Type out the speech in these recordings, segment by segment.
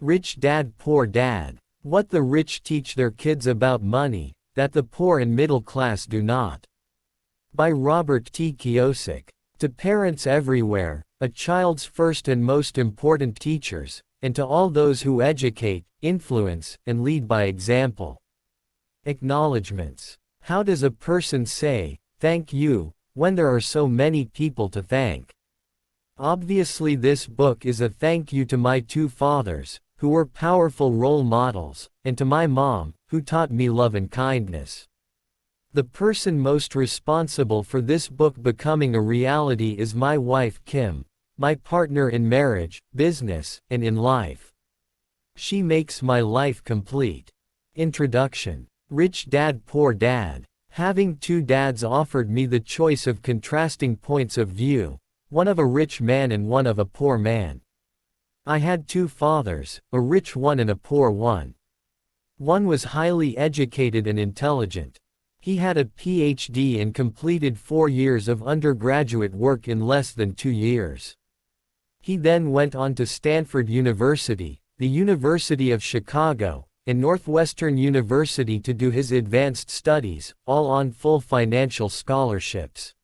Rich Dad Poor Dad. What the rich teach their kids about money, that the poor and middle class do not. By Robert T. Kiyosaki. To parents everywhere, a child's first and most important teachers, and to all those who educate, influence, and lead by example. Acknowledgements. How does a person say, "Thank you," when there are so many people to thank? Obviously, this book is a thank you to my two fathers, who were powerful role models, and to my mom, who taught me love and kindness. The person most responsible for this book becoming a reality is my wife Kim, my partner in marriage, business, and in life. She makes my life complete. Introduction. Rich Dad Poor Dad. Having two dads offered me the choice of contrasting points of view, one of a rich man and one of a poor man. I had two fathers, a rich one and a poor one. One was highly educated and intelligent. He had a PhD and completed 4 years of undergraduate work in less than 2 years. He then went on to Stanford University, the University of Chicago, and Northwestern University to do his advanced studies, all on full financial scholarships.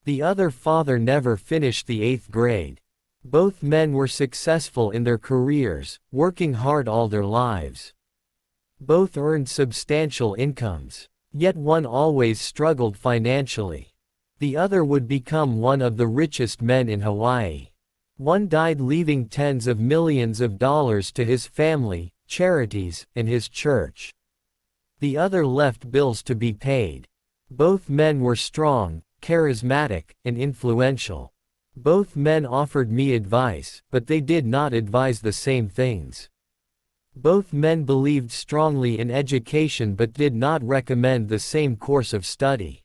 The other father never finished the 8th grade. Both men were successful in their careers, working hard all their lives. Both earned substantial incomes. Yet one always struggled financially. The other would become one of the richest men in Hawaii. One died leaving tens of millions of dollars to his family, charities, and his church. The other left bills to be paid. Both men were strong, charismatic, and influential. Both men offered me advice, but they did not advise the same things. Both men believed strongly in education but did not recommend the same course of study.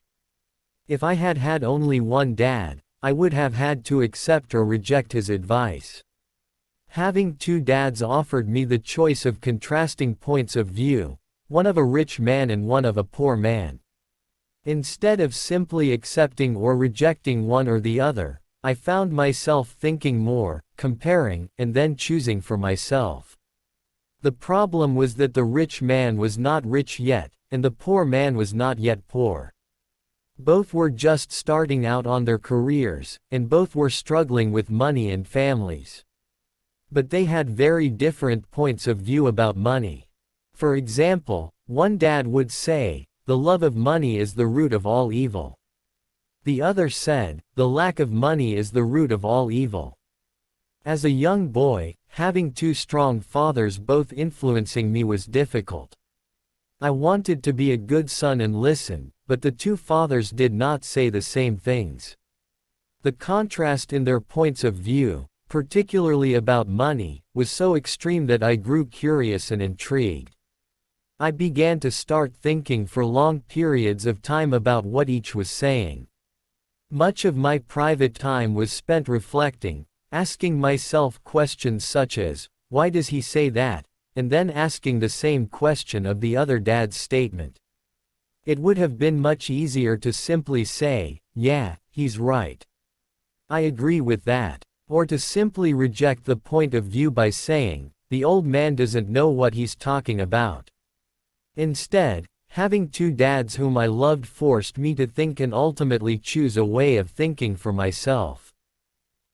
If I had had only one dad, I would have had to accept or reject his advice. Having two dads offered me the choice of contrasting points of view, one of a rich man and one of a poor man. Instead of simply accepting or rejecting one or the other, I found myself thinking more, comparing, and then choosing for myself. The problem was that the rich man was not rich yet, and the poor man was not yet poor. Both were just starting out on their careers, and both were struggling with money and families. But they had very different points of view about money. For example, one dad would say, "The love of money is the root of all evil." The other said, "The lack of money is the root of all evil." As a young boy, having two strong fathers both influencing me was difficult. I wanted to be a good son and listen, but the two fathers did not say the same things. The contrast in their points of view, particularly about money, was so extreme that I grew curious and intrigued. I began to start thinking for long periods of time about what each was saying. Much of my private time was spent reflecting, asking myself questions such as, "Why does he say that?" and then asking the same question of the other dad's statement. It would have been much easier to simply say, "Yeah, he's right. I agree with that," or to simply reject the point of view by saying, "The old man doesn't know what he's talking about." Instead, having two dads whom I loved forced me to think and ultimately choose a way of thinking for myself.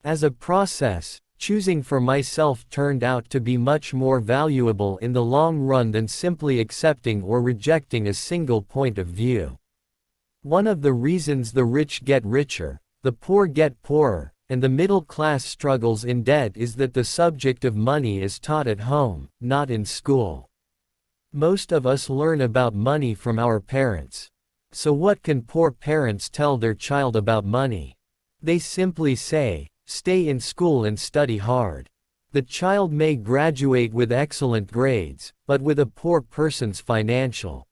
As a process, choosing for myself turned out to be much more valuable in the long run than simply accepting or rejecting a single point of view. One of the reasons the rich get richer, the poor get poorer, and the middle class struggles in debt is that the subject of money is taught at home, not in school. Most of us learn about money from our parents. So what can poor parents tell their child about money? They simply say, "Stay in school and study hard." The child may graduate with excellent grades, but with a poor person's financial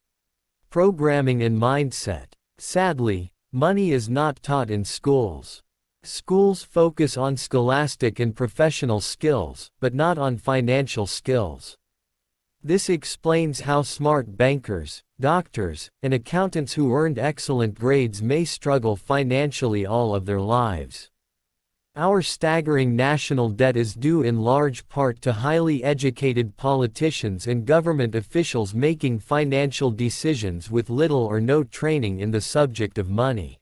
programming and mindset. Sadly, money is not taught in schools. Schools focus on scholastic and professional skills, but not on financial skills. This explains how smart bankers, doctors, and accountants who earned excellent grades may struggle financially all of their lives. Our staggering national debt is due in large part to highly educated politicians and government officials making financial decisions with little or no training in the subject of money.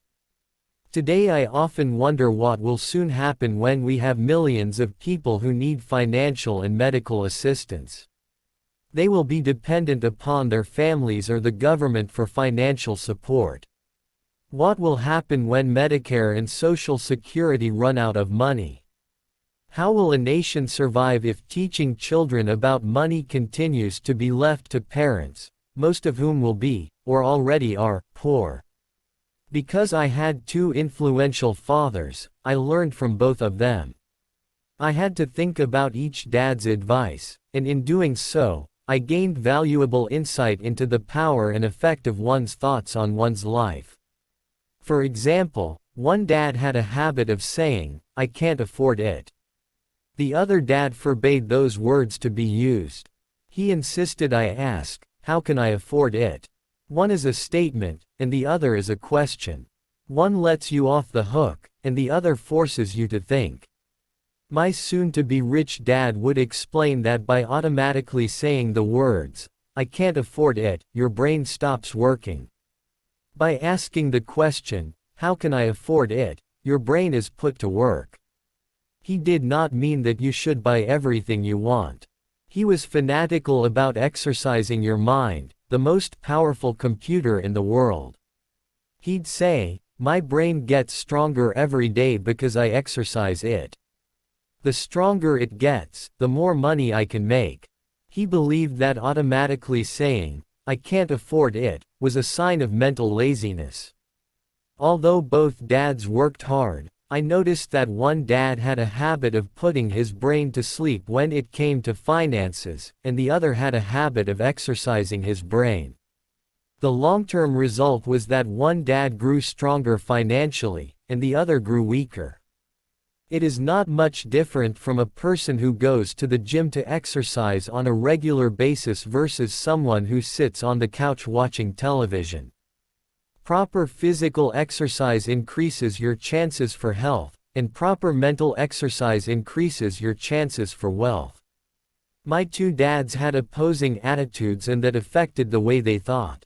Today I often wonder what will soon happen when we have millions of people who need financial and medical assistance. They will be dependent upon their families or the government for financial support. What will happen when Medicare and Social Security run out of money? How will a nation survive if teaching children about money continues to be left to parents, most of whom will be, or already are, poor? Because I had two influential fathers, I learned from both of them. I had to think about each dad's advice, and in doing so, I gained valuable insight into the power and effect of one's thoughts on one's life. For example, one dad had a habit of saying, "I can't afford it." The other dad forbade those words to be used. He insisted I ask, "How can I afford it?" One is a statement, and the other is a question. One lets you off the hook, and the other forces you to think. My soon-to-be rich dad would explain that by automatically saying the words, "I can't afford it," your brain stops working. By asking the question, "How can I afford it?" your brain is put to work. He did not mean that you should buy everything you want. He was fanatical about exercising your mind, the most powerful computer in the world. He'd say, "My brain gets stronger every day because I exercise it. The stronger it gets, the more money I can make." He believed that automatically saying, "I can't afford it," was a sign of mental laziness. Although both dads worked hard, I noticed that one dad had a habit of putting his brain to sleep when it came to finances, and the other had a habit of exercising his brain. The long-term result was that one dad grew stronger financially, and the other grew weaker. It is not much different from a person who goes to the gym to exercise on a regular basis versus someone who sits on the couch watching television. Proper physical exercise increases your chances for health, and proper mental exercise increases your chances for wealth. My two dads had opposing attitudes, and that affected the way they thought.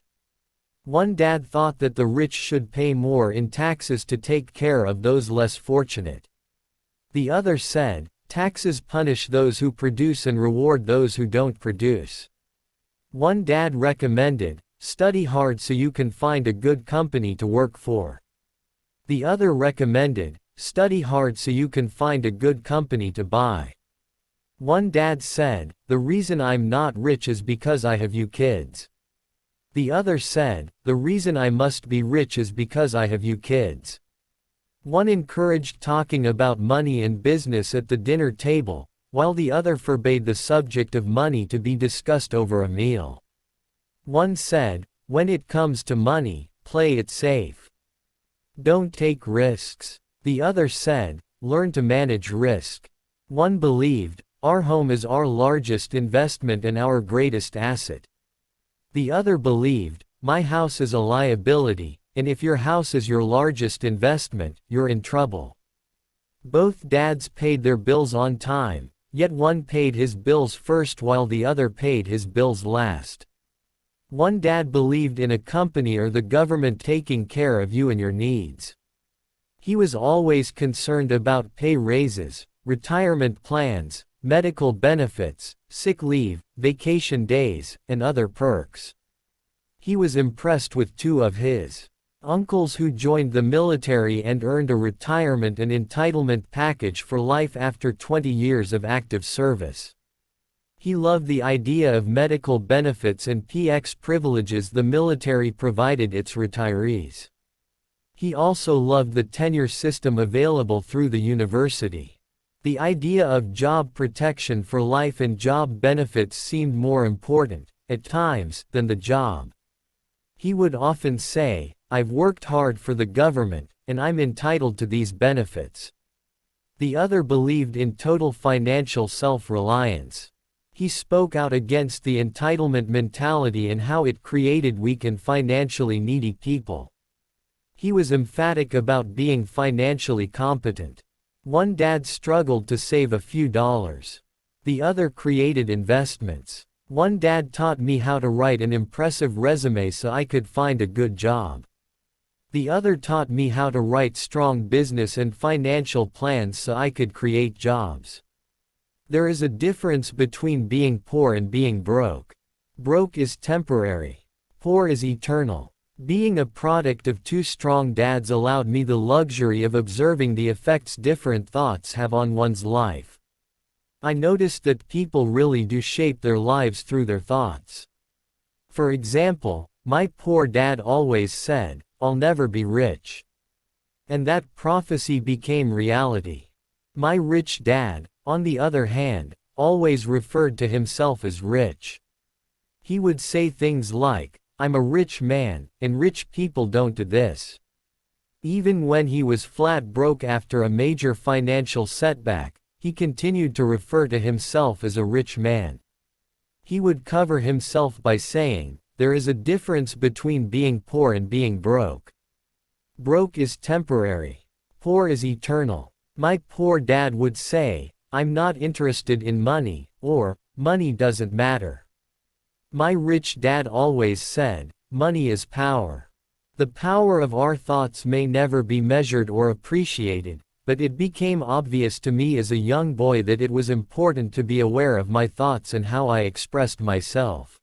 One dad thought that the rich should pay more in taxes to take care of those less fortunate. The other said, "Taxes punish those who produce and reward those who don't produce." One dad recommended, "Study hard so you can find a good company to work for." The other recommended, "Study hard so you can find a good company to buy." One dad said, "The reason I'm not rich is because I have you kids." The other said, "The reason I must be rich is because I have you kids." One encouraged talking about money and business at the dinner table, while the other forbade the subject of money to be discussed over a meal. One said, "When it comes to money, play it safe. Don't take risks." The other said, "Learn to manage risk." One believed, "Our home is our largest investment and our greatest asset." The other believed, "My house is a liability, and if your house is your largest investment, you're in trouble." Both dads paid their bills on time, yet one paid his bills first while the other paid his bills last. One dad believed in a company or the government taking care of you and your needs. He was always concerned about pay raises, retirement plans, medical benefits, sick leave, vacation days, and other perks. He was impressed with two of his uncles who joined the military and earned a retirement and entitlement package for life after 20 years of active service. He loved the idea of medical benefits and PX privileges the military provided its retirees. He also loved the tenure system available through the university. The idea of job protection for life and job benefits seemed more important, at times, than the job. He would often say, "I've worked hard for the government, and I'm entitled to these benefits." The other believed in total financial self-reliance. He spoke out against the entitlement mentality and how it created weak and financially needy people. He was emphatic about being financially competent. One dad struggled to save a few dollars. The other created investments. One dad taught me how to write an impressive resume so I could find a good job. The other taught me how to write strong business and financial plans so I could create jobs. There is a difference between being poor and being broke. Broke is temporary. Poor is eternal. Being a product of two strong dads allowed me the luxury of observing the effects different thoughts have on one's life. I noticed that people really do shape their lives through their thoughts. For example, my poor dad always said, "I'll never be rich." And that prophecy became reality. My rich dad, on the other hand, always referred to himself as rich. He would say things like, "I'm a rich man, and rich people don't do this." Even when he was flat broke after a major financial setback, he continued to refer to himself as a rich man. He would cover himself by saying, "There is a difference between being poor and being broke. Broke is temporary. Poor is eternal." My poor dad would say, "I'm not interested in money," or, "Money doesn't matter." My rich dad always said, "Money is power." The power of our thoughts may never be measured or appreciated, but it became obvious to me as a young boy that it was important to be aware of my thoughts and how I expressed myself.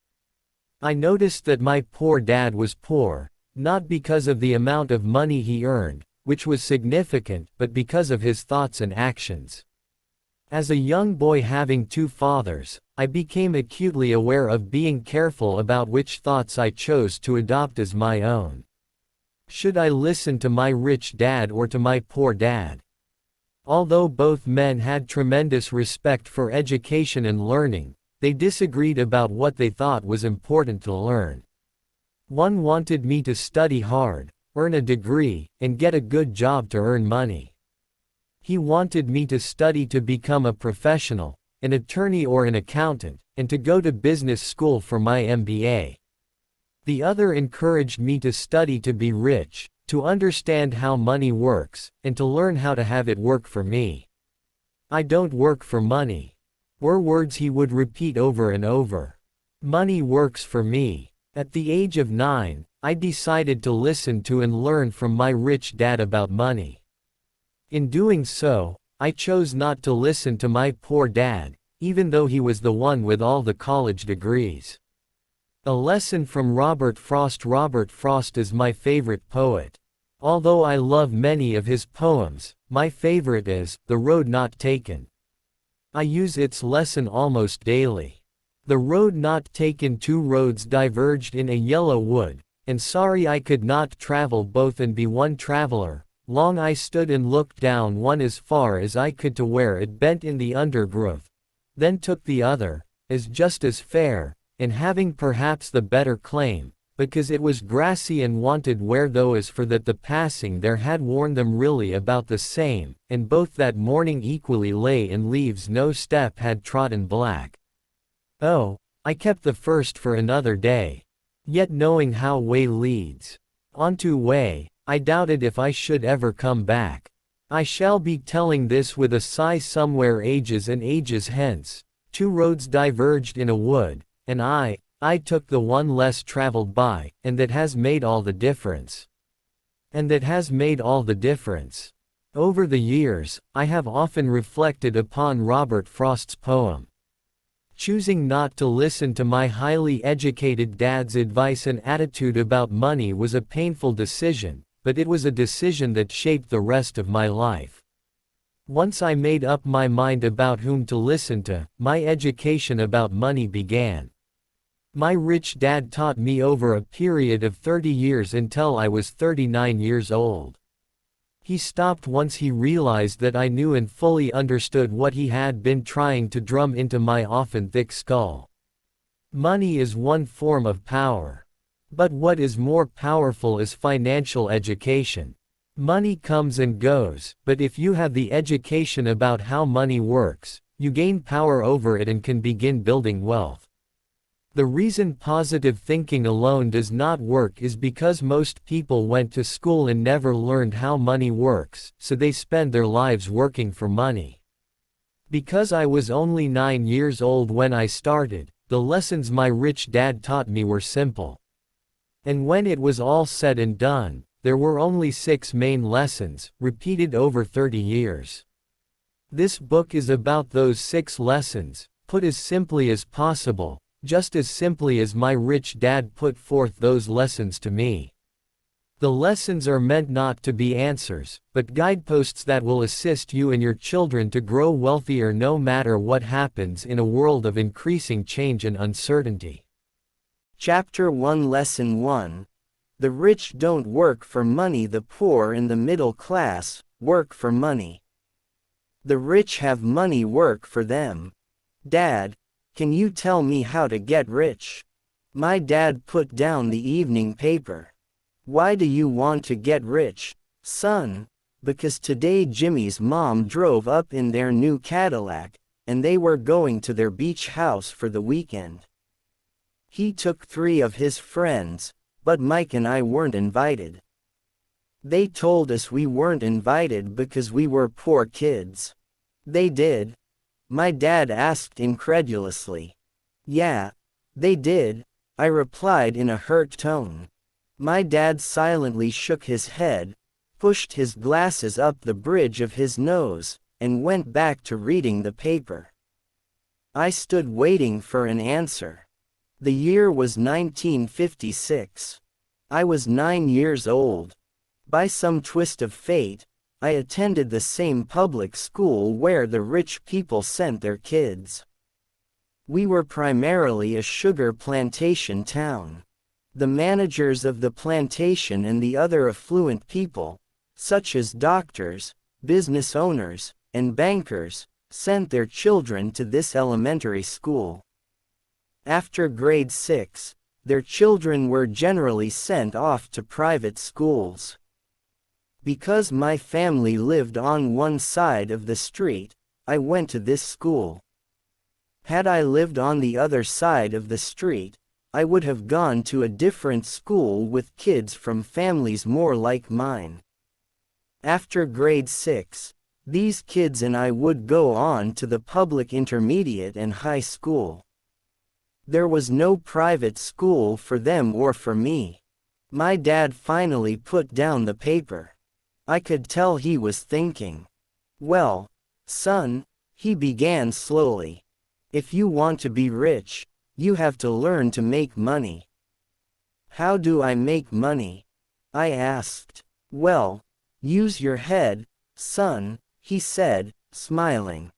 I noticed that my poor dad was poor, not because of the amount of money he earned, which was significant, but because of his thoughts and actions. As a young boy having two fathers, I became acutely aware of being careful about which thoughts I chose to adopt as my own. Should I listen to my rich dad or to my poor dad? Although both men had tremendous respect for education and learning, they disagreed about what they thought was important to learn. One wanted me to study hard, earn a degree, and get a good job to earn money. He wanted me to study to become a professional, an attorney or an accountant, and to go to business school for my MBA. The other encouraged me to study to be rich, to understand how money works, and to learn how to have it work for me. "I don't work for money," were words he would repeat over and over. "Money works for me." At the age of 9, I decided to listen to and learn from my rich dad about money. In doing so, I chose not to listen to my poor dad, even though he was the one with all the college degrees. A lesson from Robert Frost. Robert Frost is my favorite poet. Although I love many of his poems, my favorite is "The Road Not Taken." I use its lesson almost daily. "The road not taken, two roads diverged in a yellow wood, and sorry I could not travel both and be one traveler. Long I stood and looked down one as far as I could to where it bent in the undergrowth, then took the other, as just as fair, and having perhaps the better claim, because it was grassy and wanted where though as for that the passing there had worn them really about the same, and both that morning equally lay in leaves no step had trodden black. Oh, I kept the first for another day. Yet knowing how way leads onto way, I doubted if I should ever come back. I shall be telling this with a sigh somewhere ages and ages hence. Two roads diverged in a wood, and I took the one less traveled by, and that has made all the difference. And that has made all the difference." Over the years, I have often reflected upon Robert Frost's poem. Choosing not to listen to my highly educated dad's advice and attitude about money was a painful decision, but it was a decision that shaped the rest of my life. Once I made up my mind about whom to listen to, my education about money began. My rich dad taught me over a period of 30 years until I was 39 years old. He stopped once he realized that I knew and fully understood what he had been trying to drum into my often thick skull. Money is one form of power. But what is more powerful is financial education. Money comes and goes, but if you have the education about how money works, you gain power over it and can begin building wealth. The reason positive thinking alone does not work is because most people went to school and never learned how money works, so they spend their lives working for money. Because I was only 9 years old when I started, the lessons my rich dad taught me were simple. And when it was all said and done, there were only 6 main lessons, repeated over 30 years. This book is about those 6 lessons, put as simply as possible, just as simply as my rich dad put forth those lessons to me. The lessons are meant not to be answers, but guideposts that will assist you and your children to grow wealthier no matter what happens in a world of increasing change and uncertainty. Chapter 1 Lesson 1. The rich don't work for money, the poor and the middle class work for money. The rich have money work for them. Dad, can you tell me how to get rich? My dad put down the evening paper. Why do you want to get rich, son? Because today Jimmy's mom drove up in their new Cadillac, and they were going to their beach house for the weekend. He took 3 of his friends, but Mike and I weren't invited. They told us we weren't invited because we were poor kids. They did? My dad asked incredulously. Yeah, they did, I replied in a hurt tone. My dad silently shook his head, pushed his glasses up the bridge of his nose, and went back to reading the paper. I stood waiting for an answer. The year was 1956. I was 9 years old. By some twist of fate, I attended the same public school where the rich people sent their kids. We were primarily a sugar plantation town. The managers of the plantation and the other affluent people, such as doctors, business owners, and bankers, sent their children to this elementary school. After grade 6, their children were generally sent off to private schools. Because my family lived on one side of the street, I went to this school. Had I lived on the other side of the street, I would have gone to a different school with kids from families more like mine. After grade 6, these kids and I would go on to the public intermediate and high school. There was no private school for them or for me. My dad finally put down the paper. I could tell he was thinking. Well, son, he began slowly. If you want to be rich, you have to learn to make money. How do I make money? I asked. Well, use your head, son, he said, smiling.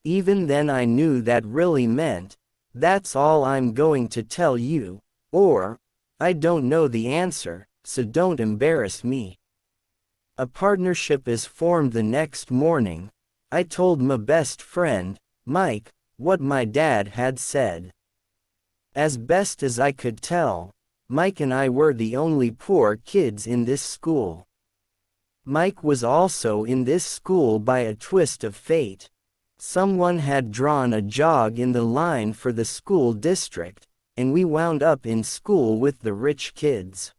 Even then I knew that really meant, that's all I'm going to tell you, or, I don't know the answer, so don't embarrass me. A partnership is formed the next morning. I told my best friend, Mike, what my dad had said. As best as I could tell, Mike and I were the only poor kids in this school. Mike was also in this school by a twist of fate. Someone had drawn a jog in the line for the school district, and we wound up in school with the rich kids.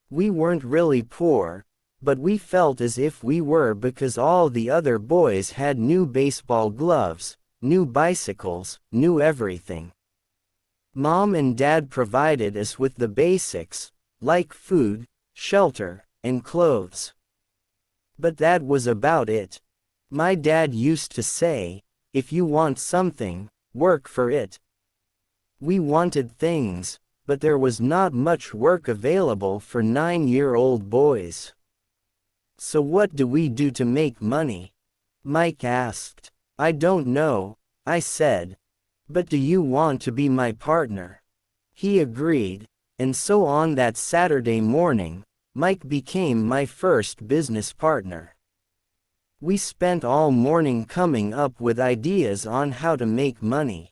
We weren't really poor, but we felt as if we were because all the other boys had new baseball gloves, new bicycles, new everything. Mom and Dad provided us with the basics, like food, shelter, and clothes. But that was about it. My dad used to say, if you want something, work for it. We wanted things, but there was not much work available for 9-year-old boys. So what do we do to make money? Mike asked. I don't know, I said. But do you want to be my partner? He agreed, and so on that Saturday morning, Mike became my first business partner. We spent all morning coming up with ideas on how to make money.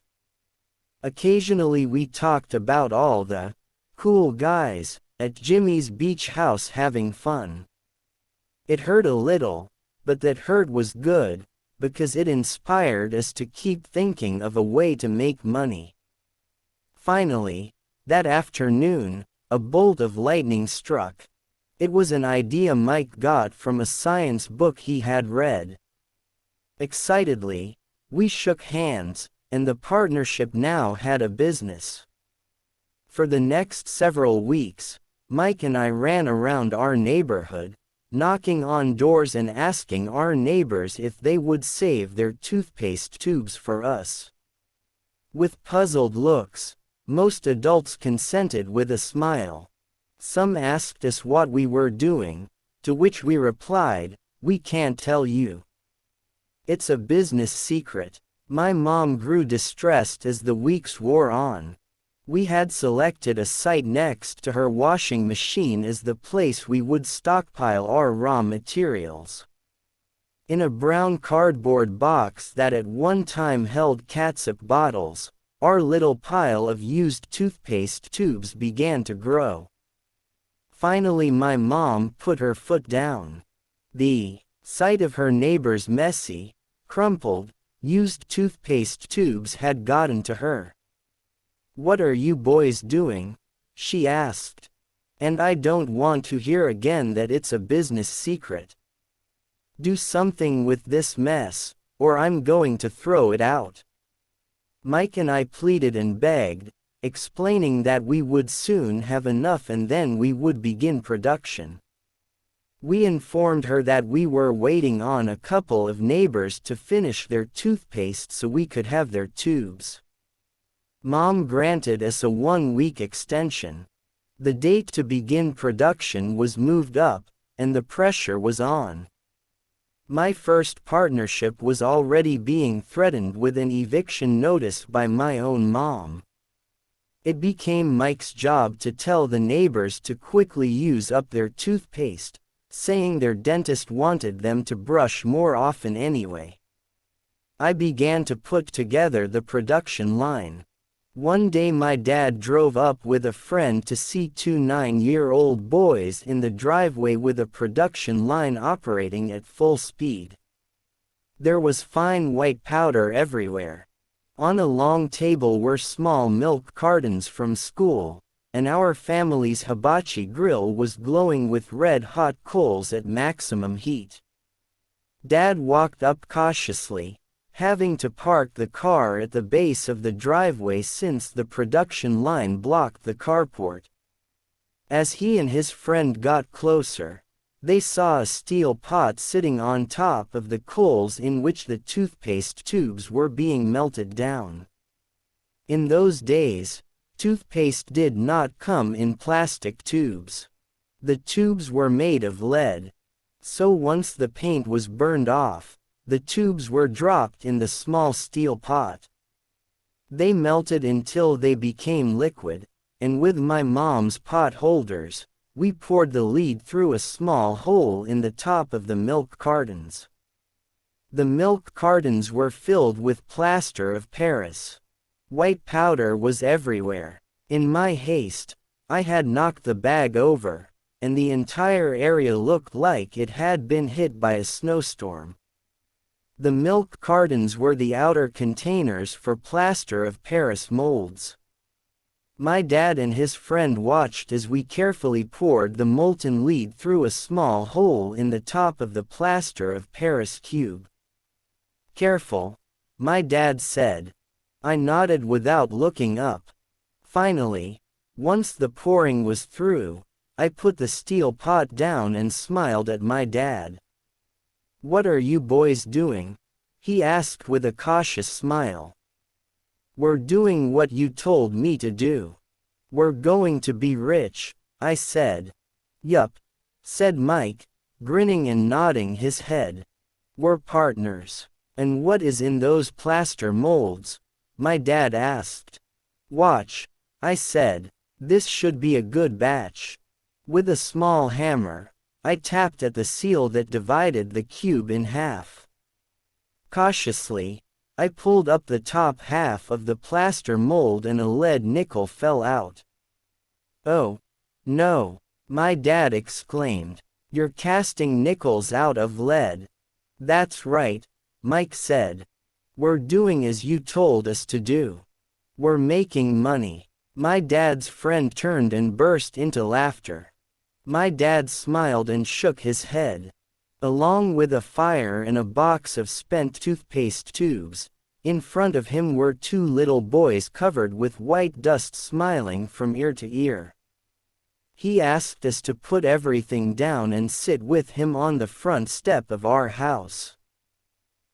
Occasionally we talked about all the cool guys at Jimmy's beach house having fun. It hurt a little, but that hurt was good, because it inspired us to keep thinking of a way to make money. Finally, that afternoon, a bolt of lightning struck. It was an idea Mike got from a science book he had read. Excitedly, we shook hands, and the partnership now had a business. For the next several weeks, Mike and I ran around our neighborhood, knocking on doors and asking our neighbors if they would save their toothpaste tubes for us. With puzzled looks, most adults consented with a smile. Some asked us what we were doing, to which we replied, "We can't tell you. It's a business secret." My mom grew distressed as the weeks wore on. We had selected a site next to her washing machine as the place we would stockpile our raw materials. In a brown cardboard box that at one time held catsup bottles, our little pile of used toothpaste tubes began to grow. Finally, my mom put her foot down. The sight of her neighbor's messy, crumpled, used toothpaste tubes had gotten to her. "What are you boys doing?" she asked. "And I don't want to hear again that it's a business secret. Do something with this mess, or I'm going to throw it out." Mike and I pleaded and begged, explaining that we would soon have enough and then we would begin production. We informed her that we were waiting on a couple of neighbors to finish their toothpaste so we could have their tubes. Mom granted us a 1-week extension. The date to begin production was moved up, and the pressure was on. My first partnership was already being threatened with an eviction notice by my own mom. It became Mike's job to tell the neighbors to quickly use up their toothpaste, saying their dentist wanted them to brush more often anyway. I began to put together the production line. One day my dad drove up with a friend to see 2 9-year-old boys in the driveway with a production line operating at full speed. There was fine white powder everywhere. On a long table were small milk cartons from school, and our family's hibachi grill was glowing with red-hot coals at maximum heat. Dad walked up cautiously, having to park the car at the base of the driveway since the production line blocked the carport. As he and his friend got closer, they saw a steel pot sitting on top of the coals in which the toothpaste tubes were being melted down. In those days, toothpaste did not come in plastic tubes. The tubes were made of lead. So once the paint was burned off, the tubes were dropped in the small steel pot. They melted until they became liquid, and with my mom's pot holders, we poured the lead through a small hole in the top of the milk cartons. The milk cartons were filled with plaster of Paris. White powder was everywhere. In my haste, I had knocked the bag over, and the entire area looked like it had been hit by a snowstorm. The milk cartons were the outer containers for plaster of Paris molds. My dad and his friend watched as we carefully poured the molten lead through a small hole in the top of the plaster of Paris cube. "Careful," my dad said. I nodded without looking up. Finally, once the pouring was through, I put the steel pot down and smiled at my dad. "What are you boys doing?" he asked with a cautious smile. "We're doing what you told me to do. We're going to be rich," I said. "Yup," said Mike, grinning and nodding his head. "We're partners." "And what is in those plaster molds?" my dad asked. "Watch," I said. "This should be a good batch." With a small hammer, I tapped at the seal that divided the cube in half. Cautiously, I pulled up the top half of the plaster mold and a lead nickel fell out. "Oh, no," my dad exclaimed. "You're casting nickels out of lead." "That's right," Mike said. "We're doing as you told us to do. We're making money." My dad's friend turned and burst into laughter. My dad smiled and shook his head. Along with a fire and a box of spent toothpaste tubes, in front of him were two little boys covered with white dust smiling from ear to ear. He asked us to put everything down and sit with him on the front step of our house.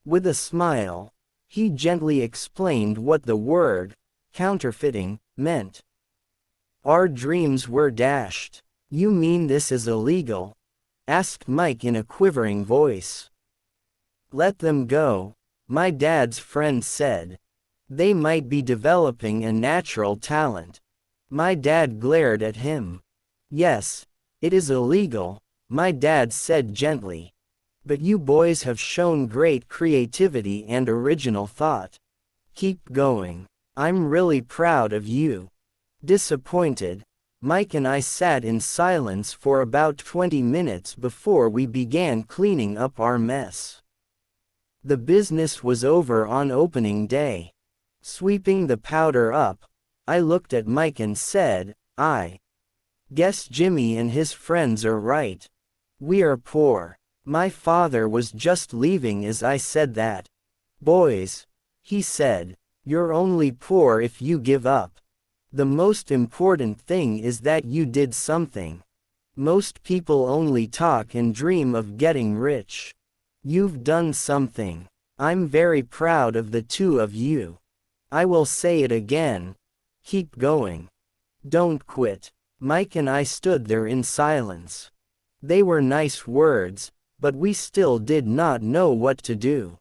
With a smile, he gently explained what the word, counterfeiting, meant. Our dreams were dashed. You mean this is illegal? Asked Mike in a quivering voice. Let them go, my dad's friend said. They might be developing a natural talent. My dad glared at him. Yes, it is illegal, my dad said gently. But you boys have shown great creativity and original thought. Keep going. I'm really proud of you. Disappointed, Mike and I sat in silence for about 20 minutes before we began cleaning up our mess. The business was over on opening day. Sweeping the powder up, I looked at Mike and said, I guess Jimmy and his friends are right. We are poor. My father was just leaving as I said that. Boys, he said, you're only poor if you give up. The most important thing is that you did something. Most people only talk and dream of getting rich. You've done something. I'm very proud of the two of you. I will say it again. Keep going. Don't quit. Mike and I stood there in silence. They were nice words, but we still did not know what to do.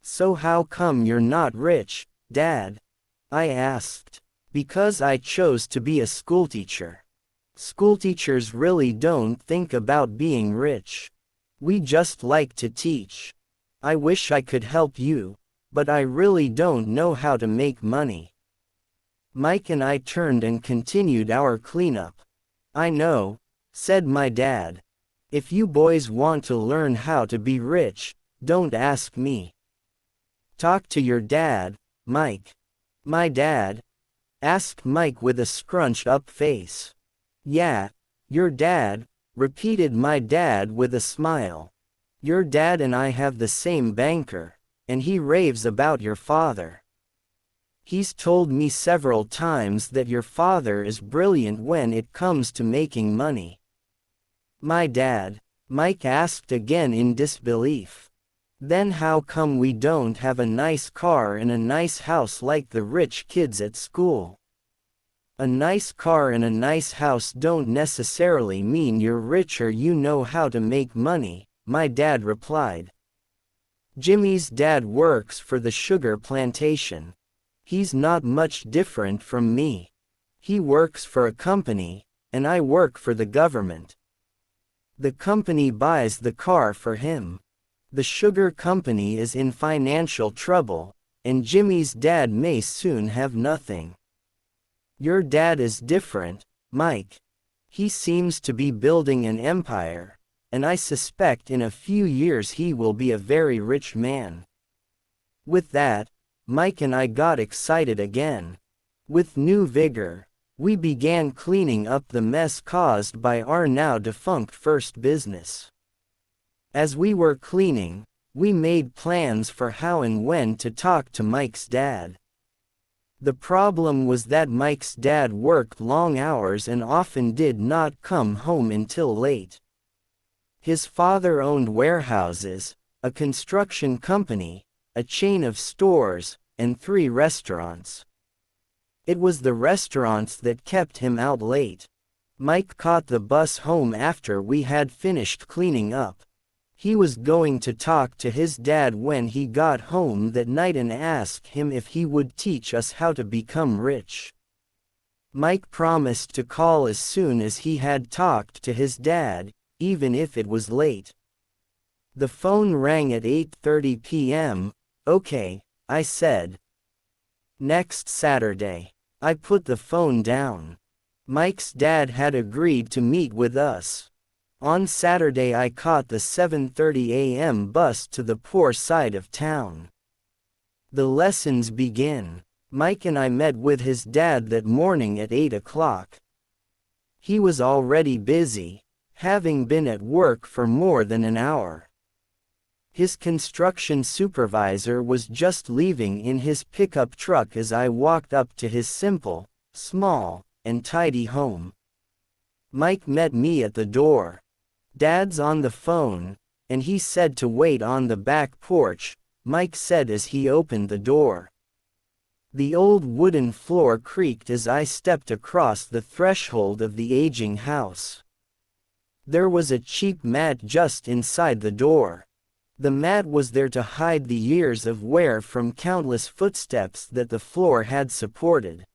So how come you're not rich, Dad? I asked. Because I chose to be a schoolteacher. Schoolteachers really don't think about being rich. We just like to teach. I wish I could help you, but I really don't know how to make money. Mike and I turned and continued our cleanup. I know, said my dad. If you boys want to learn how to be rich, don't ask me. Talk to your dad, Mike. My dad? Asked Mike with a scrunched-up face. Yeah, your dad, repeated my dad with a smile. Your dad and I have the same banker, and he raves about your father. He's told me several times that your father is brilliant when it comes to making money. My dad? Mike asked again in disbelief. Then how come we don't have a nice car and a nice house like the rich kids at school? A nice car and a nice house don't necessarily mean you're rich or you know how to make money, my dad replied. Jimmy's dad works for the sugar plantation. He's not much different from me. He works for a company, and I work for the government. The company buys the car for him. The sugar company is in financial trouble, and Jimmy's dad may soon have nothing. Your dad is different, Mike. He seems to be building an empire, and I suspect in a few years he will be a very rich man. With that, Mike and I got excited again. With new vigor, we began cleaning up the mess caused by our now defunct first business. As we were cleaning, we made plans for how and when to talk to Mike's dad. The problem was that Mike's dad worked long hours and often did not come home until late. His father owned warehouses, a construction company, a chain of stores, and 3 restaurants. It was the restaurants that kept him out late. Mike caught the bus home after we had finished cleaning up. He was going to talk to his dad when he got home that night and ask him if he would teach us how to become rich. Mike promised to call as soon as he had talked to his dad, even if it was late. The phone rang at 8:30 p.m. Okay, I said. Next Saturday. I put the phone down. Mike's dad had agreed to meet with us. On Saturday I caught the 7:30 a.m. bus to the poor side of town. The lessons begin. Mike and I met with his dad that morning at 8 o'clock. He was already busy, having been at work for more than an hour. His construction supervisor was just leaving in his pickup truck as I walked up to his simple, small, and tidy home. Mike met me at the door. "Dad's on the phone, and he said to wait on the back porch," Mike said as he opened the door. The old wooden floor creaked as I stepped across the threshold of the aging house. There was a cheap mat just inside the door. The mat was there to hide the years of wear from countless footsteps that the floor had supported.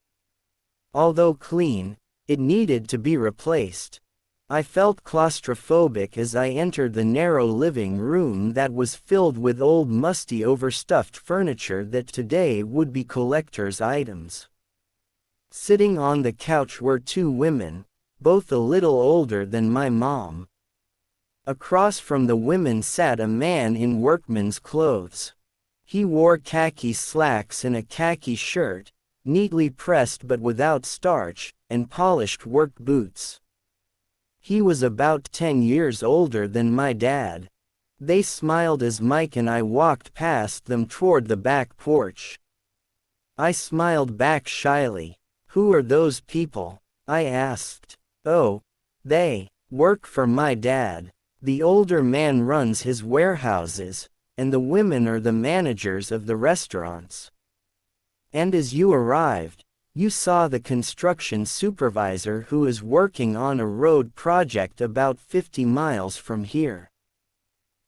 Although clean, it needed to be replaced. I felt claustrophobic as I entered the narrow living room that was filled with old musty overstuffed furniture that today would be collector's items. Sitting on the couch were two women, both a little older than my mom. Across from the women sat a man in workman's clothes. He wore khaki slacks and a khaki shirt, neatly pressed but without starch, and polished work boots. He was about 10 years older than my dad. They smiled as Mike and I walked past them toward the back porch. I smiled back shyly. "Who are those people?" I asked. "Oh, they work for my dad. The older man runs his warehouses, and the women are the managers of the restaurants." "And as you arrived, you saw the construction supervisor who is working on a road project about 50 miles from here.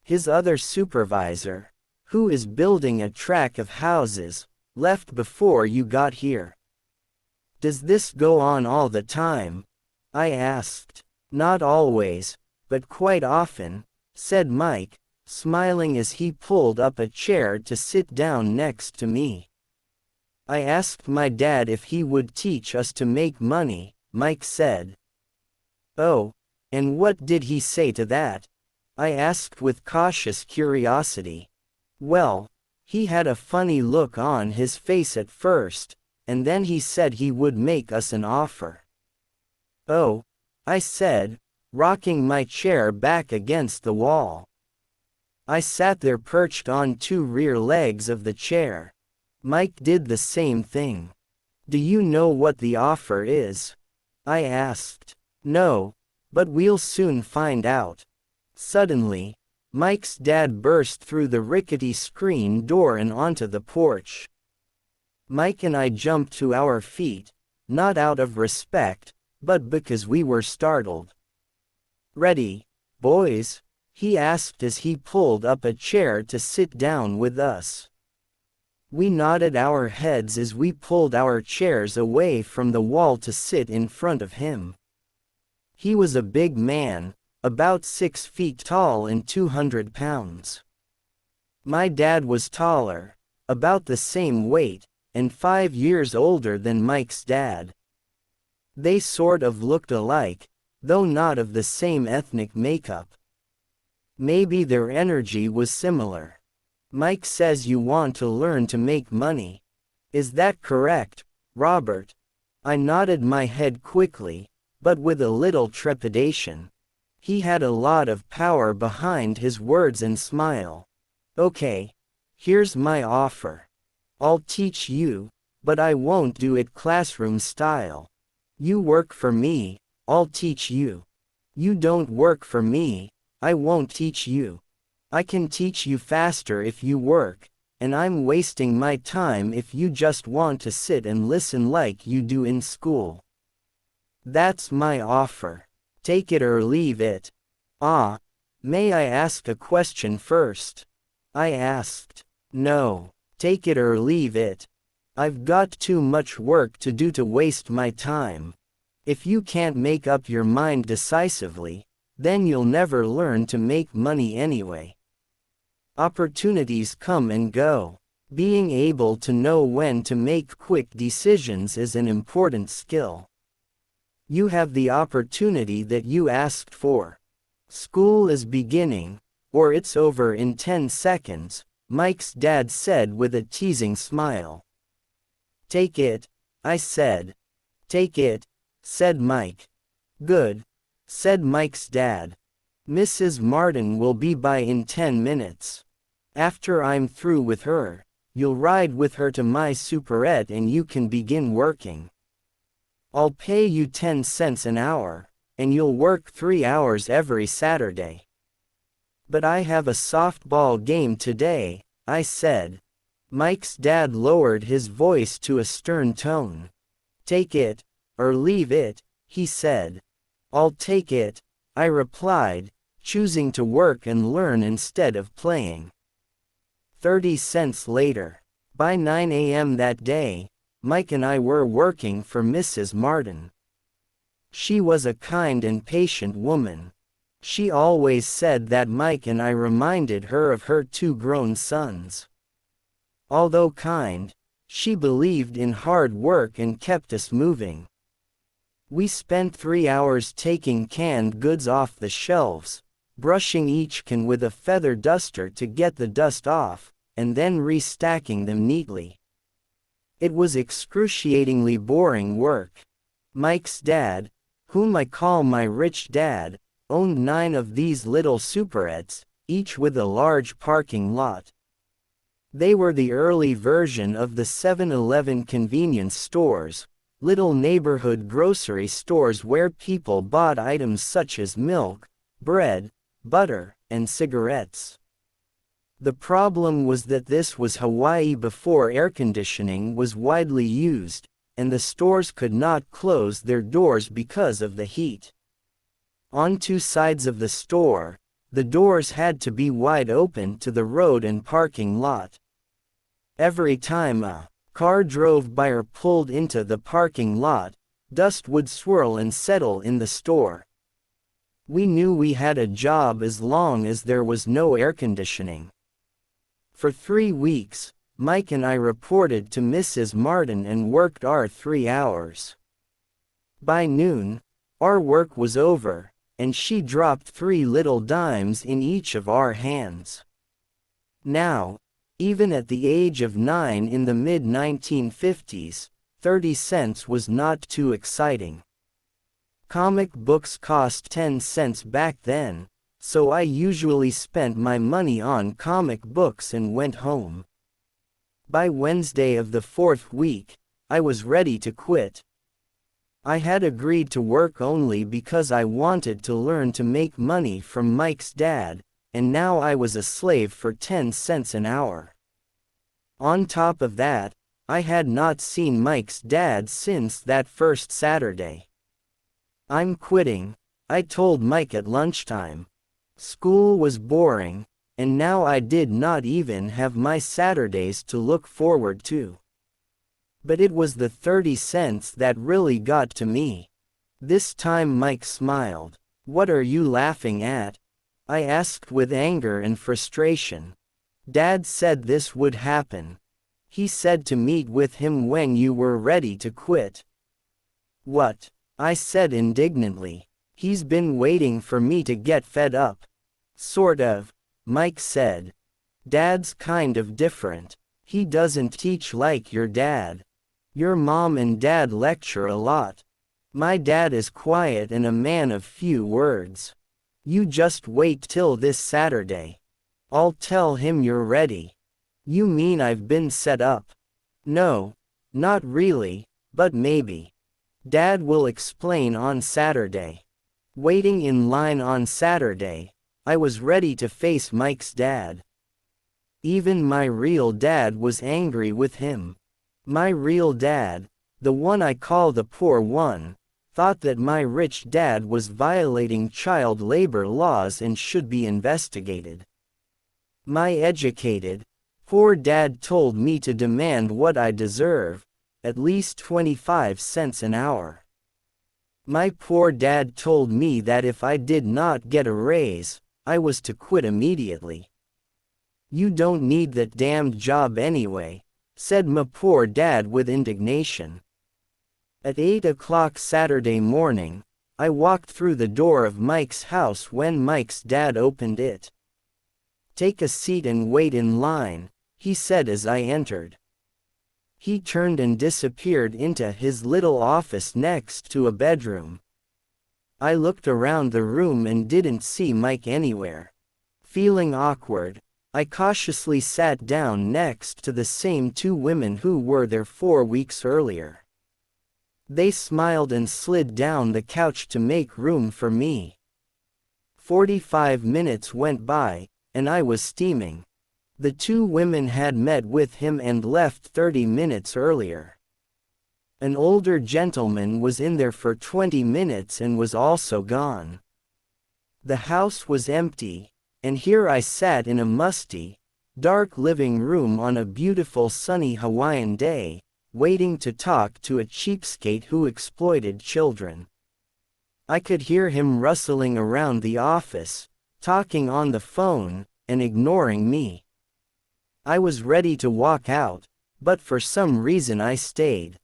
His other supervisor, who is building a track of houses, left before you got here." "Does this go on all the time?" I asked. "Not always, but quite often," said Mike, smiling as he pulled up a chair to sit down next to me. "I asked my dad if he would teach us to make money," Mike said. "Oh, and what did he say to that?" I asked with cautious curiosity. "Well, he had a funny look on his face at first, and then he said he would make us an offer." "Oh," I said, rocking my chair back against the wall. I sat there perched on two rear legs of the chair. Mike did the same thing. "Do you know what the offer is?" I asked. "No, but we'll soon find out." Suddenly, Mike's dad burst through the rickety screen door and onto the porch. Mike and I jumped to our feet, not out of respect, but because we were startled. "Ready, boys?" he asked as he pulled up a chair to sit down with us. We nodded our heads as we pulled our chairs away from the wall to sit in front of him. He was a big man, about 6 feet tall and 200 pounds. My dad was taller, about the same weight, and 5 years older than Mike's dad. They sort of looked alike, though not of the same ethnic makeup. Maybe their energy was similar. "Mike says you want to learn to make money. Is that correct, Robert?" I nodded my head quickly, but with a little trepidation. He had a lot of power behind his words and smile. "Okay, here's my offer. I'll teach you, but I won't do it classroom style. You work for me, I'll teach you. You don't work for me, I won't teach you. I can teach you faster if you work, and I'm wasting my time if you just want to sit and listen like you do in school. That's my offer. Take it or leave it." "Ah, may I ask a question first?" I asked. "No, take it or leave it. I've got too much work to do to waste my time. If you can't make up your mind decisively, then you'll never learn to make money anyway. Opportunities come and go. Being able to know when to make quick decisions is an important skill. You have the opportunity that you asked for. School is beginning, or it's over in 10 seconds, Mike's dad said with a teasing smile. Take it, I said. Take it, said Mike. Good, said Mike's dad. Mrs. Martin will be by in 10 minutes. After I'm through with her, you'll ride with her to my superette and you can begin working. I'll pay you 10 cents an hour, and you'll work 3 hours every Saturday. But I have a softball game today, I said. Mike's dad lowered his voice to a stern tone. Take it, or leave it, he said. I'll take it, I replied, choosing to work and learn instead of playing. 30 cents later. By 9 a.m. that day, Mike and I were working for Mrs. Martin. She was a kind and patient woman. She always said that Mike and I reminded her of her 2 grown sons. Although kind, she believed in hard work and kept us moving. We spent 3 hours taking canned goods off the shelves, brushing each can with a feather duster to get the dust off, and then restacking them neatly. It was excruciatingly boring work. Mike's dad, whom I call my rich dad, owned 9 of these little superettes, each with a large parking lot. They were the early version of the 7-Eleven convenience stores, little neighborhood grocery stores where people bought items such as milk, bread, butter, and cigarettes. The problem was that this was Hawaii before air conditioning was widely used, and the stores could not close their doors because of the heat. On 2 sides of the store, the doors had to be wide open to the road and parking lot. Every time a car drove by or pulled into the parking lot, dust would swirl and settle in the store. We knew we had a job as long as there was no air conditioning. For 3 weeks, Mike and I reported to Mrs. Martin and worked our 3 hours. By noon, our work was over, and she dropped 3 little dimes in each of our hands. Now, even at the age of 9 in the mid-1950s, 30 cents was not too exciting. Comic books cost 10 cents back then, so I usually spent my money on comic books and went home. By Wednesday of the 4th week, I was ready to quit. I had agreed to work only because I wanted to learn to make money from Mike's dad, and now I was a slave for 10 cents an hour. On top of that, I had not seen Mike's dad since that first Saturday. I'm quitting, I told Mike at lunchtime. School was boring, and now I did not even have my Saturdays to look forward to. But it was the 30 cents that really got to me. This time Mike smiled. What are you laughing at? I asked with anger and frustration. Dad said this would happen. He said to meet with him when you were ready to quit. What? I said indignantly. He's been waiting for me to get fed up. Sort of, Mike said. Dad's kind of different. He doesn't teach like your dad. Your mom and dad lecture a lot. My dad is quiet and a man of few words. You just wait till this Saturday. I'll tell him you're ready. You mean I've been set up? No, not really, but maybe. Dad will explain on Saturday. Waiting in line on Saturday, I was ready to face Mike's dad. Even my real dad was angry with him. My real dad, the one I call the poor one, thought that my rich dad was violating child labor laws and should be investigated. My educated, poor dad told me to demand what I deserve, at least 25 cents an hour. My poor dad told me that if I did not get a raise, I was to quit immediately. You don't need that damned job anyway, said my poor dad with indignation. At 8 o'clock Saturday morning, I walked through the door of Mike's house when Mike's dad opened it. Take a seat and wait in line, he said as I entered. He turned and disappeared into his little office next to a bedroom. I looked around the room and didn't see Mike anywhere. Feeling awkward, I cautiously sat down next to the same two women who were there 4 weeks earlier. They smiled and slid down the couch to make room for me. 45 minutes went by, and I was steaming. The two women had met with him and left 30 minutes earlier. An older gentleman was in there for 20 minutes and was also gone. The house was empty, and here I sat in a musty, dark living room on a beautiful sunny Hawaiian day, waiting to talk to a cheapskate who exploited children. I could hear him rustling around the office, talking on the phone, and ignoring me. I was ready to walk out, but for some reason I stayed.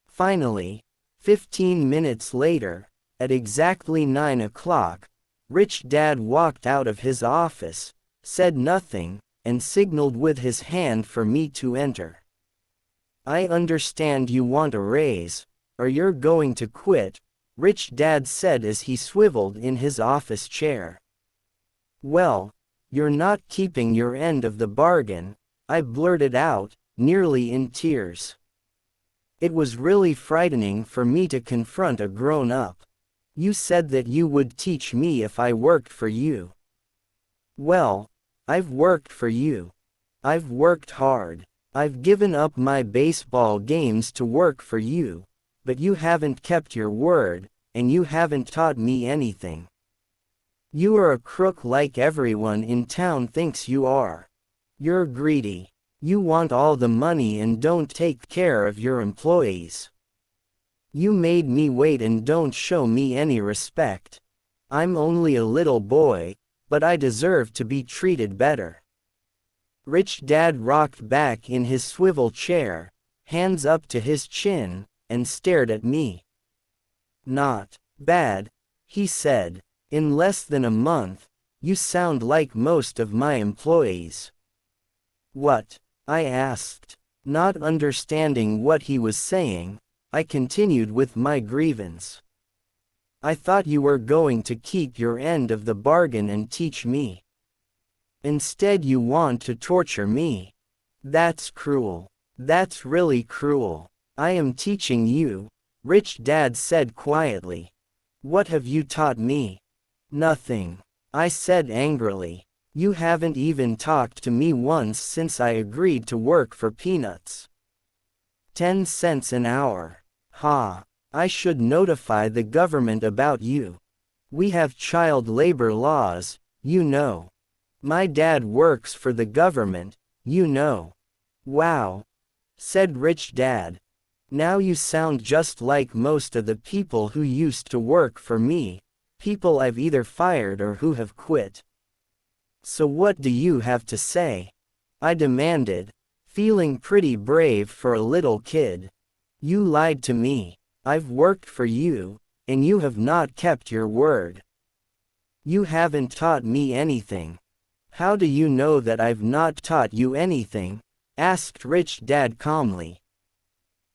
Finally, 15 minutes later, at exactly 9 o'clock, Richdad walked out of his office, said nothing, and signaled with his hand for me to enter. "I understand you want a raise, or you're going to quit," Richdad said as he swiveled in his office chair. "Well, you're not keeping your end of the bargain," I blurted out, nearly in tears. It was really frightening for me to confront a grown-up. "You said that you would teach me if I worked for you." "Well, I've worked for you. I've worked hard. I've given up my baseball games to work for you, but you haven't kept your word, and you haven't taught me anything. You are a crook like everyone in town thinks you are. You're greedy. You want all the money and don't take care of your employees. You made me wait and don't show me any respect. I'm only a little boy, but I deserve to be treated better." Richdad rocked back in his swivel chair, hands up to his chin, and stared at me. "Not bad," he said. "In less than a month, you sound like most of my employees." "What?" I asked. Not understanding what he was saying, I continued with my grievance. "I thought you were going to keep your end of the bargain and teach me. Instead you want to torture me. That's cruel. That's really cruel." "I am teaching you," Richdad said quietly. "What have you taught me?" "Nothing," I said angrily. "You haven't even talked to me once since I agreed to work for peanuts. 10 cents an hour. Ha! I should notify the government about you. We have child labor laws, you know. My dad works for the government, you know." "Wow," said Richdad. "Now you sound just like most of the people who used to work for me, people I've either fired or who have quit. So what do you have to say?" I demanded, feeling pretty brave for a little kid. "You lied to me. I've worked for you, and you have not kept your word. You haven't taught me anything." "How do you know that I've not taught you anything?" asked Richdad calmly.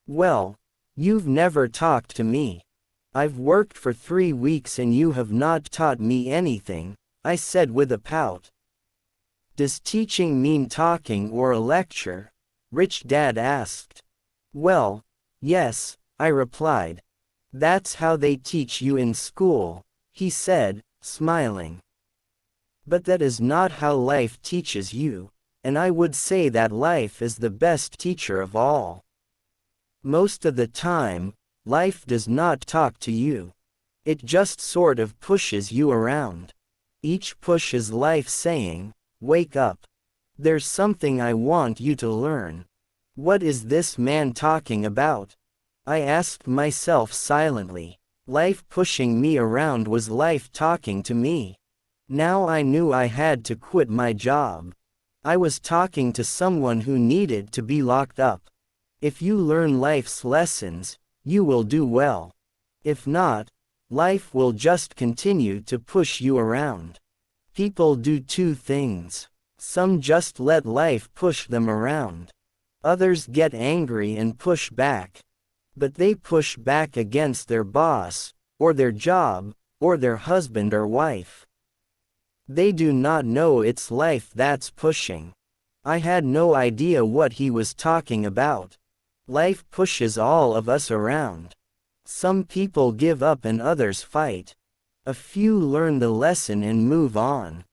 "Well, you've never talked to me. I've worked for 3 weeks and you have not taught me anything," I said with a pout. "Does teaching mean talking or a lecture?" Richdad asked. "Well, yes," I replied. "That's how they teach you in school," he said, smiling. "But that is not how life teaches you, and I would say that life is the best teacher of all. Most of the time, life does not talk to you. It just sort of pushes you around. Each push is life saying, 'Wake up. There's something I want you to learn.'" "What is this man talking about?" I asked myself silently. Life pushing me around was life talking to me. Now I knew I had to quit my job. I was talking to someone who needed to be locked up. If you learn life's lessons, you will do well. If not, life will just continue to push you around. People do two things. Some just let life push them around. Others get angry and push back. But they push back against their boss, or their job, or their husband or wife. They do not know it's life that's pushing. I had no idea what he was talking about. Life pushes all of us around. Some people give up and others fight. A few learn the lesson and move on.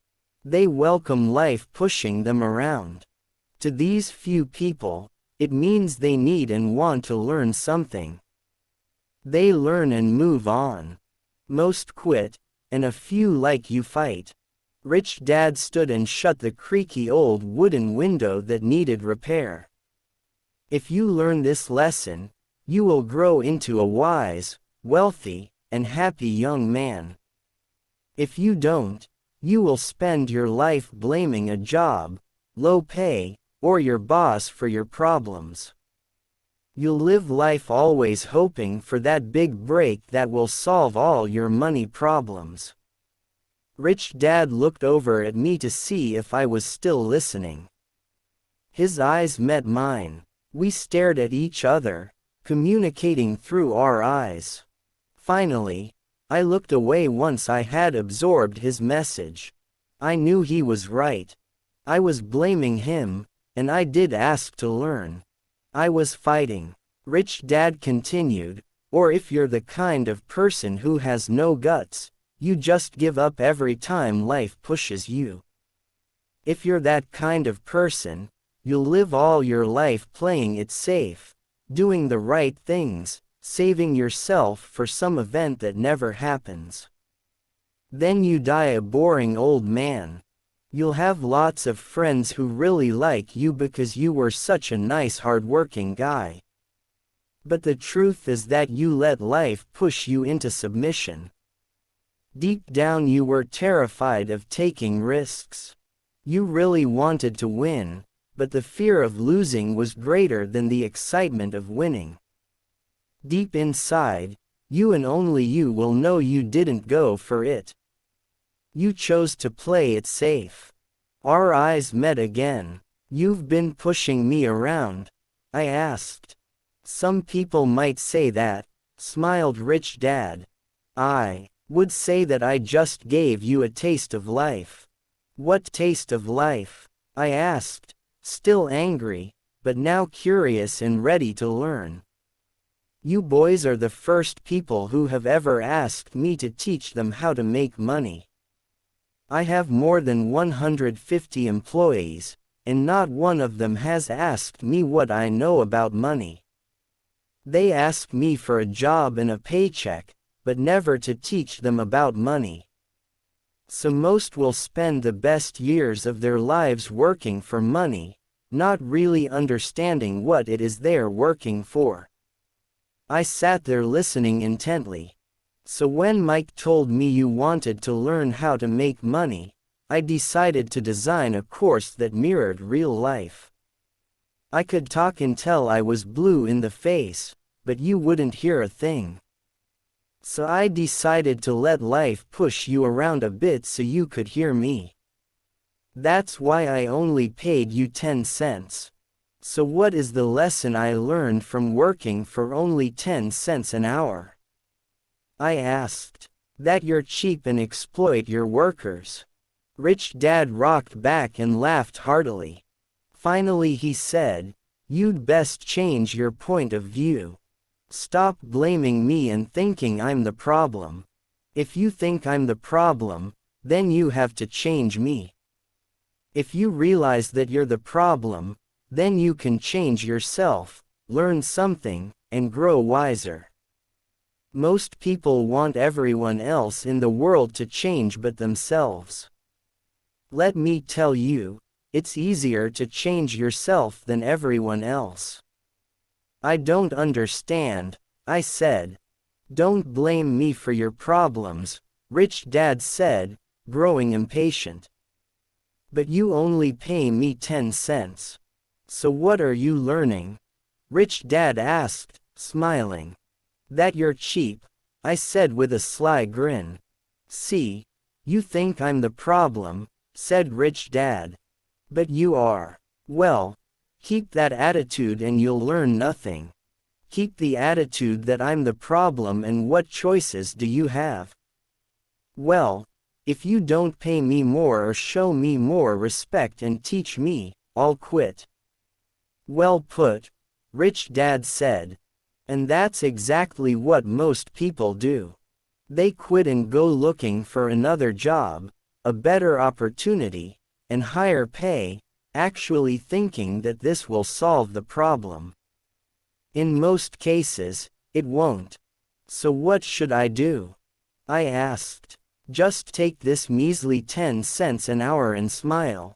They welcome life pushing them around. To these few people, it means they need and want to learn something. They learn and move on. Most quit, and a few like you fight. Rich Dad stood and shut the creaky old wooden window that needed repair. If you learn this lesson, you will grow into a wise, wealthy, and happy young man. If you don't, you will spend your life blaming a job, low pay, or your boss for your problems. You'll live life always hoping for that big break that will solve all your money problems. Rich Dad looked over at me to see if I was still listening. His eyes met mine. We stared at each other, communicating through our eyes. Finally, I looked away once I had absorbed his message. I knew he was right. I was blaming him, and I did ask to learn. I was fighting. Rich Dad continued, or if you're the kind of person who has no guts, you just give up every time life pushes you. If you're that kind of person, you'll live all your life playing it safe, doing the right things, saving yourself for some event that never happens. Then you die a boring old man. You'll have lots of friends who really like you because you were such a nice hardworking guy. But the truth is that you let life push you into submission. Deep down you were terrified of taking risks. You really wanted to win, but the fear of losing was greater than the excitement of winning. Deep inside, you and only you will know you didn't go for it. You chose to play it safe. Our eyes met again. You've been pushing me around, I asked. Some people might say that, smiled Rich Dad. I would say that I just gave you a taste of life. What taste of life? I asked, still angry, but now curious and ready to learn. You boys are the first people who have ever asked me to teach them how to make money. I have more than 150 employees, and not one of them has asked me what I know about money. They ask me for a job and a paycheck, but never to teach them about money. So most will spend the best years of their lives working for money, not really understanding what it is they're working for. I sat there listening intently. So when Mike told me you wanted to learn how to make money, I decided to design a course that mirrored real life. I could talk until I was blue in the face, but you wouldn't hear a thing. So I decided to let life push you around a bit so you could hear me. That's why I only paid you 10 cents. So what is the lesson I learned from working for only 10 cents an hour? I asked. That you're cheap and exploit your workers. Rich Dad rocked back and laughed heartily. Finally he said, you'd best change your point of view. Stop blaming me and thinking I'm the problem. If you think I'm the problem, then you have to change me. If you realize that you're the problem, then you can change yourself, learn something, and grow wiser. Most people want everyone else in the world to change but themselves. Let me tell you, it's easier to change yourself than everyone else. I don't understand, I said. Don't blame me for your problems, Rich Dad said, growing impatient. But you only pay me 10 cents. So what are you learning? Rich Dad asked, smiling. That you're cheap, I said with a sly grin. See, you think I'm the problem, said Rich Dad. But you are. Well, Keep that attitude and you'll learn nothing. Keep the attitude that I'm the problem and what choices do you have? Well, if you don't pay me more or show me more respect and teach me, I'll quit. Well put, Richdad said. And that's exactly what most people do. They quit and go looking for another job, a better opportunity, and higher pay, actually thinking that this will solve the problem. In most cases, it won't. So what should I do? I asked. Just take this measly 10 cents an hour and smile.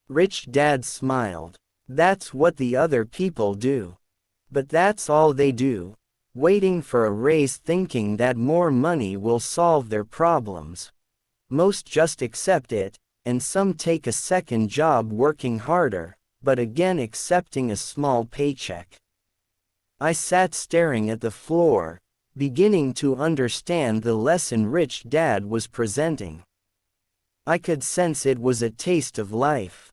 Richdad smiled. That's what the other people do. But that's all they do, waiting for a raise thinking that more money will solve their problems. Most just accept it, and some take a second job working harder, but again accepting a small paycheck. I sat staring at the floor, beginning to understand the lesson Richdad was presenting. I could sense it was a taste of life.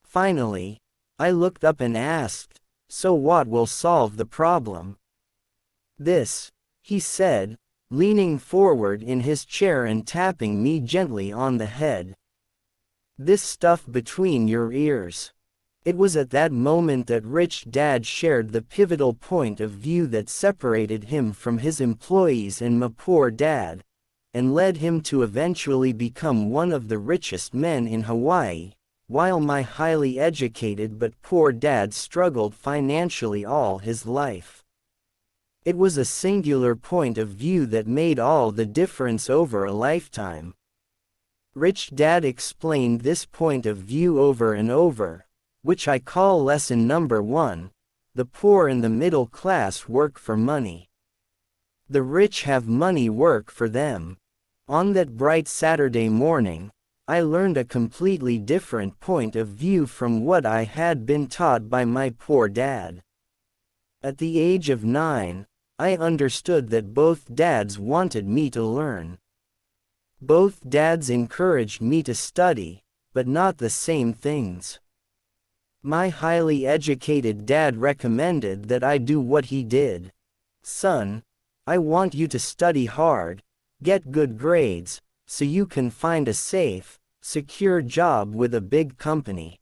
Finally, I looked up and asked, "So what will solve the problem?" "This," he said, leaning forward in his chair and tapping me gently on the head. "This stuff between your ears." It was at that moment that Richdad shared the pivotal point of view that separated him from his employees and my poor dad, and led him to eventually become one of the richest men in Hawaii, while my highly educated but poor dad struggled financially all his life. It was a singular point of view that made all the difference over a lifetime. Richdad explained this point of view over and over, which I call lesson number 1, the poor and the middle class work for money. The rich have money work for them. On that bright Saturday morning, I learned a completely different point of view from what I had been taught by my poor dad. At the age of 9, I understood that both dads wanted me to learn. Both dads encouraged me to study, but not the same things. My highly educated dad recommended that I do what he did. "Son, I want you to study hard, get good grades, so you can find a safe, secure job with a big company.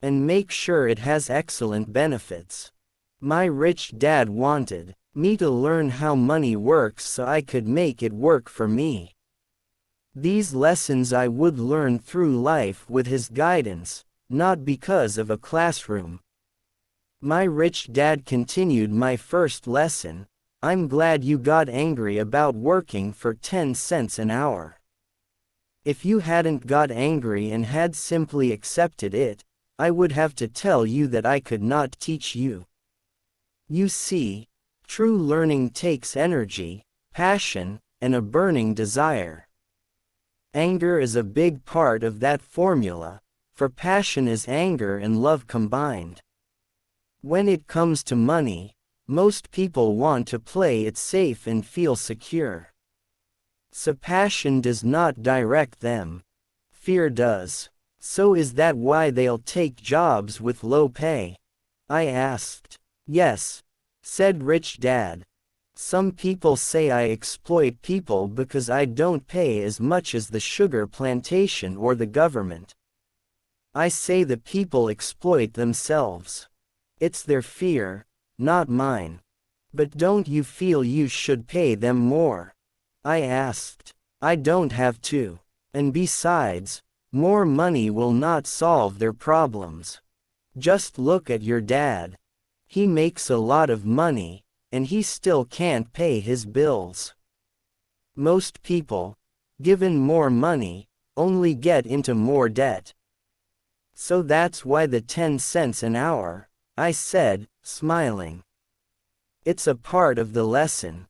And make sure it has excellent benefits." My rich dad wanted me to learn how money works so I could make it work for me. These lessons I would learn through life with his guidance, not because of a classroom. My rich dad continued my first lesson, "I'm glad you got angry about working for 10 cents an hour. If you hadn't got angry and had simply accepted it, I would have to tell you that I could not teach you. You see, true learning takes energy, passion, and a burning desire. Anger is a big part of that formula, for passion is anger and love combined. When it comes to money, most people want to play it safe and feel secure. So passion does not direct them. Fear does. So is that why they'll take jobs with low pay?" I asked. "Yes," said Richdad. "Some people say I exploit people because I don't pay as much as the sugar plantation or the government. I say the people exploit themselves. It's their fear, not mine. But don't you feel you should pay them more?" I asked. "I don't have to. And besides, more money will not solve their problems. Just look at your dad. He makes a lot of money, and he still can't pay his bills. Most people, given more money, only get into more debt. So that's why the 10 cents an hour," I said, smiling. "It's a part of the lesson."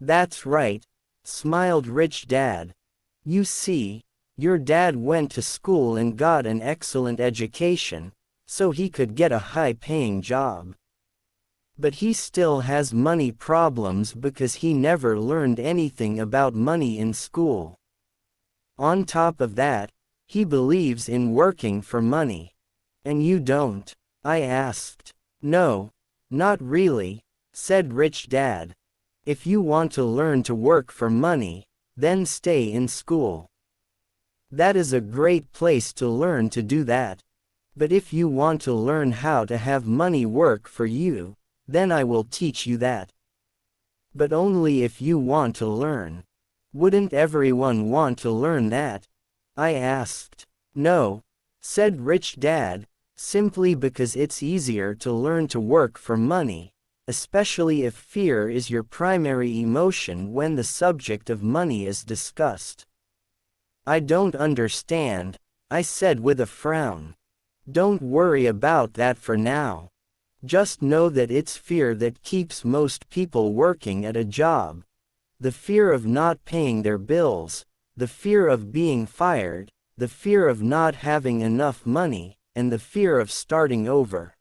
"That's right," smiled Richdad. "You see, your dad went to school and got an excellent education, so he could get a high-paying job. But he still has money problems because he never learned anything about money in school. On top of that, he believes in working for money. And you don't. I asked. No, not really, said Richdad. If you want to learn to work for money, then stay in school. That is a great place to learn to do that. But if you want to learn how to have money work for you, then I will teach you that. But only if you want to learn. Wouldn't everyone want to learn that? I asked. No, said Richdad, simply because it's easier to learn to work for money, especially if fear is your primary emotion when the subject of money is discussed. I don't understand, I said with a frown. Don't worry about that for now. Just know that it's fear that keeps most people working at a job. The fear of not paying their bills, the fear of being fired, the fear of not having enough money, and the fear of starting over.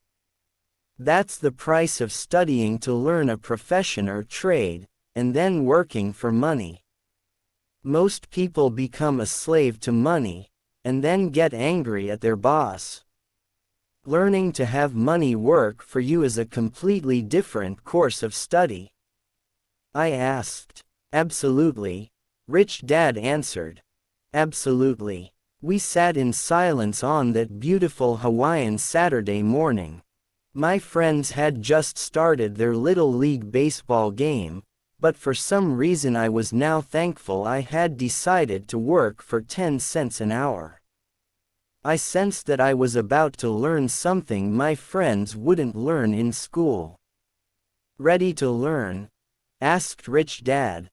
That's the price of studying to learn a profession or trade, and then working for money. Most people become a slave to money, and then get angry at their boss. Learning to have money work for you is a completely different course of study. I asked. Absolutely, Richdad answered. Absolutely. We sat in silence on that beautiful Hawaiian Saturday morning. My friends had just started their Little League baseball game, but for some reason I was now thankful I had decided to work for 10 cents an hour. I sensed that I was about to learn something my friends wouldn't learn in school. Ready to learn? Asked Richdad.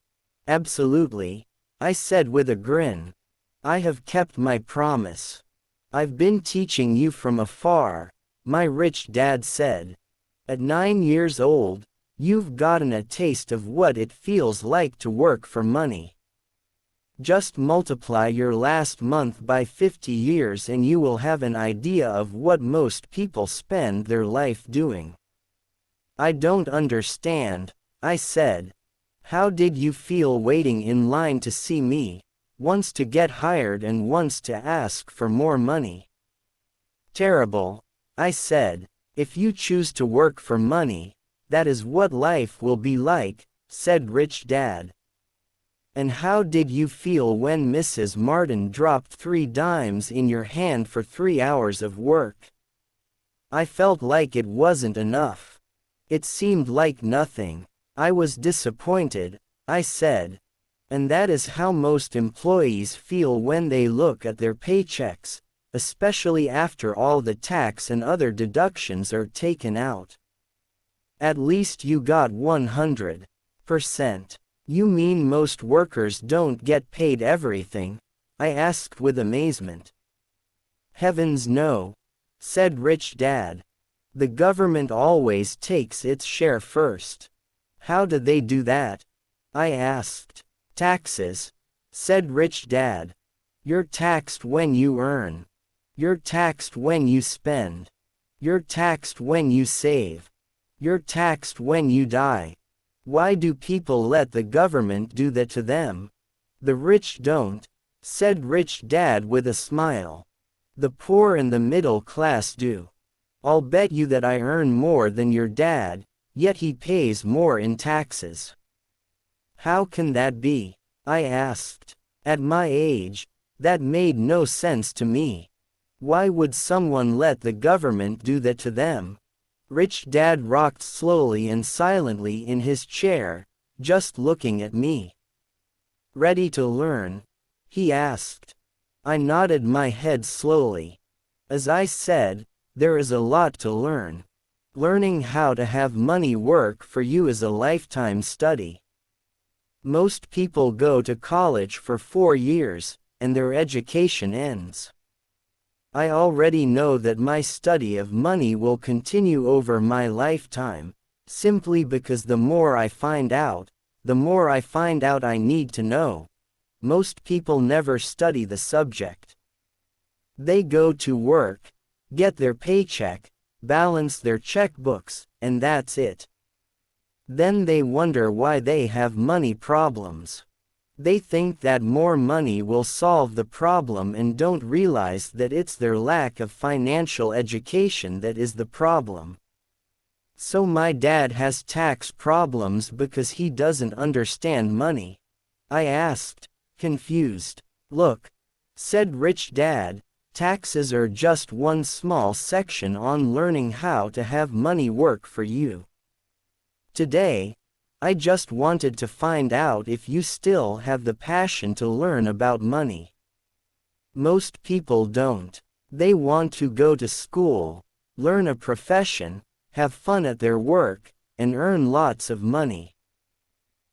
Absolutely, I said with a grin. I have kept my promise. I've been teaching you from afar, my Richdad said. At 9 years old, you've gotten a taste of what it feels like to work for money. Just multiply your last month by 50 years and you will have an idea of what most people spend their life doing. I don't understand, I said. How did you feel waiting in line to see me, once to get hired and once to ask for more money? Terrible, I said. If you choose to work for money, that is what life will be like, said Richdad. And how did you feel when Mrs. Martin dropped 3 dimes in your hand for 3 hours of work? I felt like it wasn't enough. It seemed like nothing. I was disappointed, I said. And that is how most employees feel when they look at their paychecks, especially after all the tax and other deductions are taken out. At least you got 100%. You mean most workers don't get paid everything? I asked with amazement. Heavens no, said Richdad. The government always takes its share first. How do they do that? I asked. Taxes, said Richdad. You're taxed when you earn. You're taxed when you spend. You're taxed when you save. You're taxed when you die. Why do people let the government do that to them? The rich don't, said Richdad with a smile. The poor and the middle class do. I'll bet you that I earn more than your dad, yet he pays more in taxes. How can that be? I asked. At my age, that made no sense to me. Why would someone let the government do that to them? Richdad rocked slowly and silently in his chair, just looking at me. Ready to learn? He asked. I nodded my head slowly. As I said, there is a lot to learn. Learning how to have money work for you is a lifetime study. Most people go to college for 4 years, and their education ends. I already know that my study of money will continue over my lifetime, simply because the more I find out, the more I find out I need to know. Most people never study the subject. They go to work, get their paycheck, balance their checkbooks, and that's it. Then they wonder why they have money problems. They think that more money will solve the problem and don't realize that it's their lack of financial education that is the problem. So my dad has tax problems because he doesn't understand money? I asked, confused. Look, said Richdad, taxes are just one small section on learning how to have money work for you. Today, I just wanted to find out if you still have the passion to learn about money. Most people don't. They want to go to school, learn a profession, have fun at their work, and earn lots of money.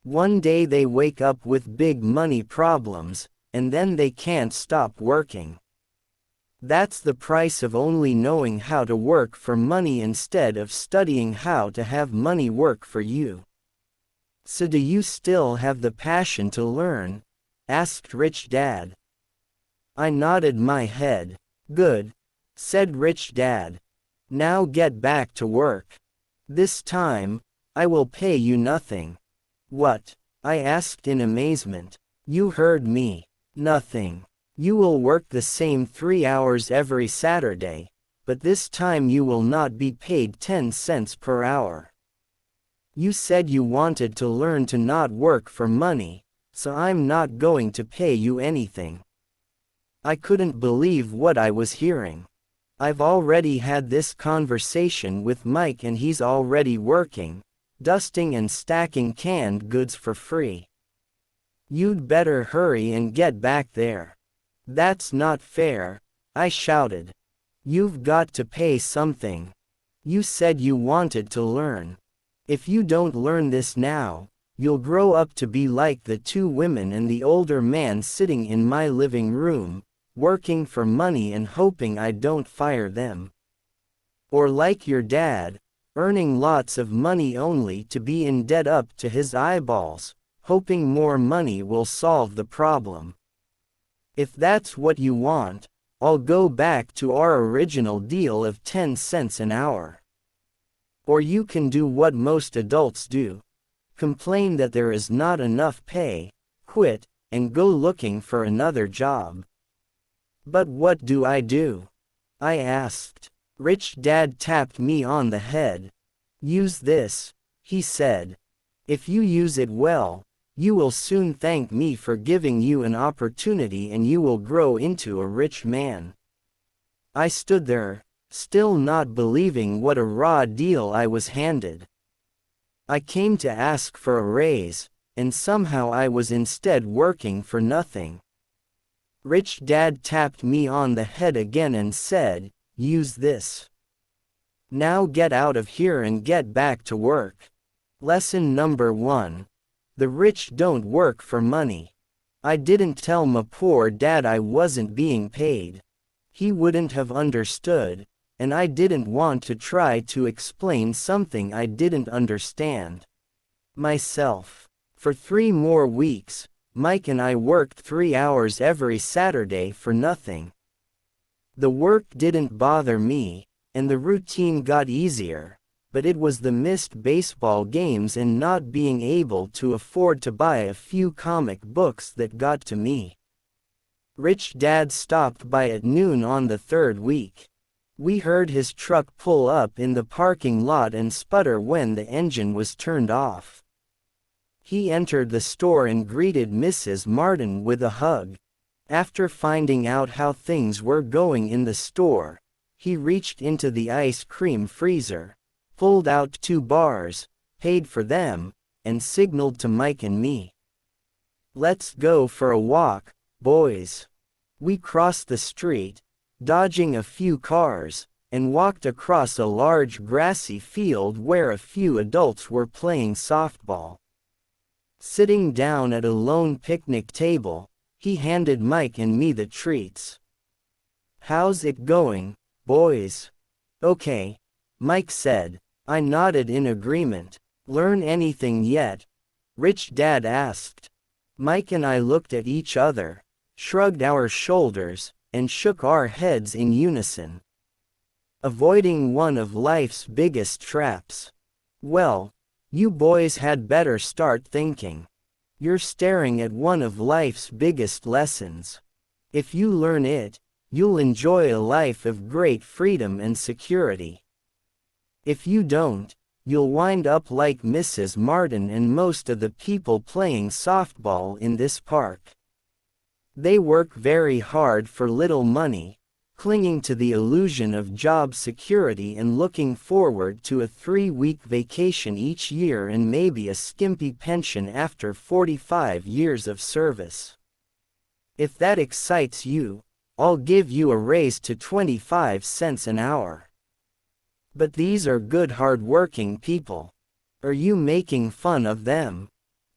One day they wake up with big money problems, and then they can't stop working. That's the price of only knowing how to work for money instead of studying how to have money work for you. So do you still have the passion to learn? Asked Richdad. I nodded my head. Good, said Richdad. Now get back to work. This time, I will pay you nothing. What? I asked in amazement. You heard me. Nothing. You will work the same 3 hours every Saturday, but this time you will not be paid 10 cents per hour. You said you wanted to learn to not work for money, so I'm not going to pay you anything. I couldn't believe what I was hearing. I've already had this conversation with Mike and he's already working, dusting and stacking canned goods for free. You'd better hurry and get back there. That's not fair, I shouted. You've got to pay something. You said you wanted to learn. If you don't learn this now, you'll grow up to be like the 2 women and the older man sitting in my living room, working for money and hoping I don't fire them. Or like your dad, earning lots of money only to be in debt up to his eyeballs, hoping more money will solve the problem. If that's what you want, I'll go back to our original deal of 10 cents an hour. Or you can do what most adults do. Complain that there is not enough pay, quit, and go looking for another job. But what do? I asked. Richdad tapped me on the head. Use this, he said. If you use it well, you will soon thank me for giving you an opportunity and you will grow into a rich man. I stood there, still not believing what a raw deal I was handed. I came to ask for a raise, and somehow I was instead working for nothing. Richdad tapped me on the head again and said, use this. Now get out of here and get back to work. Lesson number 1. The rich don't work for money. I didn't tell my poor dad I wasn't being paid. He wouldn't have understood, and I didn't want to try to explain something I didn't understand myself. For 3 more weeks, Mike and I worked 3 hours every Saturday for nothing. The work didn't bother me, and the routine got easier, but it was the missed baseball games and not being able to afford to buy a few comic books that got to me. Richdad stopped by at noon on the 3rd week. We heard his truck pull up in the parking lot and sputter when the engine was turned off. He entered the store and greeted Mrs. Martin with a hug. After finding out how things were going in the store, he reached into the ice cream freezer, pulled out 2 bars, paid for them, and signaled to Mike and me. Let's go for a walk, boys. We crossed the street, dodging a few cars, and walked across a large grassy field where a few adults were playing softball. Sitting down at a lone picnic table, he handed Mike and me the treats. How's it going, boys? Okay, Mike said. I nodded in agreement. Learn anything yet? Richdad asked. Mike and I looked at each other, shrugged our shoulders, and shook our heads in unison. Avoiding one of life's biggest traps. Well, you boys had better start thinking. You're staring at one of life's biggest lessons. If you learn it, you'll enjoy a life of great freedom and security. If you don't, you'll wind up like Mrs. Martin and most of the people playing softball in this park. They work very hard for little money, clinging to the illusion of job security and looking forward to a 3-week vacation each year and maybe a skimpy pension after 45 years of service. If that excites you, I'll give you a raise to 25 cents an hour. But these are good hard-working people. Are you making fun of them?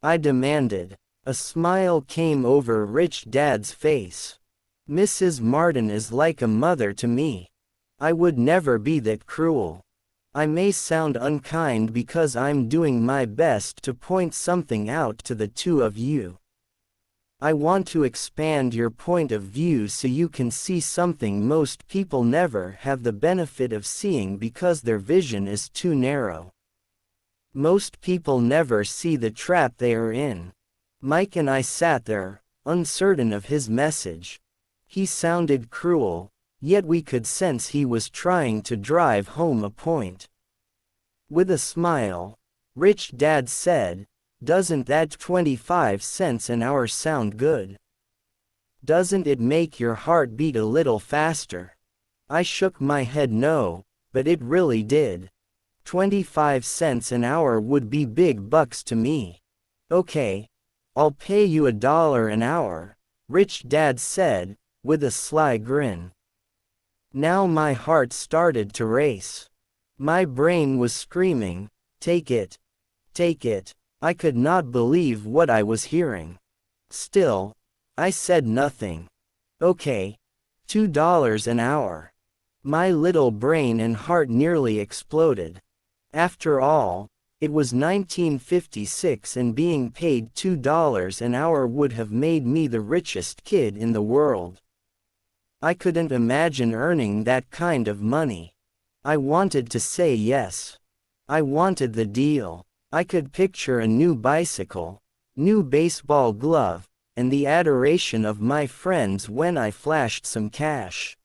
I demanded. A smile came over Richdad's face. Mrs. Martin is like a mother to me. I would never be that cruel. I may sound unkind because I'm doing my best to point something out to the two of you. I want to expand your point of view so you can see something most people never have the benefit of seeing because their vision is too narrow. Most people never see the trap they are in. Mike and I sat there, uncertain of his message. He sounded cruel, yet we could sense he was trying to drive home a point. With a smile, Richdad said, "Doesn't that 25 cents an hour sound good? Doesn't it make your heart beat a little faster?" I shook my head no, but it really did. 25 cents an hour would be big bucks to me. "Okay, I'll pay you $1 an hour," Richdad said, with a sly grin. Now my heart started to race. My brain was screaming, "Take it! Take it!" I could not believe what I was hearing. Still, I said nothing. "Okay, $2 an hour." My little brain and heart nearly exploded. After all, it was 1956 and being paid $2 an hour would have made me the richest kid in the world. I couldn't imagine earning that kind of money. I wanted to say yes. I wanted the deal. I could picture a new bicycle, new baseball glove, and the adoration of my friends when I flashed some cash.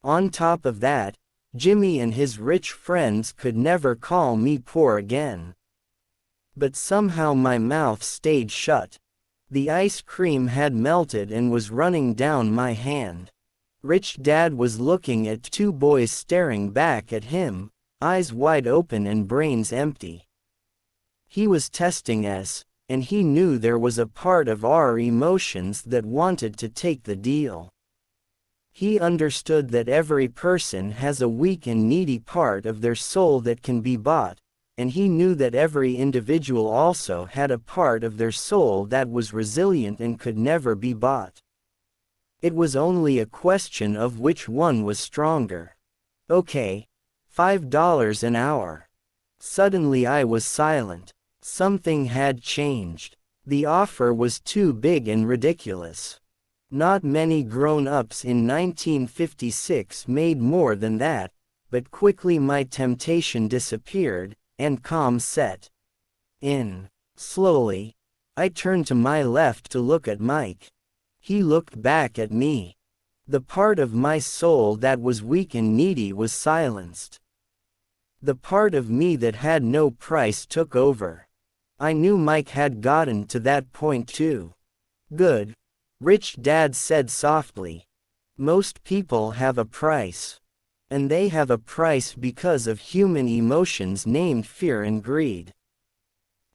On top of that, Jimmy and his rich friends could never call me poor again. But somehow my mouth stayed shut. The ice cream had melted and was running down my hand. Richdad was looking at two boys staring back at him, eyes wide open and brains empty. He was testing us, and he knew there was a part of our emotions that wanted to take the deal. He understood that every person has a weak and needy part of their soul that can be bought, and he knew that every individual also had a part of their soul that was resilient and could never be bought. It was only a question of which one was stronger. "Okay, $5 an hour." Suddenly I was silent. Something had changed. The offer was too big and ridiculous. Not many grown-ups in 1956 made more than that, but quickly my temptation disappeared, and calm set in. Slowly, I turned to my left to look at Mike. He looked back at me. The part of my soul that was weak and needy was silenced. The part of me that had no price took over. I knew Mike had gotten to that point too. "Good," Richdad said softly. "Most people have a price. And they have a price because of human emotions named fear and greed.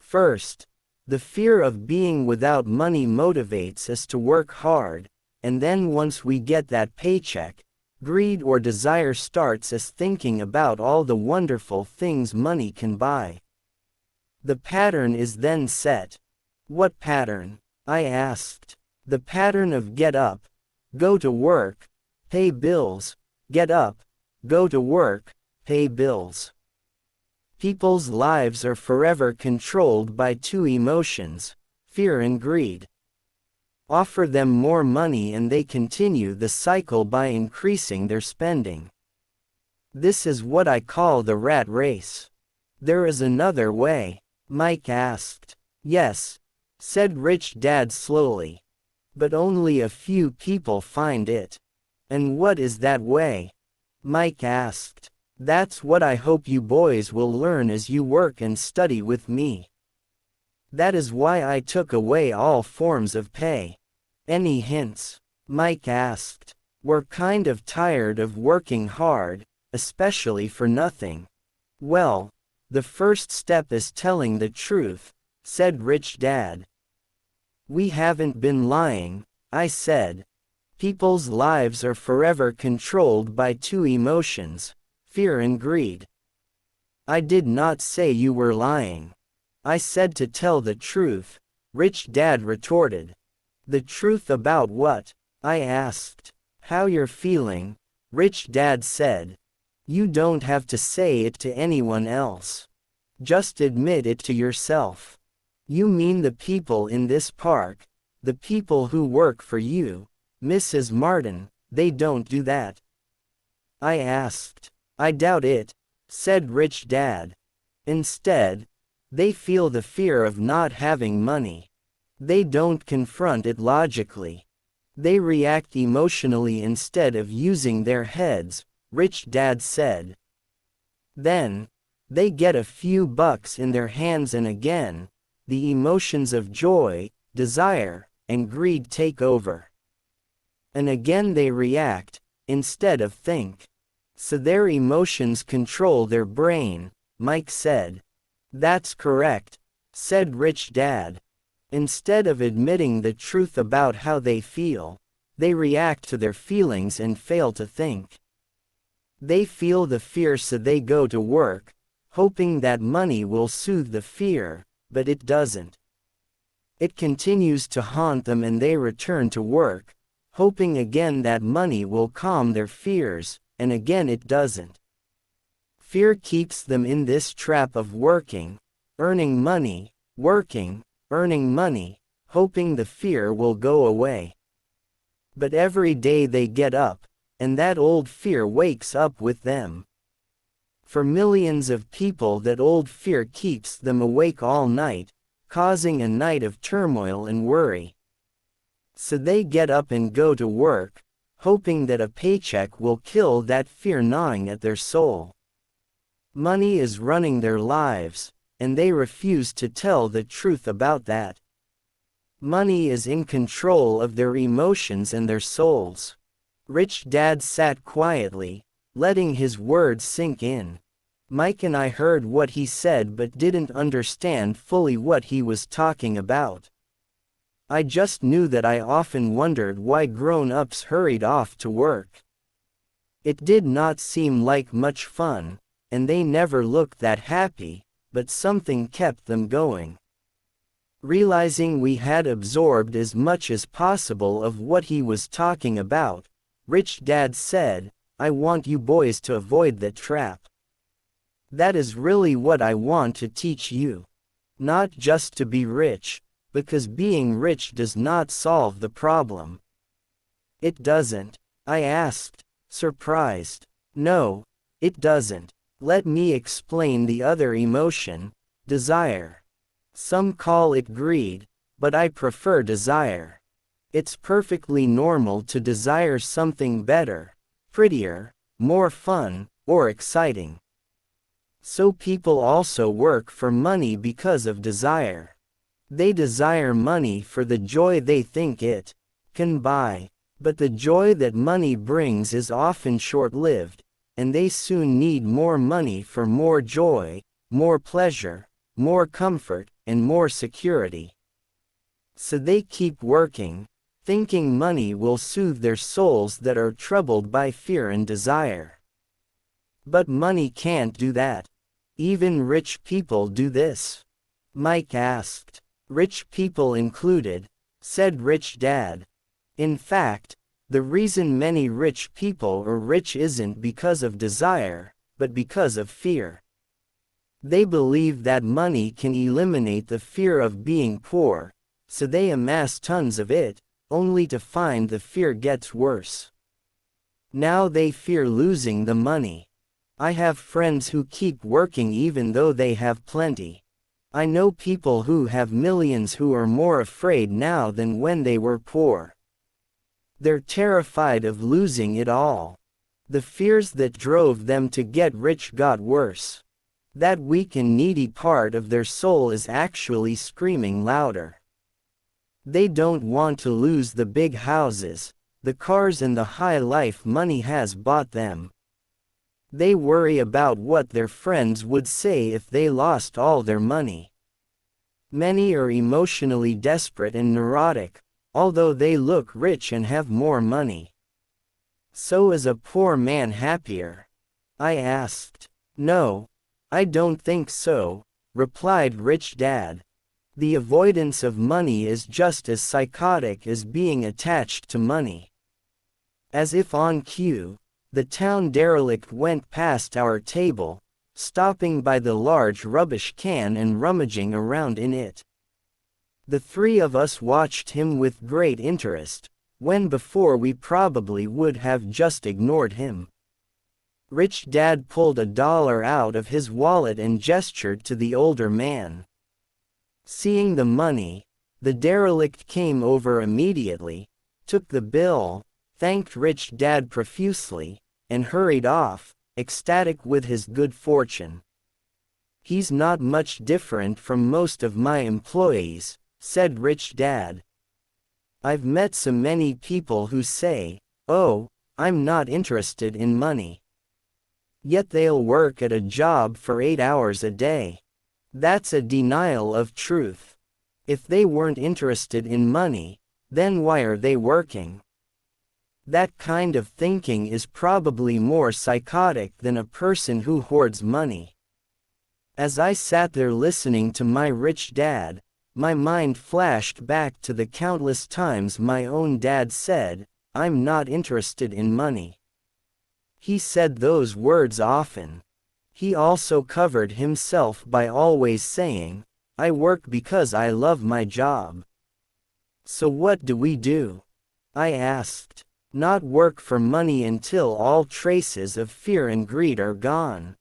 First, the fear of being without money motivates us to work hard, and then once we get that paycheck, greed or desire starts us thinking about all the wonderful things money can buy. The pattern is then set." "What pattern?" I asked. "The pattern of get up, go to work, pay bills, get up, go to work, pay bills." People's lives are forever controlled by two emotions, fear and greed. Offer them more money and they continue the cycle by increasing their spending. This is what I call the rat race. "There is another way?" Mike asked. "Yes. said Rich Dad slowly. But only a few people find it. And what is that way? Mike asked. That's what I hope you boys will learn as you work and study with me. That is why I took away all forms of pay. Any hints? Mike asked. We're kind of tired of working hard, especially for nothing. Well, the first step is telling the truth, said Rich Dad. We haven't been lying, I said. People's lives are forever controlled by two emotions, fear and greed. I did not say you were lying. I said to tell the truth, Rich Dad retorted. The truth about what? I asked. How you're feeling, Rich Dad said. You don't have to say it to anyone else. Just admit it to yourself. You mean the people in this park, the people who work for you, Mrs. Martin, they don't do that? I asked. I doubt it, said Rich Dad. Instead, they feel the fear of not having money. They don't confront it logically. They react emotionally instead of using their heads, Rich Dad said. Then, they get a few bucks in their hands and again, the emotions of joy, desire, and greed take over. And again they react, instead of think. So their emotions control their brain, Mike said. That's correct, said Rich Dad. Instead of admitting the truth about how they feel, they react to their feelings and fail to think. They feel the fear so they go to work, hoping that money will soothe the fear, but it doesn't. It continues to haunt them and they return to work, hoping again that money will calm their fears, and again it doesn't. Fear keeps them in this trap of working, earning money, working, earning money, hoping the fear will go away. But every day they get up, and that old fear wakes up with them. For millions of people that old fear keeps them awake all night, causing a night of turmoil and worry. So they get up and go to work, hoping that a paycheck will kill that fear gnawing at their soul. Money is running their lives, and they refuse to tell the truth about that. Money is in control of their emotions and their souls. Rich Dad sat quietly, letting his words sink in. Mike and I heard what he said but didn't understand fully what he was talking about. I just knew that I often wondered why grown-ups hurried off to work. It did not seem like much fun, and they never looked that happy, but something kept them going. Realizing we had absorbed as much as possible of what he was talking about, Rich Dad said, I want you boys to avoid that trap. That is really what I want to teach you. Not just to be rich, because being rich does not solve the problem. It doesn't, I asked, surprised. No, it doesn't. Let me explain the other emotion, desire. Some call it greed, but I prefer desire. It's perfectly normal to desire something better, prettier, more fun, or exciting. So people also work for money because of desire. They desire money for the joy they think it can buy, but the joy that money brings is often short-lived, and they soon need more money for more joy, more pleasure, more comfort, and more security. So they keep working, thinking money will soothe their souls that are troubled by fear and desire. But money can't do that. Even rich people do this. Mike asked. Rich people included, said Rich Dad. In fact, the reason many rich people are rich isn't because of desire, but because of fear. They believe that money can eliminate the fear of being poor, so they amass tons of it, only to find the fear gets worse. Now they fear losing the money. I have friends who keep working even though they have plenty. I know people who have millions who are more afraid now than when they were poor. They're terrified of losing it all. The fears that drove them to get rich got worse. That weak and needy part of their soul is actually screaming louder. They don't want to lose the big houses, the cars and the high life money has bought them. They worry about what their friends would say if they lost all their money. Many are emotionally desperate and neurotic, although they look rich and have more money. So is a poor man happier? I asked. No, I don't think so, replied Richdad. The avoidance of money is just as psychotic as being attached to money. As if on cue, the town derelict went past our table, stopping by the large rubbish can and rummaging around in it. The three of us watched him with great interest, when before we probably would have just ignored him. Richdad pulled $1 out of his wallet and gestured to the older man. Seeing the money, the derelict came over immediately, took the bill, thanked Richdad profusely, and hurried off, ecstatic with his good fortune. He's not much different from most of my employees, said Richdad. I've met so many people who say, "Oh, I'm not interested in money." Yet they'll work at a job for 8 hours a day. That's a denial of truth. If they weren't interested in money, then why are they working? That kind of thinking is probably more psychotic than a person who hoards money. As I sat there listening to my rich dad, my mind flashed back to the countless times my own dad said, "I'm not interested in money." He said those words often. He also covered himself by always saying, "I work because I love my job." So what do we do? I asked. Not work for money until all traces of fear and greed are gone.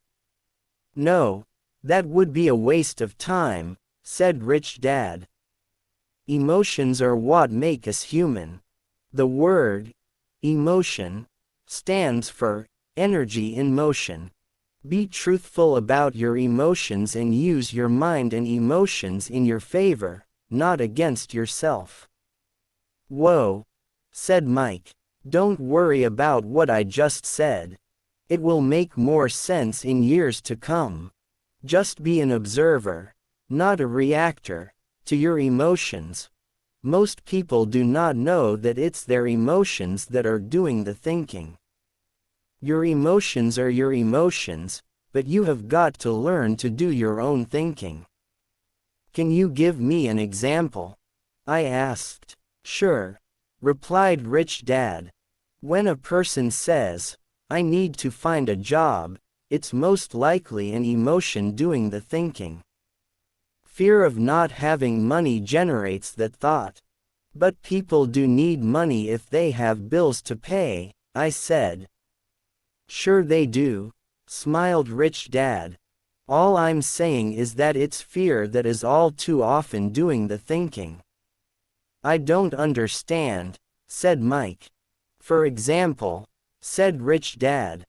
No, that would be a waste of time, said Richdad. Emotions are what make us human. The word, emotion, stands for energy in motion. Be truthful about your emotions and use your mind and emotions in your favor, not against yourself. Whoa, said Mike. Don't worry about what I just said. It will make more sense in years to come. Just be an observer, not a reactor, to your emotions. Most people do not know that it's their emotions that are doing the thinking. Your emotions are your emotions, but you have got to learn to do your own thinking. Can you give me an example? I asked. Sure, replied Richdad. When a person says, "I need to find a job," it's most likely an emotion doing the thinking. Fear of not having money generates that thought. But people do need money if they have bills to pay, I said. Sure they do, smiled Richdad. All I'm saying is that it's fear that is all too often doing the thinking. I don't understand, said Mike. For example, said Richdad,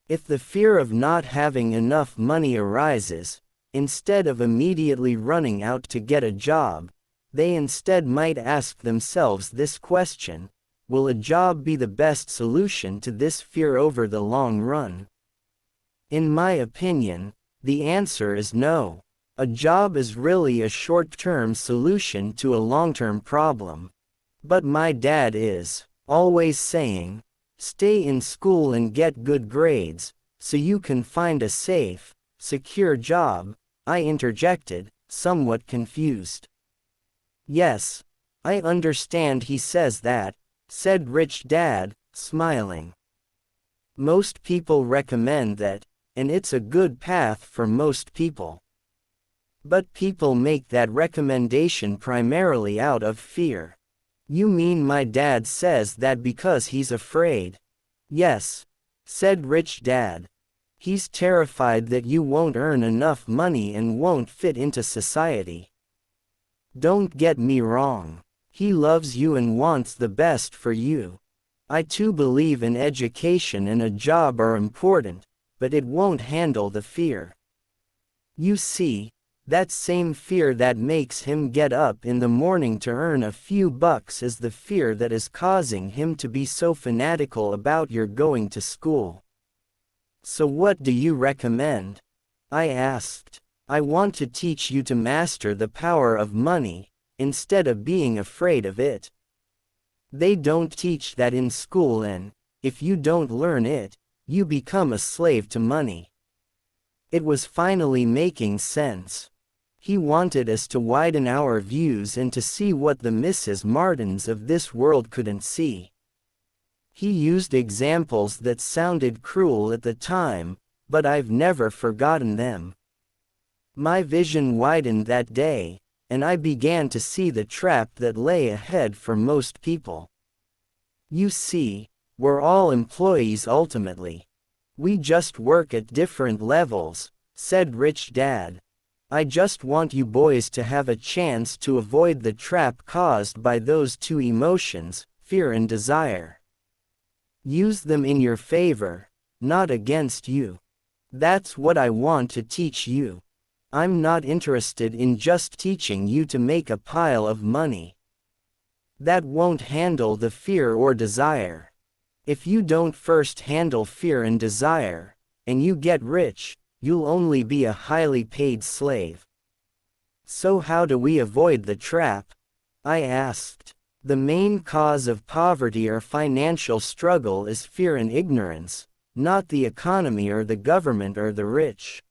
if the fear of not having enough money arises, instead of immediately running out to get a job, they instead might ask themselves this question: will a job be the best solution to this fear over the long run? In my opinion, the answer is no. A job is really a short-term solution to a long-term problem. But my dad is always saying, stay in school and get good grades, so you can find a safe, secure job, I interjected, somewhat confused. Yes, I understand he says that, said Richdad, smiling. Most people recommend that, and it's a good path for most people. But people make that recommendation primarily out of fear. You mean my dad says that because he's afraid? Yes, said Richdad. He's terrified that you won't earn enough money and won't fit into society. Don't get me wrong. He loves you and wants the best for you. I too believe in education and a job are important, but it won't handle the fear. You see, that same fear that makes him get up in the morning to earn a few bucks is the fear that is causing him to be so fanatical about your going to school. So what do you recommend? I asked. I want to teach you to master the power of money, instead of being afraid of it. They don't teach that in school, and, if you don't learn it, you become a slave to money. It was finally making sense. He wanted us to widen our views and to see what the Mrs. Martins of this world couldn't see. He used examples that sounded cruel at the time, but I've never forgotten them. My vision widened that day, and I began to see the trap that lay ahead for most people. You see, we're all employees ultimately. We just work at different levels, said Richdad. I just want you boys to have a chance to avoid the trap caused by those two emotions, fear and desire. Use them in your favor, not against you. That's what I want to teach you. I'm not interested in just teaching you to make a pile of money. That won't handle the fear or desire. If you don't first handle fear and desire, and you get rich, you'll only be a highly paid slave. So how do we avoid the trap? I asked. The main cause of poverty or financial struggle is fear and ignorance, not the economy or the government or the rich.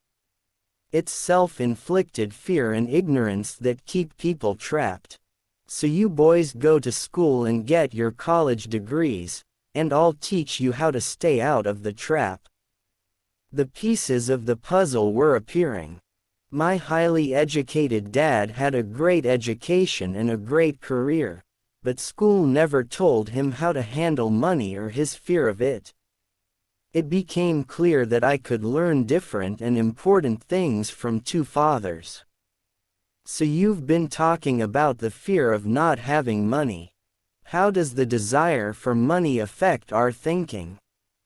It's self-inflicted fear and ignorance that keep people trapped. So you boys go to school and get your college degrees, and I'll teach you how to stay out of the trap. The pieces of the puzzle were appearing. My highly educated dad had a great education and a great career, but school never told him how to handle money or his fear of it. It became clear that I could learn different and important things from two fathers. So you've been talking about the fear of not having money. How does the desire for money affect our thinking?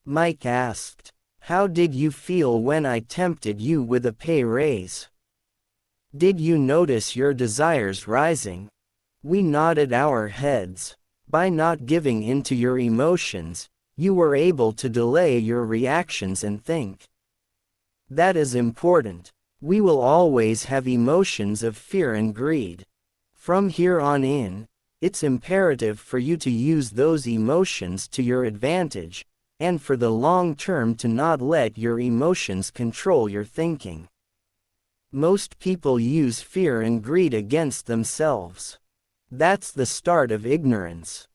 Mike asked. How did you feel when I tempted you with a pay raise? Did you notice your desires rising? We nodded our heads. By not giving in to your emotions, you were able to delay your reactions and think. That is important. We will always have emotions of fear and greed. From here on in, it's imperative for you to use those emotions to your advantage, and for the long term to not let your emotions control your thinking. Most people use fear and greed against themselves. That's the start of ignorance.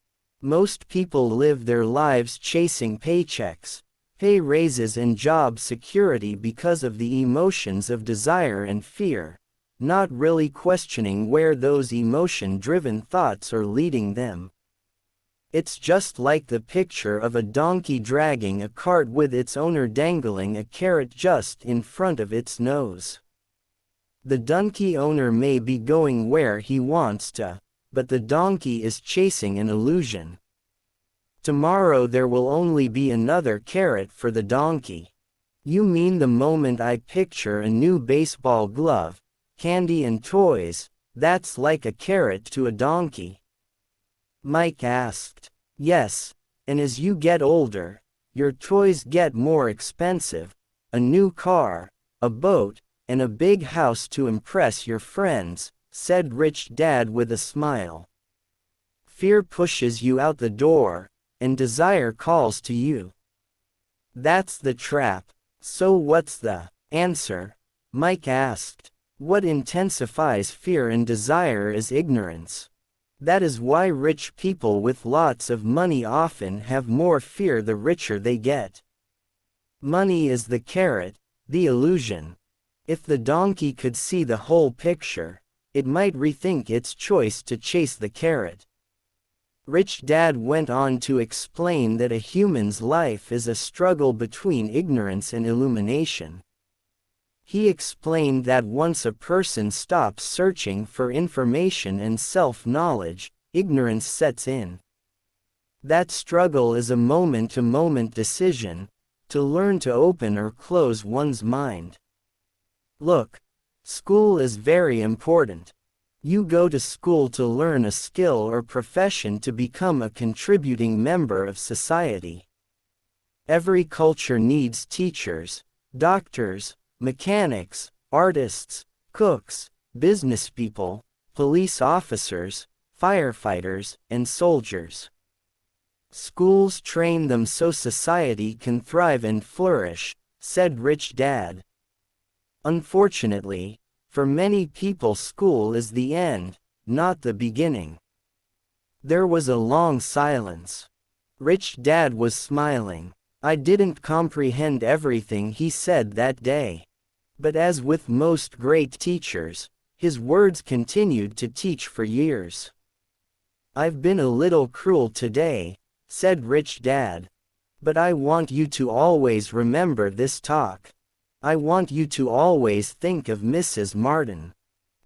Most people live their lives chasing paychecks, pay raises and job security because of the emotions of desire and fear, not really questioning where those emotion-driven thoughts are leading them. It's just like the picture of a donkey dragging a cart with its owner dangling a carrot just in front of its nose. The donkey owner may be going where he wants to, but the donkey is chasing an illusion. Tomorrow there will only be another carrot for the donkey. You mean the moment I picture a new baseball glove, candy and toys, that's like a carrot to a donkey? Mike asked. Yes, and as you get older, your toys get more expensive, a new car, a boat, and a big house to impress your friends, said Richdad with a smile. Fear pushes you out the door, and desire calls to you. That's the trap. So what's the answer? Mike asked. What intensifies fear and desire is ignorance. That is why rich people with lots of money often have more fear the richer they get. Money is the carrot, the illusion. If the donkey could see the whole picture, it might rethink its choice to chase the carrot. Richdad went on to explain that a human's life is a struggle between ignorance and illumination. He explained that once a person stops searching for information and self-knowledge, ignorance sets in. That struggle is a moment-to-moment decision, to learn to open or close one's mind. Look, school is very important. You go to school to learn a skill or profession to become a contributing member of society. Every culture needs teachers, doctors, mechanics, artists, cooks, businesspeople, police officers, firefighters, and soldiers. Schools train them so society can thrive and flourish, said Richdad. Unfortunately, for many people school is the end, not the beginning. There was a long silence. Richdad was smiling. I didn't comprehend everything he said that day. But as with most great teachers, his words continued to teach for years. I've been a little cruel today, said Richdad. But I want you to always remember this talk. I want you to always think of Mrs. Martin.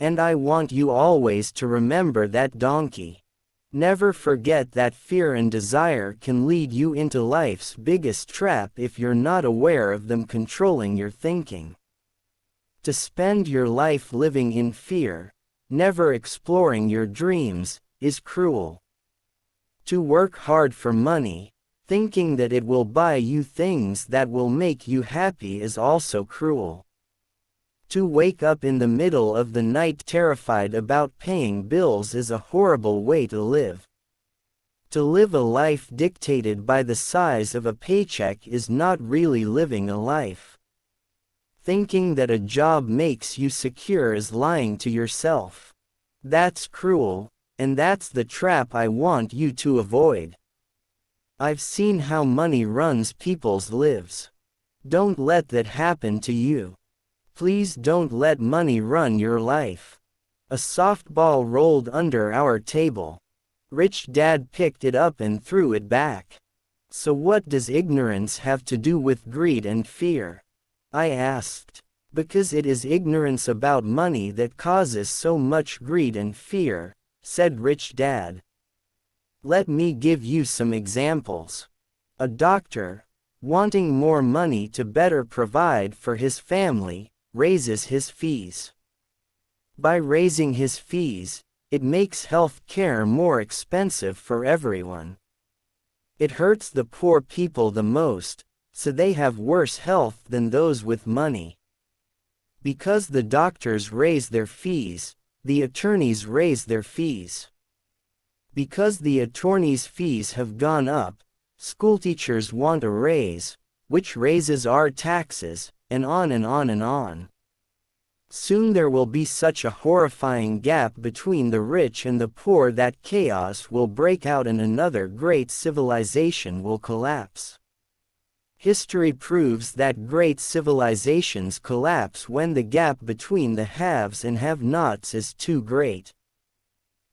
And I want you always to remember that donkey. Never forget that fear and desire can lead you into life's biggest trap if you're not aware of them controlling your thinking. To spend your life living in fear, never exploring your dreams, is cruel. To work hard for money, thinking that it will buy you things that will make you happy, is also cruel. To wake up in the middle of the night terrified about paying bills is a horrible way to live. To live a life dictated by the size of a paycheck is not really living a life. Thinking that a job makes you secure is lying to yourself. That's cruel, and that's the trap I want you to avoid. I've seen how money runs people's lives. Don't let that happen to you. Please don't let money run your life. A softball rolled under our table. Richdad picked it up and threw it back. So what does ignorance have to do with greed and fear? I asked. Because it is ignorance about money that causes so much greed and fear, said Richdad. Let me give you some examples. A doctor, wanting more money to better provide for his family, raises his fees. By raising his fees, it makes health care more expensive for everyone. It hurts the poor people the most, so they have worse health than those with money. Because the doctors raise their fees, the attorneys raise their fees. Because the attorneys' fees have gone up, schoolteachers want a raise, which raises our taxes, and on and on and on. Soon there will be such a horrifying gap between the rich and the poor that chaos will break out and another great civilization will collapse. History proves that great civilizations collapse when the gap between the haves and have-nots is too great.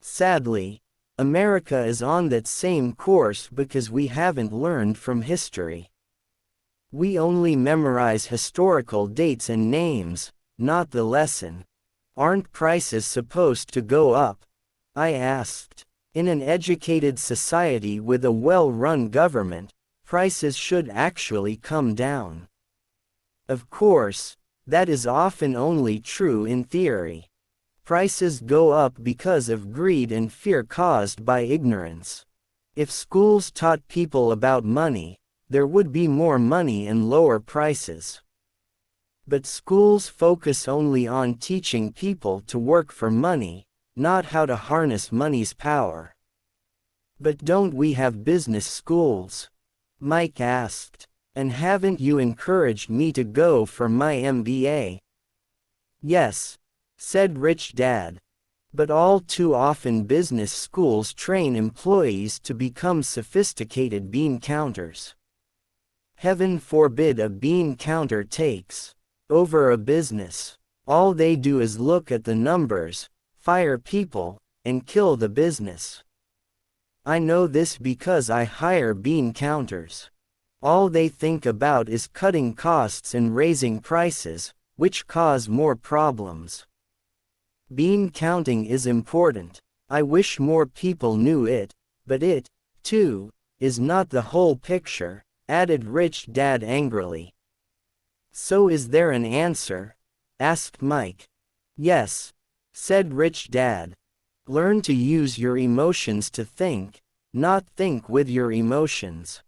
Sadly, America is on that same course because we haven't learned from history. We only memorize historical dates and names, not the lesson. Aren't prices supposed to go up? I asked. In an educated society with a well-run government, prices should actually come down. Of course, that is often only true in theory. Prices go up because of greed and fear caused by ignorance. If schools taught people about money, there would be more money and lower prices. But schools focus only on teaching people to work for money, not how to harness money's power. But don't we have business schools? Mike asked. And haven't you encouraged me to go for my MBA? Yes, said Richdad. But all too often business schools train employees to become sophisticated bean counters. Heaven forbid a bean counter takes over a business. All they do is look at the numbers, fire people, and kill the business. I know this because I hire bean counters. All they think about is cutting costs and raising prices, which cause more problems. Bean counting is important. I wish more people knew it, but it, too, is not the whole picture, added Richdad angrily. So is there an answer? Asked Mike. Yes, said Richdad. Learn to use your emotions to think, not think with your emotions.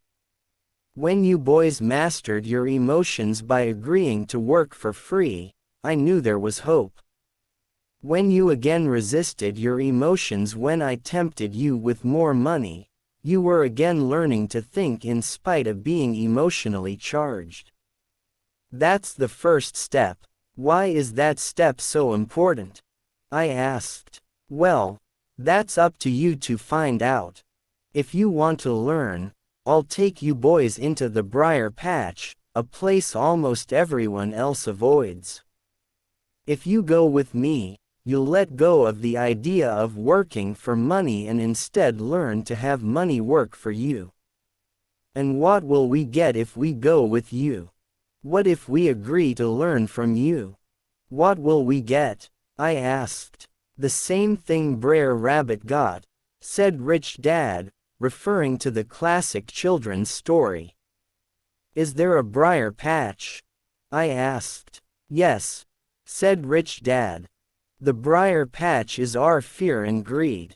When you boys mastered your emotions by agreeing to work for free, I knew there was hope. When you again resisted your emotions when I tempted you with more money, you were again learning to think in spite of being emotionally charged. That's the first step. Why is that step so important? I asked. Well, that's up to you to find out. If you want to learn, I'll take you boys into the briar patch, a place almost everyone else avoids. If you go with me, you'll let go of the idea of working for money and instead learn to have money work for you. And what will we get if we go with you? What if we agree to learn from you? What will we get? I asked. The same thing Brer Rabbit got, said Richdad, referring to the classic children's story. Is there a briar patch? I asked. Yes, said Richdad. The briar patch is our fear and greed.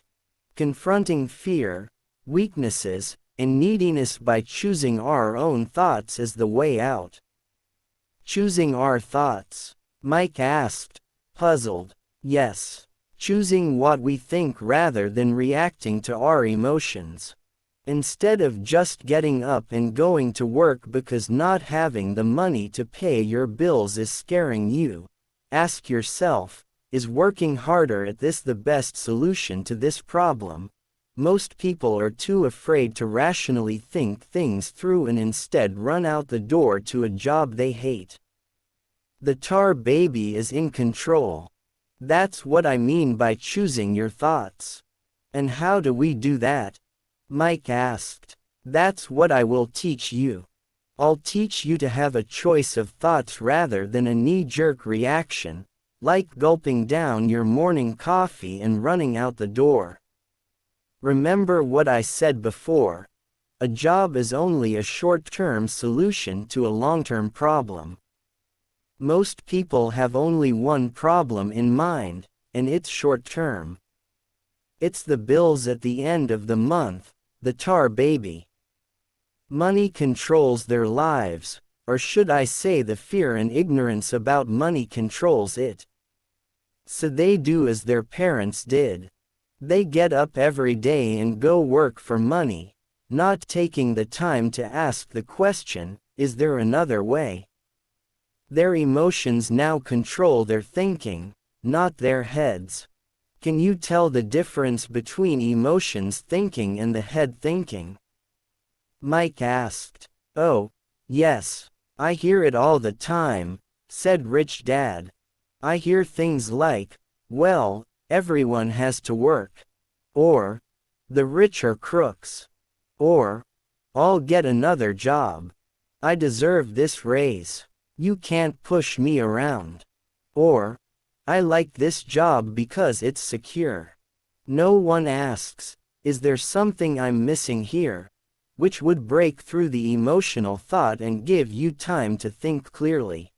Confronting fear, weaknesses, and neediness by choosing our own thoughts is the way out. Choosing our thoughts? Mike asked, puzzled. Yes. Choosing what we think rather than reacting to our emotions. Instead of just getting up and going to work because not having the money to pay your bills is scaring you, ask yourself, is working harder at this the best solution to this problem? Most people are too afraid to rationally think things through and instead run out the door to a job they hate. The tar baby is in control. That's what I mean by choosing your thoughts. And how do we do that? Mike asked. That's what I will teach you. I'll teach you to have a choice of thoughts rather than a knee-jerk reaction, like gulping down your morning coffee and running out the door. Remember what I said before. A job is only a short-term solution to a long-term problem. Most people have only one problem in mind, and it's short-term. It's the bills at the end of the month, the tar baby. Money controls their lives, or should I say the fear and ignorance about money controls it. So they do as their parents did. They get up every day and go work for money, not taking the time to ask the question, is there another way? Their emotions now control their thinking, not their heads. Can you tell the difference between emotions thinking and the head thinking? Mike asked. Oh, yes, I hear it all the time, said Richdad. I hear things like, well, everyone has to work. Or, the rich are crooks. Or, I'll get another job. I deserve this raise. You can't push me around. Or, I like this job because it's secure. No one asks, is there something I'm missing here? Which would break through the emotional thought and give you time to think clearly.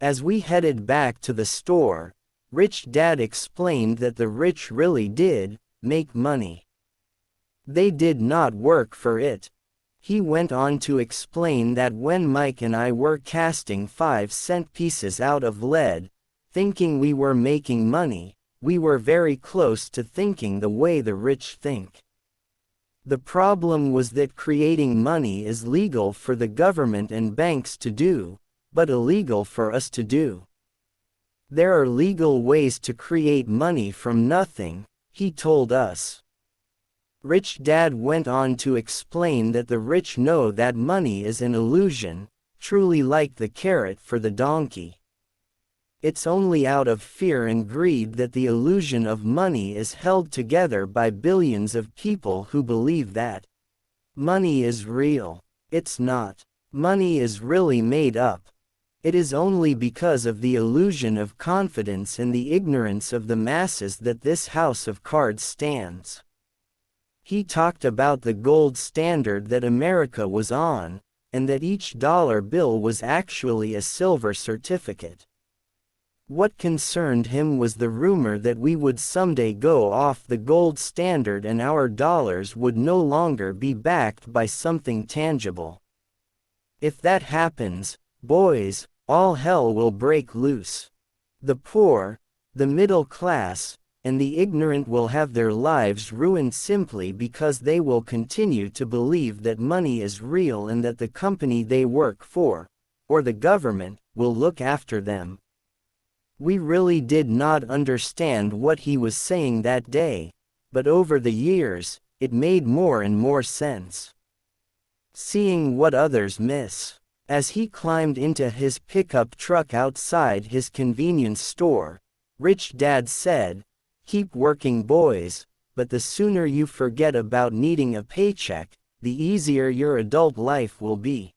As we headed back to the store, Richdad explained that the rich really did make money. They did not work for it. He went on to explain that when Mike and I were casting 5-cent pieces out of lead, thinking we were making money, we were very close to thinking the way the rich think. The problem was that creating money is legal for the government and banks to do, but illegal for us to do. There are legal ways to create money from nothing, he told us. Richdad went on to explain that the rich know that money is an illusion, truly like the carrot for the donkey. It's only out of fear and greed that the illusion of money is held together by billions of people who believe that money is real. It's not. Money is really made up. It is only because of the illusion of confidence and the ignorance of the masses that this house of cards stands. He talked about the gold standard that America was on, and that each dollar bill was actually a silver certificate. What concerned him was the rumor that we would someday go off the gold standard and our dollars would no longer be backed by something tangible. If that happens, boys, all hell will break loose. The poor, the middle class, and the ignorant will have their lives ruined simply because they will continue to believe that money is real and that the company they work for, or the government, will look after them. We really did not understand what he was saying that day, but over the years, it made more and more sense. Seeing what others miss. As he climbed into his pickup truck outside his convenience store, Richdad said, "Keep working, boys, but the sooner you forget about needing a paycheck, the easier your adult life will be.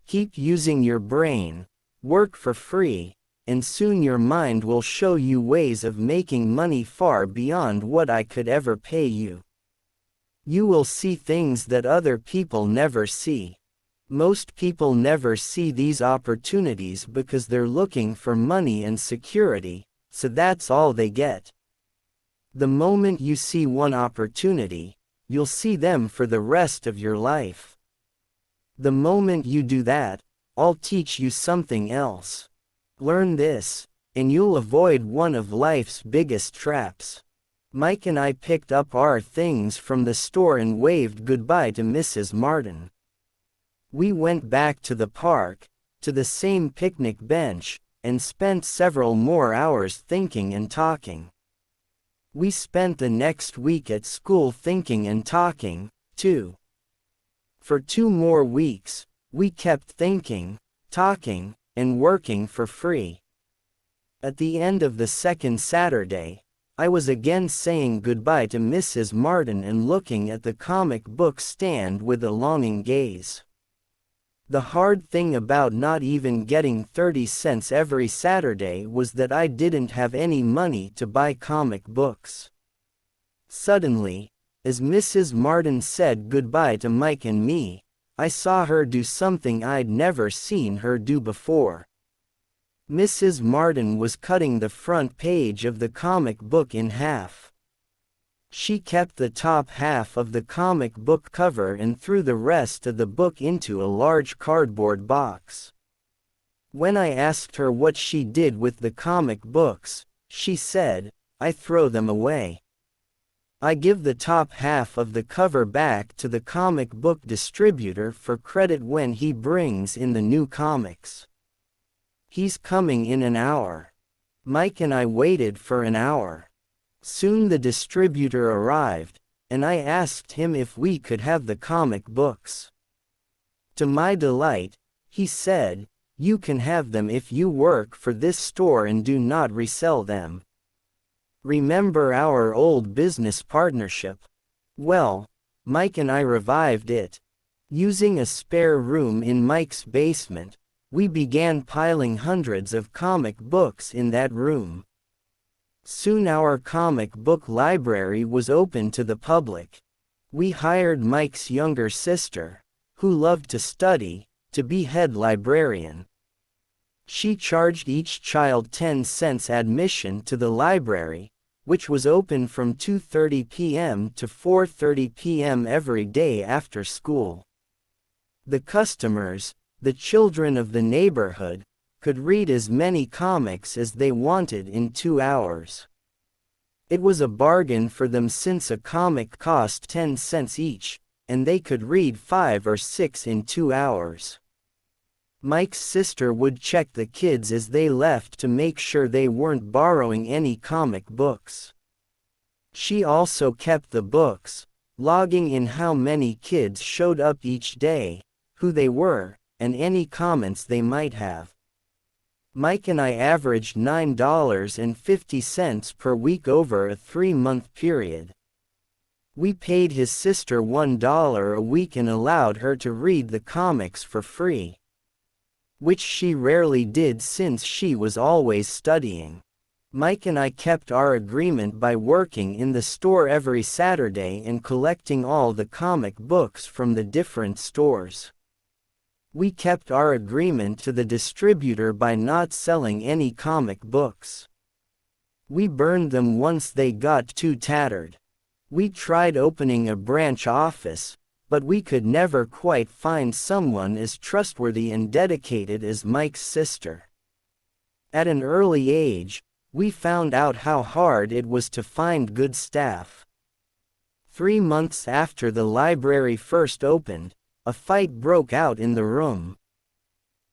Keep using your brain, work for free, and soon your mind will show you ways of making money far beyond what I could ever pay you. You will see things that other people never see. Most people never see these opportunities because they're looking for money and security, so that's all they get. The moment you see one opportunity, you'll see them for the rest of your life. The moment you do that, I'll teach you something else. Learn this, and you'll avoid one of life's biggest traps." Mike and I picked up our things from the store and waved goodbye to Mrs. Martin. We went back to the park, to the same picnic bench, and spent several more hours thinking and talking. We spent the next week at school thinking and talking, too. For 2 more weeks, we kept thinking, talking, and working for free. At the end of the second Saturday, I was again saying goodbye to Mrs. Martin and looking at the comic book stand with a longing gaze. The hard thing about not even getting 30 cents every Saturday was that I didn't have any money to buy comic books. Suddenly, as Mrs. Martin said goodbye to Mike and me, I saw her do something I'd never seen her do before. Mrs. Martin was cutting the front page of the comic book in half. She kept the top half of the comic book cover and threw the rest of the book into a large cardboard box. When I asked her what she did with the comic books, she said, "I throw them away. I give the top half of the cover back to the comic book distributor for credit when he brings in the new comics. He's coming in an hour." Mike and I waited for an hour. Soon the distributor arrived, and I asked him if we could have the comic books. To my delight, he said, "You can have them if you work for this store and do not resell them." Remember our old business partnership? Well, Mike and I revived it. Using a spare room in Mike's basement, we began piling hundreds of comic books in that room. Soon our comic book library was open to the public. We hired Mike's younger sister, who loved to study, to be head librarian. She charged each child 10 cents admission to the library, which was open from 2:30 p.m. to 4:30 p.m. every day after school. The customers, the children of the neighborhood, could read as many comics as they wanted in 2 hours. It was a bargain for them since a comic cost 10 cents each, and they could read 5 or 6 in 2 hours. Mike's sister would check the kids as they left to make sure they weren't borrowing any comic books. She also kept the books, logging in how many kids showed up each day, who they were, and any comments they might have. Mike and I averaged $9.50 per week over a 3-month period. We paid his sister $1 a week and allowed her to read the comics for free, which she rarely did since she was always studying. Mike and I kept our agreement by working in the store every Saturday and collecting all the comic books from the different stores. We kept our agreement to the distributor by not selling any comic books. We burned them once they got too tattered. We tried opening a branch office, but we could never quite find someone as trustworthy and dedicated as Mike's sister. At an early age, we found out how hard it was to find good staff. 3 months after the library first opened, a fight broke out in the room.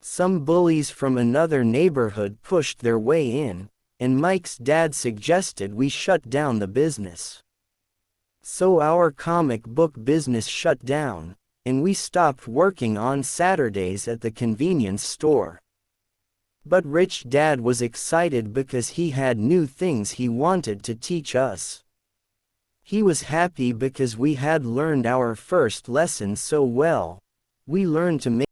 Some bullies from another neighborhood pushed their way in, and Mike's dad suggested we shut down the business. So our comic book business shut down, and we stopped working on Saturdays at the convenience store. But Rich Dad was excited because he had new things he wanted to teach us. He was happy because we had learned our first lesson so well. We learned to make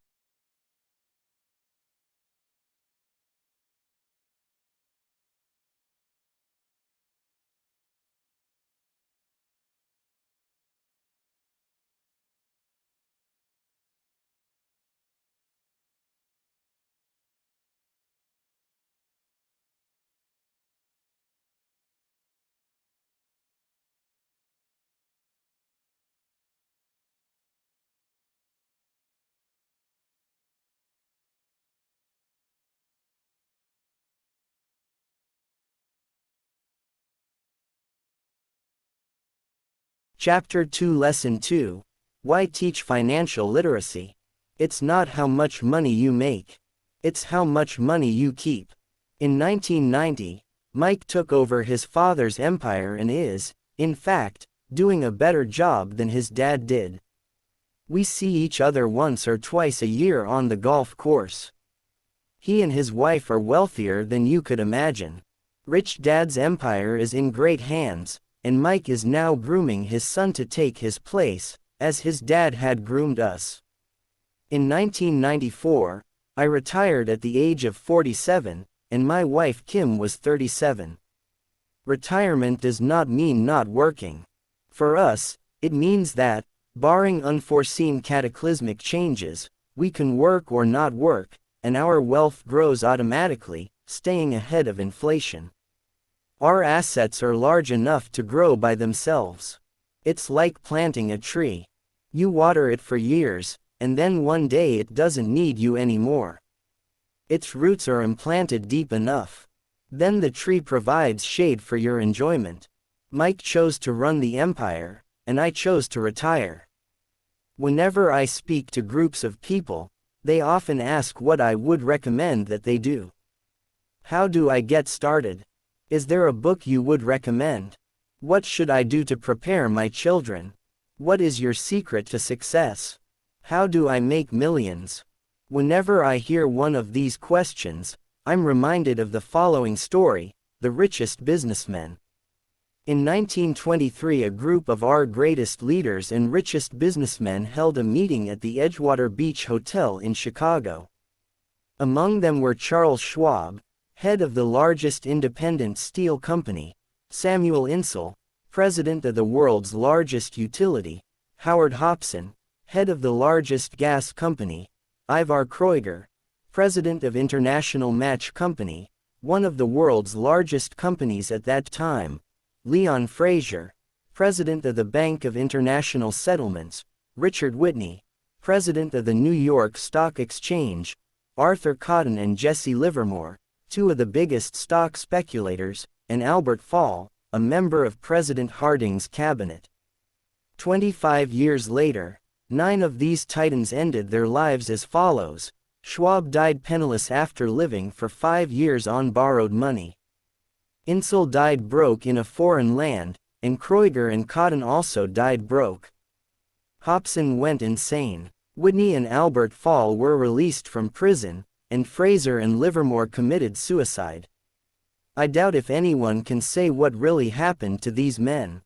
Chapter 2 Lesson 2. Why teach financial literacy? It's not how much money you make. It's how much money you keep. In 1990, Mike took over his father's empire and is, in fact, doing a better job than his dad did. We see each other once or twice a year on the golf course. He and his wife are wealthier than you could imagine. Rich Dad's empire is in great hands, and Mike is now grooming his son to take his place, as his dad had groomed us. In 1994, I retired at the age of 47, and my wife Kim was 37. Retirement does not mean not working. For us, it means that, barring unforeseen cataclysmic changes, we can work or not work, and our wealth grows automatically, staying ahead of inflation. Our assets are large enough to grow by themselves. It's like planting a tree. You water it for years, and then one day it doesn't need you anymore. Its roots are implanted deep enough. Then the tree provides shade for your enjoyment. Mike chose to run the empire, and I chose to retire. Whenever I speak to groups of people, they often ask what I would recommend that they do. How do I get started? Is there a book you would recommend? What should I do to prepare my children? What is your secret to success? How do I make millions? Whenever I hear one of these questions, I'm reminded of the following story, The Richest Businessmen. In 1923, a group of our greatest leaders and richest businessmen held a meeting at the Edgewater Beach Hotel in Chicago. Among them were Charles Schwab, head of the largest independent steel company, Samuel Insull, president of the world's largest utility, Howard Hopson, head of the largest gas company, Ivar Kreuger, president of International Match Company, one of the world's largest companies at that time, Leon Fraser, president of the Bank of International Settlements, Richard Whitney, president of the New York Stock Exchange, Arthur Cotton and Jesse Livermore, two of the biggest stock speculators, and Albert Fall, a member of President Harding's cabinet. 25 years later, 9 of these titans ended their lives as follows. Schwab died penniless after living for 5 years on borrowed money. Insull died broke in a foreign land, and Kreuger and Cotton also died broke. Hopson went insane. Whitney and Albert Fall were released from prison, and Fraser and Livermore committed suicide. I doubt if anyone can say what really happened to these men.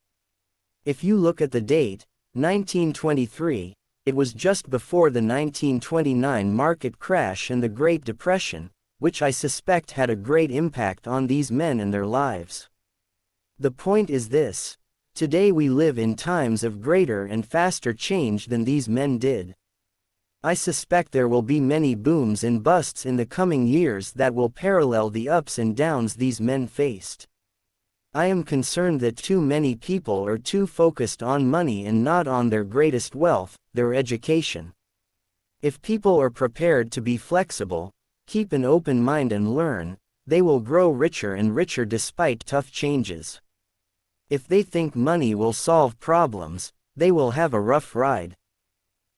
If you look at the date, 1923, it was just before the 1929 market crash and the Great Depression, which I suspect had a great impact on these men and their lives. The point is this: today we live in times of greater and faster change than these men did. I suspect there will be many booms and busts in the coming years that will parallel the ups and downs these men faced. I am concerned that too many people are too focused on money and not on their greatest wealth, their education. If people are prepared to be flexible, keep an open mind and learn, they will grow richer and richer despite tough changes. If they think money will solve problems, they will have a rough ride.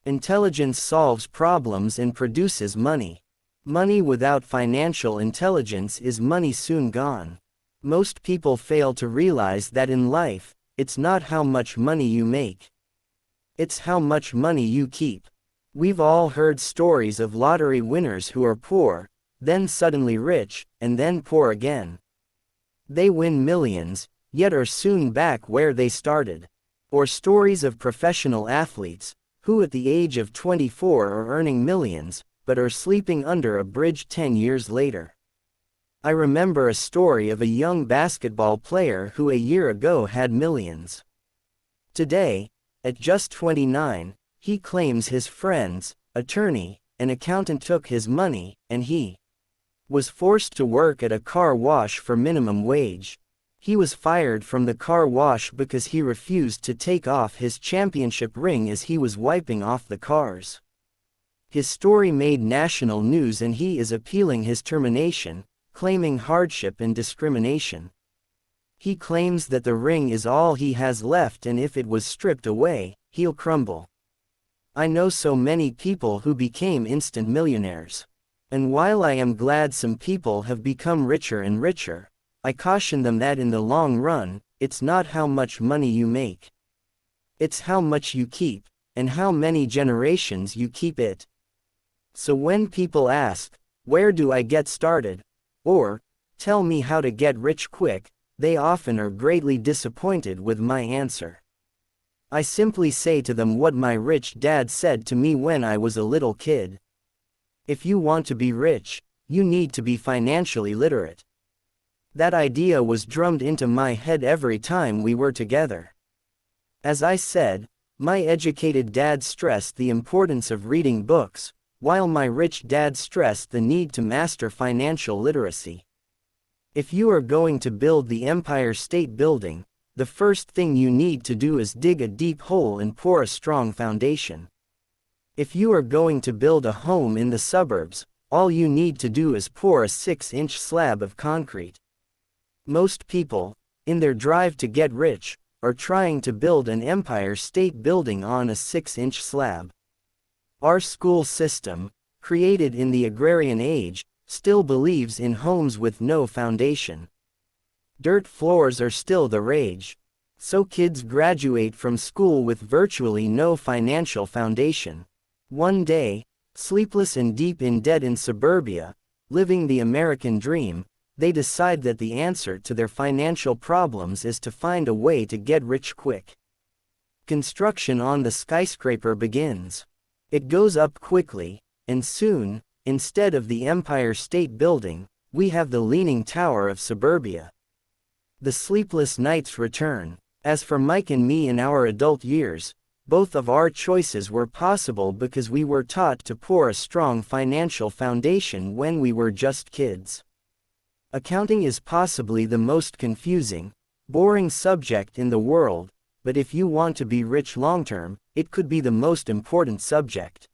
Intelligence solves problems and produces money. Money without financial intelligence is money soon gone. Most people fail to realize that in life, it's not how much money you make. It's how much money you keep. We've all heard stories of lottery winners who are poor, then suddenly rich, and then poor again. They win millions, yet are soon back where they started. Or stories of professional athletes, who at the age of 24 are earning millions, but are sleeping under a bridge 10 years later. I remember a story of a young basketball player who a year ago had millions. Today, at just 29, he claims his friend's attorney, an accountant, took his money, and he was forced to work at a car wash for minimum wage. He was fired from the car wash because he refused to take off his championship ring as he was wiping off the cars. His story made national news and he is appealing his termination, claiming hardship and discrimination. He claims that the ring is all he has left and if it was stripped away, he'll crumble. I know so many people who became instant millionaires. And while I am glad some people have become richer and richer, I caution them that in the long run, it's not how much money you make. It's how much you keep, and how many generations you keep it. So when people ask, "Where do I get started?" or, "Tell me how to get rich quick," they often are greatly disappointed with my answer. I simply say to them what my rich dad said to me when I was a little kid. If you want to be rich, you need to be financially literate. That idea was drummed into my head every time we were together. As I said, my educated dad stressed the importance of reading books, while my rich dad stressed the need to master financial literacy. If you are going to build the Empire State Building, the first thing you need to do is dig a deep hole and pour a strong foundation. If you are going to build a home in the suburbs, all you need to do is pour a 6-inch slab of concrete. Most people, in their drive to get rich, are trying to build an Empire State Building on a 6-inch slab. Our school system, created in the agrarian age, still believes in homes with no foundation. Dirt floors are still the rage. So kids graduate from school with virtually no financial foundation. One day, sleepless and deep in debt in suburbia, living the American dream, they decide that the answer to their financial problems is to find a way to get rich quick. Construction on the skyscraper begins. It goes up quickly, and soon, instead of the Empire State Building, we have the Leaning Tower of suburbia. The sleepless nights return. As for Mike and me in our adult years, both of our choices were possible because we were taught to pour a strong financial foundation when we were just kids. Accounting is possibly the most confusing, boring subject in the world, but if you want to be rich long-term, it could be the most important subject.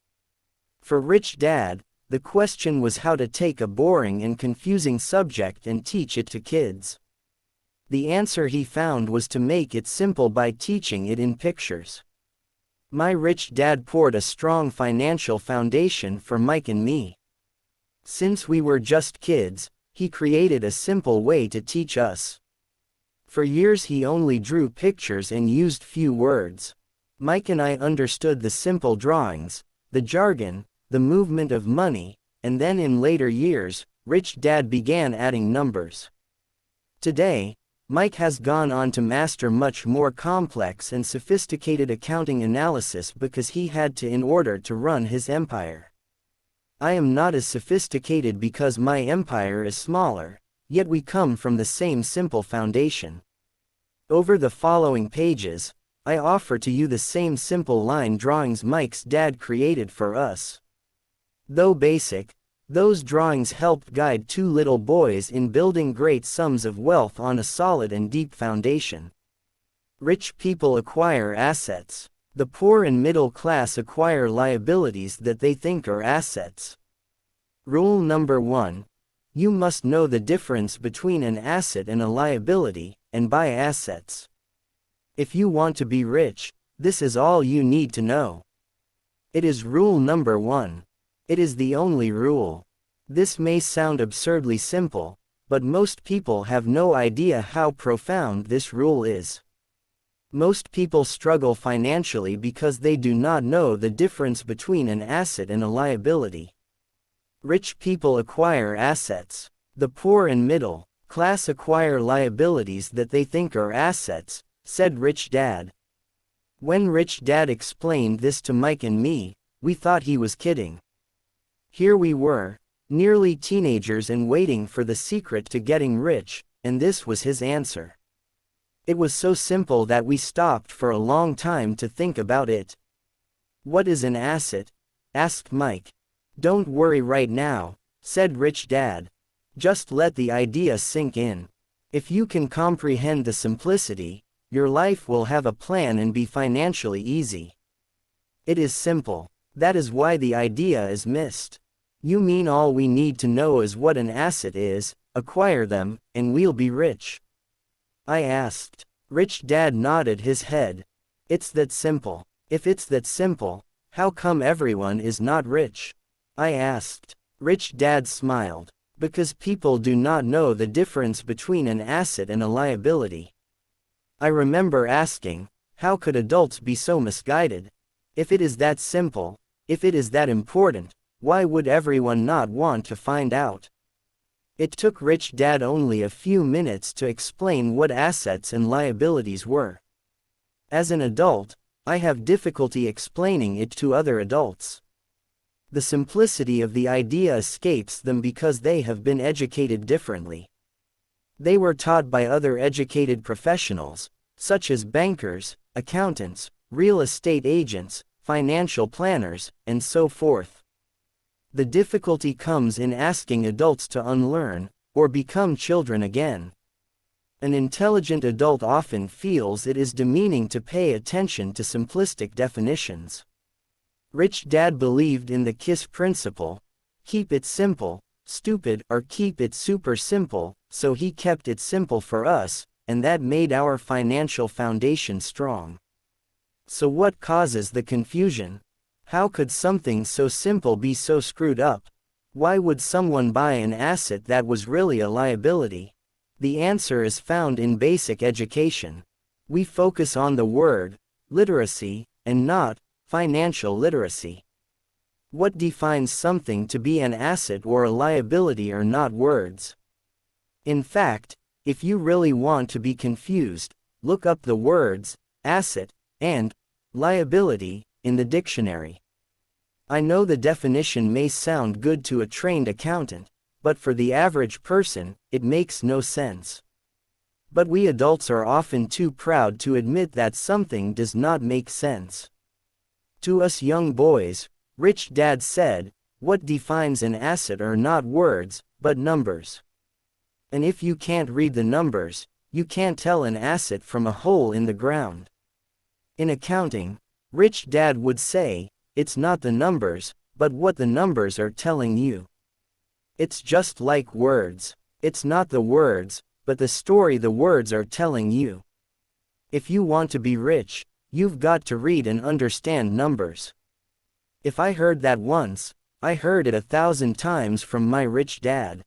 For Richdad, the question was how to take a boring and confusing subject and teach it to kids. The answer he found was to make it simple by teaching it in pictures. My rich dad poured a strong financial foundation for Mike and me. Since we were just kids, he created a simple way to teach us. For years he only drew pictures and used few words. Mike and I understood the simple drawings, the jargon, the movement of money, and then in later years, Rich Dad began adding numbers. Today, Mike has gone on to master much more complex and sophisticated accounting analysis because he had to in order to run his empire. I am not as sophisticated because my empire is smaller, yet we come from the same simple foundation. Over the following pages, I offer to you the same simple line drawings Mike's dad created for us. Though basic, those drawings helped guide two little boys in building great sums of wealth on a solid and deep foundation. Rich people acquire assets. The poor and middle class acquire liabilities that they think are assets. Rule number 1. You must know the difference between an asset and a liability, and buy assets. If you want to be rich, this is all you need to know. It is rule number 1. It is the only rule. This may sound absurdly simple, but most people have no idea how profound this rule is. Most people struggle financially because they do not know the difference between an asset and a liability. Rich people acquire assets. The poor and middle class acquire liabilities that they think are assets, said Rich Dad. When Rich Dad explained this to Mike and me, we thought he was kidding. Here we were, nearly teenagers and waiting for the secret to getting rich, and this was his answer. It was so simple that we stopped for a long time to think about it. What is an asset? Asked Mike. Don't worry right now, said Rich Dad. Just let the idea sink in. If you can comprehend the simplicity, your life will have a plan and be financially easy. It is simple. That is why the idea is missed. You mean all we need to know is what an asset is, acquire them, and we'll be rich? I asked. Rich Dad nodded his head. It's that simple. If it's that simple, how come everyone is not rich? I asked. Rich Dad smiled. Because people do not know the difference between an asset and a liability. I remember asking, how could adults be so misguided? If it is that simple, if it is that important, why would everyone not want to find out? It took Rich Dad only a few minutes to explain what assets and liabilities were. As an adult, I have difficulty explaining it to other adults. The simplicity of the idea escapes them because they have been educated differently. They were taught by other educated professionals, such as bankers, accountants, real estate agents, financial planners, and so forth. The difficulty comes in asking adults to unlearn, or become children again. An intelligent adult often feels it is demeaning to pay attention to simplistic definitions. Rich Dad believed in the KISS principle, keep it simple, stupid, or keep it super simple, so he kept it simple for us, and that made our financial foundation strong. So what causes the confusion? How could something so simple be so screwed up? Why would someone buy an asset that was really a liability? The answer is found in basic education. We focus on the word, literacy, and not, financial literacy. What defines something to be an asset or a liability are not words. In fact, if you really want to be confused, look up the words, asset, and liability, in the dictionary. I know the definition may sound good to a trained accountant, but for the average person, it makes no sense. But we adults are often too proud to admit that something does not make sense. To us young boys, Rich Dad said, what defines an asset are not words, but numbers. And if you can't read the numbers, you can't tell an asset from a hole in the ground. In accounting, Rich Dad would say, it's not the numbers, but what the numbers are telling you. It's just like words. It's not the words, but the story the words are telling you. If you want to be rich, you've got to read and understand numbers. If I heard that once, I heard it 1,000 times from my rich dad.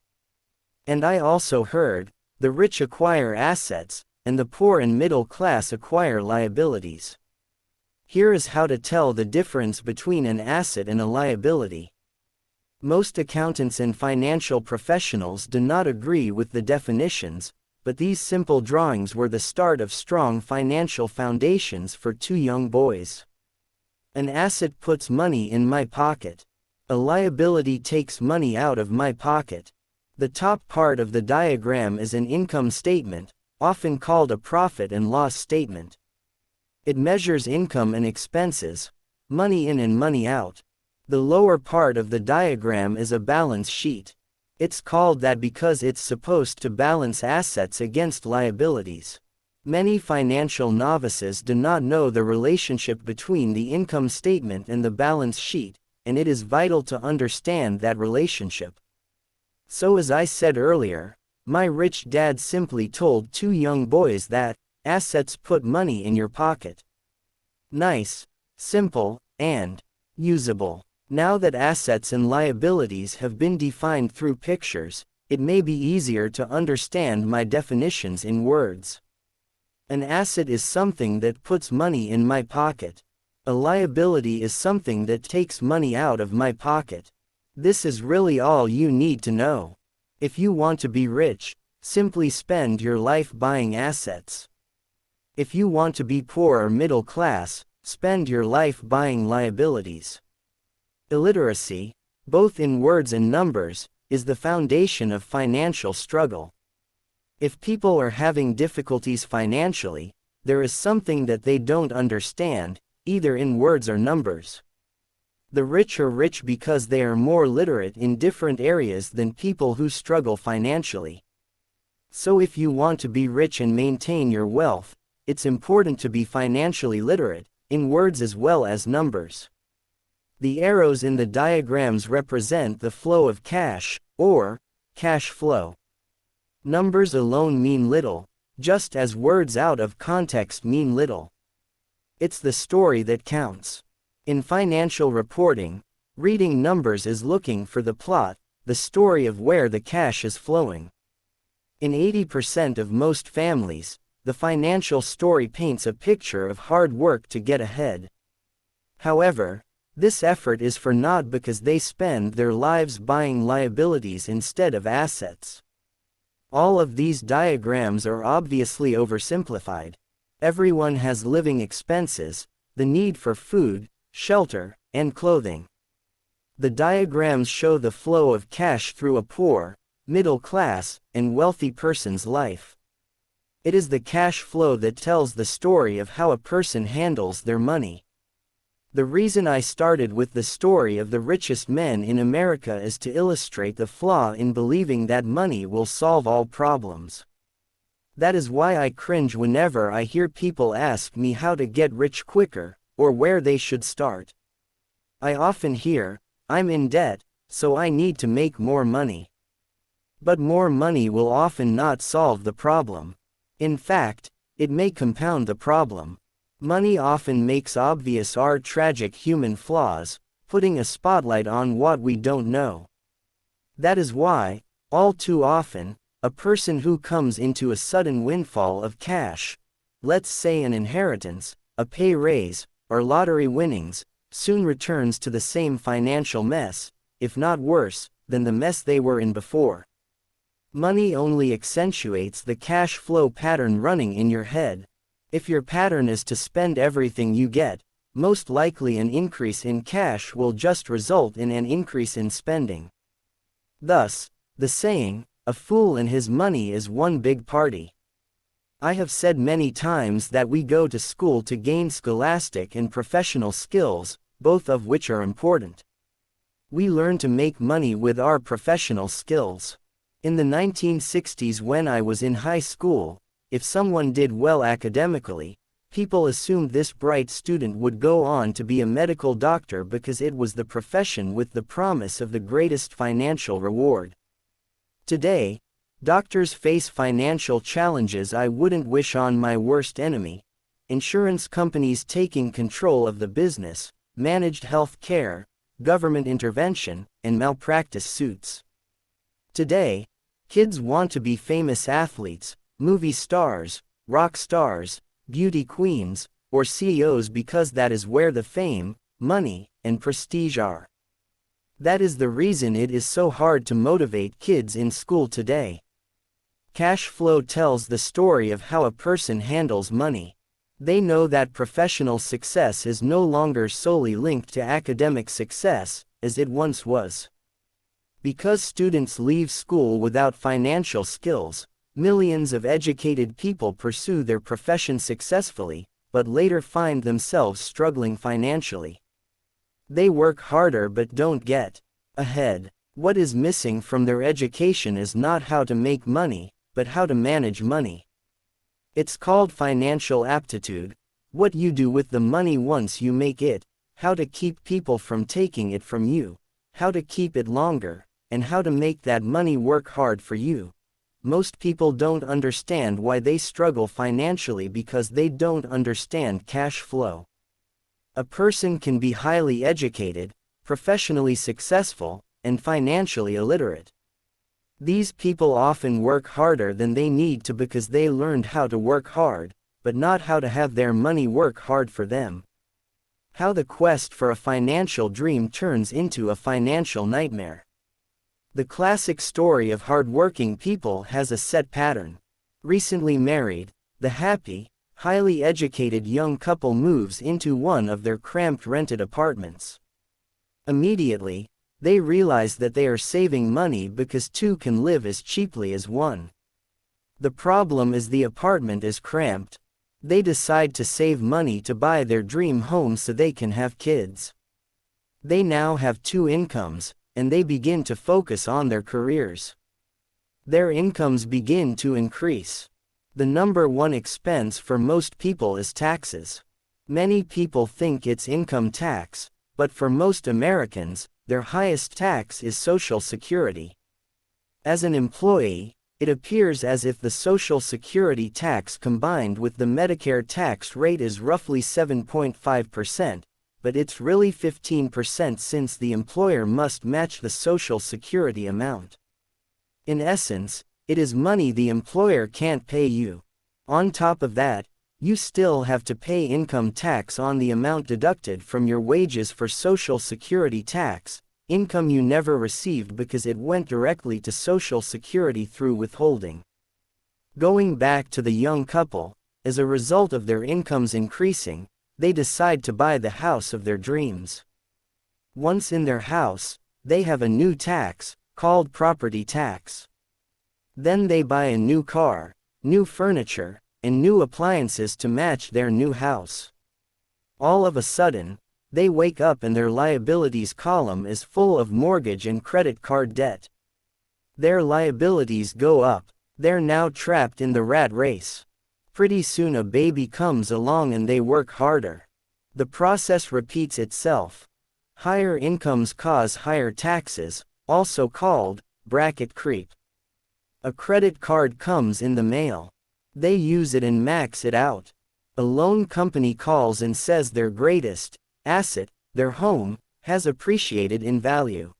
And I also heard, the rich acquire assets, and the poor and middle class acquire liabilities. Here is how to tell the difference between an asset and a liability. Most accountants and financial professionals do not agree with the definitions, but these simple drawings were the start of strong financial foundations for two young boys. An asset puts money in my pocket. A liability takes money out of my pocket. The top part of the diagram is an income statement, often called a profit and loss statement. It measures income and expenses, money in and money out. The lower part of the diagram is a balance sheet. It's called that because it's supposed to balance assets against liabilities. Many financial novices do not know the relationship between the income statement and the balance sheet, and it is vital to understand that relationship. So as I said earlier, my rich dad simply told two young boys that assets put money in your pocket. Nice, simple, and usable. Now that assets and liabilities have been defined through pictures, it may be easier to understand my definitions in words. An asset is something that puts money in my pocket. A liability is something that takes money out of my pocket. This is really all you need to know. If you want to be rich, simply spend your life buying assets. If you want to be poor or middle class, spend your life buying liabilities. Illiteracy, both in words and numbers, is the foundation of financial struggle. If people are having difficulties financially, there is something that they don't understand, either in words or numbers. The rich are rich because they are more literate in different areas than people who struggle financially. So if you want to be rich and maintain your wealth, it's important to be financially literate, in words as well as numbers. The arrows in the diagrams represent the flow of cash, or cash flow. Numbers alone mean little, just as words out of context mean little. It's the story that counts. In financial reporting, reading numbers is looking for the plot, the story of where the cash is flowing. In 80% of most families, the financial story paints a picture of hard work to get ahead. However, this effort is for naught because they spend their lives buying liabilities instead of assets. All of these diagrams are obviously oversimplified. Everyone has living expenses, the need for food, shelter, and clothing. The diagrams show the flow of cash through a poor, middle class, and wealthy person's life. It is the cash flow that tells the story of how a person handles their money. The reason I started with the story of the richest men in America is to illustrate the flaw in believing that money will solve all problems. That is why I cringe whenever I hear people ask me how to get rich quicker, or where they should start. I often hear, "I'm in debt, so I need to make more money." But more money will often not solve the problem. In fact, it may compound the problem. Money often makes obvious our tragic human flaws, putting a spotlight on what we don't know. That is why, all too often, a person who comes into a sudden windfall of cash, let's say an inheritance, a pay raise, or lottery winnings, soon returns to the same financial mess, if not worse, than the mess they were in before. Money only accentuates the cash flow pattern running in your head. If your pattern is to spend everything you get, most likely an increase in cash will just result in an increase in spending. Thus, the saying, "A fool and his money is one big party." I have said many times that we go to school to gain scholastic and professional skills, both of which are important. We learn to make money with our professional skills. In the 1960s, when I was in high school, if someone did well academically, people assumed this bright student would go on to be a medical doctor because it was the profession with the promise of the greatest financial reward. Today, doctors face financial challenges I wouldn't wish on my worst enemy: insurance companies taking control of the business, managed health care, government intervention, and malpractice suits. Today, kids want to be famous athletes, movie stars, rock stars, beauty queens, or CEOs because that is where the fame, money, and prestige are. That is the reason it is so hard to motivate kids in school today. Cash flow tells the story of how a person handles money. They know that professional success is no longer solely linked to academic success, as it once was. Because students leave school without financial skills, millions of educated people pursue their profession successfully, but later find themselves struggling financially. They work harder but don't get ahead. What is missing from their education is not how to make money, but how to manage money. It's called financial aptitude, what you do with the money once you make it, how to keep people from taking it from you, how to keep it longer, and how to make that money work hard for you. Most people don't understand why they struggle financially because they don't understand cash flow. A person can be highly educated, professionally successful, and financially illiterate. These people often work harder than they need to because they learned how to work hard, but not how to have their money work hard for them. How the quest for a financial dream turns into a financial nightmare. The classic story of hardworking people has a set pattern. Recently married, the happy, highly educated young couple moves into one of their cramped rented apartments. Immediately, they realize that they are saving money because two can live as cheaply as one. The problem is the apartment is cramped. They decide to save money to buy their dream home so they can have kids. They now have two incomes, and they begin to focus on their careers. Their incomes begin to increase. The number one expense for most people is taxes. Many people think it's income tax, but for most Americans, their highest tax is Social Security. As an employee, it appears as if the Social Security tax combined with the Medicare tax rate is roughly 7.5%, but it's really 15% since the employer must match the Social Security amount. In essence, it is money the employer can't pay you. On top of that, you still have to pay income tax on the amount deducted from your wages for Social Security tax, income you never received because it went directly to Social Security through withholding. Going back to the young couple, as a result of their incomes increasing, they decide to buy the house of their dreams. Once in their house, they have a new tax, called property tax. Then they buy a new car, new furniture, and new appliances to match their new house. All of a sudden, they wake up and their liabilities column is full of mortgage and credit card debt. Their liabilities go up. They're now trapped in the rat race. Pretty soon a baby comes along and they work harder. The process repeats itself. Higher incomes cause higher taxes, also called bracket creep. A credit card comes in the mail. They use it and max it out. A loan company calls and says their greatest asset, their home, has appreciated in value.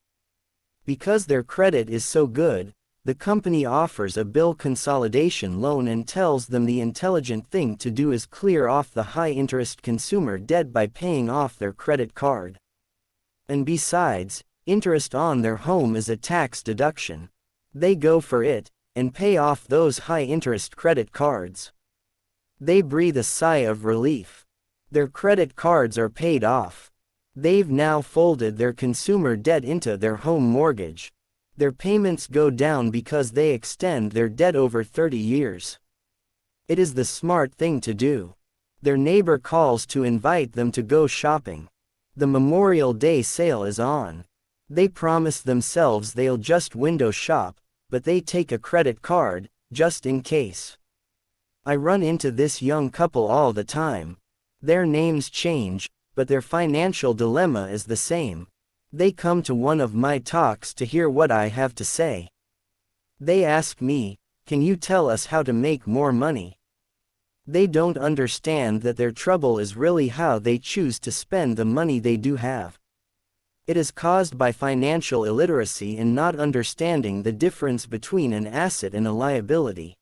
Because their credit is so good, the company offers a bill consolidation loan and tells them the intelligent thing to do is clear off the high-interest consumer debt by paying off their credit card. And besides, interest on their home is a tax deduction. They go for it, and pay off those high-interest credit cards. They breathe a sigh of relief. Their credit cards are paid off. They've now folded their consumer debt into their home mortgage. Their payments go down because they extend their debt over 30 years. It is the smart thing to do. Their neighbor calls to invite them to go shopping. The Memorial Day sale is on. They promise themselves they'll just window shop, but they take a credit card, just in case. I run into this young couple all the time. Their names change, but their financial dilemma is the same. They come to one of my talks to hear what I have to say. They ask me, "Can you tell us how to make more money?" They don't understand that their trouble is really how they choose to spend the money they do have. It is caused by financial illiteracy and not understanding the difference between an asset and a liability.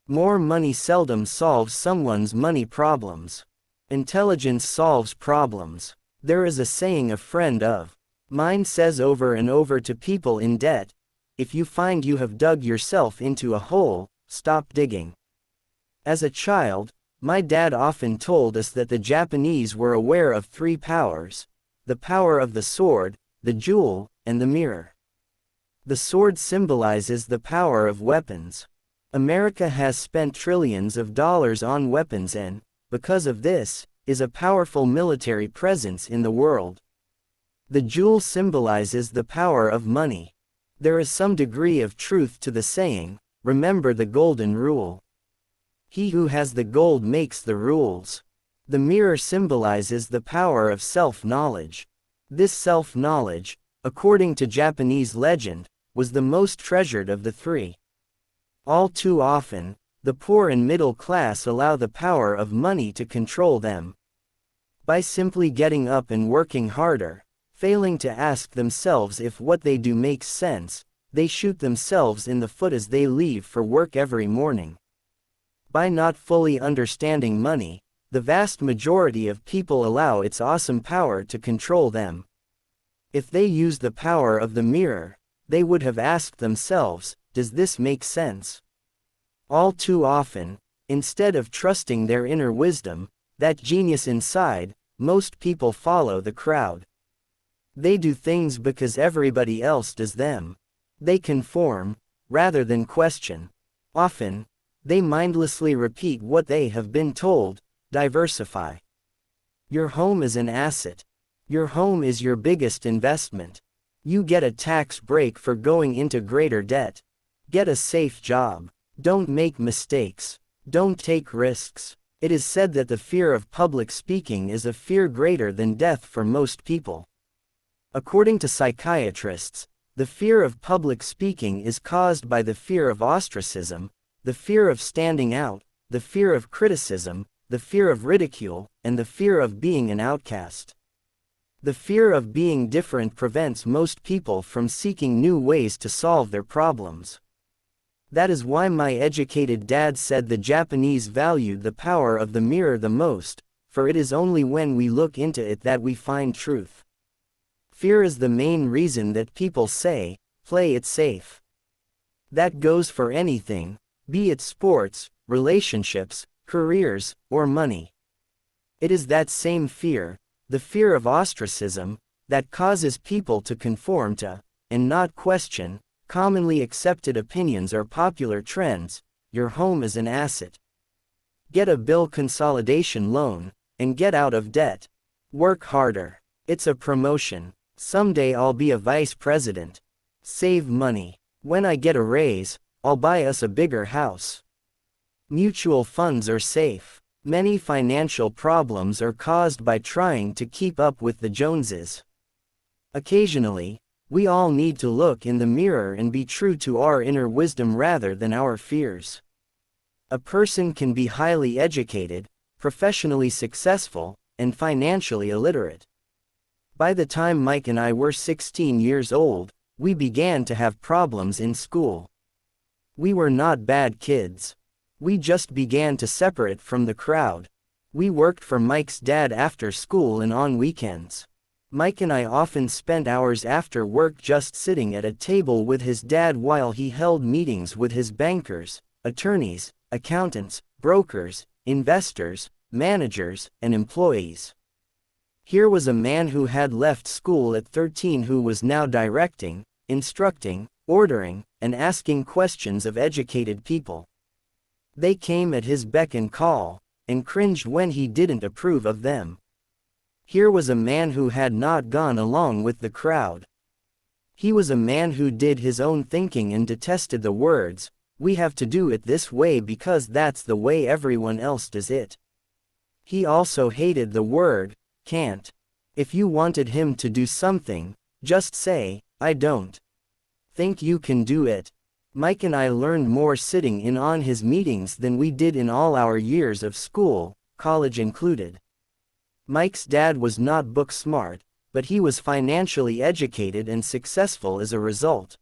More money seldom solves someone's money problems. Intelligence solves problems. There is a saying a friend of Mine says over and over to people in debt, if you find you have dug yourself into a hole, stop digging. As a child, my dad often told us that the Japanese were aware of three powers: the power of the sword, the jewel, and the mirror. The sword symbolizes the power of weapons. America has spent trillions of dollars on weapons and, because of this, is a powerful military presence in the world. The jewel symbolizes the power of money. There is some degree of truth to the saying, remember the golden rule. He who has the gold makes the rules. The mirror symbolizes the power of self-knowledge. This self-knowledge, according to Japanese legend, was the most treasured of the three. All too often, the poor and middle class allow the power of money to control them. By simply getting up and working harder, failing to ask themselves if what they do makes sense, they shoot themselves in the foot as they leave for work every morning. By not fully understanding money, the vast majority of people allow its awesome power to control them. If they used the power of the mirror, they would have asked themselves, does this make sense? All too often, instead of trusting their inner wisdom, that genius inside, most people follow the crowd. They do things because everybody else does them. They conform, rather than question. Often, they mindlessly repeat what they have been told. Diversify. Your home is an asset. Your home is your biggest investment. You get a tax break for going into greater debt. Get a safe job. Don't make mistakes. Don't take risks. It is said that the fear of public speaking is a fear greater than death for most people. According to psychiatrists, the fear of public speaking is caused by the fear of ostracism, the fear of standing out, the fear of criticism, the fear of ridicule, and the fear of being an outcast. The fear of being different prevents most people from seeking new ways to solve their problems. That is why my educated dad said the Japanese valued the power of the mirror the most, for it is only when we look into it that we find truth. Fear is the main reason that people say, play it safe. That goes for anything, be it sports, relationships, careers, or money. It is that same fear, the fear of ostracism, that causes people to conform to, and not question, commonly accepted opinions or popular trends. Your home is an asset. Get a bill consolidation loan, and get out of debt. Work harder. It's a promotion. Someday I'll be a vice president. Save money. When I get a raise, I'll buy us a bigger house. Mutual funds are safe. Many financial problems are caused by trying to keep up with the Joneses. Occasionally, we all need to look in the mirror and be true to our inner wisdom rather than our fears. A person can be highly educated, professionally successful, and financially illiterate. By the time Mike and I were 16 years old, we began to have problems in school. We were not bad kids. We just began to separate from the crowd. We worked for Mike's dad after school and on weekends. Mike and I often spent hours after work just sitting at a table with his dad while he held meetings with his bankers, attorneys, accountants, brokers, investors, managers, and employees. Here was a man who had left school at 13 who was now directing, instructing, ordering, and asking questions of educated people. They came at his beck and call, and cringed when he didn't approve of them. Here was a man who had not gone along with the crowd. He was a man who did his own thinking and detested the words, "We have to do it this way because that's the way everyone else does it." He also hated the word, "can't." If you wanted him to do something, just say, "I don't think you can do it." Mike and I learned more sitting in on his meetings than we did in all our years of school, college included. Mike's dad was not book smart, but he was financially educated and successful as a result.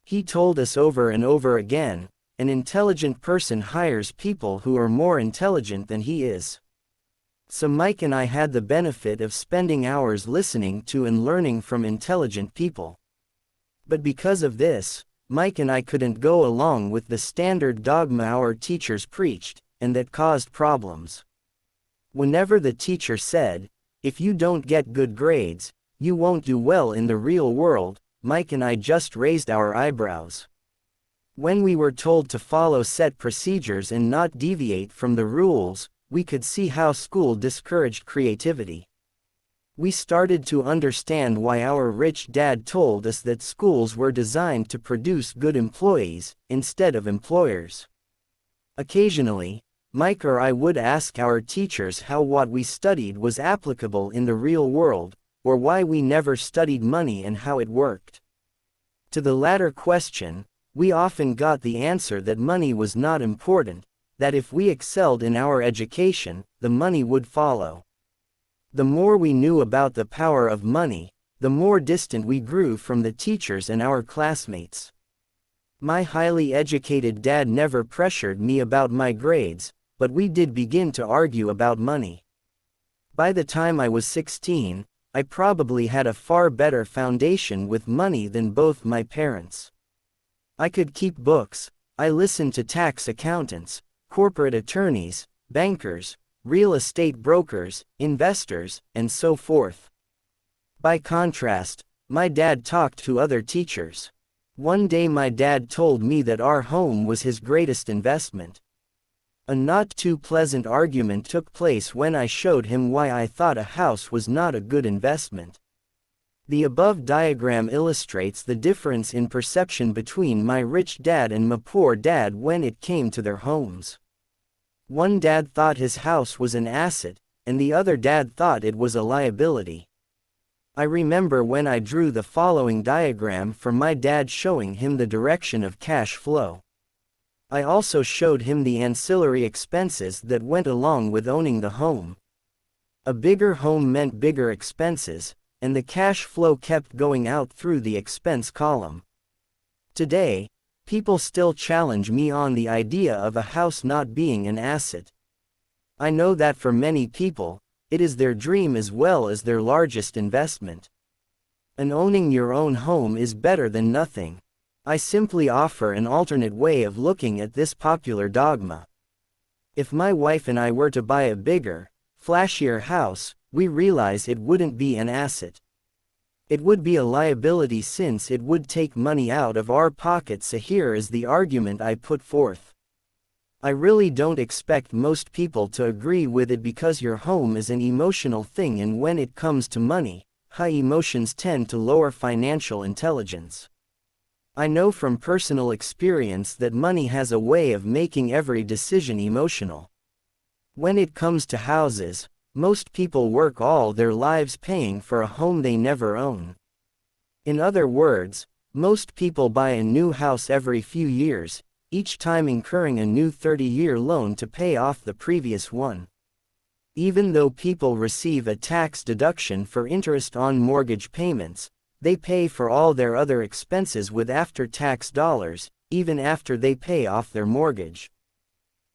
He told us over and over again, an intelligent person hires people who are more intelligent than he is. So Mike and I had the benefit of spending hours listening to and learning from intelligent people. But because of this, Mike and I couldn't go along with the standard dogma our teachers preached, and that caused problems. Whenever the teacher said, "If you don't get good grades, you won't do well in the real world," Mike and I just raised our eyebrows. When we were told to follow set procedures and not deviate from the rules, we could see how school discouraged creativity. We started to understand why our rich dad told us that schools were designed to produce good employees, instead of employers. Occasionally, Mike or I would ask our teachers how what we studied was applicable in the real world, or why we never studied money and how it worked. To the latter question, we often got the answer that money was not important, that if we excelled in our education, the money would follow. The more we knew about the power of money, the more distant we grew from the teachers and our classmates. My highly educated dad never pressured me about my grades, but we did begin to argue about money. By the time I was 16, I probably had a far better foundation with money than both my parents. I could keep books, I listened to tax accountants, corporate attorneys, bankers, real estate brokers, investors, and so forth. By contrast, my dad talked to other teachers. One day my dad told me that our home was his greatest investment. A not too pleasant argument took place when I showed him why I thought a house was not a good investment. The above diagram illustrates the difference in perception between my rich dad and my poor dad when it came to their homes. One dad thought his house was an asset, and the other dad thought it was a liability. I remember when I drew the following diagram for my dad showing him the direction of cash flow. I also showed him the ancillary expenses that went along with owning the home. A bigger home meant bigger expenses, and the cash flow kept going out through the expense column. Today, people still challenge me on the idea of a house not being an asset. I know that for many people, it is their dream as well as their largest investment. And owning your own home is better than nothing. I simply offer an alternate way of looking at this popular dogma. If my wife and I were to buy a bigger, flashier house, we realize it wouldn't be an asset. It would be a liability since it would take money out of our pockets. So here is the argument I put forth. I really don't expect most people to agree with it because your home is an emotional thing, and when it comes to money, high emotions tend to lower financial intelligence. I know from personal experience that money has a way of making every decision emotional. When it comes to houses, most people work all their lives paying for a home they never own. In other words, most people buy a new house every few years, each time incurring a new 30-year loan to pay off the previous one. Even though people receive a tax deduction for interest on mortgage payments, they pay for all their other expenses with after-tax dollars, even after they pay off their mortgage.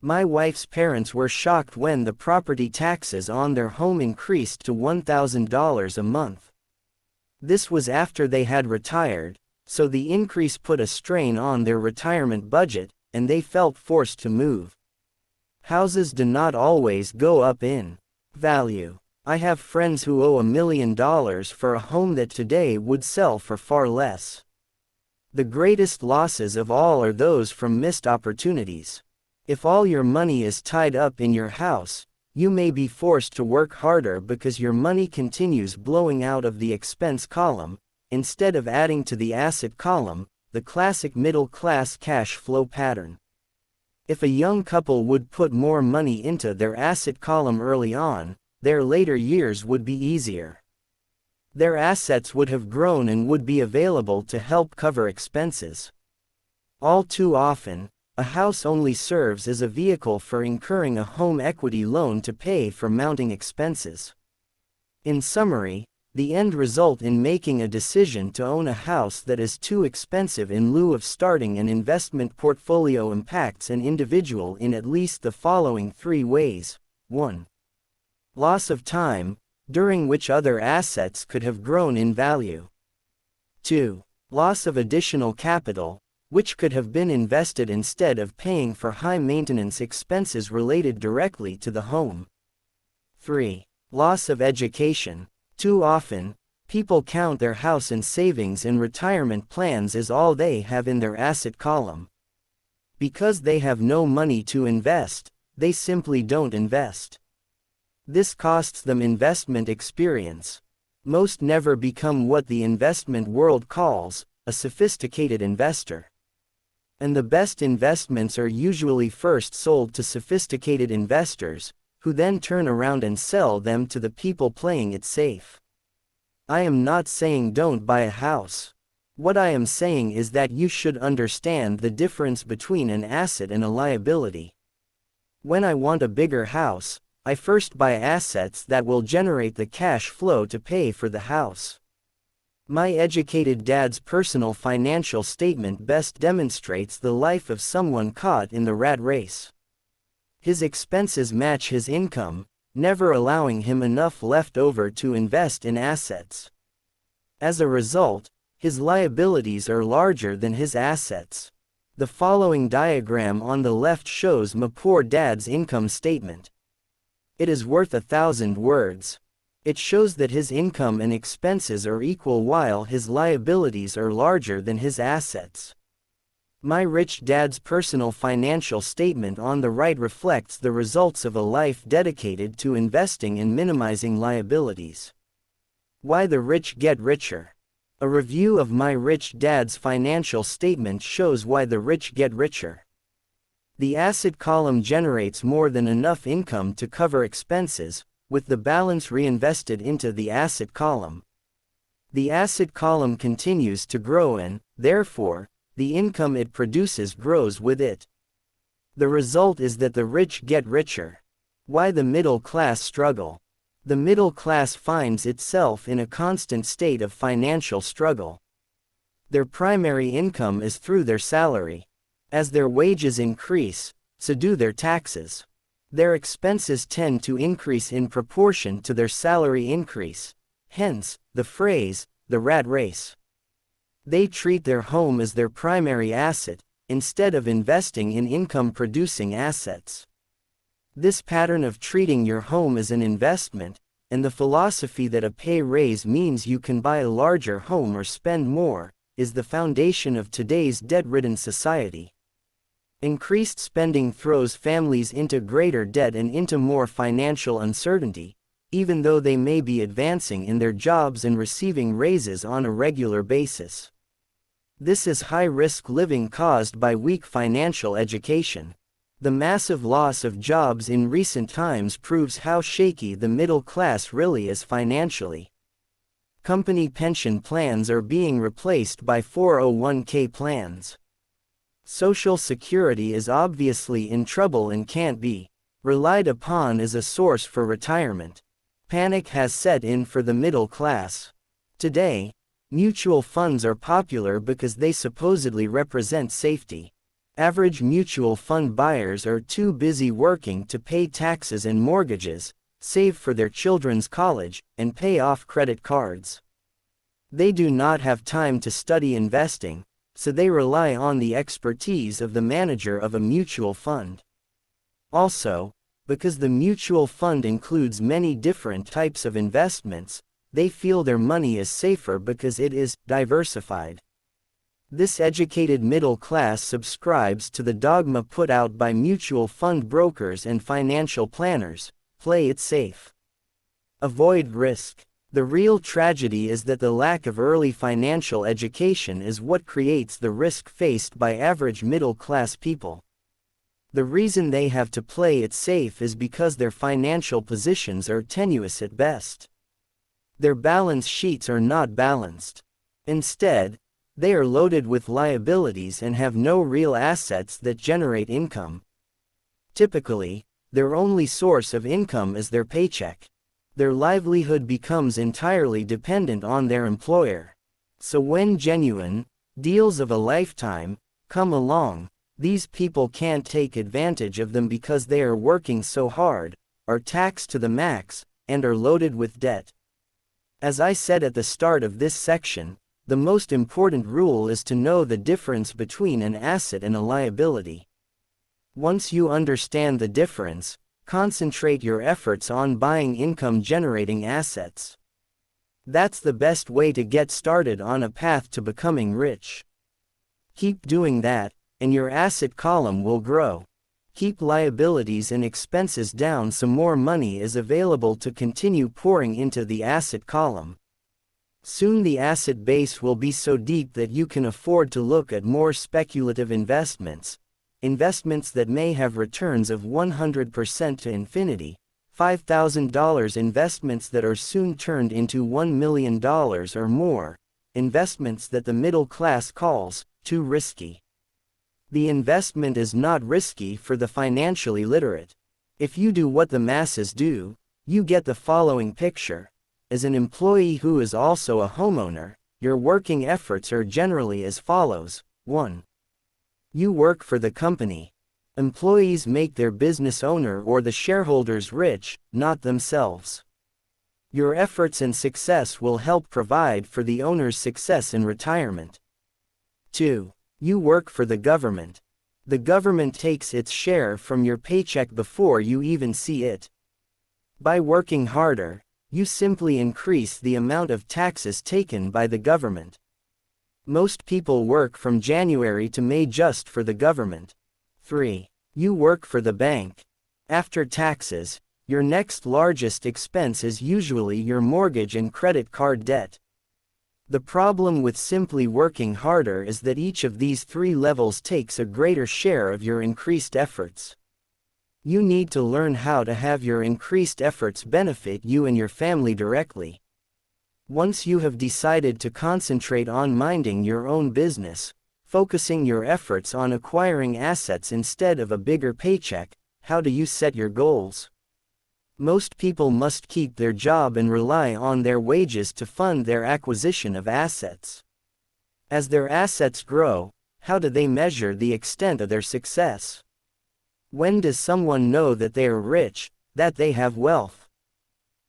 My wife's parents were shocked when the property taxes on their home increased to $1,000 a month. This was after they had retired, so the increase put a strain on their retirement budget, and they felt forced to move. Houses do not always go up in value. I have friends who owe $1 million for a home that today would sell for far less. The greatest losses of all are those from missed opportunities. If all your money is tied up in your house, you may be forced to work harder because your money continues blowing out of the expense column, instead of adding to the asset column, the classic middle-class cash flow pattern. If a young couple would put more money into their asset column early on, their later years would be easier. Their assets would have grown and would be available to help cover expenses. All too often, a house only serves as a vehicle for incurring a home equity loan to pay for mounting expenses. In summary, the end result in making a decision to own a house that is too expensive in lieu of starting an investment portfolio impacts an individual in at least the following 3 ways. 1. loss of time, during which other assets could have grown in value. 2. Loss of additional capital, which could have been invested instead of paying for high-maintenance expenses related directly to the home. 3. Loss of education. Too often, people count their house and savings and retirement plans as all they have in their asset column. Because they have no money to invest, they simply don't invest. This costs them investment experience. Most never become what the investment world calls a sophisticated investor. And the best investments are usually first sold to sophisticated investors, who then turn around and sell them to the people playing it safe. I am not saying don't buy a house. What I am saying is that you should understand the difference between an asset and a liability. When I want a bigger house, I first buy assets that will generate the cash flow to pay for the house. My educated dad's personal financial statement best demonstrates the life of someone caught in the rat race. His expenses match his income, never allowing him enough left over to invest in assets. As a result, his liabilities are larger than his assets. The following diagram on the left shows my poor dad's income statement. It is worth 1,000 words. It shows that his income and expenses are equal while his liabilities are larger than his assets. My rich dad's personal financial statement on the right reflects the results of a life dedicated to investing and minimizing liabilities. Why the rich get richer. A review of my rich dad's financial statement shows why the rich get richer. The asset column generates more than enough income to cover expenses, with the balance reinvested into the asset column. The asset column continues to grow and, therefore, the income it produces grows with it. The result is that the rich get richer. Why the middle class struggle? The middle class finds itself in a constant state of financial struggle. Their primary income is through their salary. As their wages increase, so do their taxes. Their expenses tend to increase in proportion to their salary increase. Hence, the phrase, the rat race. They treat their home as their primary asset, instead of investing in income-producing assets. This pattern of treating your home as an investment, and the philosophy that a pay raise means you can buy a larger home or spend more, is the foundation of today's debt-ridden society. Increased spending throws families into greater debt and into more financial uncertainty, even though they may be advancing in their jobs and receiving raises on a regular basis. This is high-risk living caused by weak financial education. The massive loss of jobs in recent times proves how shaky the middle class really is financially. Company pension plans are being replaced by 401k plans. Social Security is obviously in trouble and can't be relied upon as a source for retirement. Panic has set in for the middle class. Today, mutual funds are popular because they supposedly represent safety. Average mutual fund buyers are too busy working to pay taxes and mortgages, save for their children's college, and pay off credit cards. They do not have time to study investing, so they rely on the expertise of the manager of a mutual fund. Also, because the mutual fund includes many different types of investments, they feel their money is safer because it is diversified. This educated middle class subscribes to the dogma put out by mutual fund brokers and financial planners: play it safe. Avoid risk. The real tragedy is that the lack of early financial education is what creates the risk faced by average middle-class people. The reason they have to play it safe is because their financial positions are tenuous at best. Their balance sheets are not balanced. Instead, they are loaded with liabilities and have no real assets that generate income. Typically, their only source of income is their paycheck. Their livelihood becomes entirely dependent on their employer. So when genuine deals of a lifetime come along, these people can't take advantage of them because they are working so hard, are taxed to the max, and are loaded with debt. As I said at the start of this section, the most important rule is to know the difference between an asset and a liability. Once you understand the difference, concentrate your efforts on buying income-generating assets. That's the best way to get started on a path to becoming rich. Keep doing that, and your asset column will grow. Keep liabilities and expenses down so more money is available to continue pouring into the asset column. Soon the asset base will be so deep that you can afford to look at more speculative investments that may have returns of 100% to infinity, $5,000 investments that are soon turned into $1 million or more, investments that the middle class calls too risky. The investment is not risky for the financially literate. If you do what the masses do, you get the following picture. As an employee who is also a homeowner, your working efforts are generally as follows. 1. You work for the company. Employees make their business owner or the shareholders rich, not themselves. Your efforts and success will help provide for the owner's success in retirement. 2. You work for the government. The government takes its share from your paycheck before you even see it. By working harder, you simply increase the amount of taxes taken by the government. Most people work from January to May just for the government. 3. You work for the bank. After taxes, your next largest expense is usually your mortgage and credit card debt. The problem with simply working harder is that each of these three levels takes a greater share of your increased efforts. You need to learn how to have your increased efforts benefit you and your family directly. Once you have decided to concentrate on minding your own business, focusing your efforts on acquiring assets instead of a bigger paycheck, how do you set your goals? Most people must keep their job and rely on their wages to fund their acquisition of assets. As their assets grow, how do they measure the extent of their success? When does someone know that they are rich, that they have wealth?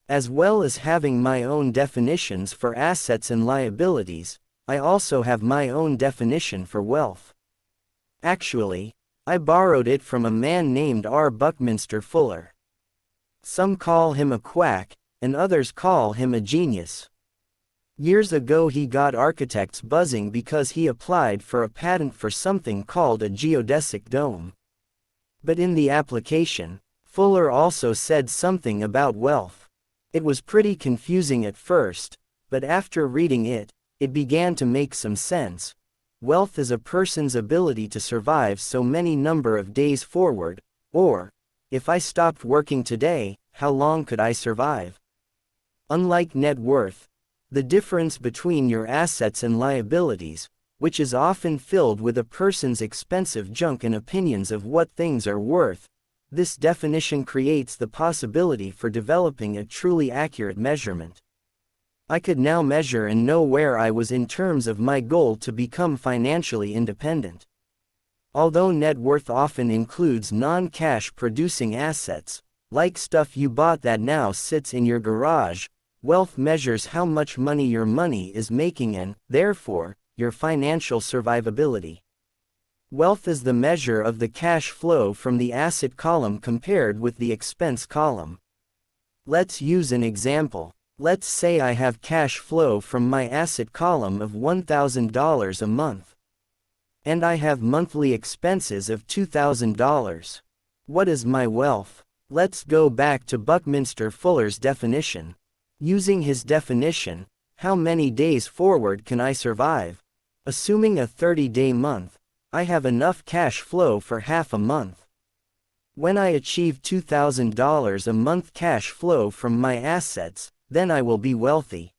As well as having my own definitions for assets and liabilities, I also have my own definition for wealth. Actually, I borrowed it from a man named R. Buckminster Fuller. Some call him a quack, and others call him a genius. Years ago he got architects buzzing because he applied for a patent for something called a geodesic dome. But in the application, Fuller also said something about wealth. It was pretty confusing at first, but after reading it, it began to make some sense. Wealth is a person's ability to survive so many number of days forward, or, if I stopped working today, how long could I survive? Unlike net worth, the difference between your assets and liabilities, which is often filled with a person's expensive junk and opinions of what things are worth, this definition creates the possibility for developing a truly accurate measurement. I could now measure and know where I was in terms of my goal to become financially independent. Although net worth often includes non-cash producing assets, like stuff you bought that now sits in your garage, wealth measures how much money your money is making and, therefore, your financial survivability. Wealth is the measure of the cash flow from the asset column compared with the expense column. Let's use an example. Let's say I have cash flow from my asset column of $1,000 a month. And I have monthly expenses of $2,000. What is my wealth? Let's go back to Buckminster Fuller's definition. Using his definition, how many days forward can I survive? Assuming a 30-day month, I have enough cash flow for half a month. When I achieve $2,000 a month cash flow from my assets, then I will be wealthy.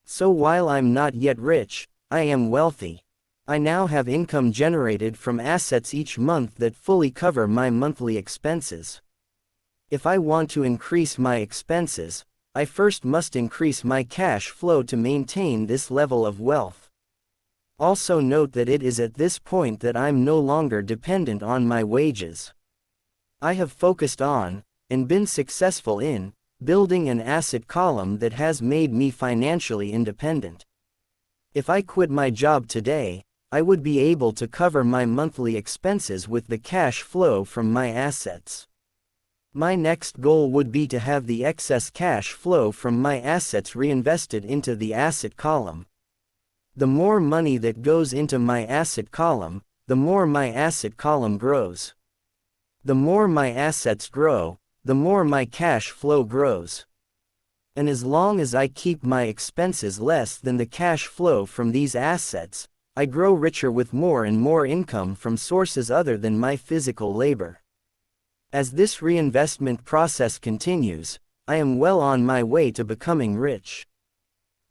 So while I'm not yet rich, I am wealthy. I now have income generated from assets each month that fully cover my monthly expenses. If I want to increase my expenses, I first must increase my cash flow to maintain this level of wealth. Also note that it is at this point that I'm no longer dependent on my wages. I have focused on, and been successful in, building an asset column that has made me financially independent. If I quit my job today, I would be able to cover my monthly expenses with the cash flow from my assets. My next goal would be to have the excess cash flow from my assets reinvested into the asset column. The more money that goes into my asset column, the more my asset column grows. The more my assets grow, the more my cash flow grows. And as long as I keep my expenses less than the cash flow from these assets, I grow richer with more and more income from sources other than my physical labor. As this reinvestment process continues, I am well on my way to becoming rich.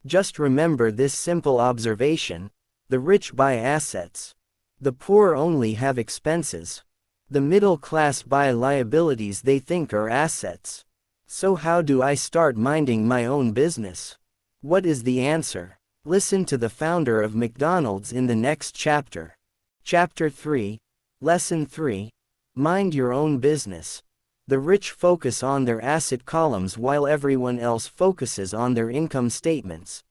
Just remember this simple observation: the rich buy assets. The poor only have expenses. The middle class buy liabilities they think are assets. So how do I start minding my own business? What is the answer? Listen to the founder of McDonald's in the next chapter. Chapter 3, Lesson 3, Mind Your Own Business. The rich focus on their asset columns while everyone else focuses on their income statements.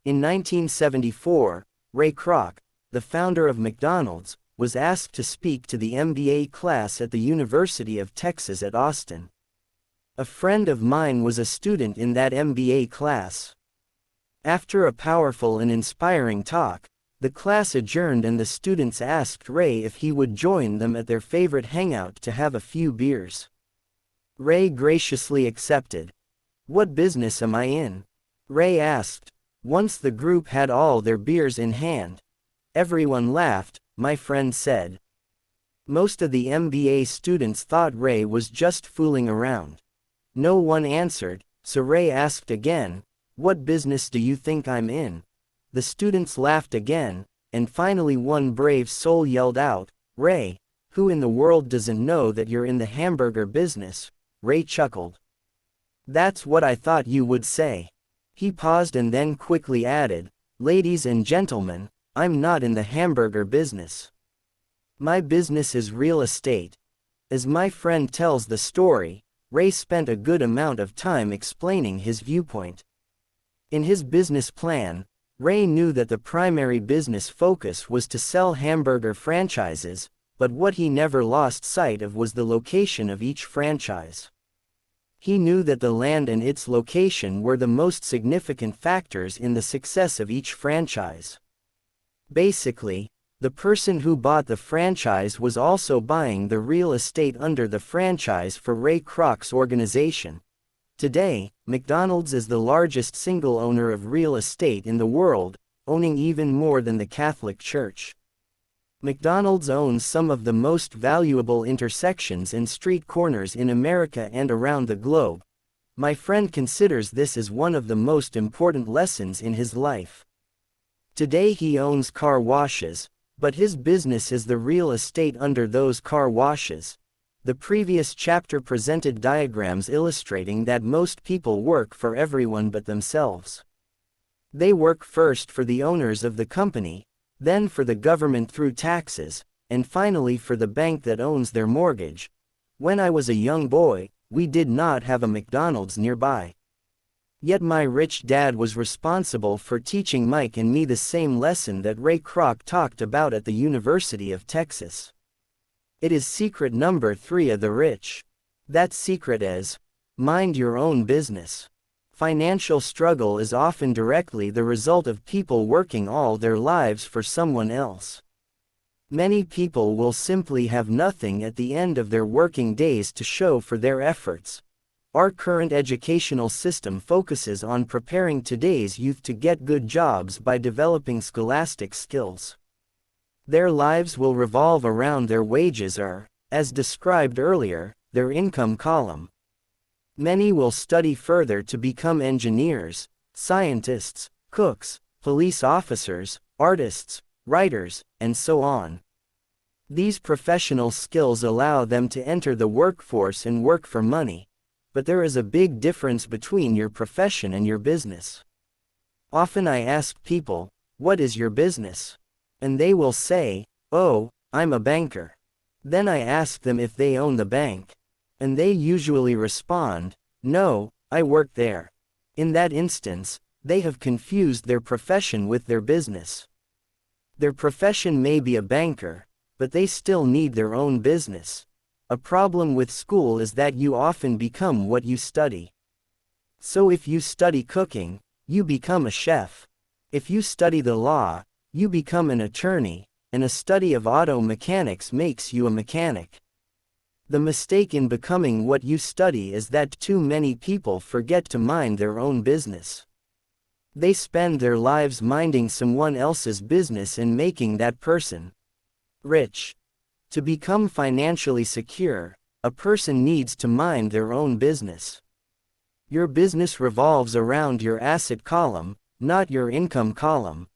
In 1974, Ray Kroc, the founder of McDonald's, was asked to speak to the MBA class at the University of Texas at Austin. A friend of mine was a student in that MBA class. After a powerful and inspiring talk, the class adjourned and the students asked Ray if he would join them at their favorite hangout to have a few beers. Ray graciously accepted. "What business am I in?" Ray asked. Once the group had all their beers in hand. Everyone laughed, my friend said. Most of the MBA students thought Ray was just fooling around. No one answered, so Ray asked again, "What business do you think I'm in?" The students laughed again, and finally one brave soul yelled out, "Ray, who in the world doesn't know that you're in the hamburger business?" Ray chuckled. "That's what I thought you would say." He paused and then quickly added, "Ladies and gentlemen, I'm not in the hamburger business. My business is real estate." As my friend tells the story, Ray spent a good amount of time explaining his viewpoint. In his business plan, Ray knew that the primary business focus was to sell hamburger franchises, but what he never lost sight of was the location of each franchise. He knew that the land and its location were the most significant factors in the success of each franchise. Basically, the person who bought the franchise was also buying the real estate under the franchise for Ray Kroc's organization. Today, McDonald's is the largest single owner of real estate in the world, owning even more than the Catholic Church. McDonald's owns some of the most valuable intersections and street corners in America and around the globe. My friend considers this as one of the most important lessons in his life. Today he owns car washes, but his business is the real estate under those car washes. The previous chapter presented diagrams illustrating that most people work for everyone but themselves. They work first for the owners of the company, then for the government through taxes, and finally for the bank that owns their mortgage. When I was a young boy, we did not have a McDonald's nearby. Yet my rich dad was responsible for teaching Mike and me the same lesson that Ray Kroc talked about at the University of Texas. It is secret number 3 of the rich. That secret is, mind your own business. Financial struggle is often directly the result of people working all their lives for someone else. Many people will simply have nothing at the end of their working days to show for their efforts. Our current educational system focuses on preparing today's youth to get good jobs by developing scholastic skills. Their lives will revolve around their wages or, as described earlier, their income column. Many will study further to become engineers, scientists, cooks, police officers, artists, writers, and so on. These professional skills allow them to enter the workforce and work for money. But there is a big difference between your profession and your business. Often I ask people, "What is your business?" And they will say, "Oh, I'm a banker." Then I ask them if they own the bank. And they usually respond, "No, I work there. In that instance, they have confused their profession with their business. Their profession may be a banker, but they still need their own business. A problem with school is that you often become what you study. So if you study cooking, you become a chef. If you study the law, you become an attorney, and a study of auto mechanics makes you a mechanic. The mistake in becoming what you study is that too many people forget to mind their own business. They spend their lives minding someone else's business and making that person rich. To become financially secure, a person needs to mind their own business. Your business revolves around your asset column, not your income column.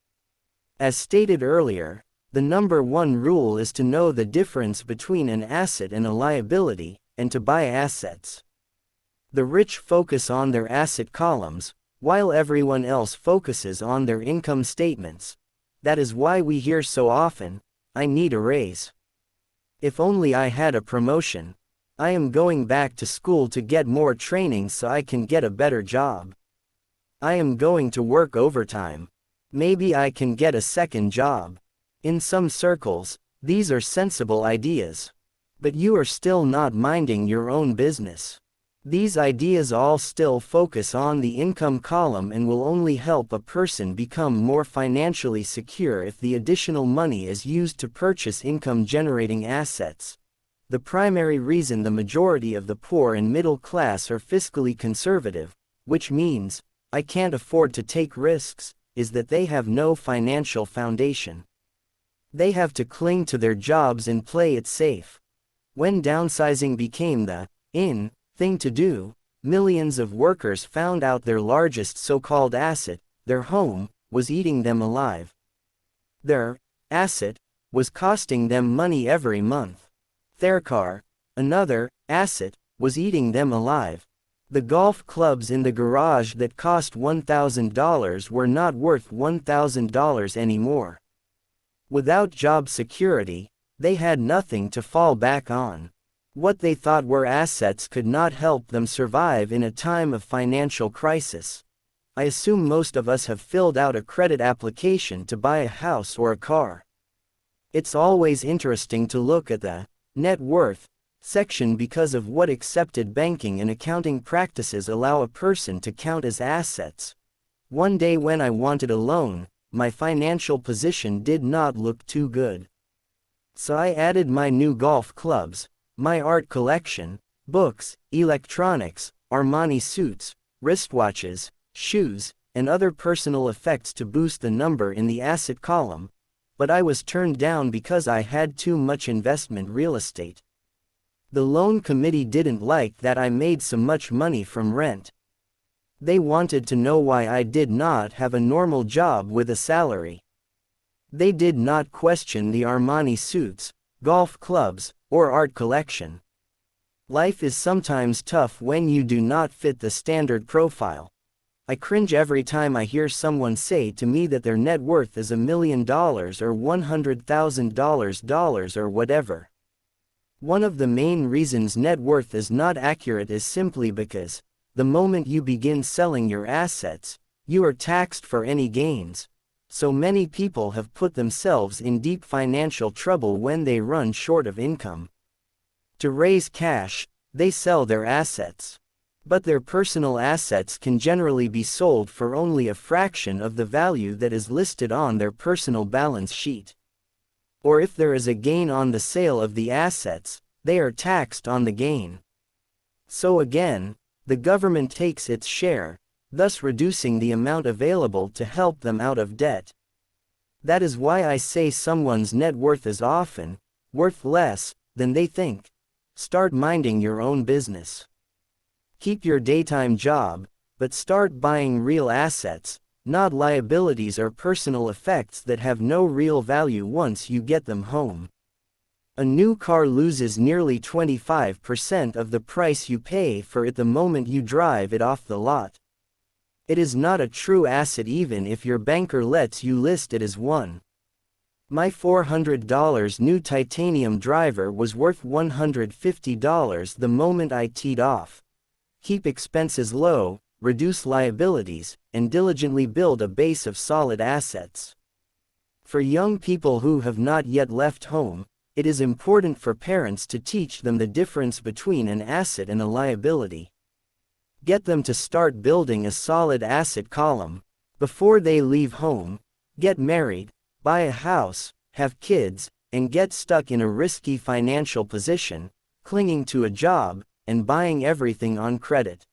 As stated earlier, the number one rule is to know the difference between an asset and a liability, and to buy assets. The rich focus on their asset columns, while everyone else focuses on their income statements. That is why we hear so often, "I need a raise. If only I had a promotion. I am going back to school to get more training so I can get a better job. I am going to work overtime. Maybe I can get a second job." In some circles, these are sensible ideas. But you are still not minding your own business. These ideas all still focus on the income column and will only help a person become more financially secure if the additional money is used to purchase income-generating assets. The primary reason the majority of the poor and middle class are fiscally conservative, which means, "I can't afford to take risks," is that they have no financial foundation. They have to cling to their jobs and play it safe. When downsizing became the thing to do, millions of workers found out their largest so-called asset, their home, was eating them alive. Their asset was costing them money every month. Their car, another asset, was eating them alive. The golf clubs in the garage that cost $1,000 were not worth $1,000 anymore. Without job security, they had nothing to fall back on. What they thought were assets could not help them survive in a time of financial crisis. I assume most of us have filled out a credit application to buy a house or a car. It's always interesting to look at the net worth section because of what accepted banking and accounting practices allow a person to count as assets. One day when I wanted a loan, my financial position did not look too good. So I added my new golf clubs, my art collection, books, electronics, Armani suits, wristwatches, shoes, and other personal effects to boost the number in the asset column, but I was turned down because I had too much investment real estate. The loan committee didn't like that I made so much money from rent. They wanted to know why I did not have a normal job with a salary. They did not question the Armani suits, golf clubs, or art collection. Life is sometimes tough when you do not fit the standard profile. I cringe every time I hear someone say to me that their net worth is $1 million or $100,000 or whatever. One of the main reasons net worth is not accurate is simply because, the moment you begin selling your assets, you are taxed for any gains. So many people have put themselves in deep financial trouble when they run short of income. To raise cash, they sell their assets. But their personal assets can generally be sold for only a fraction of the value that is listed on their personal balance sheet. Or if there is a gain on the sale of the assets, they are taxed on the gain. So again, the government takes its share, thus reducing the amount available to help them out of debt. That is why I say someone's net worth is often worth less than they think. Start minding your own business. Keep your daytime job, but start buying real assets, not liabilities or personal effects that have no real value once you get them home. A new car loses nearly 25% of the price you pay for it the moment you drive it off the lot. It is not a true asset even if your banker lets you list it as one. My $400 new titanium driver was worth $150 the moment I teed off. keep expenses low, reduce liabilities, and diligently build a base of solid assets. For young people who have not yet left home, it is important for parents to teach them the difference between an asset and a liability. Get them to start building a solid asset column before they leave home, get married, buy a house, have kids, and get stuck in a risky financial position, clinging to a job, and buying everything on credit.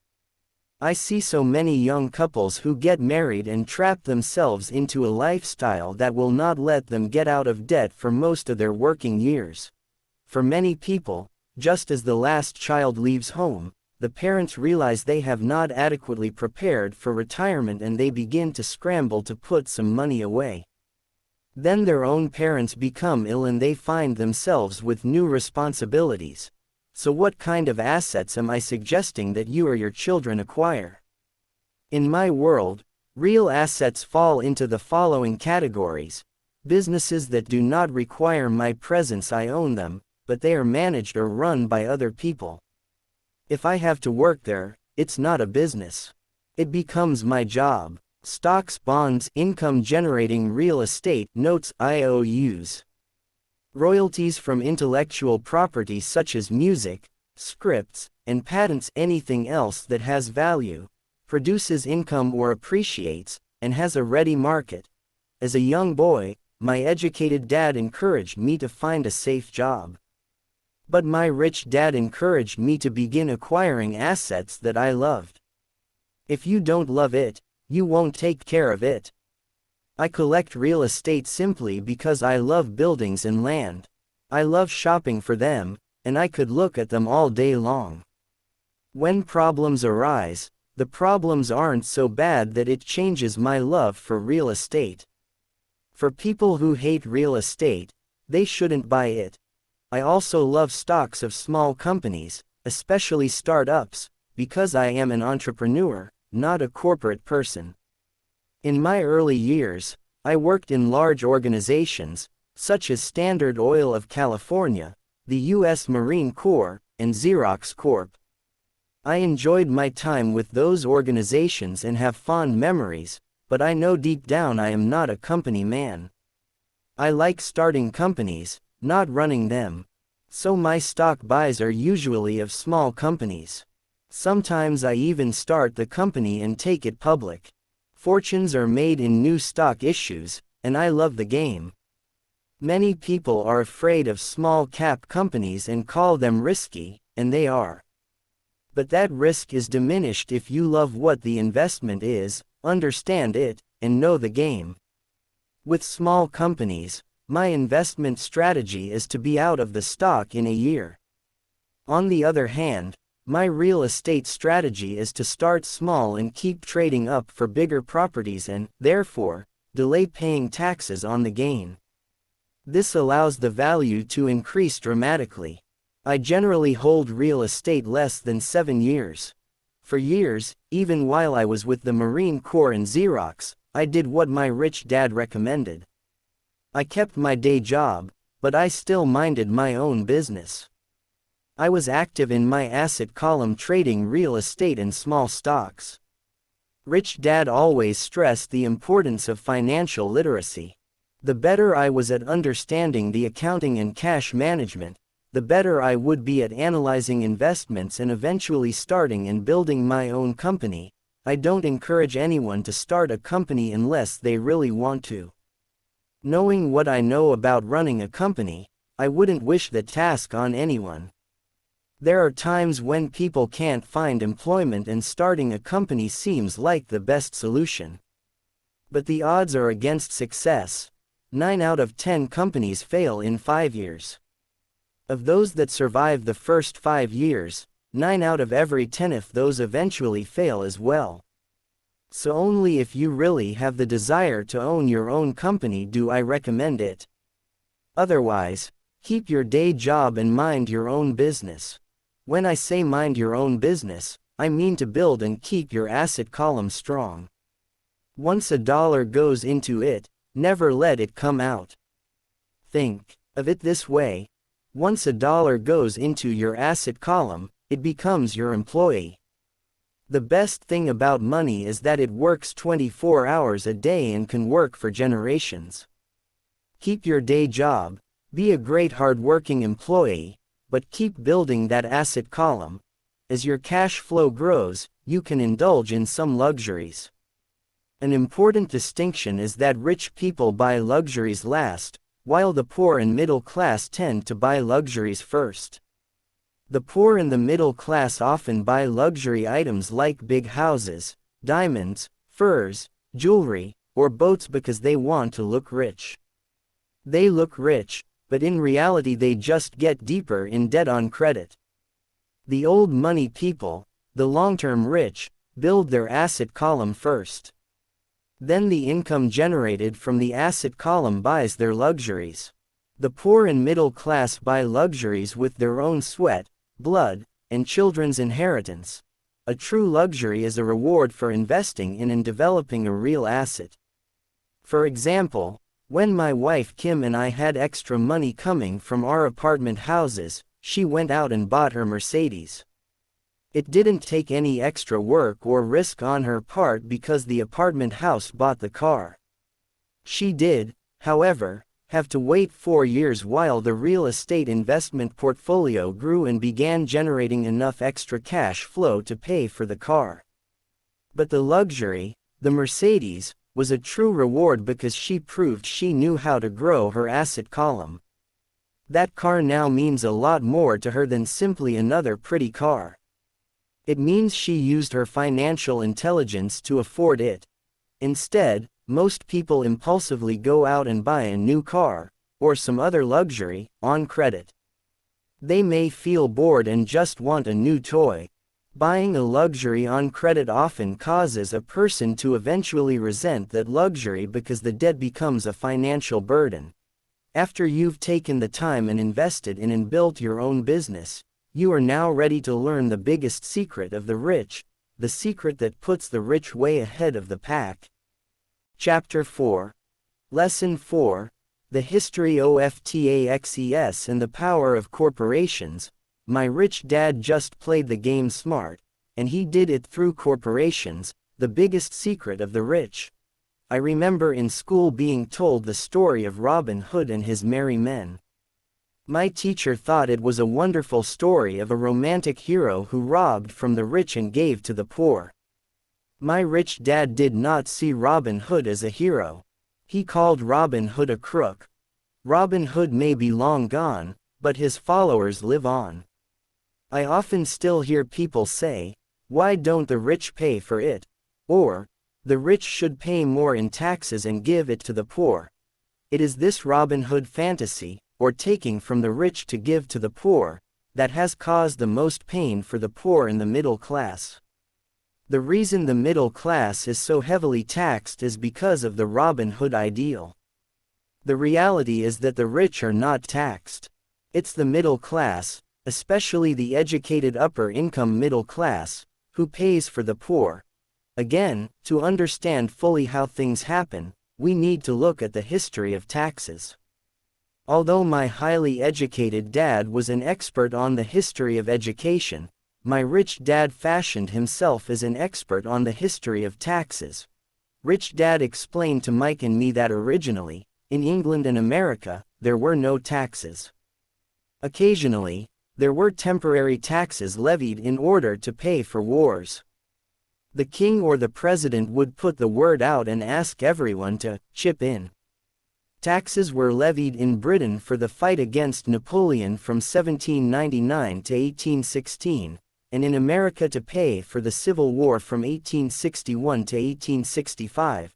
I see so many young couples who get married and trap themselves into a lifestyle that will not let them get out of debt for most of their working years. For many people, just as the last child leaves home, the parents realize they have not adequately prepared for retirement and they begin to scramble to put some money away. Then their own parents become ill and they find themselves with new responsibilities. So what kind of assets am I suggesting that you or your children acquire? In my world, real assets fall into the following categories: businesses that do not require my presence. I own them, but they are managed or run by other people. If I have to work there, it's not a business. It becomes my job. Stocks, bonds, income-generating real estate, notes, IOUs. Royalties from intellectual property such as music, scripts, and patents. Anything else that has value, produces income or appreciates, and has a ready market. As a young boy, my educated dad encouraged me to find a safe job. But my rich dad encouraged me to begin acquiring assets that I loved. If you don't love it, you won't take care of it. I collect real estate simply because I love buildings and land. I love shopping for them, and I could look at them all day long. When problems arise, the problems aren't so bad that it changes my love for real estate. For people who hate real estate, they shouldn't buy it. I also love stocks of small companies, especially startups, because I am an entrepreneur, not a corporate person. In my early years, I worked in large organizations, such as Standard Oil of California, the U.S. Marine Corps, and Xerox Corp. I enjoyed my time with those organizations and have fond memories, but I know deep down I am not a company man. I like starting companies, not running them. So my stock buys are usually of small companies. Sometimes I even start the company and take it public. Fortunes are made in new stock issues, and I love the game. Many people are afraid of small cap companies and call them risky, and they are. But that risk is diminished if you love what the investment is, understand it, and know the game. With small companies, my investment strategy is to be out of the stock in a year. On the other hand, my real estate strategy is to start small and keep trading up for bigger properties and, therefore, delay paying taxes on the gain. This allows the value to increase dramatically. I generally hold real estate less than 7 years. For years, even while I was with the Marine Corps and Xerox, I did what my rich dad recommended. I kept my day job, but I still minded my own business. I was active in my asset column trading real estate and small stocks. Rich Dad always stressed the importance of financial literacy. The better I was at understanding the accounting and cash management, the better I would be at analyzing investments and eventually starting and building my own company. I don't encourage anyone to start a company unless they really want to. Knowing what I know about running a company, I wouldn't wish that task on anyone. There are times when people can't find employment and starting a company seems like the best solution. But the odds are against success. 9 out of 10 companies fail in 5 years. Of those that survive the first 5 years, 9 out of every 10 of those eventually fail as well. So only if you really have the desire to own your own company do I recommend it. Otherwise, keep your day job and mind your own business. When I say mind your own business, I mean to build and keep your asset column strong. Once a dollar goes into it, never let it come out. Think of it this way: once a dollar goes into your asset column, it becomes your employee. The best thing about money is that it works 24 hours a day and can work for generations. Keep your day job, be a great hard-working employee, but keep building that asset column. As your cash flow grows, you can indulge in some luxuries. An important distinction is that rich people buy luxuries last, while the poor and middle class tend to buy luxuries first. The poor and the middle class often buy luxury items like big houses, diamonds, furs, jewelry, or boats because they want to look rich. They look rich, but in reality they just get deeper in debt on credit. The old money people, the long-term rich, build their asset column first. Then the income generated from the asset column buys their luxuries. The poor and middle class buy luxuries with their own sweat, blood, and children's inheritance. A true luxury is a reward for investing in and developing a real asset. For example, when my wife Kim and I had extra money coming from our apartment houses, she went out and bought her Mercedes. It didn't take any extra work or risk on her part because the apartment house bought the car. She did, however, have to wait 4 years while the real estate investment portfolio grew and began generating enough extra cash flow to pay for the car. But the luxury, the Mercedes, was a true reward because she proved she knew how to grow her asset column. That car now means a lot more to her than simply another pretty car. It means she used her financial intelligence to afford it. Instead, most people impulsively go out and buy a new car, or some other luxury, on credit. They may feel bored and just want a new toy. Buying a luxury on credit often causes a person to eventually resent that luxury because the debt becomes a financial burden. After you've taken the time and invested in and built your own business, you are now ready to learn the biggest secret of the rich, the secret that puts the rich way ahead of the pack. Chapter 4. Lesson 4. The History of Taxes and the Power of Corporations. My rich dad just played the game smart, and he did it through corporations, the biggest secret of the rich. I remember in school being told the story of Robin Hood and his merry men. My teacher thought it was a wonderful story of a romantic hero who robbed from the rich and gave to the poor. My rich dad did not see Robin Hood as a hero. He called Robin Hood a crook. Robin Hood may be long gone, but his followers live on. I often still hear people say, "Why don't the rich pay for it?" Or, "The rich should pay more in taxes and give it to the poor." It is this Robin Hood fantasy, or taking from the rich to give to the poor, that has caused the most pain for the poor and the middle class. The reason the middle class is so heavily taxed is because of the Robin Hood ideal. The reality is that the rich are not taxed. It's the middle class, especially the educated upper-income middle class, who pays for the poor. Again, to understand fully how things happen, we need to look at the history of taxes. Although my highly educated dad was an expert on the history of education, my rich dad fashioned himself as an expert on the history of taxes. Rich Dad explained to Mike and me that originally, in England and America, there were no taxes. Occasionally, there were temporary taxes levied in order to pay for wars. The king or the president would put the word out and ask everyone to chip in. Taxes were levied in Britain for the fight against Napoleon from 1799 to 1816, and in America to pay for the Civil War from 1861 to 1865.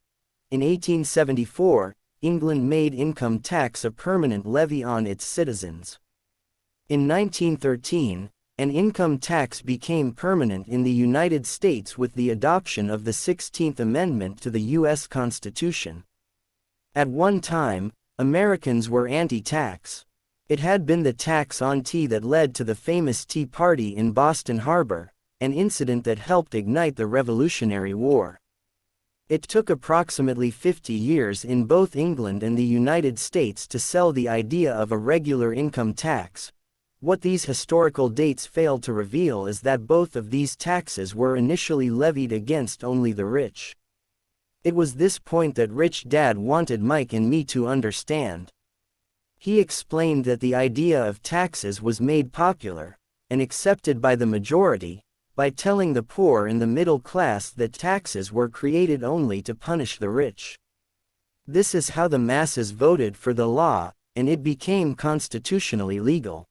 In 1874, England made income tax a permanent levy on its citizens. In 1913, an income tax became permanent in the United States with the adoption of the 16th Amendment to the U.S. Constitution. At one time, Americans were anti-tax. It had been the tax on tea that led to the famous Tea Party in Boston Harbor, an incident that helped ignite the Revolutionary War. It took approximately 50 years in both England and the United States to sell the idea of a regular income tax. What these historical dates fail to reveal is that both of these taxes were initially levied against only the rich. It was this point that Rich Dad wanted Mike and me to understand. He explained that the idea of taxes was made popular and accepted by the majority by telling the poor and the middle class that taxes were created only to punish the rich. This is how the masses voted for the law, and it became constitutionally legal.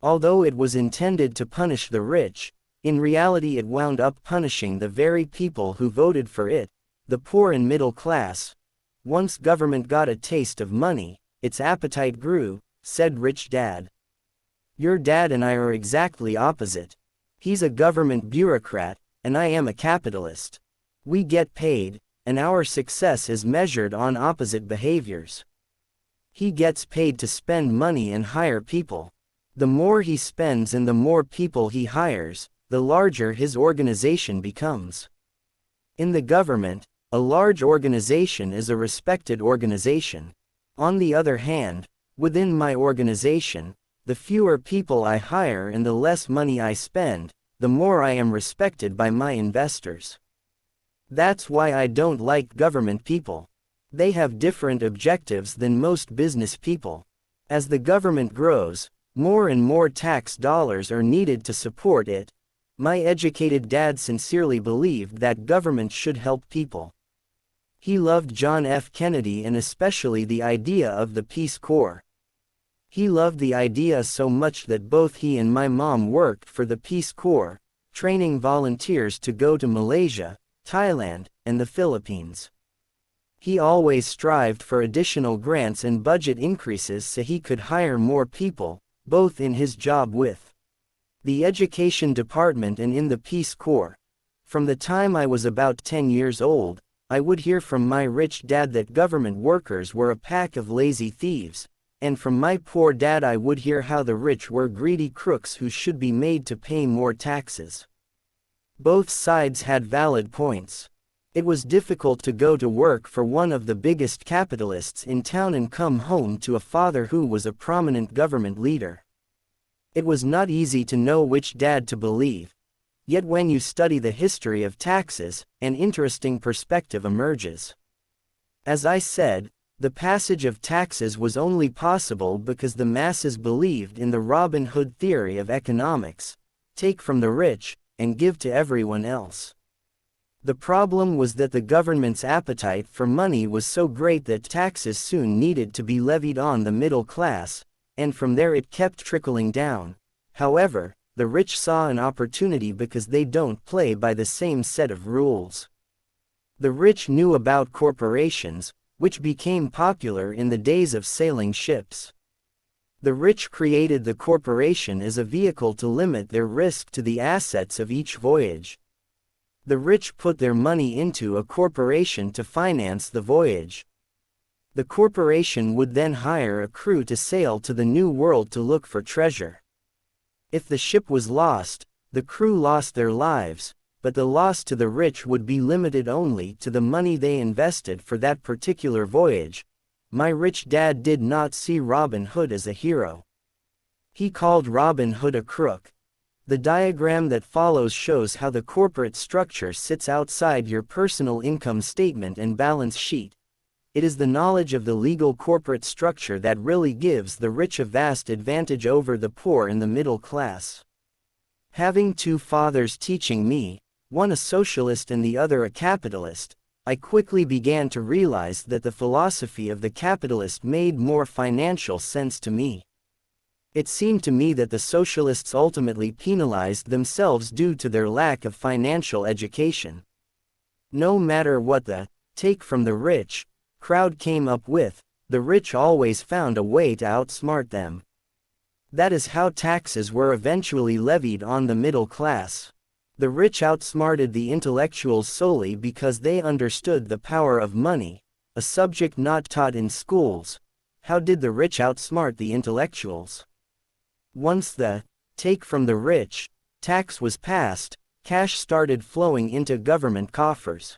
Although it was intended to punish the rich, in reality it wound up punishing the very people who voted for it, the poor and middle class. Once government got a taste of money, its appetite grew, said Rich Dad. Your dad and I are exactly opposite. He's a government bureaucrat, and I am a capitalist. We get paid, and our success is measured on opposite behaviors. He gets paid to spend money and hire people. The more he spends and the more people he hires, the larger his organization becomes. In the government, a large organization is a respected organization. On the other hand, within my organization, the fewer people I hire and the less money I spend, the more I am respected by my investors. That's why I don't like government people. They have different objectives than most business people. As the government grows, more and more tax dollars are needed to support it. My educated dad sincerely believed that government should help people. He loved John F. Kennedy and especially the idea of the Peace Corps. He loved the idea so much that both he and my mom worked for the Peace Corps, training volunteers to go to Malaysia, Thailand, and the Philippines. He always strived for additional grants and budget increases so he could hire more people, both in his job with the Education Department and in the Peace Corps. From the time I was about 10 years old, I would hear from my rich dad that government workers were a pack of lazy thieves, and from my poor dad I would hear how the rich were greedy crooks who should be made to pay more taxes. Both sides had valid points. It was difficult to go to work for one of the biggest capitalists in town and come home to a father who was a prominent government leader. It was not easy to know which dad to believe. Yet when you study the history of taxes, an interesting perspective emerges. As I said, the passage of taxes was only possible because the masses believed in the Robin Hood theory of economics: take from the rich and give to everyone else. The problem was that the government's appetite for money was so great that taxes soon needed to be levied on the middle class, and from there it kept trickling down. However, the rich saw an opportunity because they don't play by the same set of rules. The rich knew about corporations, which became popular in the days of sailing ships. The rich created the corporation as a vehicle to limit their risk to the assets of each voyage. The rich put their money into a corporation to finance the voyage. The corporation would then hire a crew to sail to the New World to look for treasure. If the ship was lost, the crew lost their lives, but the loss to the rich would be limited only to the money they invested for that particular voyage. My rich dad did not see Robin Hood as a hero. He called Robin Hood a crook. The diagram that follows shows how the corporate structure sits outside your personal income statement and balance sheet. It is the knowledge of the legal corporate structure that really gives the rich a vast advantage over the poor and the middle class. Having two fathers teaching me, one a socialist and the other a capitalist, I quickly began to realize that the philosophy of the capitalist made more financial sense to me. It seemed to me that the socialists ultimately penalized themselves due to their lack of financial education. No matter what the take from the rich crowd came up with, the rich always found a way to outsmart them. That is how taxes were eventually levied on the middle class. The rich outsmarted the intellectuals solely because they understood the power of money, a subject not taught in schools. How did the rich outsmart the intellectuals? Once the take from the rich tax was passed, cash started flowing into government coffers.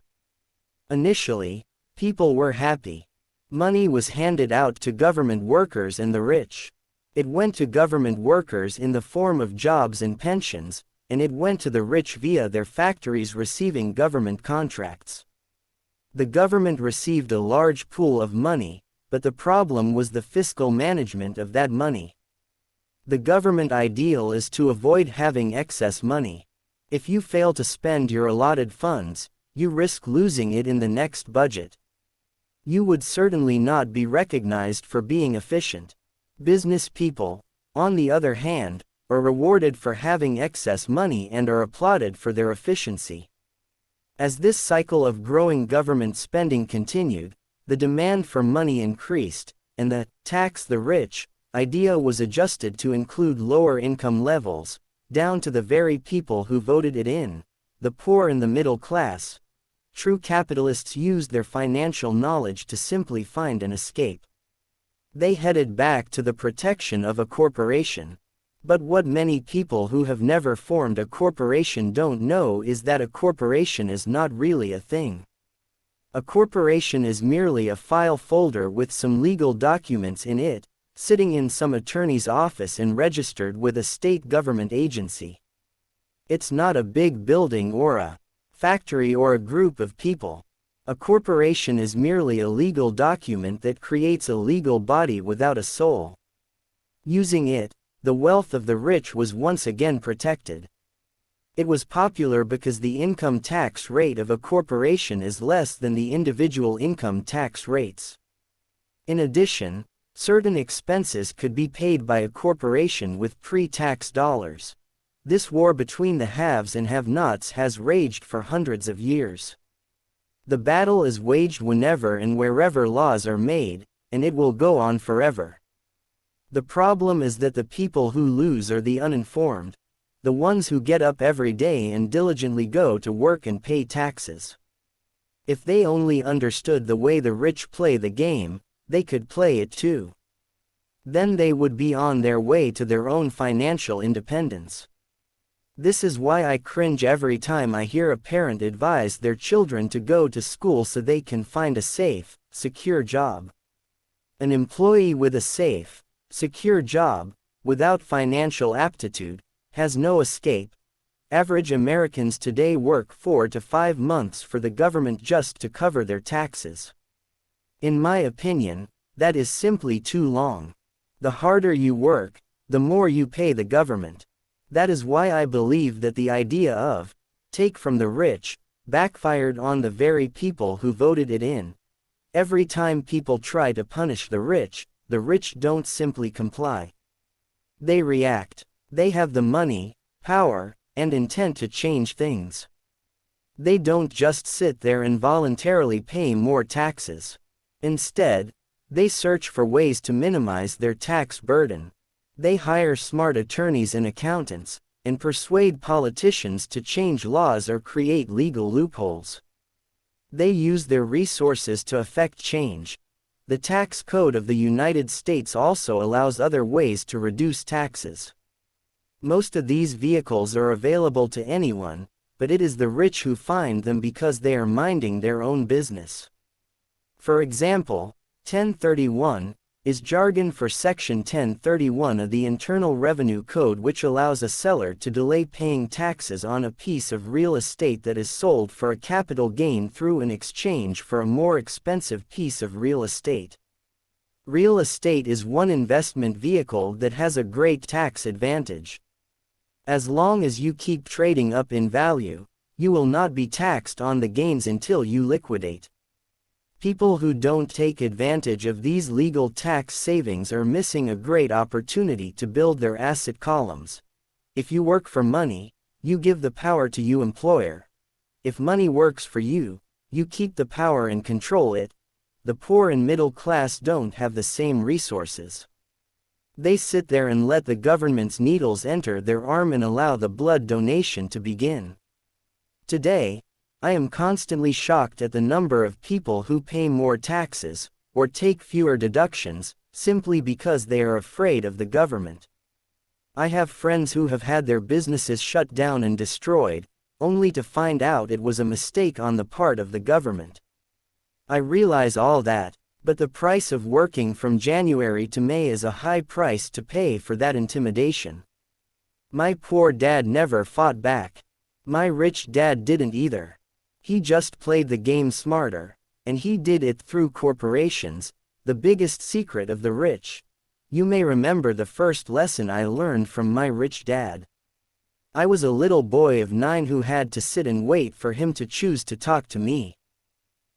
Initially, people were happy. Money was handed out to government workers and the rich. It went to government workers in the form of jobs and pensions, and it went to the rich via their factories receiving government contracts. The government received a large pool of money, but the problem was the fiscal management of that money. The government ideal is to avoid having excess money. If you fail to spend your allotted funds, you risk losing it in the next budget. You would certainly not be recognized for being efficient. Business people, on the other hand, are rewarded for having excess money and are applauded for their efficiency. As this cycle of growing government spending continued, the demand for money increased, and the tax the rich idea was adjusted to include lower income levels, down to the very people who voted it in, the poor and the middle class. True capitalists used their financial knowledge to simply find an escape. They headed back to the protection of a corporation. But what many people who have never formed a corporation don't know is that a corporation is not really a thing. A corporation is merely a file folder with some legal documents in it, sitting in some attorney's office and registered with a state government agency. It's not a big building or a factory or a group of people. A corporation is merely a legal document that creates a legal body without a soul. Using it, the wealth of the rich was once again protected. It was popular because the income tax rate of a corporation is less than the individual income tax rates. In addition, certain expenses could be paid by a corporation with pre-tax dollars. This war between the haves and have-nots has raged for hundreds of years. The battle is waged whenever and wherever laws are made, and it will go on forever. The problem is that the people who lose are the uninformed, the ones who get up every day and diligently go to work and pay taxes. If they only understood the way the rich play the game, they could play it too. Then they would be on their way to their own financial independence. This is why I cringe every time I hear a parent advise their children to go to school so they can find a safe, secure job. An employee with a safe, secure job, without financial aptitude, has no escape. Average Americans today work 4 to 5 months for the government just to cover their taxes. In my opinion, that is simply too long. The harder you work, the more you pay the government. That is why I believe that the idea of take from the rich backfired on the very people who voted it in. Every time people try to punish the rich don't simply comply. They react. They have the money, power, and intent to change things. They don't just sit there and voluntarily pay more taxes. Instead, they search for ways to minimize their tax burden. They hire smart attorneys and accountants, and persuade politicians to change laws or create legal loopholes. They use their resources to effect change. The tax code of the United States also allows other ways to reduce taxes. Most of these vehicles are available to anyone, but it is the rich who find them because they are minding their own business. For example, 1031 is jargon for Section 1031 of the Internal Revenue Code, which allows a seller to delay paying taxes on a piece of real estate that is sold for a capital gain through an exchange for a more expensive piece of real estate. Real estate is one investment vehicle that has a great tax advantage. As long as you keep trading up in value, you will not be taxed on the gains until you liquidate. People who don't take advantage of these legal tax savings are missing a great opportunity to build their asset columns. If you work for money, you give the power to your employer. If money works for you, you keep the power and control it. The poor and middle class don't have the same resources. They sit there and let the government's needles enter their arm and allow the blood donation to begin. Today, I am constantly shocked at the number of people who pay more taxes, or take fewer deductions, simply because they are afraid of the government. I have friends who have had their businesses shut down and destroyed, only to find out it was a mistake on the part of the government. I realize all that, But the price of working from January to May is a high price to pay for that intimidation. My poor dad never fought back. My rich dad didn't either. He just played the game smarter, and he did it through corporations, the biggest secret of the rich. You may remember the first lesson I learned from my rich dad. I was a little boy of 9 who had to sit and wait for him to choose to talk to me.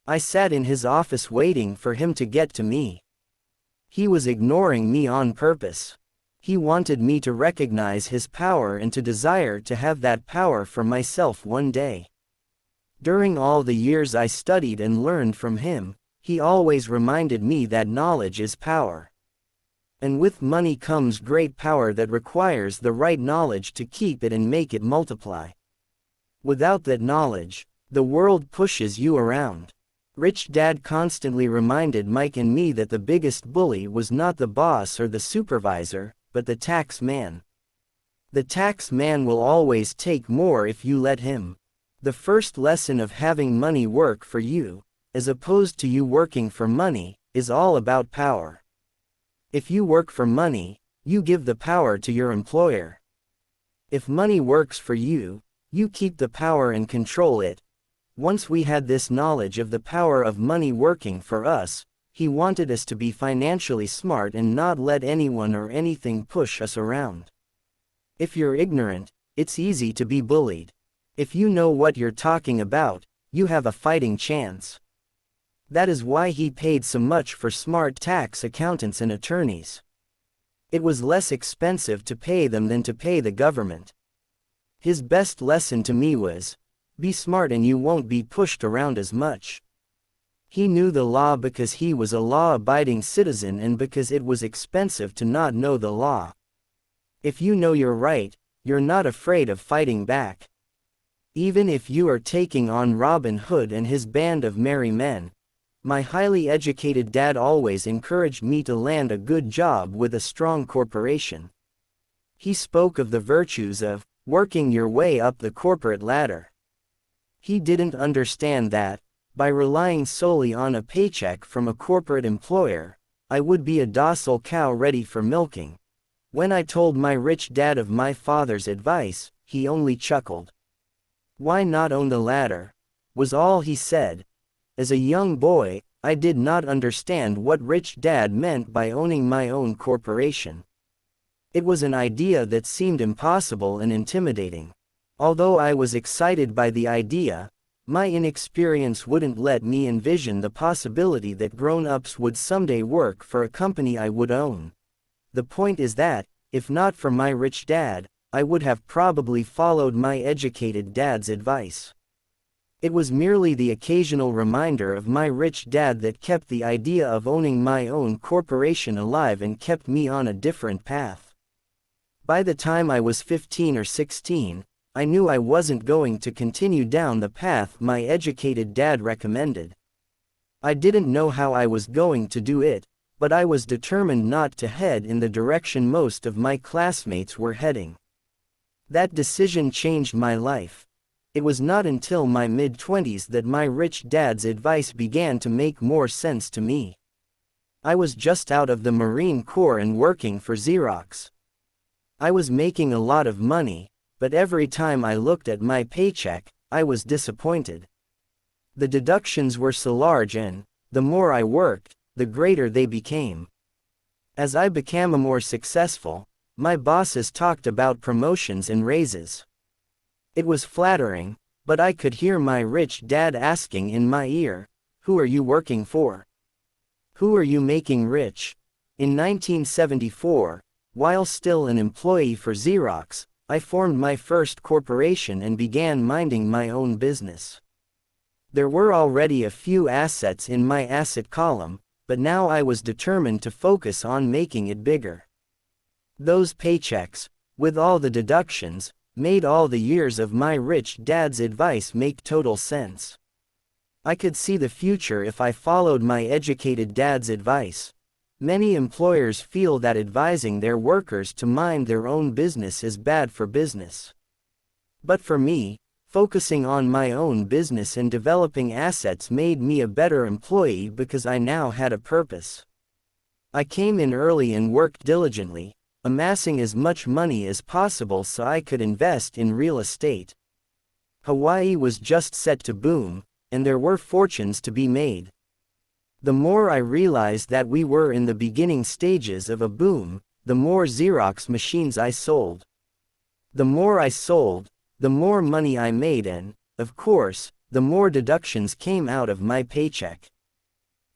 I sat in his office waiting for him to get to me. He was ignoring me on purpose. He wanted me to recognize his power and to desire to have that power for myself one day. During all the years I studied and learned from him, he always reminded me that knowledge is power. And with money comes great power that requires the right knowledge to keep it and make it multiply. Without that knowledge, the world pushes you around. Rich Dad constantly reminded Mike and me that the biggest bully was not the boss or the supervisor, but the tax man. The tax man will always take more if you let him. The first lesson of having money work for you, as opposed to you working for money, is all about power. If you work for money, you give the power to your employer. If money works for you, you keep the power and control it. Once we had this knowledge of the power of money working for us, he wanted us to be financially smart and not let anyone or anything push us around. If you're ignorant, it's easy to be bullied. If you know what you're talking about, you have a fighting chance. That is why he paid so much for smart tax accountants and attorneys. It was less expensive to pay them than to pay the government. His best lesson to me was, be smart and you won't be pushed around as much. He knew the law because he was a law-abiding citizen and because it was expensive to not know the law. If you know you're right, you're not afraid of fighting back. Even if you are taking on Robin Hood and his band of merry men. My highly educated dad always encouraged me to land a good job with a strong corporation. He spoke of the virtues of working your way up the corporate ladder. He didn't understand that, by relying solely on a paycheck from a corporate employer, I would be a docile cow ready for milking. When I told my rich dad of my father's advice, he only chuckled. "Why not own the ladder?" was all he said. As a young boy, I did not understand what Rich Dad meant by owning my own corporation. It was an idea that seemed impossible and intimidating. Although I was excited by the idea, my inexperience wouldn't let me envision the possibility that grown-ups would someday work for a company I would own. The point is that, if not for my rich dad, I would have probably followed my educated dad's advice. It was merely the occasional reminder of my rich dad that kept the idea of owning my own corporation alive and kept me on a different path. By the time I was 15 or 16, I knew I wasn't going to continue down the path my educated dad recommended. I didn't know how I was going to do it, but I was determined not to head in the direction most of my classmates were heading. That decision changed my life. It was not until my mid-20s that my rich dad's advice began to make more sense to me. I was just out of the Marine Corps and working for Xerox. I was making a lot of money, but every time I looked at my paycheck, I was disappointed. The deductions were so large and, the more I worked, the greater they became. As I became more successful, my bosses talked about promotions and raises. It was flattering, but I could hear my rich dad asking in my ear, "Who are you working for? Who are you making rich?" In 1974, while still an employee for Xerox, I formed my first corporation and began minding my own business. There were already a few assets in my asset column, but now I was determined to focus on making it bigger. Those paychecks, with all the deductions, made all the years of my rich dad's advice make total sense. I could see the future if I followed my educated dad's advice. Many employers feel that advising their workers to mind their own business is bad for business. But for me, Focusing on my own business and developing assets made me a better employee because I now had a purpose. I came in early and worked diligently, amassing as much money as possible so I could invest in real estate. Hawaii was just set to boom, and there were fortunes to be made. The more I realized that we were in the beginning stages of a boom, the more Xerox machines I sold. The more I sold, the more money I made and, of course, the more deductions came out of my paycheck.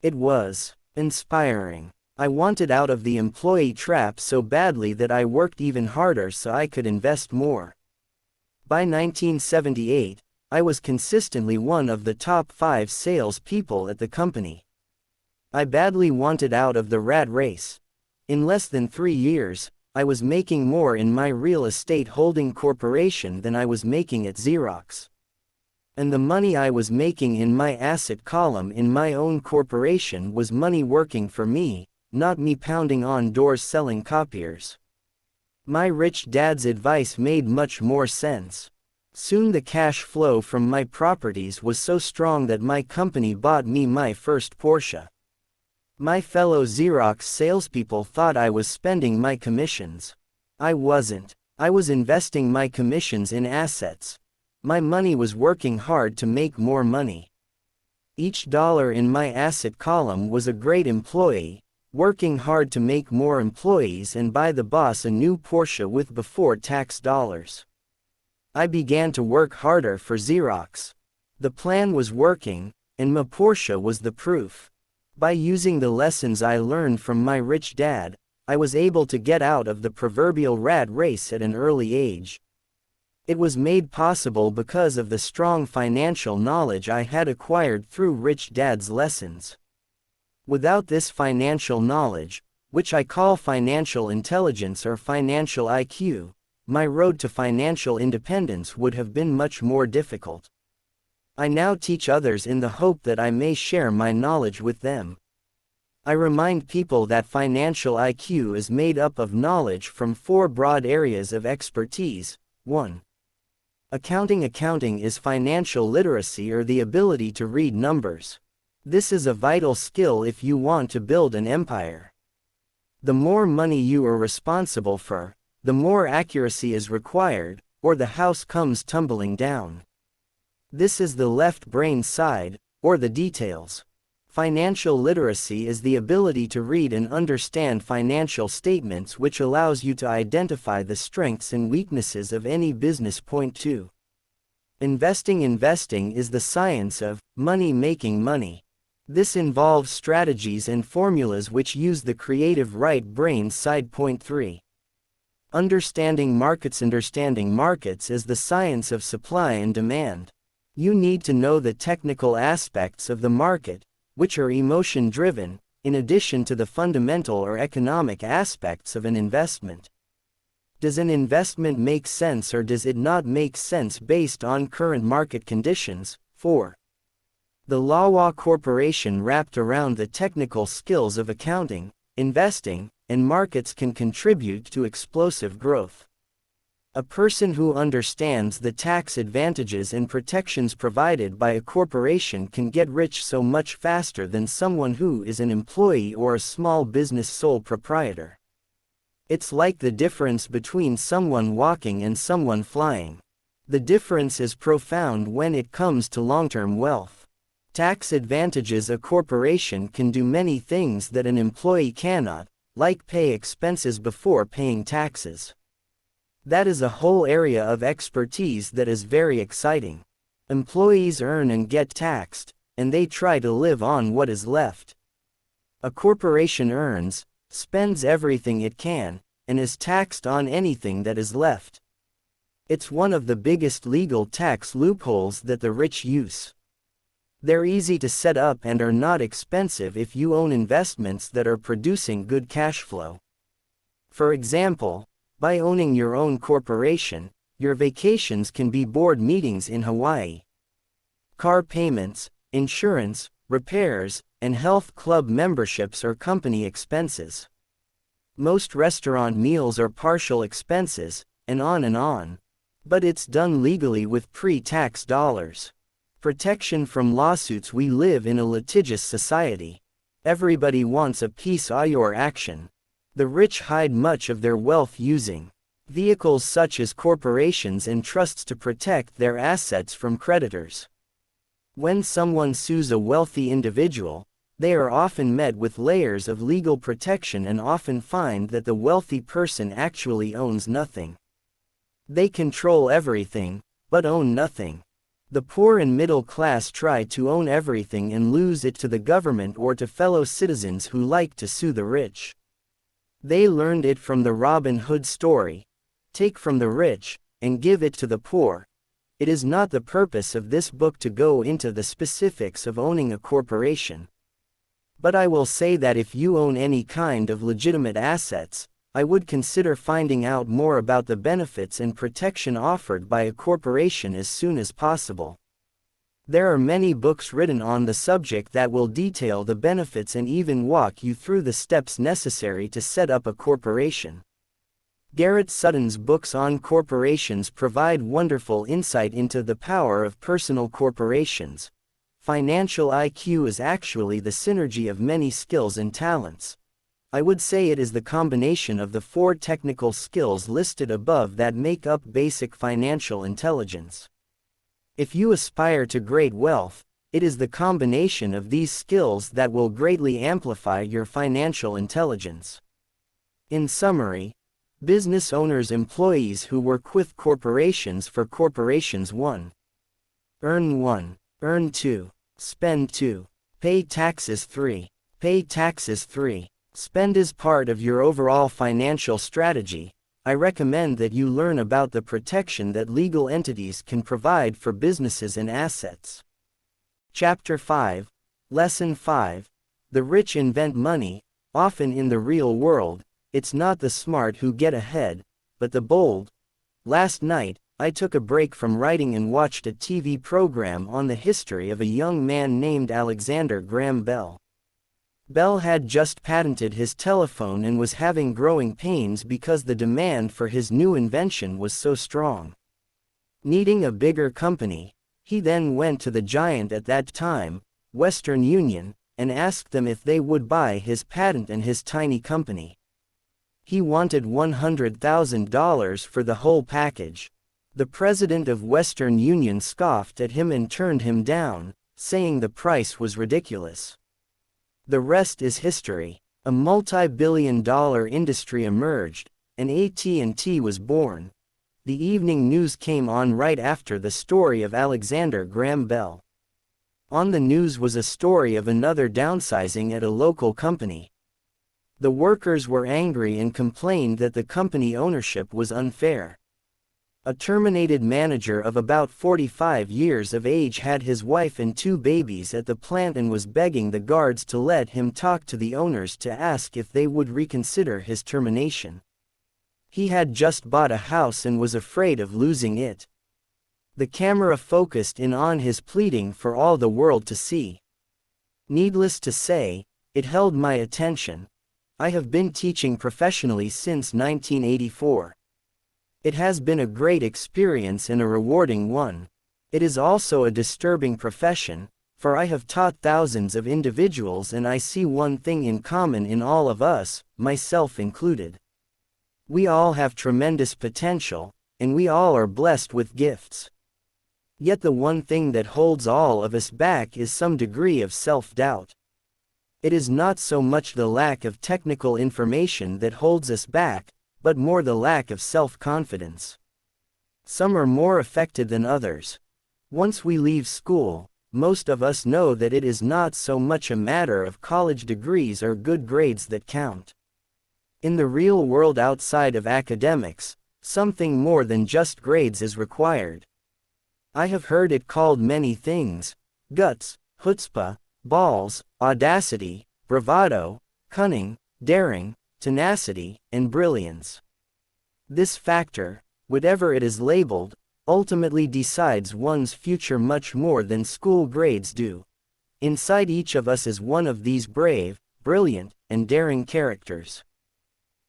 It was inspiring. I wanted out of the employee trap so badly that I worked even harder so I could invest more. By 1978, I was consistently one of the top 5 salespeople at the company. I badly wanted out of the rat race. In less than 3 years, I was making more in my real estate holding corporation than I was making at Xerox. And the money I was making in my asset column in my own corporation was money working for me, not me pounding on doors selling copiers. My rich dad's advice made much more sense. Soon the cash flow from my properties was so strong that my company bought me my first Porsche. My fellow Xerox salespeople thought I was spending my commissions. I wasn't. I was investing my commissions in assets. My money was working hard to make more money. Each dollar in my asset column was a great employee, working hard to make more employees and buy the boss a new Porsche with before-tax dollars. I began to work harder for Xerox. The plan was working, and my Porsche was the proof. By using the lessons I learned from my rich dad, I was able to get out of the proverbial rat race at an early age. It was made possible because of the strong financial knowledge I had acquired through Rich Dad's lessons. Without this financial knowledge, which I call financial intelligence or financial IQ, my road to financial independence would have been much more difficult. I now teach others in the hope that I may share my knowledge with them. I remind people that financial IQ is made up of knowledge from 4 broad areas of expertise. 1. Accounting. Accounting is financial literacy or the ability to read numbers. This is a vital skill if you want to build an empire. The more money you are responsible for, the more accuracy is required, or the house comes tumbling down. This is the left brain side, or the details. Financial literacy is the ability to read and understand financial statements, which allows you to identify the strengths and weaknesses of any business. Point 2. Investing. Investing is the science of money making money. This involves strategies and formulas which use the creative right brain side. Point 3. Understanding markets. Understanding markets is the science of supply and demand. You need to know the technical aspects of the market, which are emotion-driven, in addition to the fundamental or economic aspects of an investment. Does an investment make sense or does it not make sense based on current market conditions? 4. The Lawa Corporation wrapped around the technical skills of accounting, investing, and markets can contribute to explosive growth. A person who understands the tax advantages and protections provided by a corporation can get rich so much faster than someone who is an employee or a small business sole proprietor. It's like the difference between someone walking and someone flying. The difference is profound when it comes to long-term wealth. Tax advantages. A corporation can do many things that an employee cannot, like pay expenses before paying taxes. That is a whole area of expertise that is very exciting. Employees earn and get taxed, and they try to live on what is left. A corporation earns, spends everything it can, and is taxed on anything that is left. It's one of the biggest legal tax loopholes that the rich use. They're easy to set up and are not expensive if you own investments that are producing good cash flow. For example, by owning your own corporation, your vacations can be board meetings in Hawaii. Car payments, insurance, repairs, and health club memberships are company expenses. Most restaurant meals are partial expenses, and on and on. But it's done legally with pre-tax dollars. Protection from lawsuits. We live in a litigious society. Everybody wants a piece of your action. The rich hide much of their wealth using vehicles such as corporations and trusts to protect their assets from creditors. When someone sues a wealthy individual, they are often met with layers of legal protection and often find that the wealthy person actually owns nothing. They control everything, but own nothing. The poor and middle class try to own everything and lose it to the government or to fellow citizens who like to sue the rich. They learned it from the Robin Hood story. Take from the rich, and give it to the poor. It is not the purpose of this book to go into the specifics of owning a corporation. But I will say that if you own any kind of legitimate assets, I would consider finding out more about the benefits and protection offered by a corporation as soon as possible. There are many books written on the subject that will detail the benefits and even walk you through the steps necessary to set up a corporation. Garrett Sutton's books on corporations provide wonderful insight into the power of personal corporations. Financial IQ is actually the synergy of many skills and talents. I would say it is the combination of the 4 technical skills listed above that make up basic financial intelligence. If you aspire to great wealth, it is the combination of these skills that will greatly amplify your financial intelligence. In summary, business owners, employees who work with corporations. For corporations: 1. Earn 1. Earn 2. Spend 2. Pay taxes 3. Pay taxes 3. Spend. As part of your overall financial strategy, I recommend that you learn about the protection that legal entities can provide for businesses and assets. Chapter 5. Lesson 5. The rich invent money. Often in the real world, it's not the smart who get ahead, but the bold. Last night, I took a break from writing and watched a TV program on the history of a young man named Alexander Graham Bell. Bell had just patented his telephone and was having growing pains because the demand for his new invention was so strong. Needing a bigger company, he then went to the giant at that time, Western Union, and asked them if they would buy his patent and his tiny company. He wanted $100,000 for the whole package. The president of Western Union scoffed at him and turned him down, saying the price was ridiculous. The rest is history. A multi-billion-dollar industry emerged, and AT&T was born. The evening news came on right after the story of Alexander Graham Bell. On the news was a story of another downsizing at a local company. The workers were angry and complained that the company ownership was unfair. A terminated manager of about 45 years of age had his wife and 2 babies at the plant and was begging the guards to let him talk to the owners to ask if they would reconsider his termination. He had just bought a house and was afraid of losing it. The camera focused in on his pleading for all the world to see. Needless to say, it held my attention. I have been teaching professionally since 1984. It has been a great experience and a rewarding one. It is also a disturbing profession, for I have taught thousands of individuals and I see one thing in common in all of us, myself included. We all have tremendous potential, and we all are blessed with gifts. Yet the one thing that holds all of us back is some degree of self-doubt. It is not so much the lack of technical information that holds us back, but more the lack of self-confidence. Some are more affected than others. Once we leave school, most of us know that it is not so much a matter of college degrees or good grades that count. In the real world outside of academics, something more than just grades is required. I have heard it called many things: guts, chutzpah, balls, audacity, bravado, cunning, daring, tenacity, and brilliance. This factor, whatever it is labeled, ultimately decides one's future much more than school grades do. Inside each of us is one of these brave, brilliant, and daring characters.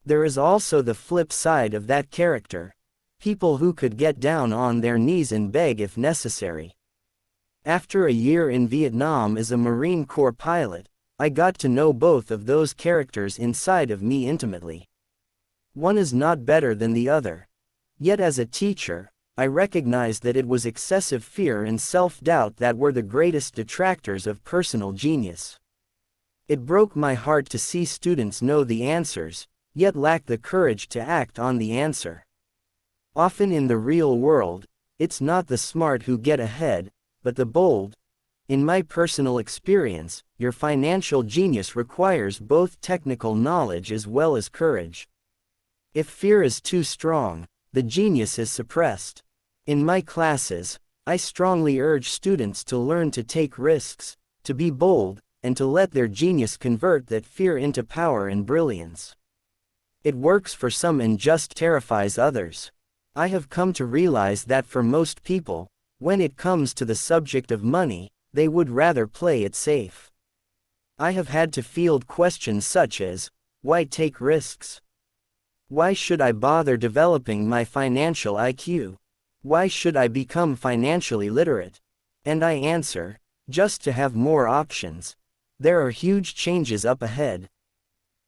There is also the flip side of that character. People who could get down on their knees and beg if necessary. After a year in Vietnam as a Marine Corps pilot, I got to know both of those characters inside of me intimately. One is not better than the other. Yet as a teacher, I recognized that it was excessive fear and self-doubt that were the greatest detractors of personal genius. It broke my heart to see students know the answers, yet lack the courage to act on the answer. Often in the real world, it's not the smart who get ahead, but the bold. In my personal experience, your financial genius requires both technical knowledge as well as courage. If fear is too strong, the genius is suppressed. In my classes, I strongly urge students to learn to take risks, to be bold, and to let their genius convert that fear into power and brilliance. It works for some and just terrifies others. I have come to realize that for most people, when it comes to the subject of money, they would rather play it safe. I have had to field questions such as, why take risks? Why should I bother developing my financial IQ? Why should I become financially literate? And I answer, just to have more options. There are huge changes up ahead.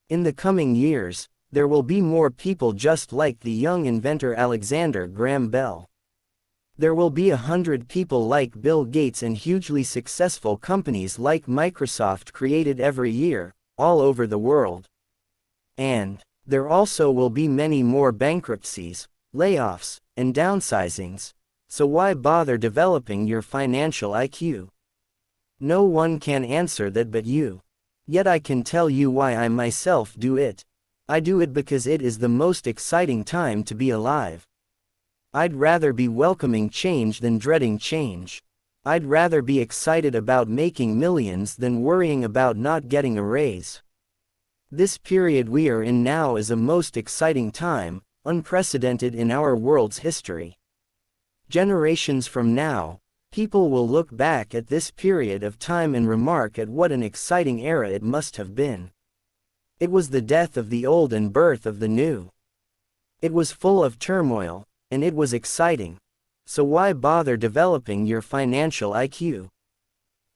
In the coming years, there will be more people just like the young inventor Alexander Graham Bell. There will be 100 people like Bill Gates and hugely successful companies like Microsoft created every year, all over the world. And there also will be many more bankruptcies, layoffs, and downsizings. So why bother developing your financial IQ? No one can answer that but you. Yet I can tell you why I myself do it. I do it because it is the most exciting time to be alive. I'd rather be welcoming change than dreading change. I'd rather be excited about making millions than worrying about not getting a raise. This period we are in now is a most exciting time, unprecedented in our world's history. Generations from now, people will look back at this period of time and remark at what an exciting era it must have been. It was the death of the old and birth of the new. It was full of turmoil, and it was exciting. So why bother developing your financial IQ?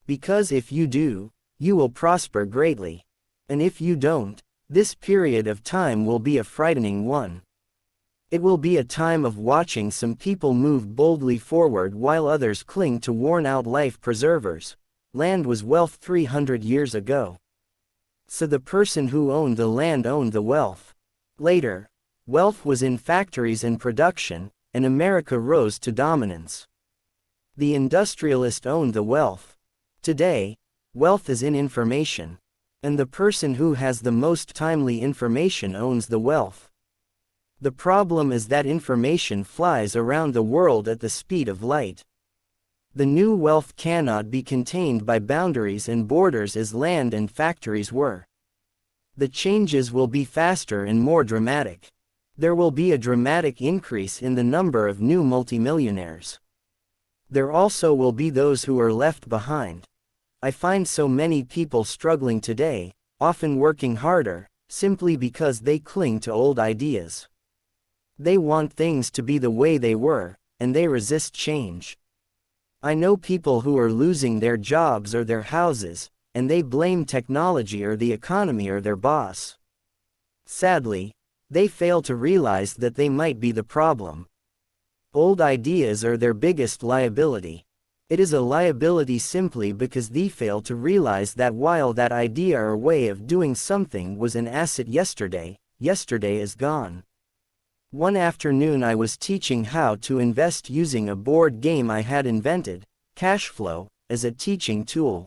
Because if you do, you will prosper greatly. And if you don't, this period of time will be a frightening one. It will be a time of watching some people move boldly forward while others cling to worn-out life preservers. Land was wealth 300 years ago. So the person who owned the land owned the wealth. Later, wealth was in factories and production, and America rose to dominance. The industrialist owned the wealth. Today, wealth is in information. And the person who has the most timely information owns the wealth. The problem is that information flies around the world at the speed of light. The new wealth cannot be contained by boundaries and borders as land and factories were. The changes will be faster and more dramatic. There will be a dramatic increase in the number of new multimillionaires. There also will be those who are left behind. I find so many people struggling today, often working harder, simply because they cling to old ideas. They want things to be the way they were, and they resist change. I know people who are losing their jobs or their houses, and they blame technology or the economy or their boss. Sadly, they fail to realize that they might be the problem. Old ideas are their biggest liability. It is a liability simply because they fail to realize that while that idea or way of doing something was an asset yesterday, yesterday is gone. One afternoon I was teaching how to invest using a board game I had invented, cash flow, as a teaching tool.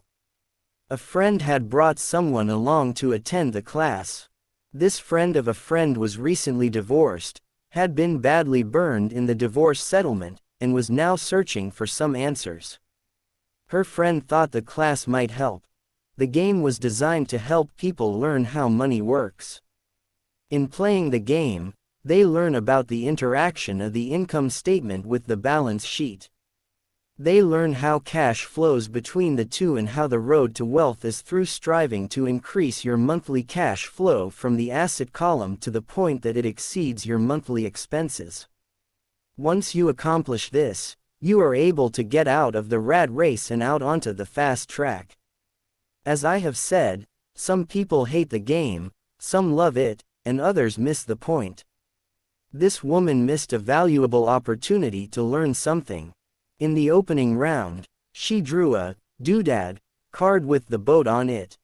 A friend had brought someone along to attend the class. This friend of a friend was recently divorced, had been badly burned in the divorce settlement, and was now searching for some answers. Her friend thought the class might help. The game was designed to help people learn how money works. In playing the game, they learn about the interaction of the income statement with the balance sheet. They learn how cash flows between the two and how the road to wealth is through striving to increase your monthly cash flow from the asset column to the point that it exceeds your monthly expenses. Once you accomplish this, you are able to get out of the rat race and out onto the fast track. As I have said, some people hate the game, some love it, and others miss the point. This woman missed a valuable opportunity to learn something. In the opening round, she drew a doodad card with the boat on it.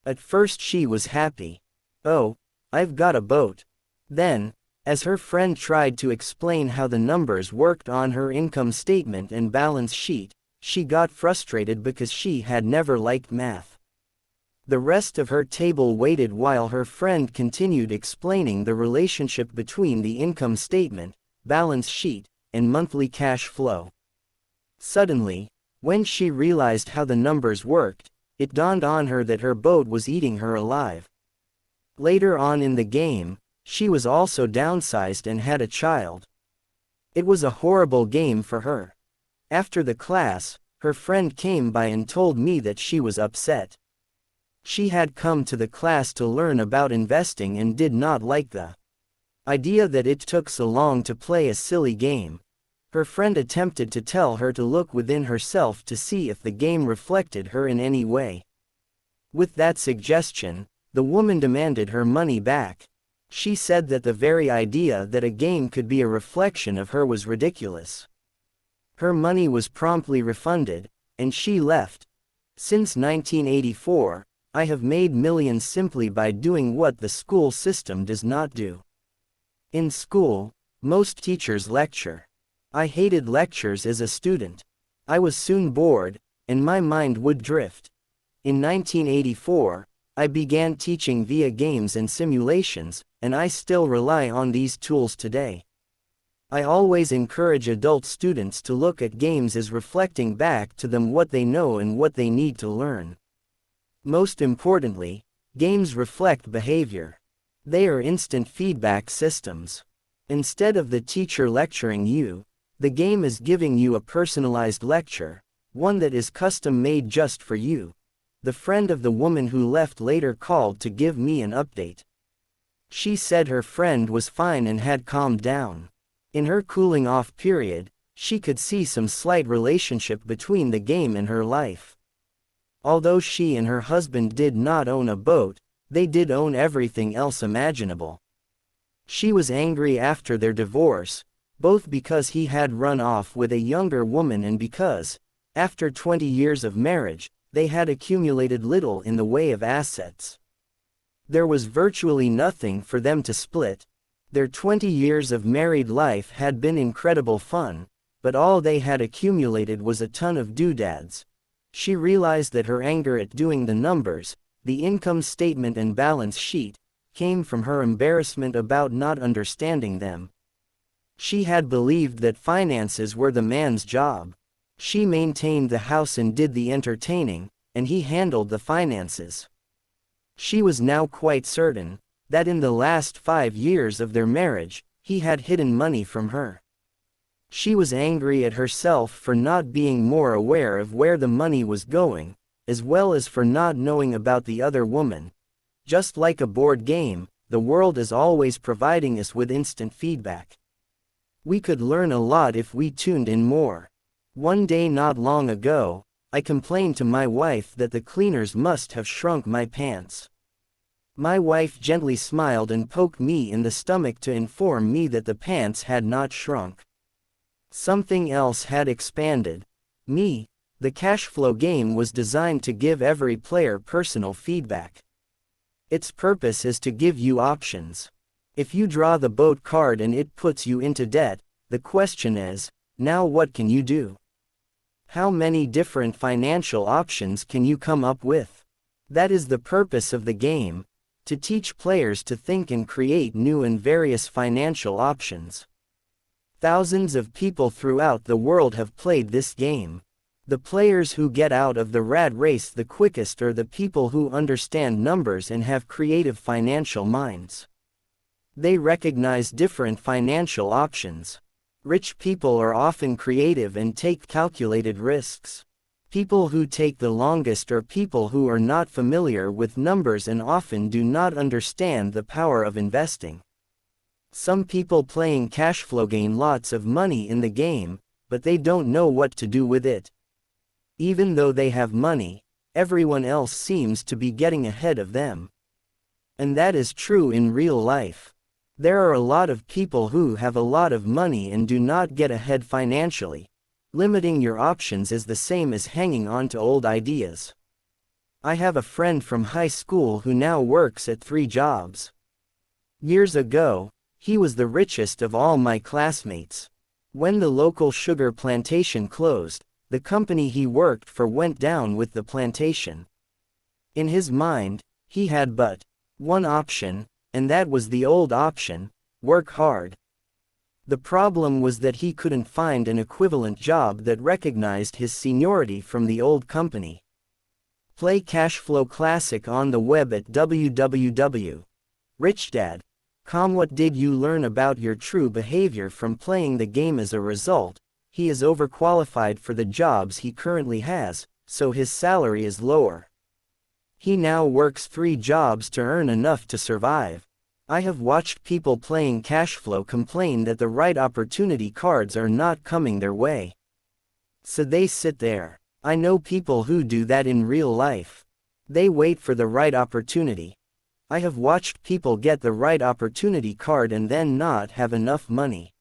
At first she was happy. "Oh, I've got a boat." Then, as her friend tried to explain how the numbers worked on her income statement and balance sheet, she got frustrated because she had never liked math. The rest of her table waited while her friend continued explaining the relationship between the income statement, balance sheet, and monthly cash flow. Suddenly, when she realized how the numbers worked, it dawned on her that her boat was eating her alive. Later on in the game, she was also downsized and had a child. It was a horrible game for her. After the class, her friend came by and told me that she was upset. She had come to the class to learn about investing and did not like the idea that it took so long to play a silly game. Her friend attempted to tell her to look within herself to see if the game reflected her in any way. With that suggestion, the woman demanded her money back. She said that the very idea that a game could be a reflection of her was ridiculous. Her money was promptly refunded, and she left. Since 1984, I have made millions simply by doing what the school system does not do. In school, most teachers lecture. I hated lectures as a student. I was soon bored, and my mind would drift. In 1984, I began teaching via games and simulations, and I still rely on these tools today. I always encourage adult students to look at games as reflecting back to them what they know and what they need to learn. Most importantly, games reflect behavior. They are instant feedback systems. Instead of the teacher lecturing you, the game is giving you a personalized lecture, one that is custom-made just for you. The friend of the woman who left later called to give me an update. She said her friend was fine and had calmed down. In her cooling-off period, she could see some slight relationship between the game and her life. Although she and her husband did not own a boat, they did own everything else imaginable. She was angry after their divorce, both because he had run off with a younger woman and because, after 20 years of marriage, they had accumulated little in the way of assets. There was virtually nothing for them to split. Their 20 years of married life had been incredible fun, but all they had accumulated was a ton of doodads. She realized that her anger at doing the numbers, the income statement and balance sheet, came from her embarrassment about not understanding them. She had believed that finances were the man's job. She maintained the house and did the entertaining, and he handled the finances. She was now quite certain that in the last 5 years of their marriage, he had hidden money from her. She was angry at herself for not being more aware of where the money was going, as well as for not knowing about the other woman. Just like a board game, the world is always providing us with instant feedback. We could learn a lot if we tuned in more. One day not long ago, I complained to my wife that the cleaners must have shrunk my pants. My wife gently smiled and poked me in the stomach to inform me that the pants had not shrunk. Something else had expanded. Me. The cash flow game was designed to give every player personal feedback. Its purpose is to give you options. If you draw the boat card and it puts you into debt, the question is, now what can you do? How many different financial options can you come up with? That is the purpose of the game, to teach players to think and create new and various financial options. Thousands of people throughout the world have played this game. The players who get out of the rat race the quickest are the people who understand numbers and have creative financial minds. They recognize different financial options. Rich people are often creative and take calculated risks. People who take the longest are people who are not familiar with numbers and often do not understand the power of investing. Some people playing cash flow gain lots of money in the game, but they don't know what to do with it. Even though they have money, everyone else seems to be getting ahead of them. And that is true in real life. There are a lot of people who have a lot of money and do not get ahead financially. Limiting your options is the same as hanging on to old ideas. I have a friend from high school who now works at 3 jobs. Years ago, he was the richest of all my classmates. When the local sugar plantation closed, the company he worked for went down with the plantation. In his mind, he had but one option, and that was the old option: work hard. The problem was that he couldn't find an equivalent job that recognized his seniority from the old company. Play Cashflow Classic on the web at www.richdad.com. What did you learn about your true behavior from playing the game? As a result, he is overqualified for the jobs he currently has, so his salary is lower. He now works 3 jobs to earn enough to survive. I have watched people playing cashflow complain that the right opportunity cards are not coming their way. So they sit there. I know people who do that in real life. They wait for the right opportunity. I have watched people get the right opportunity card and then not have enough money.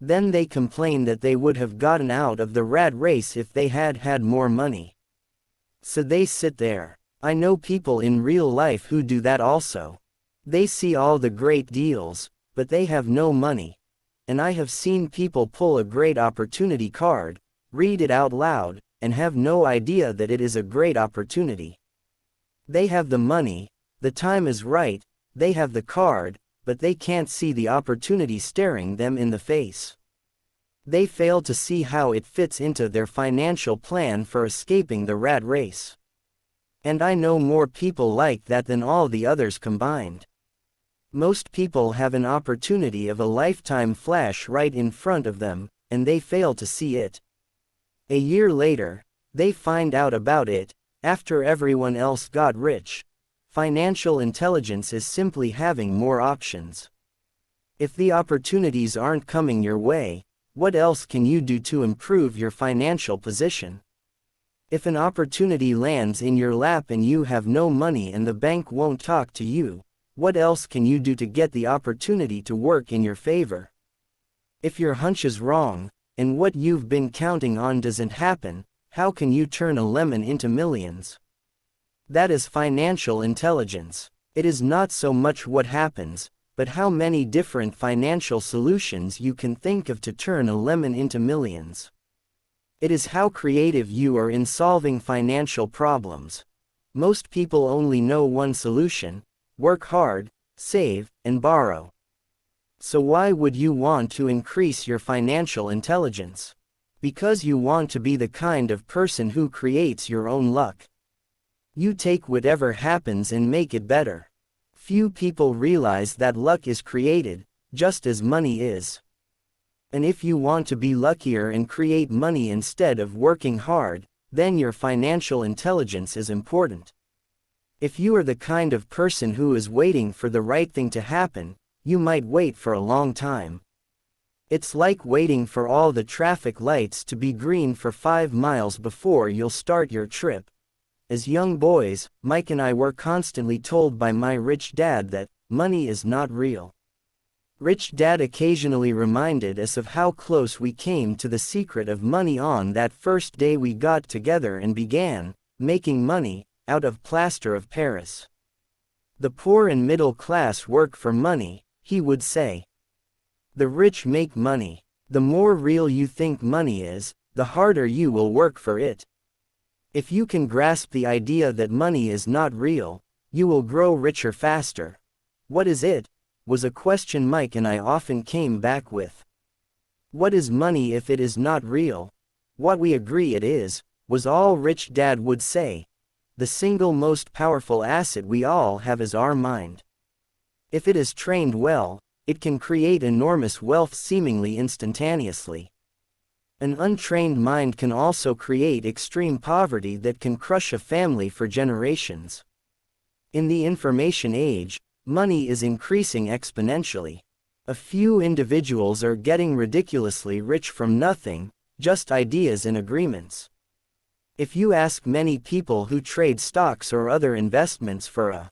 Then they complain that they would have gotten out of the rat race if they had had more money. So they sit there. I know people in real life who do that also. They see all the great deals, but they have no money. And I have seen people pull a great opportunity card, read it out loud, and have no idea that it is a great opportunity. They have the money, the time is right, they have the card, but they can't see the opportunity staring them in the face. They fail to see how it fits into their financial plan for escaping the rat race. And I know more people like that than all the others combined. Most people have an opportunity of a lifetime flash right in front of them, and they fail to see it. A year later, they find out about it, after everyone else got rich. Financial intelligence is simply having more options. If the opportunities aren't coming your way, what else can you do to improve your financial position? If an opportunity lands in your lap and you have no money and the bank won't talk to you, what else can you do to get the opportunity to work in your favor? If your hunch is wrong, and what you've been counting on doesn't happen, how can you turn a lemon into millions? That is financial intelligence. It is not so much what happens, but how many different financial solutions you can think of to turn a lemon into millions. It is how creative you are in solving financial problems. Most people only know one solution: work hard, save, and borrow. So why would you want to increase your financial intelligence? Because you want to be the kind of person who creates your own luck. You take whatever happens and make it better. Few people realize that luck is created, just as money is. And if you want to be luckier and create money instead of working hard, then your financial intelligence is important. If you are the kind of person who is waiting for the right thing to happen, you might wait for a long time. It's like waiting for all the traffic lights to be green for 5 miles before you'll start your trip. As young boys, Mike and I were constantly told by my rich dad that money is not real. Rich Dad occasionally reminded us of how close we came to the secret of money on that first day we got together and began making money out of plaster of Paris. The poor and middle class work for money, he would say. The rich make money. The more real you think money is, the harder you will work for it. If you can grasp the idea that money is not real, you will grow richer faster. What is it? Was a question Mike and I often came back with. What is money if it is not real? What we agree it is, was all Rich Dad would say. The single most powerful asset we all have is our mind. If it is trained well, it can create enormous wealth seemingly instantaneously. An untrained mind can also create extreme poverty that can crush a family for generations. In the information age, money is increasing exponentially. A few individuals are getting ridiculously rich from nothing, just ideas and agreements. If you ask many people who trade stocks or other investments for a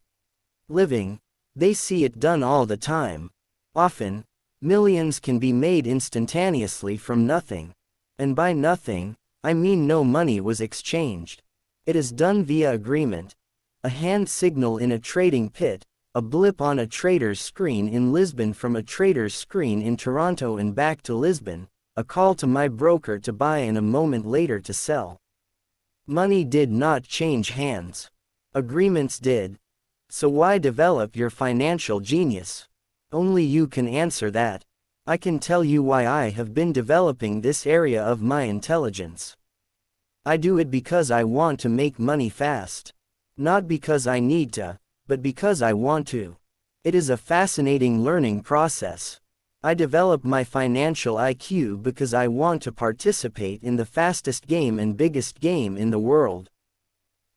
living, they see it done all the time. Often, millions can be made instantaneously from nothing. And by nothing, I mean no money was exchanged. It is done via agreement, a hand signal in a trading pit, a blip on a trader's screen in Lisbon from a trader's screen in Toronto and back to Lisbon, a call to my broker to buy and a moment later to sell. Money did not change hands. Agreements did. So why develop your financial genius? Only you can answer that. I can tell you why I have been developing this area of my intelligence. I do it because I want to make money fast. Not because I need to, but because I want to. It is a fascinating learning process. I develop my financial IQ because I want to participate in the fastest game and biggest game in the world.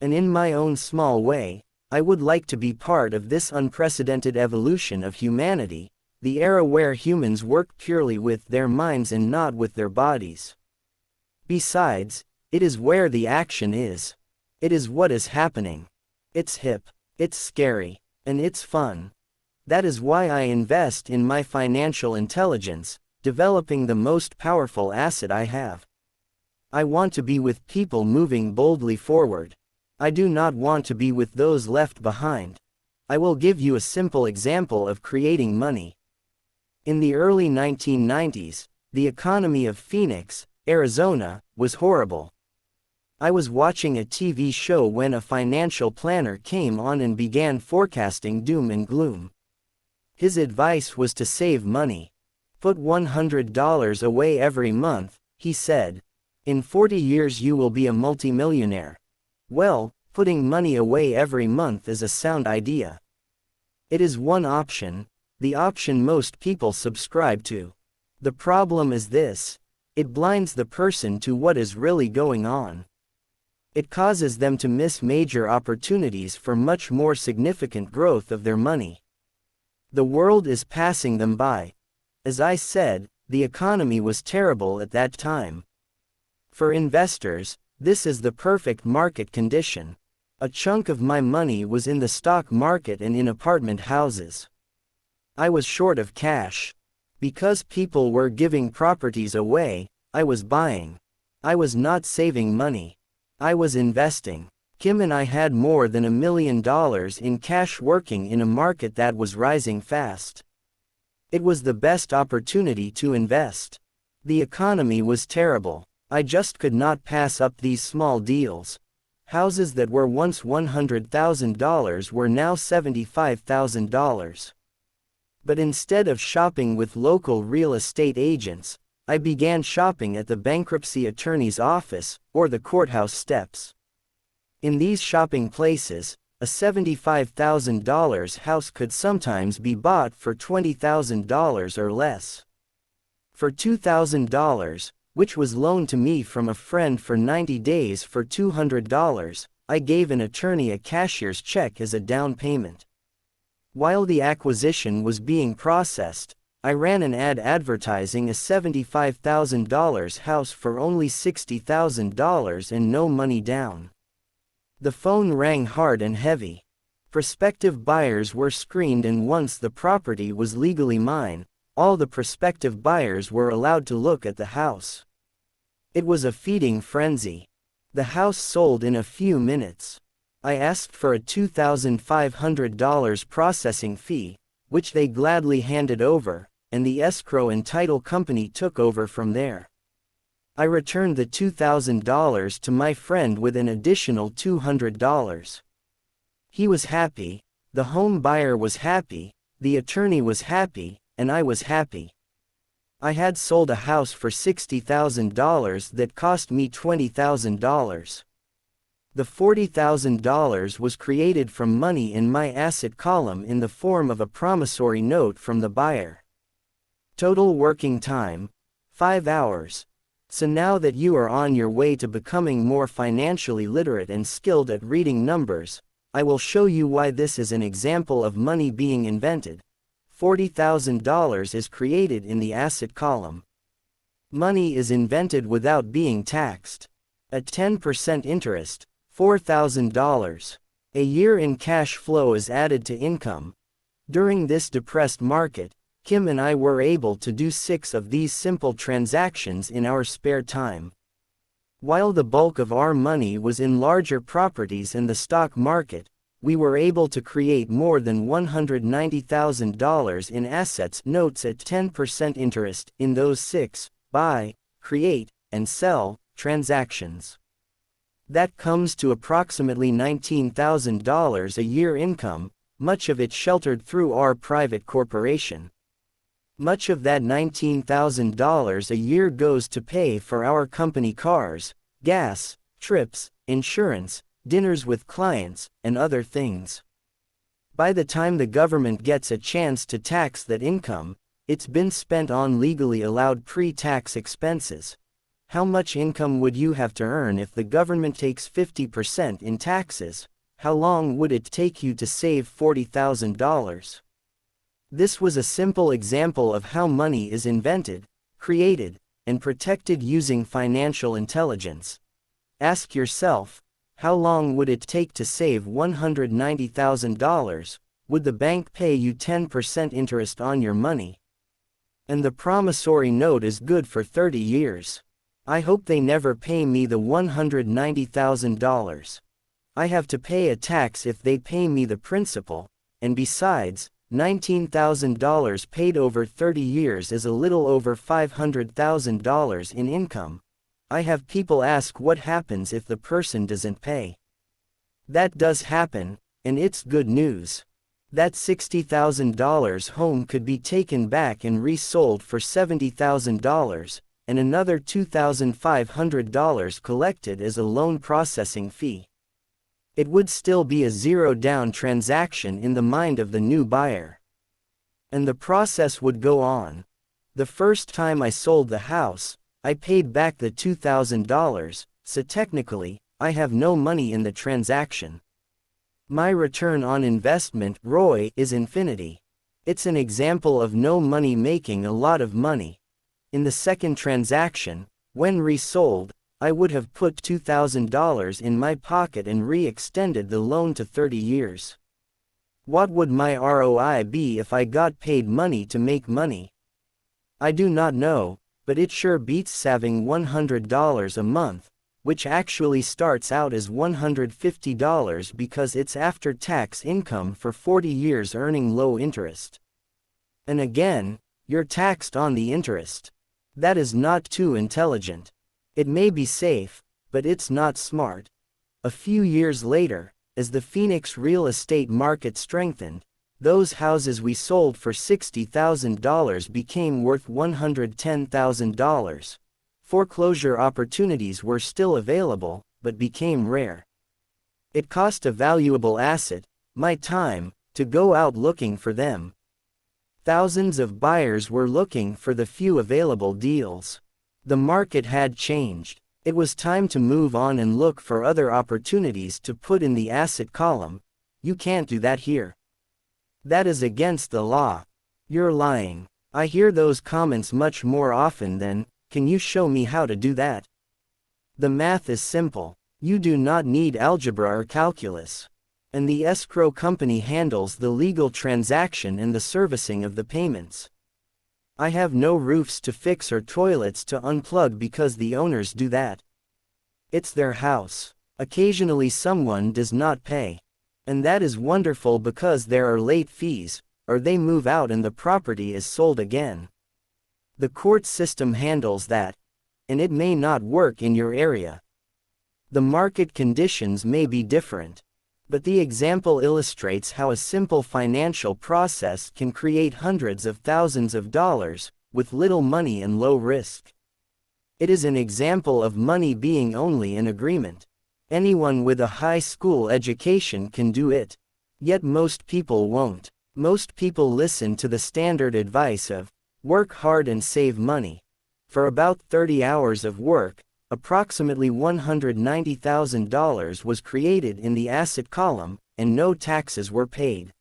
And in my own small way, I would like to be part of this unprecedented evolution of humanity, the era where humans work purely with their minds and not with their bodies. Besides, it is where the action is. It is what is happening. It's hip. It's scary, and it's fun. That is why I invest in my financial intelligence, developing the most powerful asset I have. I want to be with people moving boldly forward. I do not want to be with those left behind. I will give you a simple example of creating money. In the early 1990s, the economy of Phoenix, Arizona, was horrible. I was watching a TV show when a financial planner came on and began forecasting doom and gloom. His advice was to save money. Put $100 away every month, he said. In 40 years you will be a multimillionaire. Well, putting money away every month is a sound idea. It is one option, the option most people subscribe to. The problem is this: it blinds the person to what is really going on. It causes them to miss major opportunities for much more significant growth of their money. The world is passing them by. As I said, the economy was terrible at that time. For investors, this is the perfect market condition. A chunk of my money was in the stock market and in apartment houses. I was short of cash. Because people were giving properties away, I was buying. I was not saving money. I was investing. Kim and I had more than $1 million in cash working in a market that was rising fast. It was the best opportunity to invest. The economy was terrible. I just could not pass up these small deals. Houses that were once $100,000 were now $75,000. But instead of shopping with local real estate agents, I began shopping at the bankruptcy attorney's office, or the courthouse steps. In these shopping places, a $75,000 house could sometimes be bought for $20,000 or less. For $2,000, which was loaned to me from a friend for 90 days for $200, I gave an attorney a cashier's check as a down payment. While the acquisition was being processed, I ran an ad advertising a $75,000 house for only $60,000 and no money down. The phone rang hard and heavy. Prospective buyers were screened, and once the property was legally mine, all the prospective buyers were allowed to look at the house. It was a feeding frenzy. The house sold in a few minutes. I asked for a $2,500 processing fee, which they gladly handed over, and the escrow and title company took over from there. I returned the $2,000 to my friend with an additional $200. He was happy, the home buyer was happy, the attorney was happy, and I was happy. I had sold a house for $60,000 that cost me $20,000. The $40,000 was created from money in my asset column in the form of a promissory note from the buyer. Total working time, 5 hours. So now that you are on your way to becoming more financially literate and skilled at reading numbers, I will show you why this is an example of money being invented. $40,000 is created in the asset column. Money is invented without being taxed. At 10% interest, $4,000 a year in cash flow is added to income. During this depressed market, Kim and I were able to do 6 of these simple transactions in our spare time. While the bulk of our money was in larger properties and the stock market, we were able to create more than $190,000 in assets notes at 10% interest in those 6 buy, create, and sell transactions. That comes to approximately $19,000 a year income, much of it sheltered through our private corporation. Much of that $19,000 a year goes to pay for our company cars, gas, trips, insurance, dinners with clients, and other things. By the time the government gets a chance to tax that income, it's been spent on legally allowed pre-tax expenses. How much income would you have to earn if the government takes 50% in taxes? How long would it take you to save $40,000? This was a simple example of how money is invented, created, and protected using financial intelligence. Ask yourself, how long would it take to save $190,000? Would the bank pay you 10% interest on your money? And the promissory note is good for 30 years. I hope they never pay me the $190,000. I have to pay a tax if they pay me the principal, and besides, $19,000 paid over 30 years is a little over $500,000 in income. I have people ask what happens if the person doesn't pay. That does happen, and it's good news. That $60,000 home could be taken back and resold for $70,000, and another $2,500 collected as a loan processing fee. It would still be a zero-down transaction in the mind of the new buyer. And the process would go on. The first time I sold the house, I paid back the $2,000, so technically, I have no money in the transaction. My return on investment, ROI, is infinity. It's an example of no money making a lot of money. In the second transaction, when resold, I would have put $2,000 in my pocket and re-extended the loan to 30 years. What would my ROI be if I got paid money to make money? I do not know, but it sure beats saving $100 a month, which actually starts out as $150 because it's after-tax income for 40 years earning low interest. And again, you're taxed on the interest. That is not too intelligent. It may be safe, but it's not smart. A few years later, as the Phoenix real estate market strengthened, those houses we sold for $60,000 became worth $110,000. Foreclosure opportunities were still available, but became rare. It cost a valuable asset, my time, to go out looking for them. Thousands of buyers were looking for the few available deals. The market had changed. It was time to move on and look for other opportunities to put in the asset column. You can't do that here. That is against the law. You're lying. I hear those comments much more often than, "Can you show me how to do that?" The math is simple. You do not need algebra or calculus. And the escrow company handles the legal transaction and the servicing of the payments. I have no roofs to fix or toilets to unplug because the owners do that. It's their house. Occasionally someone does not pay. And that is wonderful because there are late fees, or they move out and the property is sold again. The court system handles that, and it may not work in your area. The market conditions may be different. But the example illustrates how a simple financial process can create hundreds of thousands of dollars, with little money and low risk. It is an example of money being only an agreement. Anyone with a high school education can do it. Yet most people won't. Most people listen to the standard advice of, work hard and save money. For about 30 hours of work, approximately $190,000 was created in the asset column, and no taxes were paid.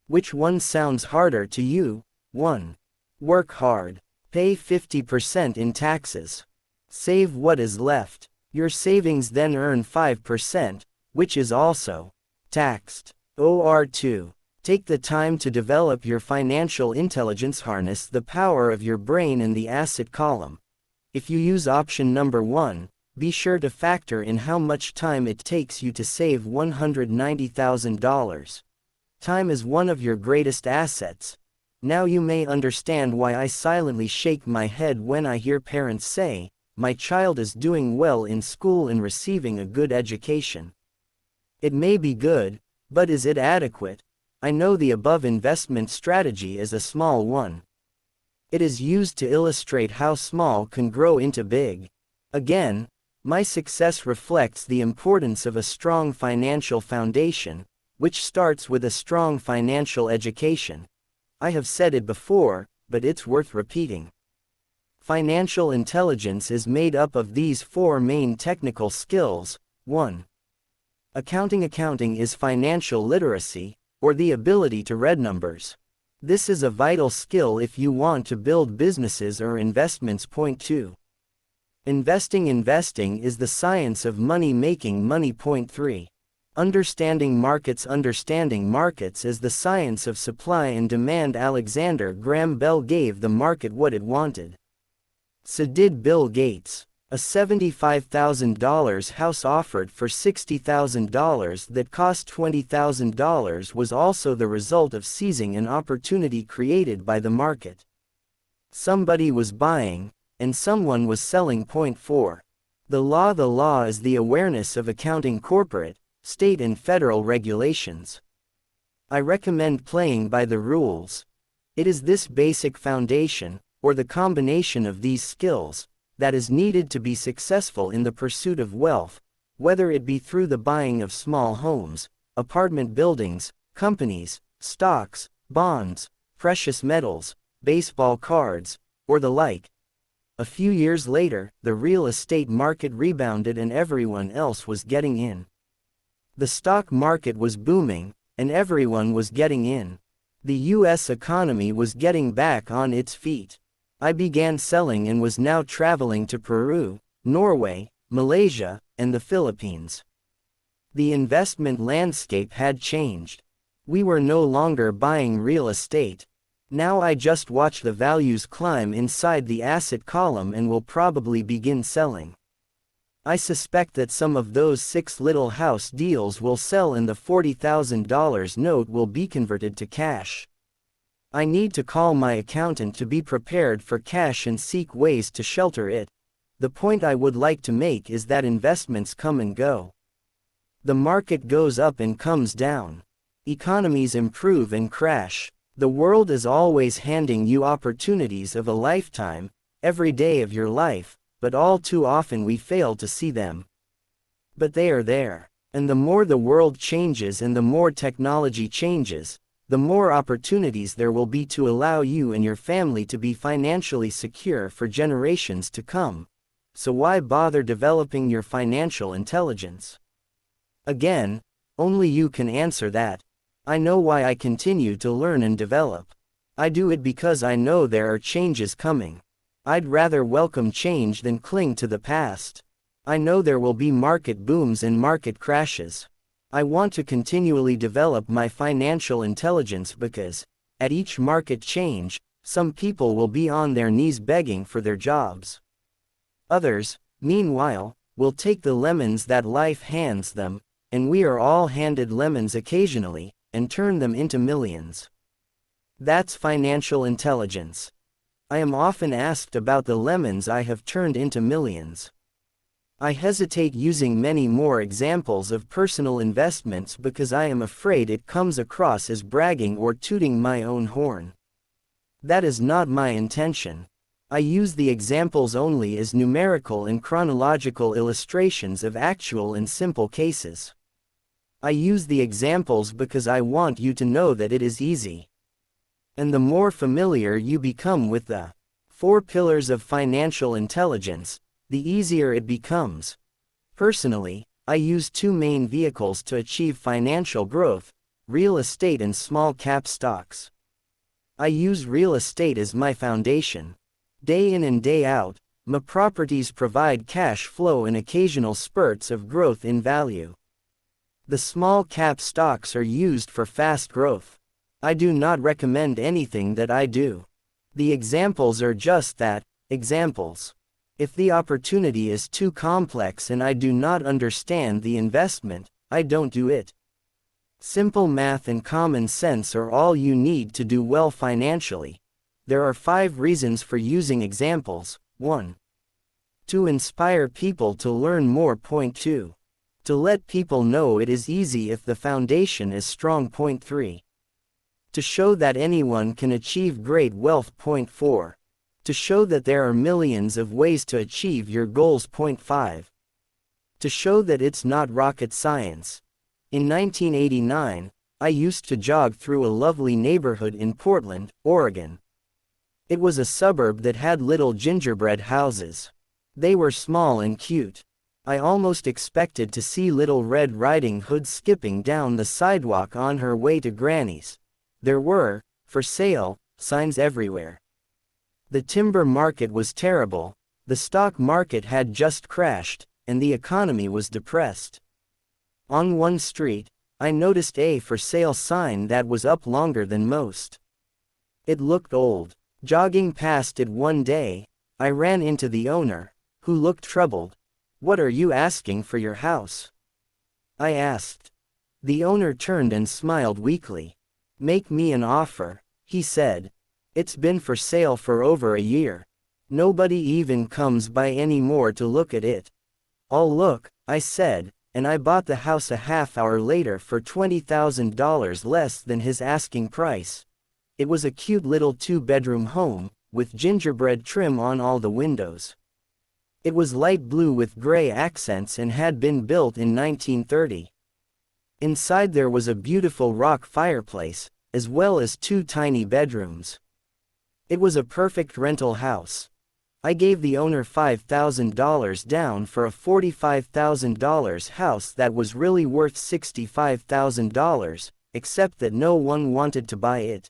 Which one sounds harder to you? 1. Work hard. Pay 50% in taxes. Save what is left. Your savings then earn 5%, which is also taxed. Or 2. Take the time to develop your financial intelligence. Harness the power of your brain in the asset column. If you use option number 1, be sure to factor in how much time it takes you to save $190,000. Time is one of your greatest assets. Now you may understand why I silently shake my head when I hear parents say, "My child is doing well in school and receiving a good education." It may be good, but is it adequate? I know the above investment strategy is a small one. It is used to illustrate how small can grow into big. Again, my success reflects the importance of a strong financial foundation, which starts with a strong financial education. I have said it before, but it's worth repeating. Financial intelligence is made up of these 4 main technical skills. 1. Accounting. Accounting is financial literacy, or the ability to read numbers. This is a vital skill if you want to build businesses or investments. Point 2. Investing. Investing is the science of money making money. Point 3. Understanding markets. Understanding markets is the science of supply and demand. Alexander Graham Bell gave the market what it wanted. So did Bill Gates. A $75,000 house offered for $60,000 that cost $20,000 was also the result of seizing an opportunity created by the market. Somebody was buying, and someone was selling. Point 4. The law is the awareness of accounting corporate, state and federal regulations. I recommend playing by the rules. It is this basic foundation, or the combination of these skills, that is needed to be successful in the pursuit of wealth, whether it be through the buying of small homes, apartment buildings, companies, stocks, bonds, precious metals, baseball cards, or the like. A few years later, the real estate market rebounded and everyone else was getting in. The stock market was booming, and everyone was getting in. The U.S. economy was getting back on its feet. I began selling and was now traveling to Peru, Norway, Malaysia, and the Philippines. The investment landscape had changed. We were no longer buying real estate. Now I just watch the values climb inside the asset column and will probably begin selling. I suspect that some of those 6 little house deals will sell and the $40,000 note will be converted to cash. I need to call my accountant to be prepared for cash and seek ways to shelter it. The point I would like to make is that investments come and go. The market goes up and comes down. Economies improve and crash. The world is always handing you opportunities of a lifetime, every day of your life, but all too often we fail to see them. But they are there. And the more the world changes and the more technology changes, the more opportunities there will be to allow you and your family to be financially secure for generations to come. So why bother developing your financial intelligence? Again, only you can answer that. I know why I continue to learn and develop. I do it because I know there are changes coming. I'd rather welcome change than cling to the past. I know there will be market booms and market crashes. I want to continually develop my financial intelligence because, at each market change, some people will be on their knees begging for their jobs. Others, meanwhile, will take the lemons that life hands them, and we are all handed lemons occasionally, and turn them into millions. That's financial intelligence. I am often asked about the lemons I have turned into millions. I hesitate using many more examples of personal investments because I am afraid it comes across as bragging or tooting my own horn. That is not my intention. I use the examples only as numerical and chronological illustrations of actual and simple cases. I use the examples because I want you to know that it is easy. And the more familiar you become with the 4 pillars of financial intelligence, the easier it becomes. Personally, I use 2 main vehicles to achieve financial growth: real estate and small cap stocks. I use real estate as my foundation. Day in and day out, my properties provide cash flow and occasional spurts of growth in value. The small cap stocks are used for fast growth. I do not recommend anything that I do. The examples are just that, examples. If the opportunity is too complex and I do not understand the investment, I don't do it. Simple math and common sense are all you need to do well financially. There are 5 reasons for using examples. 1. To inspire people to learn more. Point 2. To let people know it is easy if the foundation is strong. Point 3. To show that anyone can achieve great wealth. Point 4. To show that there are millions of ways to achieve your goals. Point 5. To show that it's not rocket science. In 1989, I used to jog through a lovely neighborhood in Portland, Oregon. It was a suburb that had little gingerbread houses. They were small and cute. I almost expected to see Little Red Riding Hood skipping down the sidewalk on her way to Granny's. There were, for sale, signs everywhere. The timber market was terrible, the stock market had just crashed, and the economy was depressed. On one street, I noticed a for sale sign that was up longer than most. It looked old. Jogging past it one day, I ran into the owner, who looked troubled. "What are you asking for your house?" I asked. The owner turned and smiled weakly. "Make me an offer," he said. "It's been for sale for over a year. Nobody even comes by anymore to look at it." "I'll look," I said, and I bought the house a half hour later for $20,000 less than his asking price. It was a cute little 2-bedroom home, with gingerbread trim on all the windows. It was light blue with gray accents and had been built in 1930. Inside there was a beautiful rock fireplace, as well as 2 tiny bedrooms. It was a perfect rental house. I gave the owner $5,000 down for a $45,000 house that was really worth $65,000, except that no one wanted to buy it.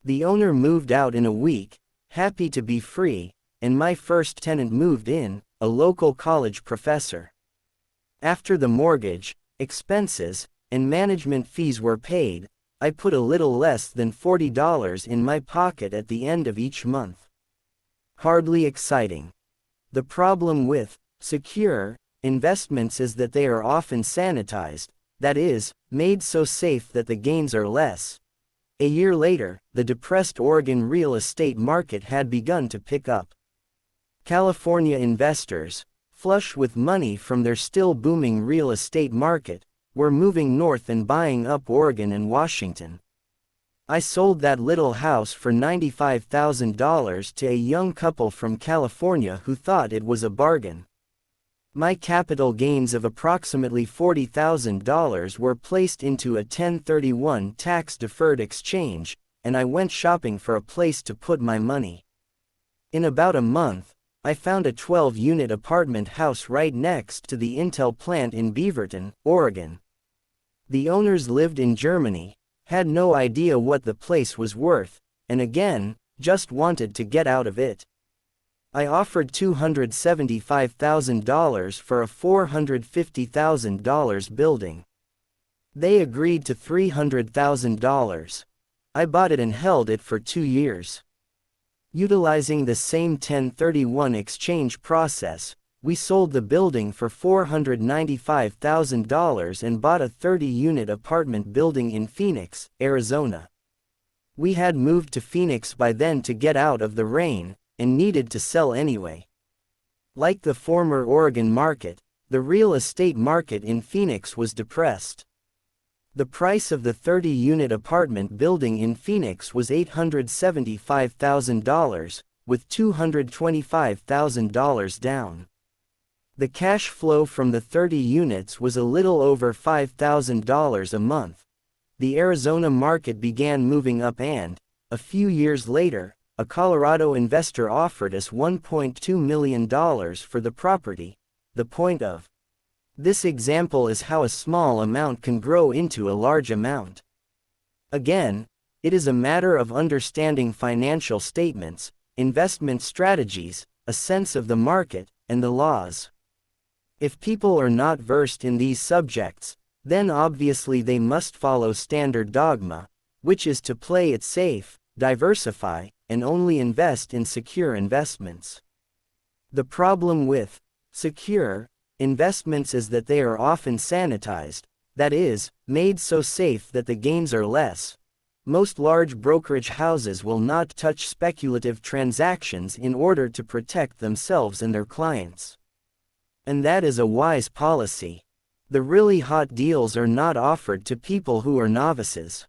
The owner moved out in a week, happy to be free, and my first tenant moved in, a local college professor. After the mortgage, expenses, and management fees were paid, I put a little less than $40 in my pocket at the end of each month. Hardly exciting. The problem with secure investments is that they are often sanitized, that is, made so safe that the gains are less. A year later, the depressed Oregon real estate market had begun to pick up. California investors, flush with money from their still booming real estate market, were moving north and buying up Oregon and Washington. I sold that little house for $95,000 to a young couple from California who thought it was a bargain. My capital gains of approximately $40,000 were placed into a 1031 tax-deferred exchange, and I went shopping for a place to put my money. In about a month, I found a 12-unit apartment house right next to the Intel plant in Beaverton, Oregon. The owners lived in Germany, had no idea what the place was worth, and again, just wanted to get out of it. I offered $275,000 for a $450,000 building. They agreed to $300,000. I bought it and held it for 2 years. Utilizing the same 1031 exchange process, we sold the building for $495,000 and bought a 30-unit apartment building in Phoenix, Arizona. We had moved to Phoenix by then to get out of the rain, and needed to sell anyway. Like the former Oregon market, the real estate market in Phoenix was depressed. The price of the 30-unit apartment building in Phoenix was $875,000, with $225,000 down. The cash flow from the 30 units was a little over $5,000 a month. The Arizona market began moving up and, a few years later, a Colorado investor offered us $1.2 million for the property. The point of This example is how a small amount can grow into a large amount. Again, it is a matter of understanding financial statements, investment strategies, a sense of the market, and the laws. If people are not versed in these subjects, then obviously they must follow standard dogma, which is to play it safe, diversify, and only invest in secure investments. The problem with secure investments is that they are often sanitized, that is, made so safe that the gains are less. Most large brokerage houses will not touch speculative transactions in order to protect themselves and their clients. And that is a wise policy. The really hot deals are not offered to people who are novices.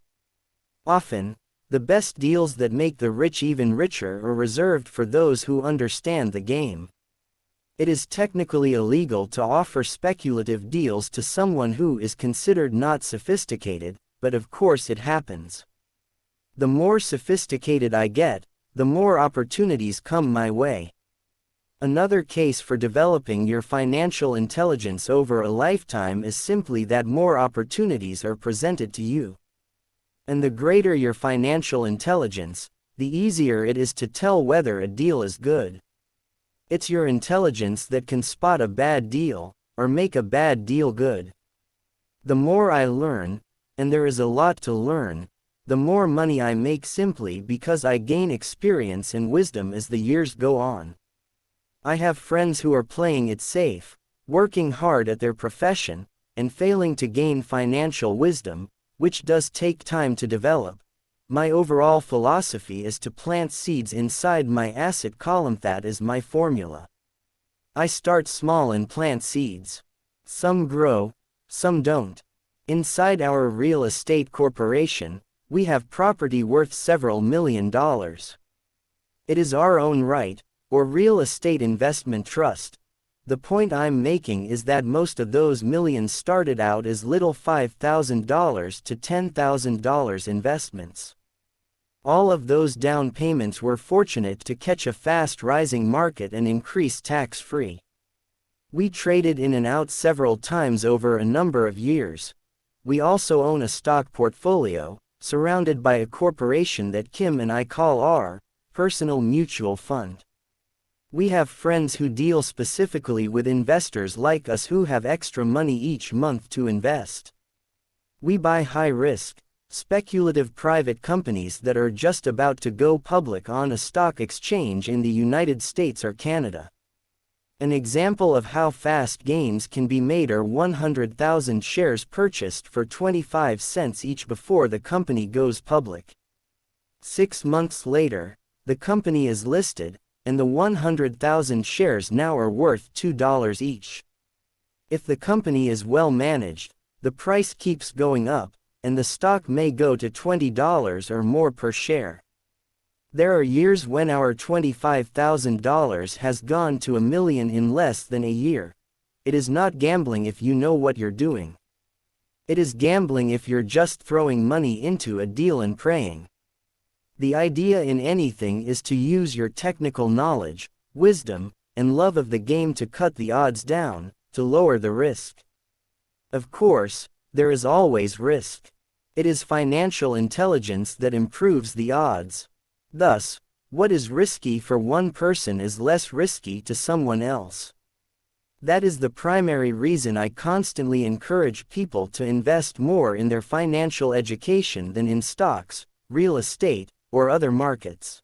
Often, the best deals that make the rich even richer are reserved for those who understand the game. It is technically illegal to offer speculative deals to someone who is considered not sophisticated, but of course it happens. The more sophisticated I get, the more opportunities come my way. Another case for developing your financial intelligence over a lifetime is simply that more opportunities are presented to you. And the greater your financial intelligence, the easier it is to tell whether a deal is good. It's your intelligence that can spot a bad deal, or make a bad deal good. The more I learn, and there is a lot to learn, the more money I make simply because I gain experience and wisdom as the years go on. I have friends who are playing it safe, working hard at their profession, and failing to gain financial wisdom, which does take time to develop. My overall philosophy is to plant seeds inside my asset column. That is my formula. I start small and plant seeds. Some grow, some don't. Inside our real estate corporation, we have property worth several $1 million. It is our own right, or real estate investment trust. The point I'm making is that most of those millions started out as little $5,000 to $10,000 investments. All of those down payments were fortunate to catch a fast rising market and increase tax-free. We traded in and out several times over a number of years. We also own a stock portfolio, surrounded by a corporation that Kim and I call our personal mutual fund. We have friends who deal specifically with investors like us who have extra money each month to invest. We buy high-risk, speculative private companies that are just about to go public on a stock exchange in the United States or Canada. An example of how fast gains can be made are 100,000 shares purchased for 25 cents each before the company goes public. 6 months later, the company is listed, and the 100,000 shares now are worth $2 each. If the company is well managed, the price keeps going up, and the stock may go to $20 or more per share. There are years when our $25,000 has gone to $1 million in less than a year. It is not gambling if you know what you're doing. It is gambling if you're just throwing money into a deal and praying. The idea in anything is to use your technical knowledge, wisdom, and love of the game to cut the odds down, to lower the risk. Of course, there is always risk. It is financial intelligence that improves the odds. Thus, what is risky for one person is less risky to someone else. That is the primary reason I constantly encourage people to invest more in their financial education than in stocks, real estate, or other markets.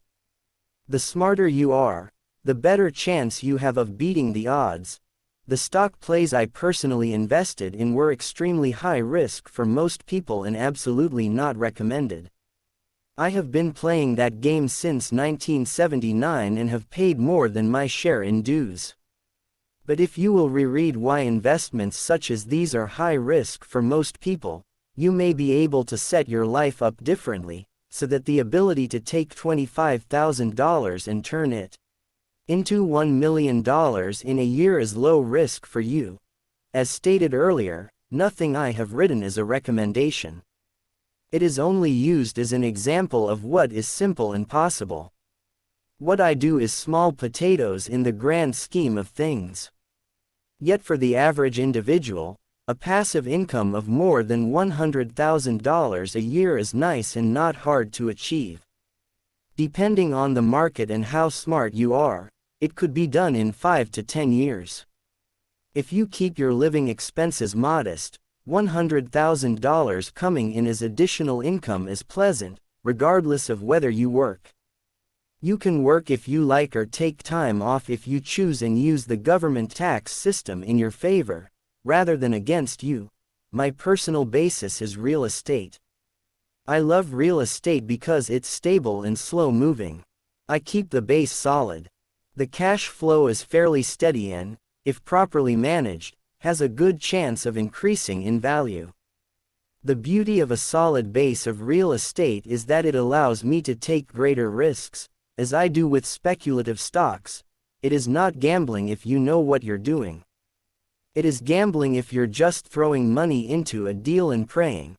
The smarter you are, the better chance you have of beating the odds. The stock plays I personally invested in were extremely high risk for most people and absolutely not recommended. I have been playing that game since 1979 and have paid more than my share in dues. But if you will reread why investments such as these are high risk for most people, you may be able to set your life up differently, so that the ability to take $25,000 and turn it into $1 million in a year is low risk for you. As stated earlier, nothing I have written is a recommendation. It is only used as an example of what is simple and possible. What I do is small potatoes in the grand scheme of things. Yet for the average individual, a passive income of more than $100,000 a year is nice and not hard to achieve. Depending on the market and how smart you are, it could be done in 5 to 10 years. If you keep your living expenses modest, $100,000 coming in as additional income is pleasant, regardless of whether you work. You can work if you like or take time off if you choose and use the government tax system in your favor, rather than against you. My personal basis is real estate. I love real estate because it's stable and slow moving. I keep the base solid. The cash flow is fairly steady and, if properly managed, has a good chance of increasing in value. The beauty of a solid base of real estate is that it allows me to take greater risks, as I do with speculative stocks. It is not gambling if you know what you're doing. It is gambling if you're just throwing money into a deal and praying.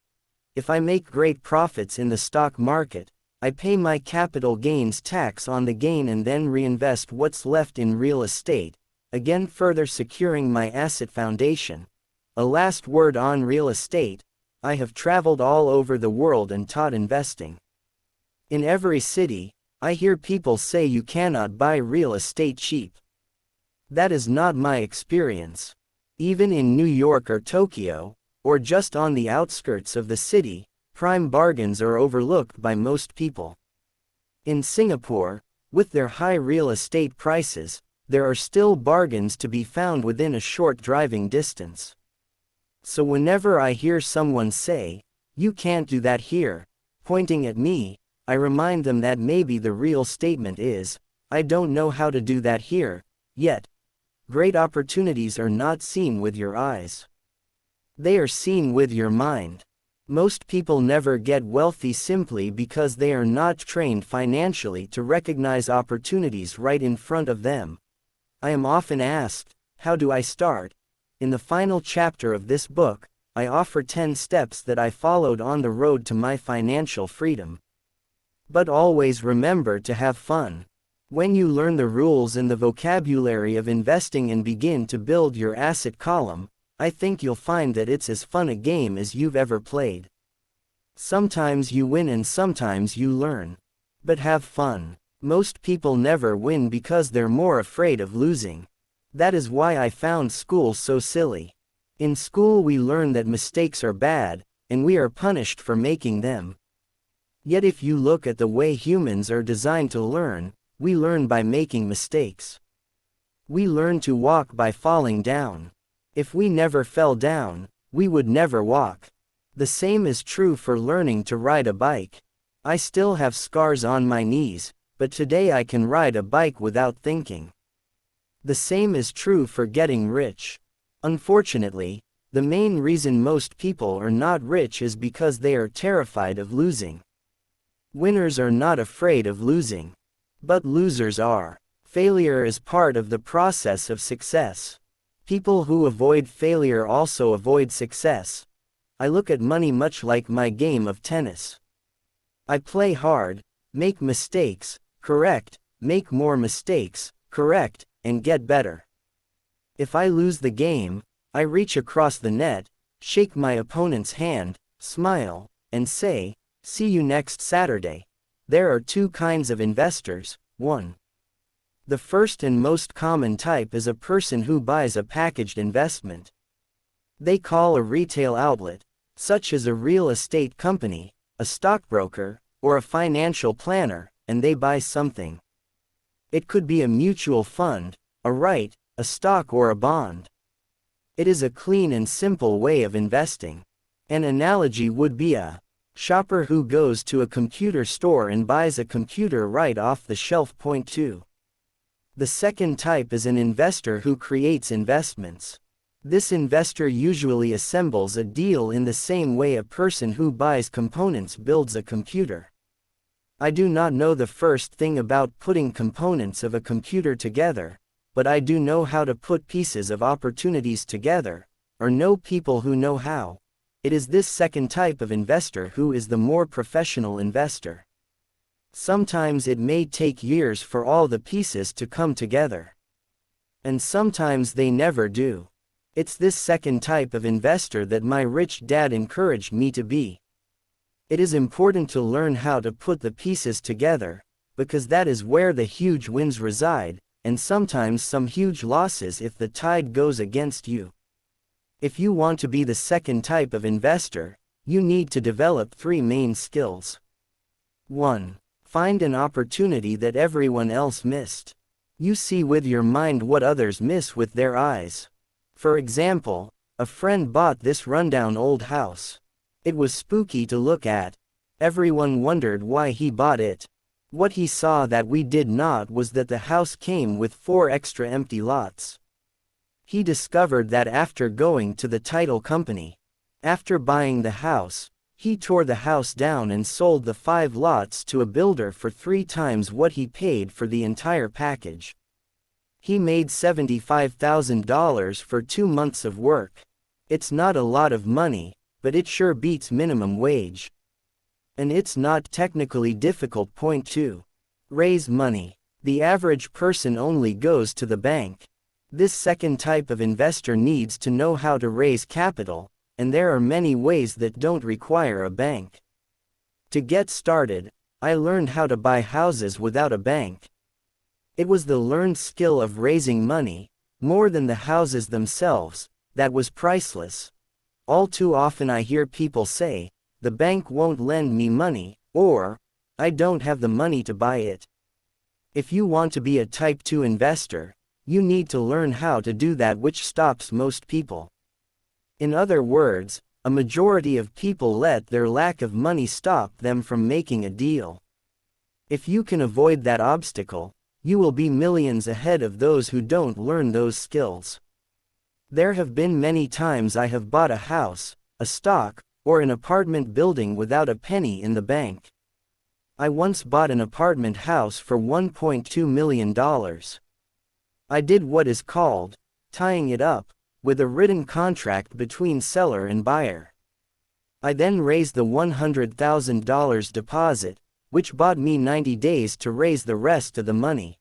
If I make great profits in the stock market, I pay my capital gains tax on the gain and then reinvest what's left in real estate, again further securing my asset foundation. A last word on real estate: I have traveled all over the world and taught investing. In every city, I hear people say you cannot buy real estate cheap. That is not my experience. Even in New York or Tokyo, or just on the outskirts of the city, prime bargains are overlooked by most people. In Singapore, with their high real estate prices, there are still bargains to be found within a short driving distance. So whenever I hear someone say, "You can't do that here," pointing at me, I remind them that maybe the real statement is, "I don't know how to do that here, yet." Great opportunities are not seen with your eyes. They are seen with your mind. Most people never get wealthy simply because they are not trained financially to recognize opportunities right in front of them. I am often asked, how do I start? In the final chapter of this book, I offer 10 steps that I followed on the road to my financial freedom. But always remember to have fun. When you learn the rules and the vocabulary of investing and begin to build your asset column, I think you'll find that it's as fun a game as you've ever played. Sometimes you win and sometimes you learn. But have fun. Most people never win because they're more afraid of losing. That is why I found school so silly. In school we learn that mistakes are bad, and we are punished for making them. Yet if you look at the way humans are designed to learn, we learn by making mistakes. We learn to walk by falling down. If we never fell down, we would never walk. The same is true for learning to ride a bike. I still have scars on my knees, but today I can ride a bike without thinking. The same is true for getting rich. Unfortunately, the main reason most people are not rich is because they are terrified of losing. Winners are not afraid of losing. But losers are. Failure is part of the process of success. People who avoid failure also avoid success. I look at money much like my game of tennis. I play hard, make mistakes, correct, make more mistakes, correct, and get better. If I lose the game, I reach across the net, shake my opponent's hand, smile, and say, "See you next Saturday." There are 2 kinds of investors. 1. The first and most common type is a person who buys a packaged investment. They call a retail outlet, such as a real estate company, a stockbroker, or a financial planner, and they buy something. It could be a mutual fund, a right, a stock, or a bond. It is a clean and simple way of investing. An analogy would be a shopper who goes to a computer store and buys a computer right off the shelf. Point 2. The second type is an investor who creates investments. This investor usually assembles a deal in the same way a person who buys components builds a computer. I do not know the first thing about putting components of a computer together, but I do know how to put pieces of opportunities together, or know people who know how. It is this second type of investor who is the more professional investor. Sometimes it may take years for all the pieces to come together. And sometimes they never do. It's this second type of investor that my rich dad encouraged me to be. It is important to learn how to put the pieces together, because that is where the huge wins reside, and sometimes some huge losses if the tide goes against you. If you want to be the second type of investor, you need to develop 3 main skills. 1. Find an opportunity that everyone else missed. You see with your mind what others miss with their eyes. For example, a friend bought this rundown old house. It was spooky to look at. Everyone wondered why he bought it. What he saw that we did not was that the house came with 4 extra empty lots. He discovered that after going to the title company. After buying the house, he tore the house down and sold the 5 lots to a builder for 3 times what he paid for the entire package. He made $75,000 for 2 months of work. It's not a lot of money, but it sure beats minimum wage. And it's not technically difficult. Point 2. Raise money. The average person only goes to the bank. This second type of investor needs to know how to raise capital, and there are many ways that don't require a bank. To get started, I learned how to buy houses without a bank. It was the learned skill of raising money, more than the houses themselves, that was priceless. All too often I hear people say, "The bank won't lend me money," or, "I don't have the money to buy it." If you want to be a Type 2 investor, you need to learn how to do that, which stops most people. In other words, a majority of people let their lack of money stop them from making a deal. If you can avoid that obstacle, you will be millions ahead of those who don't learn those skills. There have been many times I have bought a house, a stock, or an apartment building without a penny in the bank. I once bought an apartment house for $1.2 million. I did what is called tying it up, with a written contract between seller and buyer. I then raised the $100,000 deposit, which bought me 90 days to raise the rest of the money.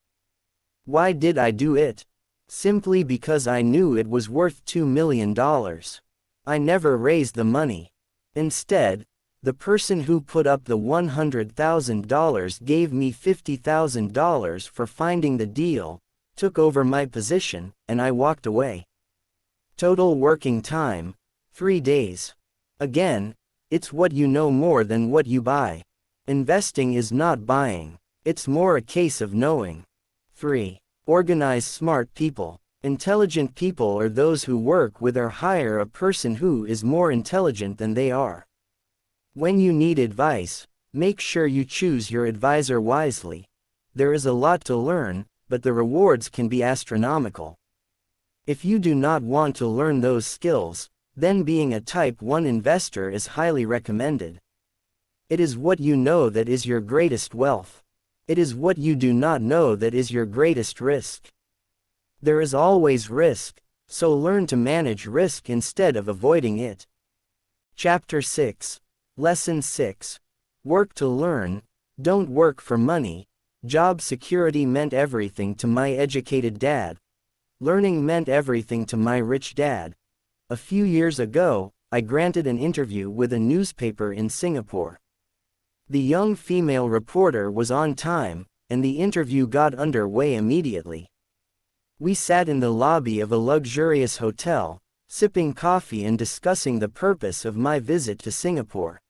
Why did I do it? Simply because I knew it was worth $2 million. I never raised the money. Instead, the person who put up the $100,000 gave me $50,000 for finding the deal, took over my position, and I walked away. Total working time, 3 days. Again, it's what you know more than what you buy. Investing is not buying, it's more a case of knowing. 3. Organize smart people. Intelligent people are those who work with or hire a person who is more intelligent than they are. When you need advice, make sure you choose your advisor wisely. There is a lot to learn, but the rewards can be astronomical. If you do not want to learn those skills, then being a Type 1 investor is highly recommended. It is what you know that is your greatest wealth. It is what you do not know that is your greatest risk. There is always risk, so learn to manage risk instead of avoiding it. Chapter 6. Lesson 6. Work to learn, don't work for money. Job security meant everything to my educated dad. Learning meant everything to my rich dad. A few years ago, I granted an interview with a newspaper in Singapore. The young female reporter was on time, and the interview got underway immediately. We sat in the lobby of a luxurious hotel, sipping coffee and discussing the purpose of my visit to Singapore.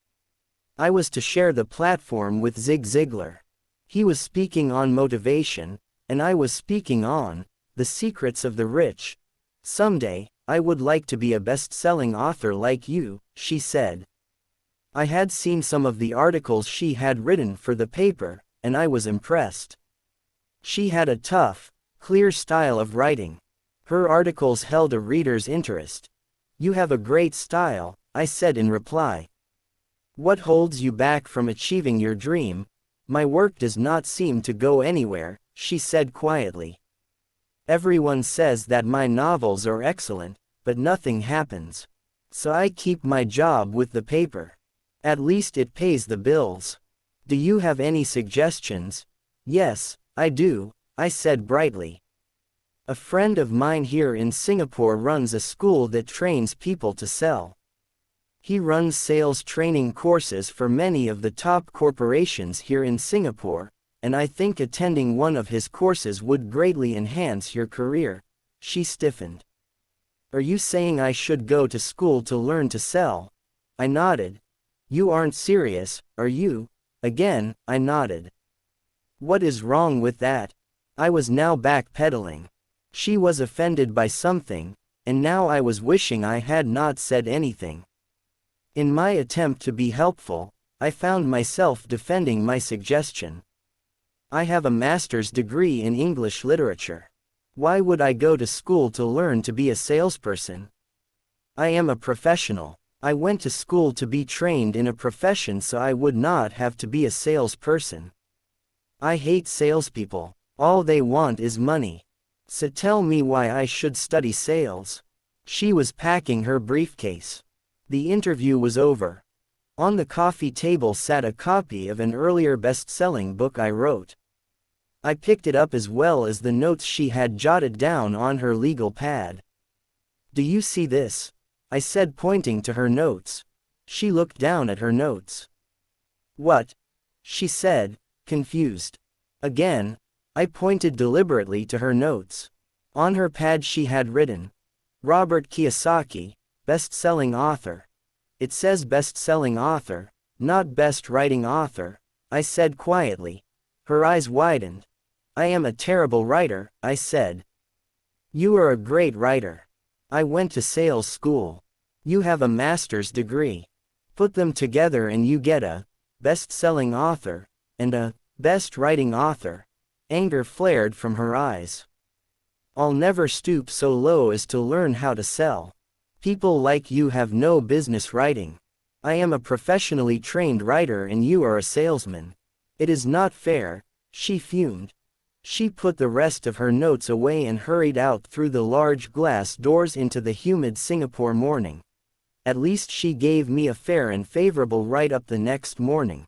I was to share the platform with Zig Ziglar. He was speaking on motivation, and I was speaking on the secrets of the rich. Someday, I would like to be a best-selling author like you, she said. I had seen some of the articles she had written for the paper, and I was impressed. She had a tough, clear style of writing. Her articles held a reader's interest. "You have a great style," I said in reply. "What holds you back from achieving your dream?" "My work does not seem to go anywhere," she said quietly. "Everyone says that my novels are excellent, but nothing happens. So I keep my job with the paper. At least it pays the bills. Do you have any suggestions?" "Yes, I do," I said brightly. A friend of mine here in Singapore runs a school that trains people to sell. He runs sales training courses for many of the top corporations here in Singapore, and I think attending one of his courses would greatly enhance your career. She stiffened. Are you saying I should go to school to learn to sell? I nodded. You aren't serious, are you? Again, I nodded. What is wrong with that? I was now backpedaling. She was offended by something, and now I was wishing I had not said anything. In my attempt to be helpful, I found myself defending my suggestion. I have a master's degree in English literature. Why would I go to school to learn to be a salesperson? I am a professional. I went to school to be trained in a profession so I would not have to be a salesperson. I hate salespeople. All they want is money. So tell me why I should study sales. She was packing her briefcase. The interview was over. On the coffee table sat a copy of an earlier best-selling book I wrote. I picked it up as well as the notes she had jotted down on her legal pad. Do you see this? I said, pointing to her notes. She looked down at her notes. What? She said, confused. Again, I pointed deliberately to her notes. On her pad she had written, Robert Kiyosaki, best-selling author. It says best-selling author, not best-writing author, I said quietly. Her eyes widened. I am a terrible writer, I said. You are a great writer. I went to sales school. You have a master's degree. Put them together and you get a best-selling author and a best-writing author. Anger flared from her eyes. I'll never stoop so low as to learn how to sell. People like you have no business writing. I am a professionally trained writer and you are a salesman. It is not fair, she fumed. She put the rest of her notes away and hurried out through the large glass doors into the humid Singapore morning. At least she gave me a fair and favorable write-up the next morning.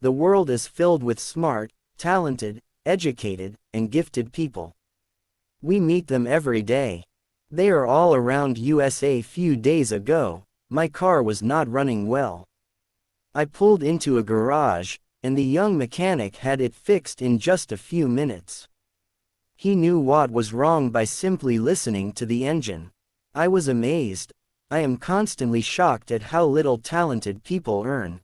The world is filled with smart, talented, educated, and gifted people. We meet them every day. They are all around us. A few days ago, my car was not running well. I pulled into a garage, and the young mechanic had it fixed in just a few minutes. He knew what was wrong by simply listening to the engine. I was amazed. I am constantly shocked at how little talented people earn.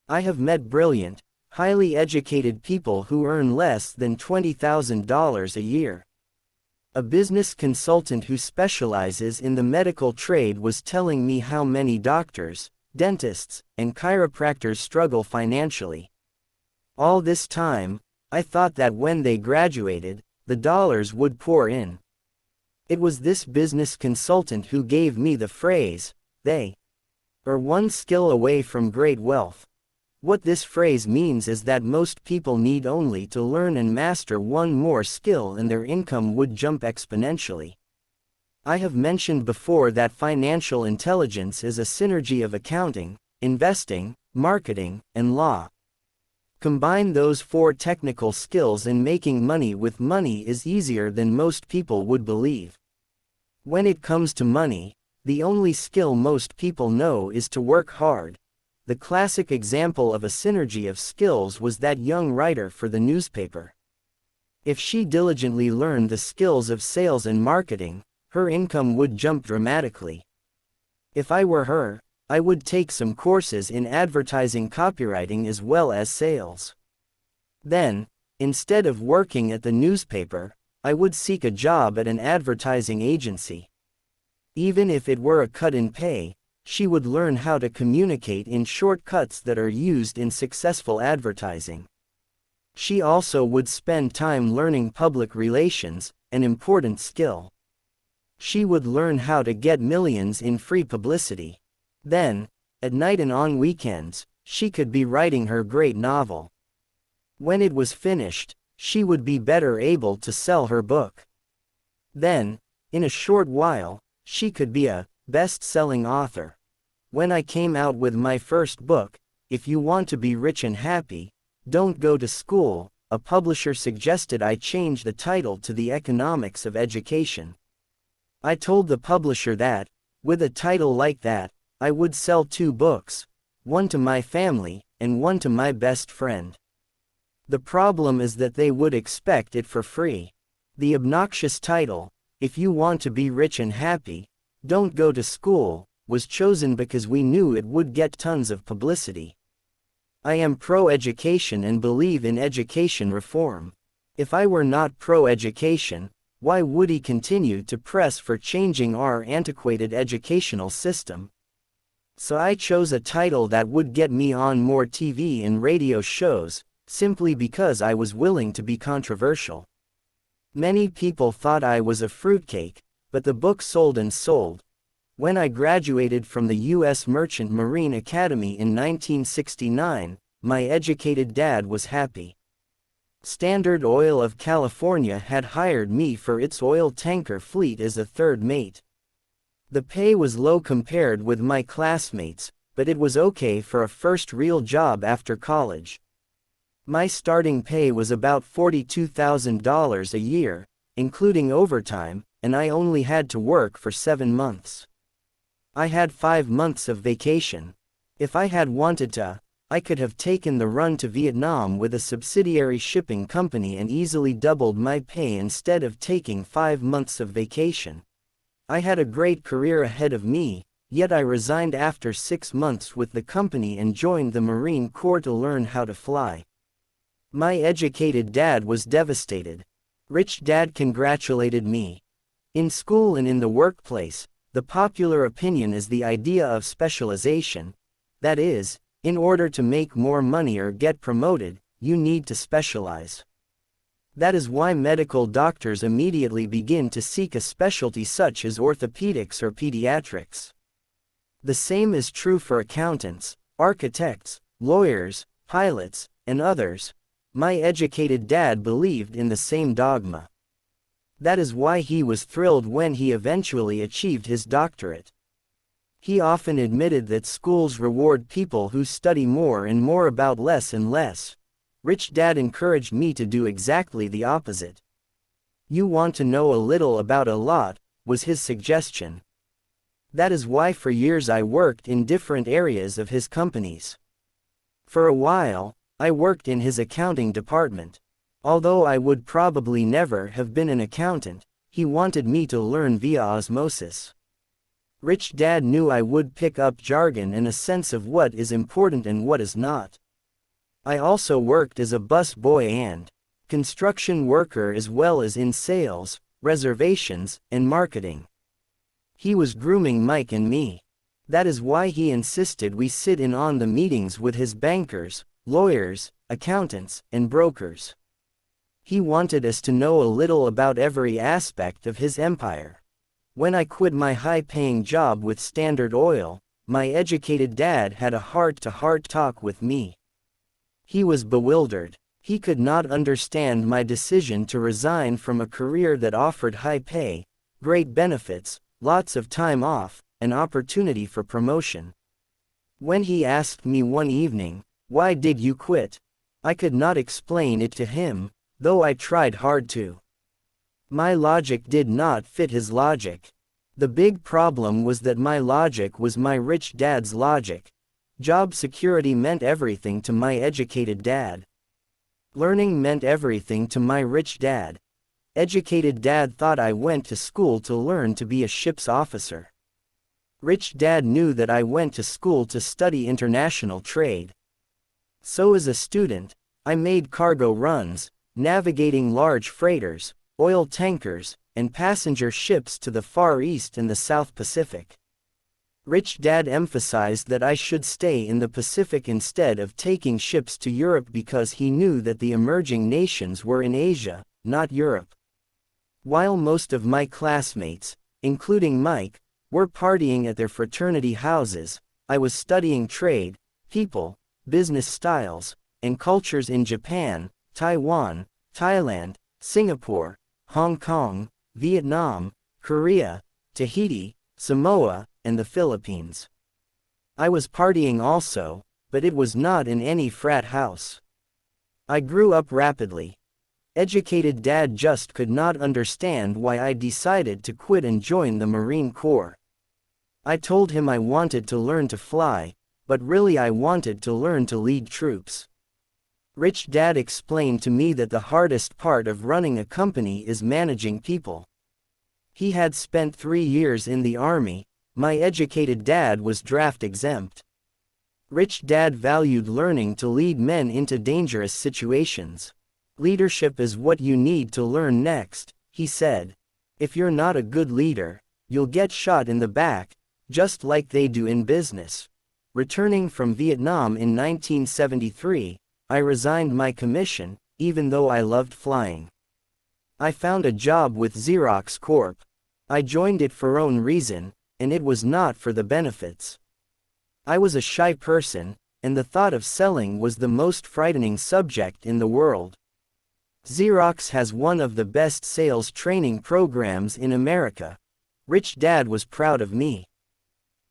I have met brilliant, highly educated people who earn less than $20,000 a year. A business consultant who specializes in the medical trade was telling me how many doctors, dentists, and chiropractors struggle financially. All this time, I thought that when they graduated, the dollars would pour in. It was this business consultant who gave me the phrase, they are one skill away from great wealth. What this phrase means is that most people need only to learn and master one more skill and their income would jump exponentially. I have mentioned before that financial intelligence is a synergy of accounting, investing, marketing, and law. Combine those four technical skills and making money with money is easier than most people would believe. When it comes to money, the only skill most people know is to work hard. The classic example of a synergy of skills was that young writer for the newspaper. If she diligently learned the skills of sales and marketing, her income would jump dramatically. If I were her, I would take some courses in advertising copywriting as well as sales. Then, instead of working at the newspaper, I would seek a job at an advertising agency. Even if it were a cut in pay, she would learn how to communicate in shortcuts that are used in successful advertising. She also would spend time learning public relations, an important skill. She would learn how to get millions in free publicity. Then, at night and on weekends, she could be writing her great novel. When it was finished, she would be better able to sell her book. Then, in a short while, she could be a best-selling author. When I came out with my first book, If You Want to Be Rich and Happy, Don't Go to School, a publisher suggested I change the title to The Economics of Education. I told the publisher that, with a title like that, I would sell 2 books, one to my family, and one to my best friend. The problem is that they would expect it for free. The obnoxious title, If You Want to Be Rich and Happy, Don't Go to School, was chosen because we knew it would get tons of publicity. I am pro-education and believe in education reform. If I were not pro-education, why would he continue to press for changing our antiquated educational system? So I chose a title that would get me on more TV and radio shows, simply because I was willing to be controversial. Many people thought I was a fruitcake, but the book sold and sold. When I graduated from the U.S. Merchant Marine Academy in 1969, my educated dad was happy. Standard Oil of California had hired me for its oil tanker fleet as a third mate. The pay was low compared with my classmates, but it was okay for a first real job after college. My starting pay was about $42,000 a year, including overtime, and I only had to work for 7 months. I had 5 months of vacation. If I had wanted to, I could have taken the run to Vietnam with a subsidiary shipping company and easily doubled my pay instead of taking 5 months of vacation. I had a great career ahead of me, yet I resigned after 6 months with the company and joined the Marine Corps to learn how to fly. My educated dad was devastated. Richdad congratulated me. In school and in the workplace, the popular opinion is the idea of specialization. That is, in order to make more money or get promoted, you need to specialize. That is why medical doctors immediately begin to seek a specialty such as orthopedics or pediatrics. The same is true for accountants, architects, lawyers, pilots, and others. My educated dad believed in the same dogma. That is why he was thrilled when he eventually achieved his doctorate. He often admitted that schools reward people who study more and more about less and less. Richdad encouraged me to do exactly the opposite. You want to know a little about a lot, was his suggestion. That is why for years I worked in different areas of his companies. For a while, I worked in his accounting department. Although I would probably never have been an accountant, he wanted me to learn via osmosis. Richdad knew I would pick up jargon and a sense of what is important and what is not. I also worked as a bus boy and construction worker as well as in sales, reservations, and marketing. He was grooming Mike and me. That is why he insisted we sit in on the meetings with his bankers, lawyers, accountants, and brokers. He wanted us to know a little about every aspect of his empire. When I quit my high-paying job with Standard Oil, my educated dad had a heart-to-heart talk with me. He was bewildered. He could not understand my decision to resign from a career that offered high pay, great benefits, lots of time off, and opportunity for promotion. When he asked me one evening, "Why did you quit?" I could not explain it to him, though I tried hard to. My logic did not fit his logic. The big problem was that my logic was my rich dad's logic. Job security meant everything to my educated dad. Learning meant everything to my rich dad. Educated dad thought I went to school to learn to be a ship's officer. Rich dad knew that I went to school to study international trade. So as a student, I made cargo runs, navigating large freighters, oil tankers, and passenger ships to the Far East and the South Pacific. Richdad emphasized that I should stay in the Pacific instead of taking ships to Europe because he knew that the emerging nations were in Asia, not Europe. While most of my classmates, including Mike, were partying at their fraternity houses, I was studying trade, people, business styles, and cultures in Japan, Taiwan, Thailand, Singapore, Hong Kong, Vietnam, Korea, Tahiti, Samoa, and the Philippines. I was partying also, but it was not in any frat house. I grew up rapidly. Educated Dad just could not understand why I decided to quit and join the Marine Corps. I told him I wanted to learn to fly, but really I wanted to learn to lead troops. Rich Dad explained to me that the hardest part of running a company is managing people. He had spent 3 years in the Army. My educated dad was draft exempt. Rich Dad valued learning to lead men into dangerous situations. Leadership is what you need to learn next, he said. If you're not a good leader, you'll get shot in the back, just like they do in business. Returning from Vietnam in 1973, I resigned my commission, even though I loved flying. I found a job with Xerox Corp. I joined it for own reason, and it was not for the benefits. I was a shy person, and the thought of selling was the most frightening subject in the world. Xerox has one of the best sales training programs in America. Rich Dad was proud of me.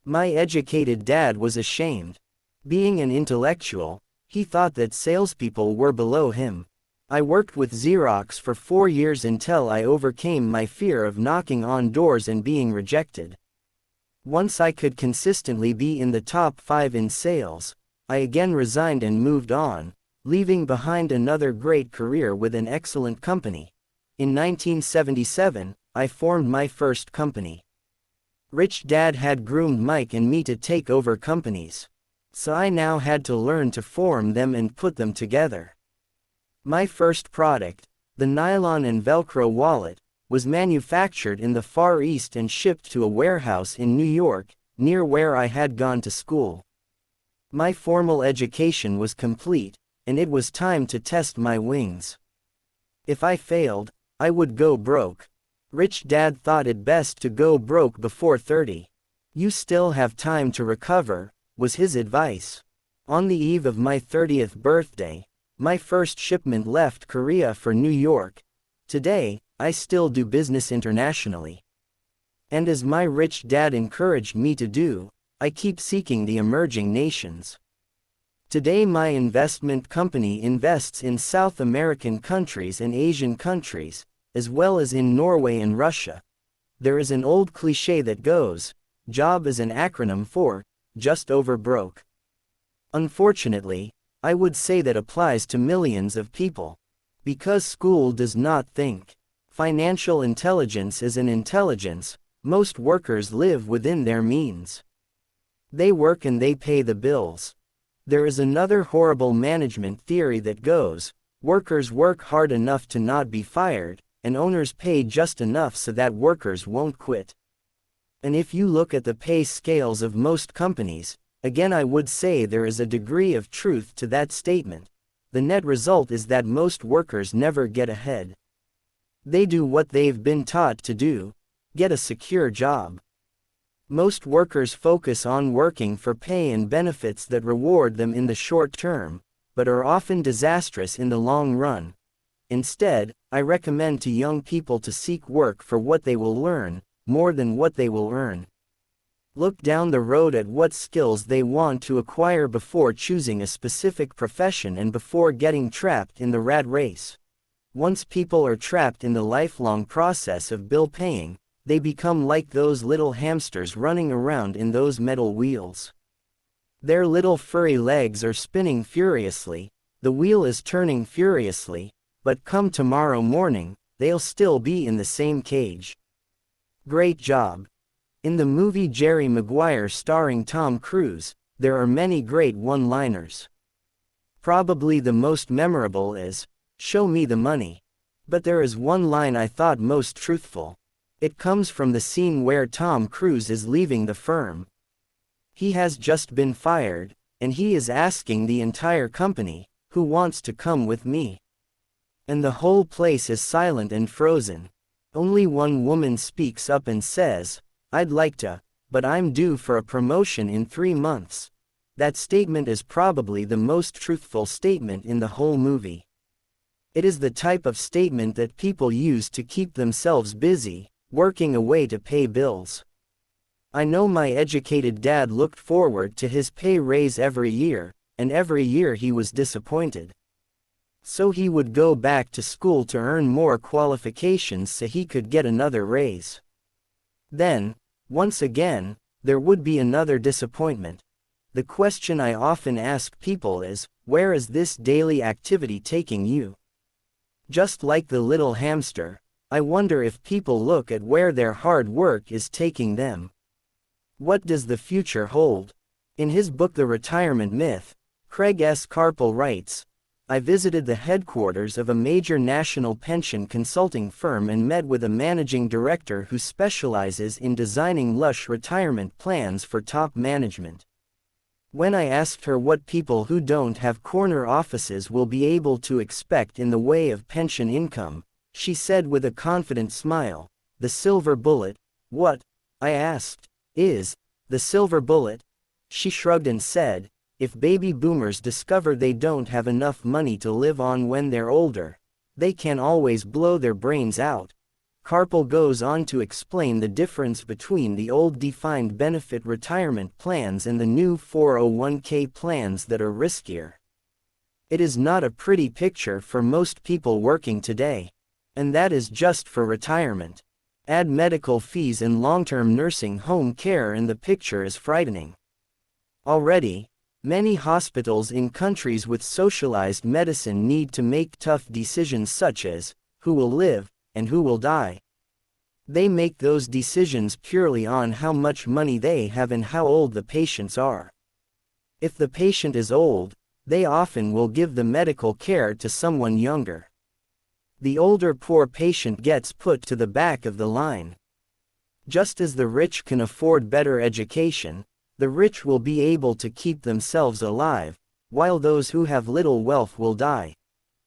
My educated dad was ashamed. Being an intellectual, he thought that salespeople were below him. I worked with Xerox for 4 years until I overcame my fear of knocking on doors and being rejected. Once I could consistently be in the top 5 in sales, I again resigned and moved on, leaving behind another great career with an excellent company. In 1977, I formed my first company. Rich Dad had groomed Mike and me to take over companies. So I now had to learn to form them and put them together. My first product, the nylon and Velcro wallet, was manufactured in the Far East and shipped to a warehouse in New York, near where I had gone to school. My formal education was complete, and it was time to test my wings. If I failed, I would go broke. Rich Dad thought it best to go broke before 30. You still have time to recover, was his advice. On the eve of my 30th birthday, my first shipment left Korea for New York. Today, I still do business internationally. And as my rich dad encouraged me to do, I keep seeking the emerging nations. Today my investment company invests in South American countries and Asian countries, as well as in Norway and Russia. There is an old cliché that goes, job is an acronym for, just over broke. Unfortunately, I would say that applies to millions of people. Because school does not think. Financial intelligence is an intelligence, most workers live within their means. They work and they pay the bills. There is another horrible management theory that goes, workers work hard enough to not be fired, and owners pay just enough so that workers won't quit. And if you look at the pay scales of most companies, again I would say there is a degree of truth to that statement. The net result is that most workers never get ahead. They do what they've been taught to do, get a secure job. Most workers focus on working for pay and benefits that reward them in the short term, but are often disastrous in the long run. Instead, I recommend to young people to seek work for what they will learn, more than what they will earn. Look down the road at what skills they want to acquire before choosing a specific profession and before getting trapped in the rat race. Once people are trapped in the lifelong process of bill paying, they become like those little hamsters running around in those metal wheels. Their little furry legs are spinning furiously, the wheel is turning furiously, but come tomorrow morning, they'll still be in the same cage. Great job. In the movie Jerry Maguire starring Tom Cruise, there are many great one-liners. Probably the most memorable is, "Show me the money." But there is one line I thought most truthful. It comes from the scene where Tom Cruise is leaving the firm. He has just been fired, and he is asking the entire company, "Who wants to come with me?" And the whole place is silent and frozen. Only one woman speaks up and says, "I'd like to, but I'm due for a promotion in 3 months." That statement is probably the most truthful statement in the whole movie. It is the type of statement that people use to keep themselves busy, working away to pay bills. I know my educated dad looked forward to his pay raise every year, and every year he was disappointed. So he would go back to school to earn more qualifications so he could get another raise. Then, once again, there would be another disappointment. The question I often ask people is, where is this daily activity taking you? Just like the little hamster, I wonder if people look at where their hard work is taking them. What does the future hold? In his book The Retirement Myth, Craig S. Carpel writes, I visited the headquarters of a major national pension consulting firm and met with a managing director who specializes in designing lush retirement plans for top management. When I asked her what people who don't have corner offices will be able to expect in the way of pension income, she said with a confident smile, the silver bullet. What, I asked, is the silver bullet? She shrugged and said, if baby boomers discover they don't have enough money to live on when they're older, they can always blow their brains out. Carpel goes on to explain the difference between the old defined benefit retirement plans and the new 401k plans that are riskier. It is not a pretty picture for most people working today. And that is just for retirement. Add medical fees and long-term nursing home care and the picture is frightening. Already, many hospitals in countries with socialized medicine need to make tough decisions such as, who will live, and who will die. They make those decisions purely on how much money they have and how old the patients are. If the patient is old, they often will give the medical care to someone younger. The older poor patient gets put to the back of the line. Just as the rich can afford better education, the rich will be able to keep themselves alive, while those who have little wealth will die.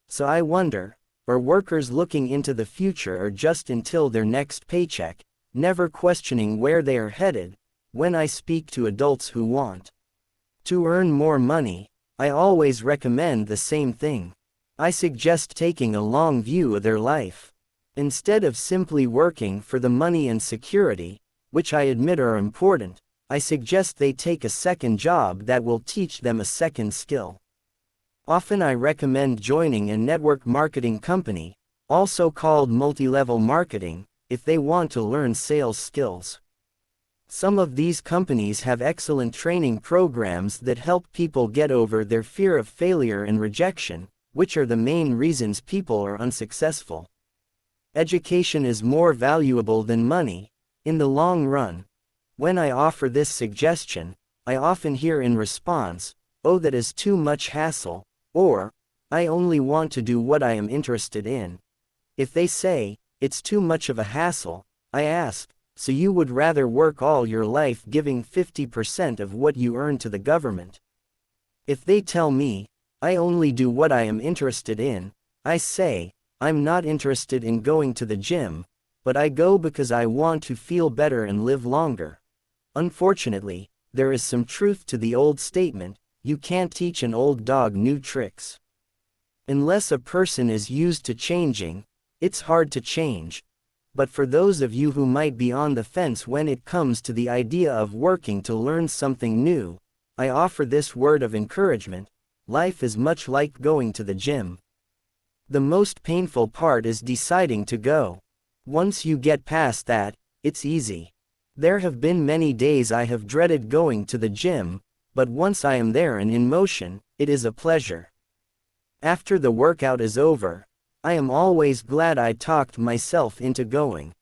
So I wonder, are workers looking into the future or just until their next paycheck, never questioning where they are headed? When I speak to adults who want to earn more money, I always recommend the same thing. I suggest taking a long view of their life. Instead of simply working for the money and security, which I admit are important, I suggest they take a second job that will teach them a second skill. Often I recommend joining a network marketing company, also called multi-level marketing, if they want to learn sales skills. Some of these companies have excellent training programs that help people get over their fear of failure and rejection, which are the main reasons people are unsuccessful. Education is more valuable than money, in the long run. When I offer this suggestion, I often hear in response, oh, that is too much hassle, or, I only want to do what I am interested in. If they say, it's too much of a hassle, I ask, so you would rather work all your life giving 50% of what you earn to the government? If they tell me, I only do what I am interested in, I say, I'm not interested in going to the gym, but I go because I want to feel better and live longer. Unfortunately, there is some truth to the old statement, you can't teach an old dog new tricks. Unless a person is used to changing, it's hard to change. But for those of you who might be on the fence when it comes to the idea of working to learn something new, I offer this word of encouragement. Life is much like going to the gym. The most painful part is deciding to go. Once you get past that, it's easy. There have been many days I have dreaded going to the gym, but once I am there and in motion, it is a pleasure. After the workout is over, I am always glad I talked myself into going.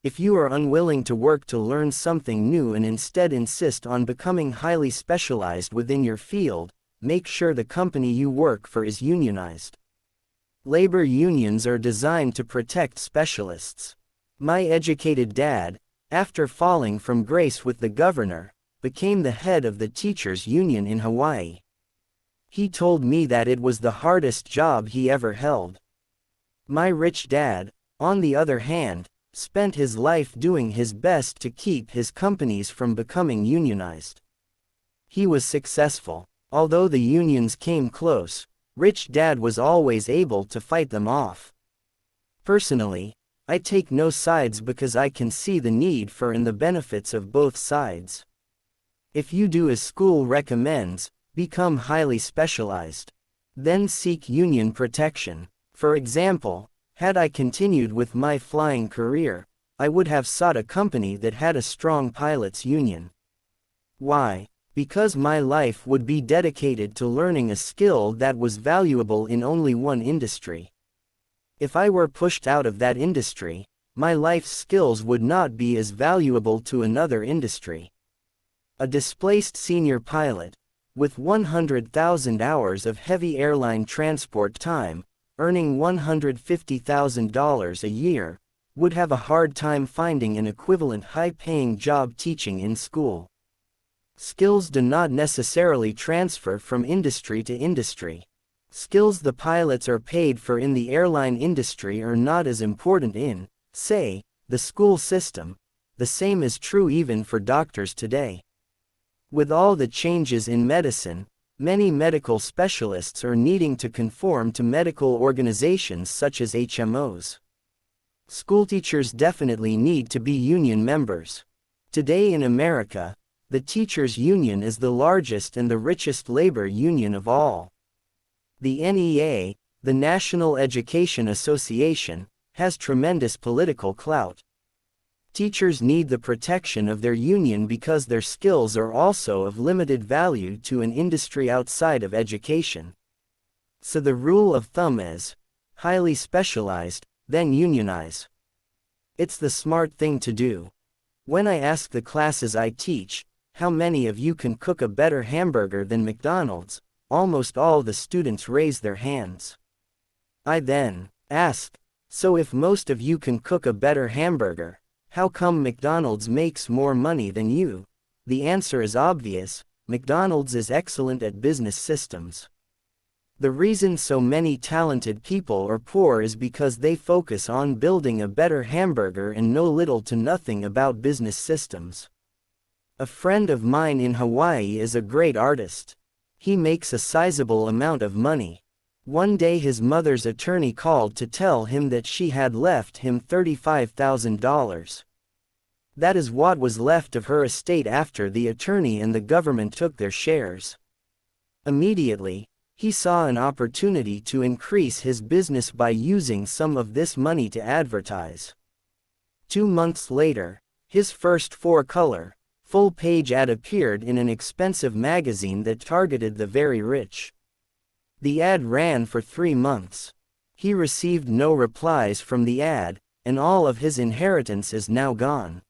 If you are unwilling to work to learn something new and instead insist on becoming highly specialized within your field, make sure the company you work for is unionized. Labor unions are designed to protect specialists. My educated dad, after falling from grace with the governor, became the head of the teachers' union in Hawaii. He told me that it was the hardest job he ever held. My rich dad, on the other hand, spent his life doing his best to keep his companies from becoming unionized. He was successful. Although the unions came close, Rich Dad was always able to fight them off. Personally, I take no sides because I can see the need for and the benefits of both sides. If you do as school recommends, become highly specialized. Then seek union protection. For example, had I continued with my flying career, I would have sought a company that had a strong pilots' union. Why? Because my life would be dedicated to learning a skill that was valuable in only one industry. If I were pushed out of that industry, my life skills would not be as valuable to another industry. A displaced senior pilot, with 100,000 hours of heavy airline transport time, earning $150,000 a year, would have a hard time finding an equivalent high-paying job teaching in school. Skills do not necessarily transfer from industry to industry. Skills the pilots are paid for in the airline industry are not as important in, say, the school system. The same is true even for doctors today. With all the changes in medicine, many medical specialists are needing to conform to medical organizations such as HMOs. Schoolteachers definitely need to be union members. Today in America, the teachers' union is the largest and the richest labor union of all. The NEA, the National Education Association, has tremendous political clout. Teachers need the protection of their union because their skills are also of limited value to an industry outside of education. So the rule of thumb is, highly specialized, then unionize. It's the smart thing to do. When I ask the classes I teach, how many of you can cook a better hamburger than McDonald's, almost all the students raise their hands. I then ask, so if most of you can cook a better hamburger, how come McDonald's makes more money than you? The answer is obvious: McDonald's is excellent at business systems. The reason so many talented people are poor is because they focus on building a better hamburger and know little to nothing about business systems. A friend of mine in Hawaii is a great artist. He makes a sizable amount of money. One day his mother's attorney called to tell him that she had left him $35,000. That is what was left of her estate after the attorney and the government took their shares. Immediately, he saw an opportunity to increase his business by using some of this money to advertise. 2 months later, his first 4-color, full-page ad appeared in an expensive magazine that targeted the very rich. The ad ran for 3 months. He received no replies from the ad, and all of his inheritance is now gone.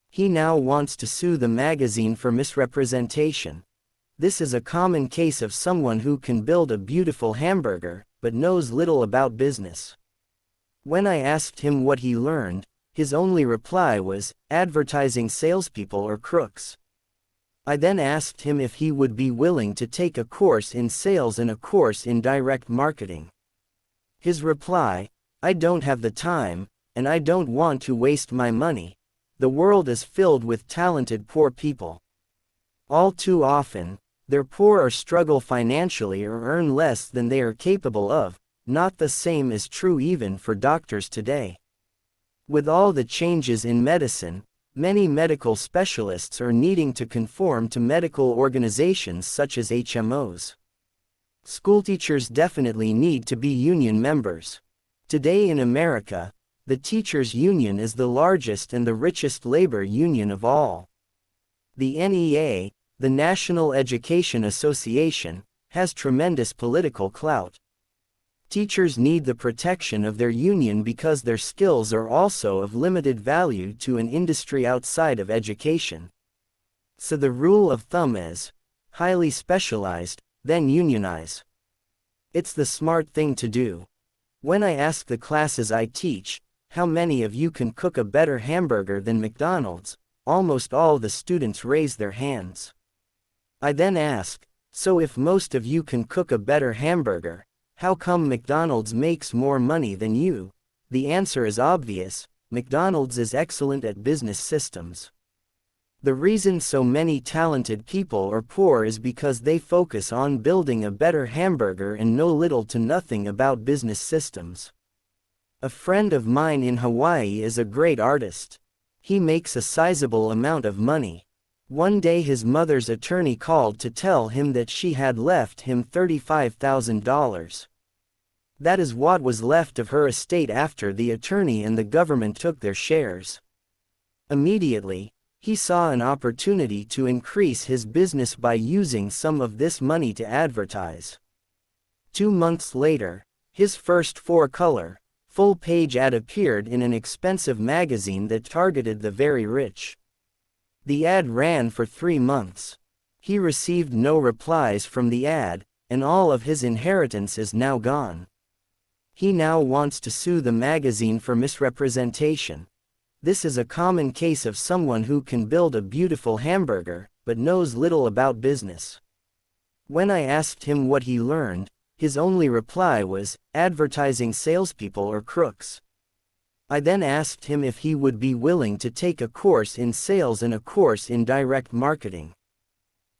He now wants to sue the magazine for misrepresentation. This is a common case of someone who can build a beautiful hamburger, but knows little about business. When I asked him what he learned, his only reply was, advertising salespeople are crooks. I then asked him if he would be willing to take a course in sales and a course in direct marketing. His reply, I don't have the time, and I don't want to waste my money. The world is filled with talented poor people. All too often, they're poor or struggle financially or earn less than they are capable of. Not the same is true even for doctors today. With all the changes in medicine, many medical specialists are needing to conform to medical organizations such as HMOs. Schoolteachers definitely need to be union members. Today in America, the teachers' union is the largest and the richest labor union of all. The NEA, the National Education Association, has tremendous political clout. Teachers need the protection of their union because their skills are also of limited value to an industry outside of education. So the rule of thumb is, highly specialized, then unionize. It's the smart thing to do. When I ask the classes I teach, how many of you can cook a better hamburger than McDonald's, almost all the students raise their hands. I then ask, so if most of you can cook a better hamburger, how come McDonald's makes more money than you? The answer is obvious: McDonald's is excellent at business systems. The reason so many talented people are poor is because they focus on building a better hamburger and know little to nothing about business systems. A friend of mine in Hawaii is a great artist. He makes a sizable amount of money. One day his mother's attorney called to tell him that she had left him $35,000. That is what was left of her estate after the attorney and the government took their shares. Immediately, he saw an opportunity to increase his business by using some of this money to advertise. 2 months later, his first four-color, full-page ad appeared in an expensive magazine that targeted the very rich. The ad ran for 3 months. He received no replies from the ad, and all of his inheritance is now gone. He now wants to sue the magazine for misrepresentation. This is a common case of someone who can build a beautiful hamburger, but knows little about business. When I asked him what he learned, his only reply was, advertising salespeople are crooks. I then asked him if he would be willing to take a course in sales and a course in direct marketing.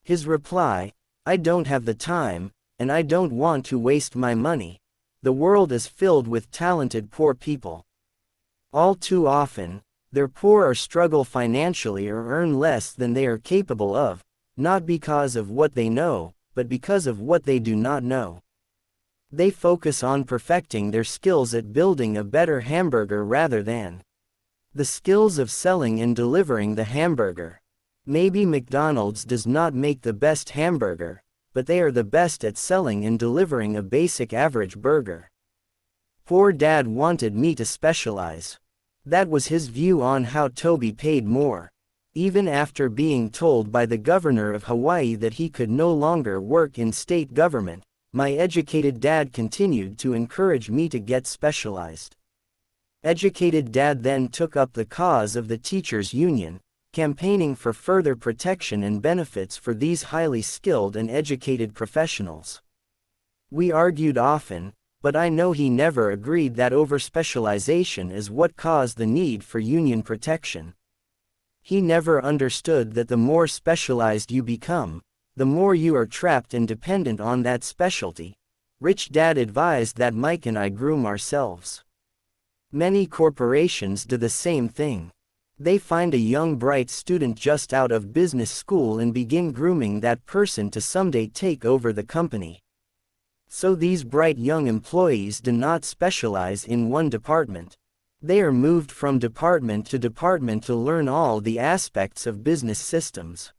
His reply, I don't have the time, and I don't want to waste my money. The world is filled with talented poor people. All too often, they're poor or struggle financially or earn less than they are capable of, not because of what they know, but because of what they do not know. They focus on perfecting their skills at building a better hamburger rather than the skills of selling and delivering the hamburger. Maybe McDonald's does not make the best hamburger, but they are the best at selling and delivering a basic average burger. Poor Dad wanted me to specialize. That was his view on how to be paid more. Even after being told by the governor of Hawaii that he could no longer work in state government, my educated dad continued to encourage me to get specialized. Educated Dad then took up the cause of the teachers' union, campaigning for further protection and benefits for these highly skilled and educated professionals. We argued often, but I know he never agreed that overspecialization is what caused the need for union protection. He never understood that the more specialized you become, the more you are trapped and dependent on that specialty. Rich Dad advised that Mike and I groom ourselves. Many corporations do the same thing. They find a young bright student just out of business school and begin grooming that person to someday take over the company. So these bright young employees do not specialize in one department. They are moved from department to learn all the aspects of business systems.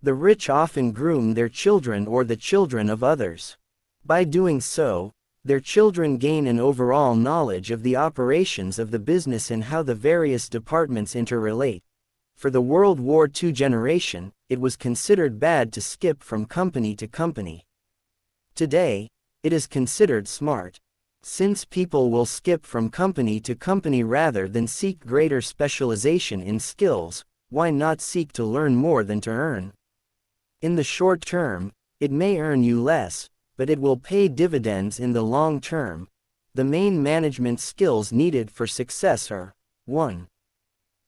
The rich often groom their children or the children of others. By doing so, their children gain an overall knowledge of the operations of the business and how the various departments interrelate. For the World War II generation, it was considered bad to skip from company to company. Today, it is considered smart. Since people will skip from company to company rather than seek greater specialization in skills, why not seek to learn more than to earn? In the short term, it may earn you less, but it will pay dividends in the long term. The main management skills needed for success are 1.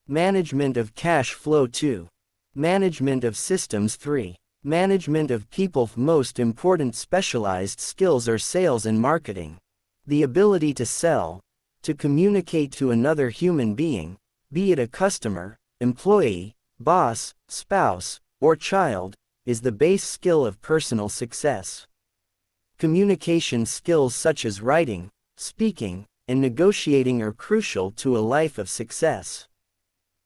Management of cash flow. 2. Management of systems. 3. Management of people. Most important specialized skills are sales and marketing. The ability to sell, to communicate to another human being, be it a customer, employee, boss, spouse, or child, is the base skill of personal success. Communication skills such as writing, speaking, and negotiating are crucial to a life of success.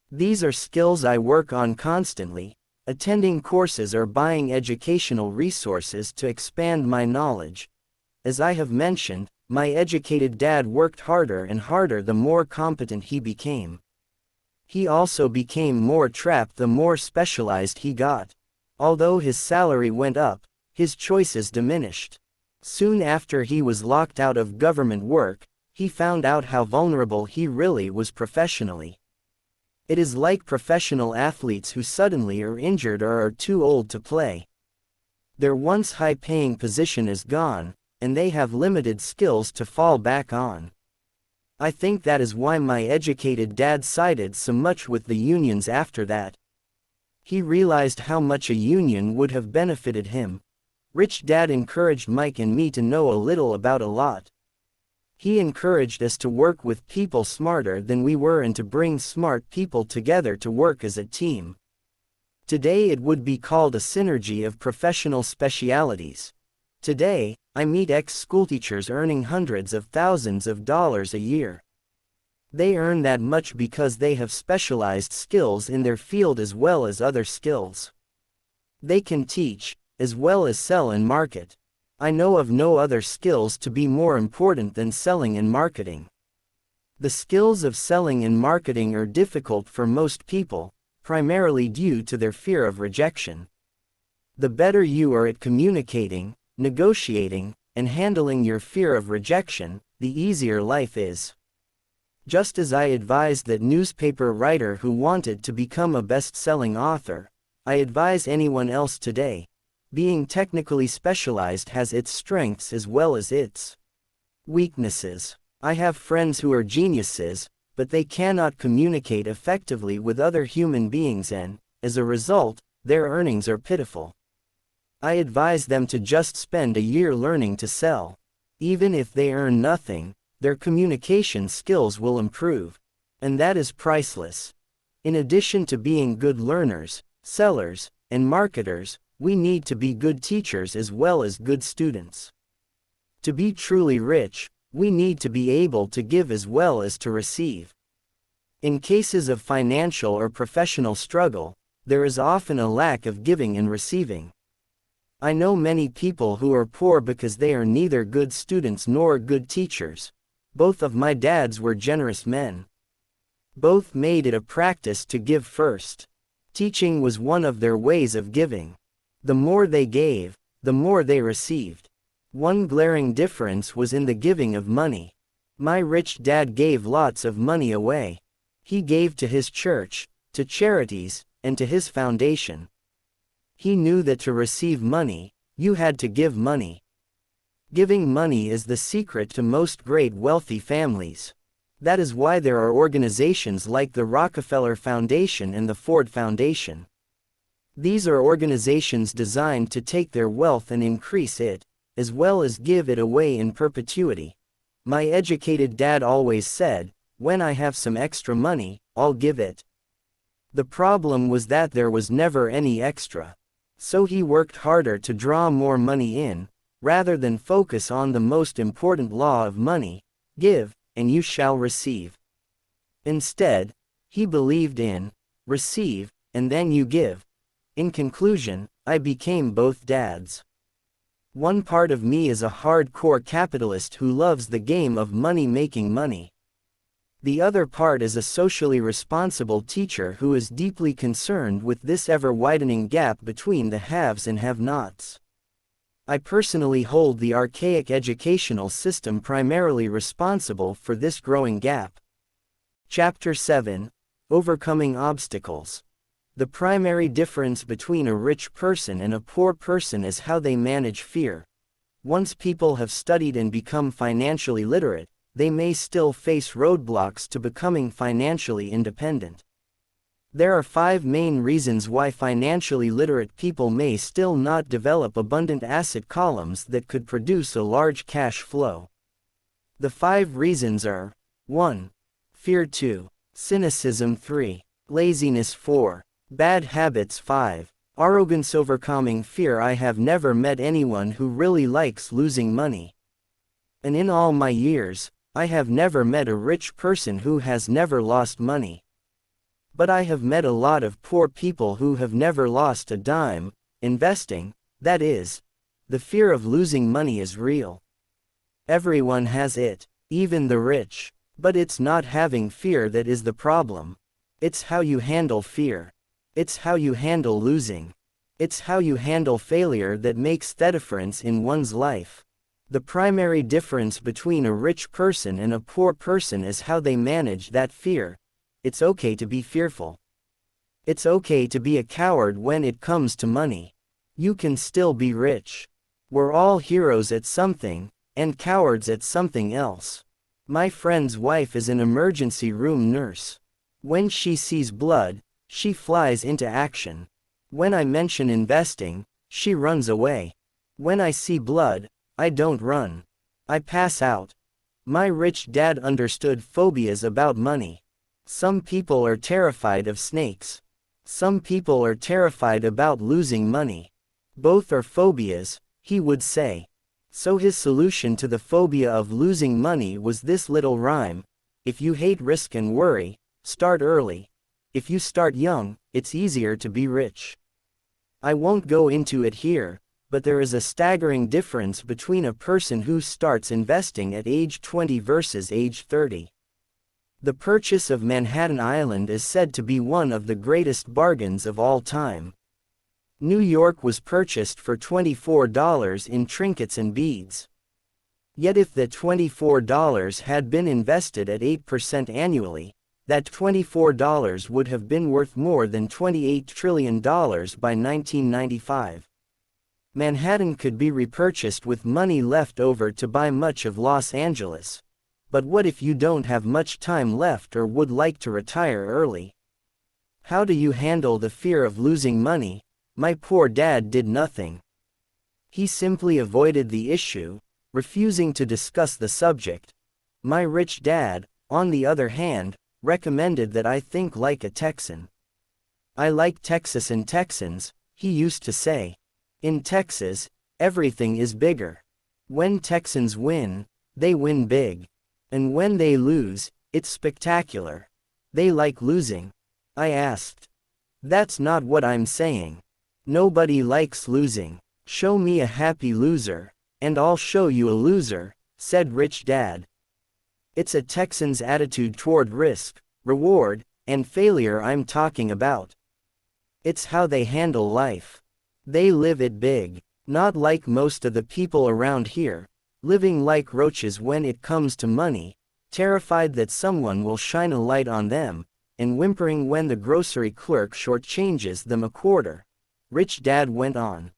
These are skills I work on constantly, attending courses or buying educational resources to expand my knowledge. As I have mentioned, my educated dad worked harder and harder the more competent he became. He also became more trapped the more specialized he got. Although his salary went up, his choices diminished. Soon after he was locked out of government work, he found out how vulnerable he really was professionally. It is like professional athletes who suddenly are injured or are too old to play. Their once high-paying position is gone, and they have limited skills to fall back on. I think that is why my educated dad sided so much with the unions after that. He realized how much a union would have benefited him. Rich Dad encouraged Mike and me to know a little about a lot. He encouraged us to work with people smarter than we were and to bring smart people together to work as a team. Today it would be called a synergy of professional specialities. Today, I meet ex-schoolteachers earning hundreds of thousands of dollars a year. They earn that much because they have specialized skills in their field as well as other skills. They can teach, as well as sell and market. I know of no other skills to be more important than selling and marketing. The skills of selling and marketing are difficult for most people, primarily due to their fear of rejection. The better you are at communicating, negotiating, and handling your fear of rejection, the easier life is. Just as I advised that newspaper writer who wanted to become a best-selling author, I advise anyone else today. Being technically specialized has its strengths as well as its weaknesses. I have friends who are geniuses, but they cannot communicate effectively with other human beings and, as a result, their earnings are pitiful. I advise them to just spend a year learning to sell. Even if they earn nothing, their communication skills will improve. And that is priceless. In addition to being good learners, sellers, and marketers, we need to be good teachers as well as good students. To be truly rich, we need to be able to give as well as to receive. In cases of financial or professional struggle, there is often a lack of giving and receiving. I know many people who are poor because they are neither good students nor good teachers. Both of my dads were generous men. Both made it a practice to give first. Teaching was one of their ways of giving. The more they gave, the more they received. One glaring difference was in the giving of money. My rich dad gave lots of money away. He gave to his church, to charities, and to his foundation. He knew that to receive money, you had to give money. Giving money is the secret to most great wealthy families. That is why there are organizations like the Rockefeller Foundation and the Ford Foundation. These are organizations designed to take their wealth and increase it, as well as give it away in perpetuity. My educated dad always said, "When I have some extra money, I'll give it." The problem was that there was never any extra. So he worked harder to draw more money in, rather than focus on the most important law of money: give, and you shall receive. Instead, he believed in, receive, and then you give. In conclusion, I became both dads. One part of me is a hardcore capitalist who loves the game of money making money. The other part is a socially responsible teacher who is deeply concerned with this ever-widening gap between the haves and have-nots. I personally hold the archaic educational system primarily responsible for this growing gap. Chapter 7: Overcoming Obstacles. The primary difference between a rich person and a poor person is how they manage fear. Once people have studied and become financially literate, they may still face roadblocks to becoming financially independent. There are 5 main reasons why financially literate people may still not develop abundant asset columns that could produce a large cash flow. The 5 reasons are: 1. Fear. 2. Cynicism. 3. Laziness. 4. Bad habits. 5. Arrogance. Overcoming fear. I have never met anyone who really likes losing money. And in all my years, I have never met a rich person who has never lost money. But I have met a lot of poor people who have never lost a dime. Investing, that is. The fear of losing money is real. Everyone has it, even the rich. But it's not having fear that is the problem. It's how you handle fear. It's how you handle losing. It's how you handle failure that makes the difference in one's life. The primary difference between a rich person and a poor person is how they manage that fear. It's okay to be fearful. It's okay to be a coward when it comes to money. You can still be rich. We're all heroes at something, and cowards at something else. My friend's wife is an emergency room nurse. When she sees blood, she flies into action. When I mention investing, she runs away. When I see blood, I don't run. I pass out. My rich dad understood phobias about money. Some people are terrified of snakes. Some people are terrified about losing money. Both are phobias, he would say. So his solution to the phobia of losing money was this little rhyme: if you hate risk and worry, start early. If you start young, it's easier to be rich. I won't go into it here, but there is a staggering difference between a person who starts investing at age 20 versus age 30. The purchase of Manhattan Island is said to be one of the greatest bargains of all time. New York was purchased for $24 in trinkets and beads. Yet if the $24 had been invested at 8% annually, that $24 would have been worth more than $28 trillion by 1995. Manhattan could be repurchased with money left over to buy much of Los Angeles. But what if you don't have much time left or would like to retire early? How do you handle the fear of losing money? My poor dad did nothing. He simply avoided the issue, refusing to discuss the subject. My rich dad, on the other hand, recommended that I think like a Texan. I like Texas and Texans, he used to say. In Texas, everything is bigger. When Texans win, they win big. And when they lose, it's spectacular. They like losing. I asked. That's not what I'm saying. Nobody likes losing. Show me a happy loser, and I'll show you a loser, said Rich Dad. It's a Texan's attitude toward risk, reward, and failure I'm talking about. It's how they handle life. They live it big, not like most of the people around here, living like roaches when it comes to money, terrified that someone will shine a light on them, and whimpering when the grocery clerk shortchanges them a quarter. Rich Dad went on.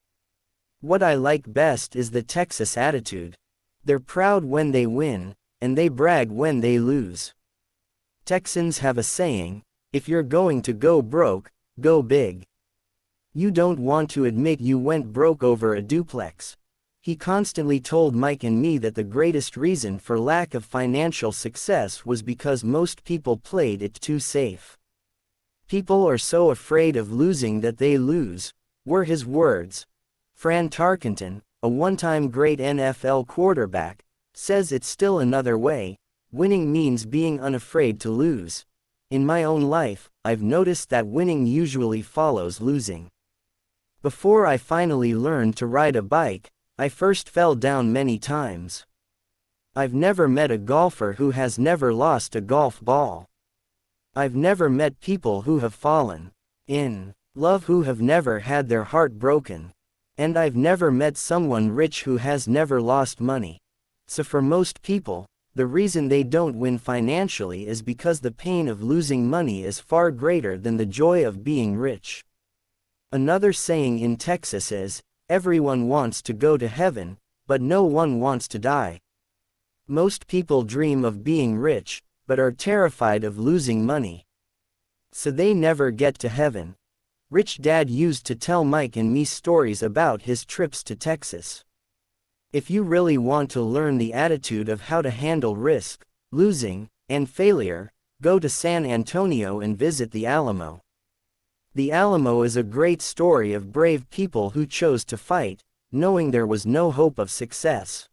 What I like best is the Texas attitude. They're proud when they win, and they brag when they lose. Texans have a saying: if you're going to go broke, go big. You don't want to admit you went broke over a duplex. He constantly told Mike and me that the greatest reason for lack of financial success was because most people played it too safe. People are so afraid of losing that they lose, were his words. Fran Tarkenton, a one-time great NFL quarterback, says it's still another way: winning means being unafraid to lose. In my own life, I've noticed that winning usually follows losing. Before I finally learned to ride a bike, I first fell down many times. I've never met a golfer who has never lost a golf ball. I've never met people who have fallen in love who have never had their heart broken. And I've never met someone rich who has never lost money. So for most people, the reason they don't win financially is because the pain of losing money is far greater than the joy of being rich. Another saying in Texas is, everyone wants to go to heaven, but no one wants to die. Most people dream of being rich, but are terrified of losing money. So they never get to heaven. Rich Dad used to tell Mike and me stories about his trips to Texas. If you really want to learn the attitude of how to handle risk, losing, and failure, go to San Antonio and visit the Alamo. The Alamo is a great story of brave people who chose to fight, knowing there was no hope of success.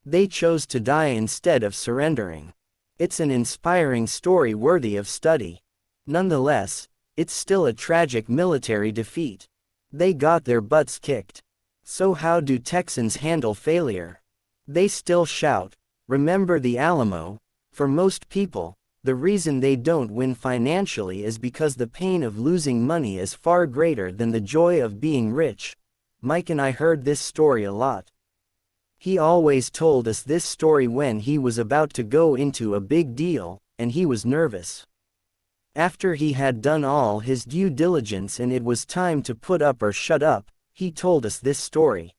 They chose to die instead of surrendering. It's an inspiring story worthy of study. Nonetheless, it's still a tragic military defeat. They got their butts kicked. So how do Texans handle failure? They still shout, "Remember the Alamo." For most people, the reason they don't win financially is because the pain of losing money is far greater than the joy of being rich. Mike and I heard this story a lot. He always told us this story when he was about to go into a big deal, and he was nervous. After he had done all his due diligence and it was time to put up or shut up, he told us this story.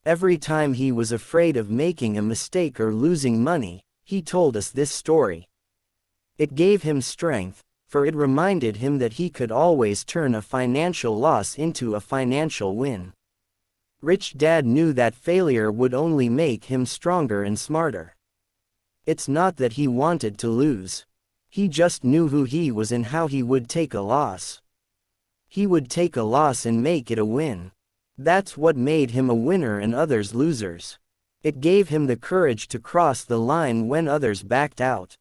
Every time he was afraid of making a mistake or losing money, he told us this story. It gave him strength, for it reminded him that he could always turn a financial loss into a financial win. Rich Dad knew that failure would only make him stronger and smarter. It's not that he wanted to lose. He just knew who he was and how he would take a loss. He would take a loss and make it a win. That's what made him a winner and others losers. It gave him the courage to cross the line when others backed out.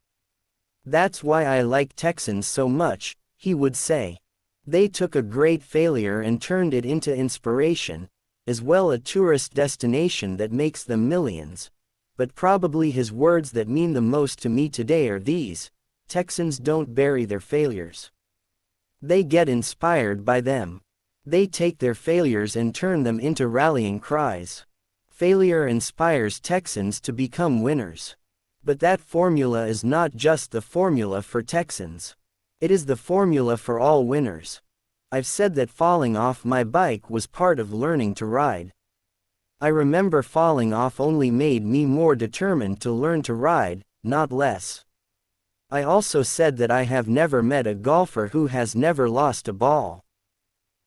That's why I like Texans so much, he would say. They took a great failure and turned it into inspiration, as well a tourist destination that makes them millions. But probably his words that mean the most to me today are these: Texans don't bury their failures. They get inspired by them. They take their failures and turn them into rallying cries. Failure inspires Texans to become winners. But that formula is not just the formula for Texans. It is the formula for all winners. I've said that falling off my bike was part of learning to ride. I remember falling off only made me more determined to learn to ride, not less. I also said that I have never met a golfer who has never lost a ball.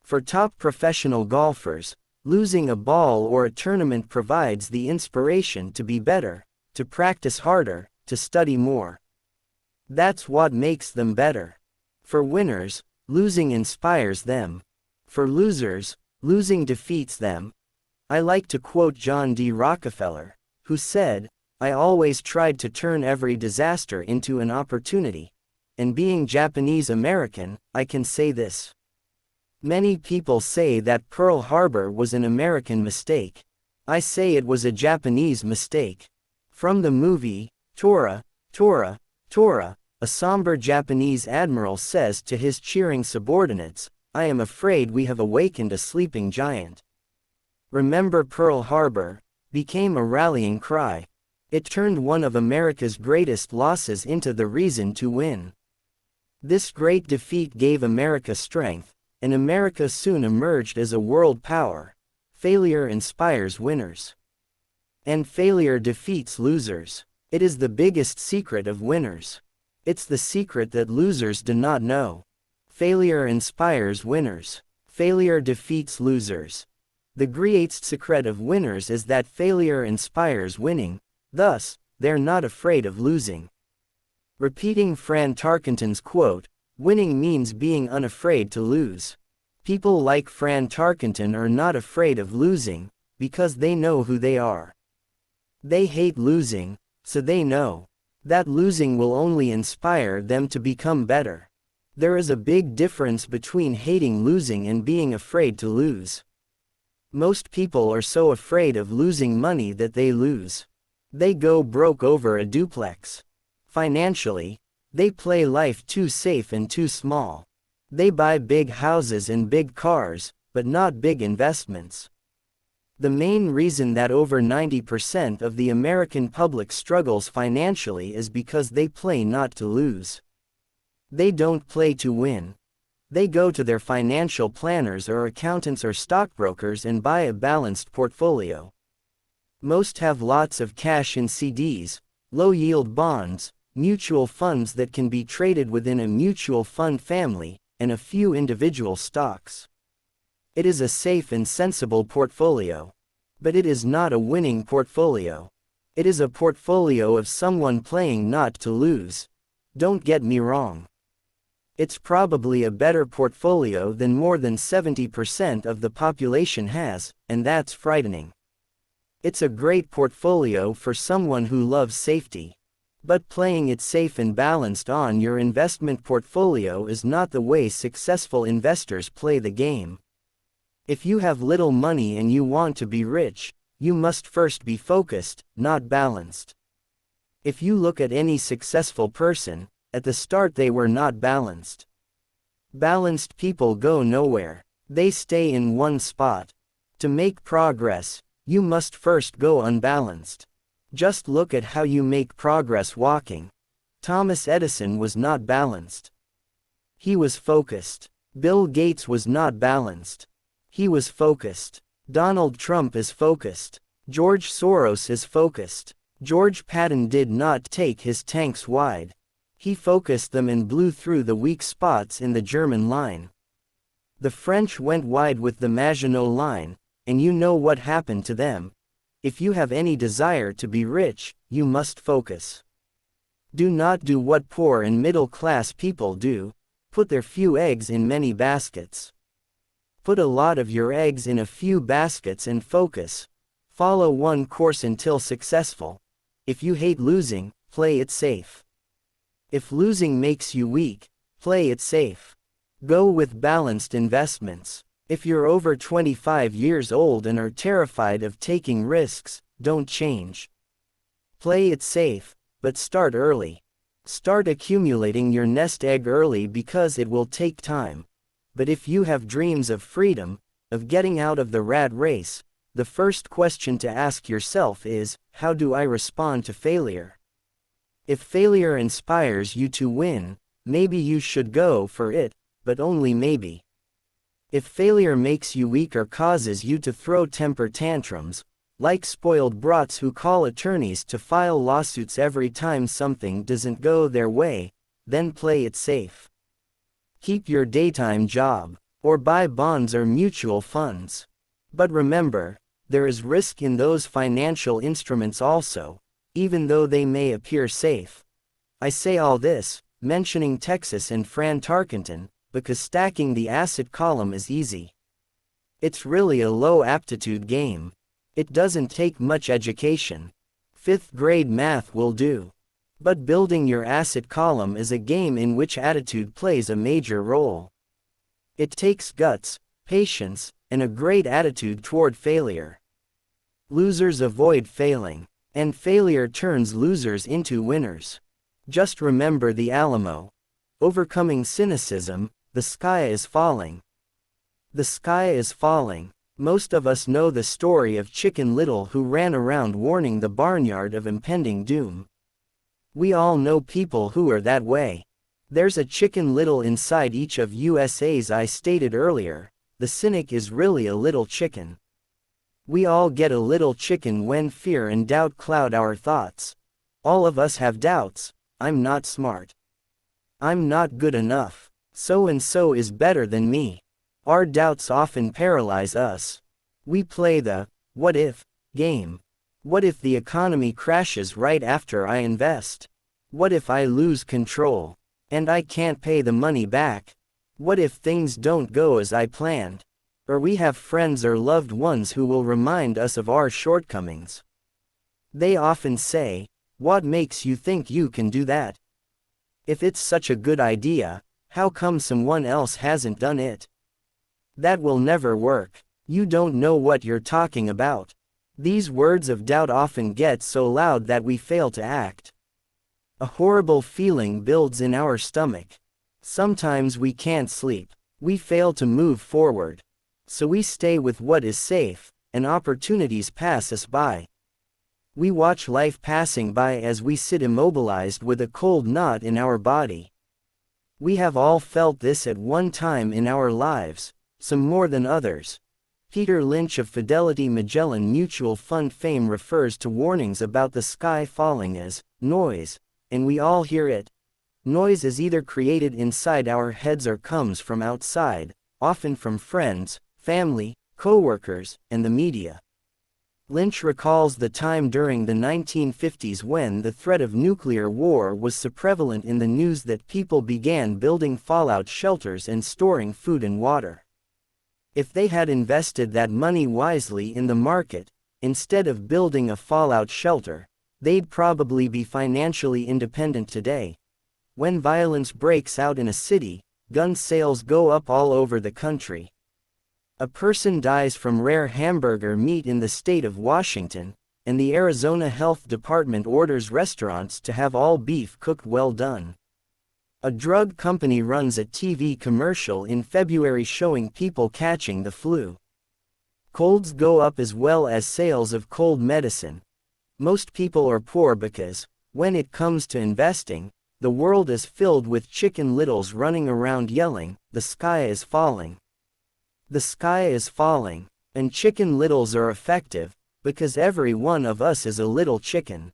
For top professional golfers, losing a ball or a tournament provides the inspiration to be better, to practice harder, to study more. That's what makes them better. For winners, losing inspires them. For losers, losing defeats them. I like to quote John D. Rockefeller, who said, "I always tried to turn every disaster into an opportunity." And being Japanese American, I can say this. Many people say that Pearl Harbor was an American mistake. I say it was a Japanese mistake. From the movie, Tora, Tora, Tora, a somber Japanese admiral says to his cheering subordinates, "I am afraid we have awakened a sleeping giant." Remember Pearl Harbor became a rallying cry. It turned one of America's greatest losses into the reason to win. This great defeat gave America strength, and America soon emerged as a world power. Failure inspires winners. And failure defeats losers. It is the biggest secret of winners. It's the secret that losers do not know. Failure inspires winners. Failure defeats losers. The greatest secret of winners is that failure inspires winning, thus, they're not afraid of losing. Repeating Fran Tarkenton's quote, "Winning means being unafraid to lose." People like Fran Tarkenton are not afraid of losing, because they know who they are. They hate losing, so they know that losing will only inspire them to become better. There is a big difference between hating losing and being afraid to lose. Most people are so afraid of losing money that they lose. They go broke over a duplex. Financially, they play life too safe and too small. They buy big houses and big cars, but not big investments. The main reason that over 90% of the American public struggles financially is because they play not to lose. They don't play to win. They go to their financial planners or accountants or stockbrokers and buy a balanced portfolio. Most have lots of cash in CDs, low-yield bonds, mutual funds that can be traded within a mutual fund family, and a few individual stocks. It is a safe and sensible portfolio. But it is not a winning portfolio. It is a portfolio of someone playing not to lose. Don't get me wrong. It's probably a better portfolio than more than 70% of the population has, and that's frightening. It's a great portfolio for someone who loves safety. But playing it safe and balanced on your investment portfolio is not the way successful investors play the game. If you have little money and you want to be rich, you must first be focused, not balanced. If you look at any successful person, at the start they were not balanced. Balanced people go nowhere. They stay in one spot. To make progress, you must first go unbalanced. Just look at how you make progress walking. Thomas Edison was not balanced. He was focused. Bill Gates was not balanced. He was focused. Donald Trump is focused. George Soros is focused. George Patton did not take his tanks wide. He focused them and blew through the weak spots in the German line. The French went wide with the Maginot Line, and you know what happened to them. If you have any desire to be rich, you must focus. Do not do what poor and middle-class people do, put their few eggs in many baskets. Put a lot of your eggs in a few baskets and focus. Follow one course until successful. If you hate losing, play it safe. If losing makes you weak, play it safe. Go with balanced investments. If you're over 25 years old and are terrified of taking risks, don't change. Play it safe, but start early. Start accumulating your nest egg early because it will take time. But if you have dreams of freedom, of getting out of the rat race, the first question to ask yourself is, how do I respond to failure? If failure inspires you to win, maybe you should go for it, but only maybe. If failure makes you weak or causes you to throw temper tantrums, like spoiled brats who call attorneys to file lawsuits every time something doesn't go their way, then play it safe. Keep your daytime job, or buy bonds or mutual funds. But remember, there is risk in those financial instruments also, even though they may appear safe. I say all this, mentioning Texas and Fran Tarkenton, because stacking the asset column is easy. It's really a low aptitude game. It doesn't take much education. 5th grade math will do. But building your asset column is a game in which attitude plays a major role. It takes guts, patience, and a great attitude toward failure. Losers avoid failing, and failure turns losers into winners. Just remember the Alamo. Overcoming cynicism, the sky is falling. The sky is falling. Most of us know the story of Chicken Little who ran around warning the barnyard of impending doom. We all know people who are that way. There's a Chicken Little inside each of us. As I stated earlier, the cynic is really a little chicken. We all get a little chicken when fear and doubt cloud our thoughts. All of us have doubts. I'm not smart. I'm not good enough. So and so is better than me. Our doubts often paralyze us. We play the what if game. What if the economy crashes right after I invest? What if I lose control and I can't pay the money back? What if things don't go as I planned? Or we have friends or loved ones who will remind us of our shortcomings. They often say, "What makes you think you can do that? If it's such a good idea, how come someone else hasn't done it? That will never work. You don't know what you're talking about." These words of doubt often get so loud that we fail to act. A horrible feeling builds in our stomach. Sometimes we can't sleep. We fail to move forward. So we stay with what is safe, and opportunities pass us by. We watch life passing by as we sit immobilized with a cold knot in our body. We have all felt this at one time in our lives, some more than others. Peter Lynch of Fidelity Magellan Mutual Fund fame refers to warnings about the sky falling as noise, and we all hear it. Noise is either created inside our heads or comes from outside, often from friends, family, co-workers, and the media. Lynch recalls the time during the 1950s when the threat of nuclear war was so prevalent in the news that people began building fallout shelters and storing food and water. If they had invested that money wisely in the market, instead of building a fallout shelter, they'd probably be financially independent today. When violence breaks out in a city, gun sales go up all over the country. A person dies from rare hamburger meat in the state of Washington, and the Arizona Health Department orders restaurants to have all beef cooked well done. A drug company runs a TV commercial in February showing people catching the flu. Colds go up as well as sales of cold medicine. Most people are poor because, when it comes to investing, the world is filled with Chicken Littles running around yelling, "The sky is falling. The sky is falling." And Chicken Littles are effective, because every one of us is a little chicken.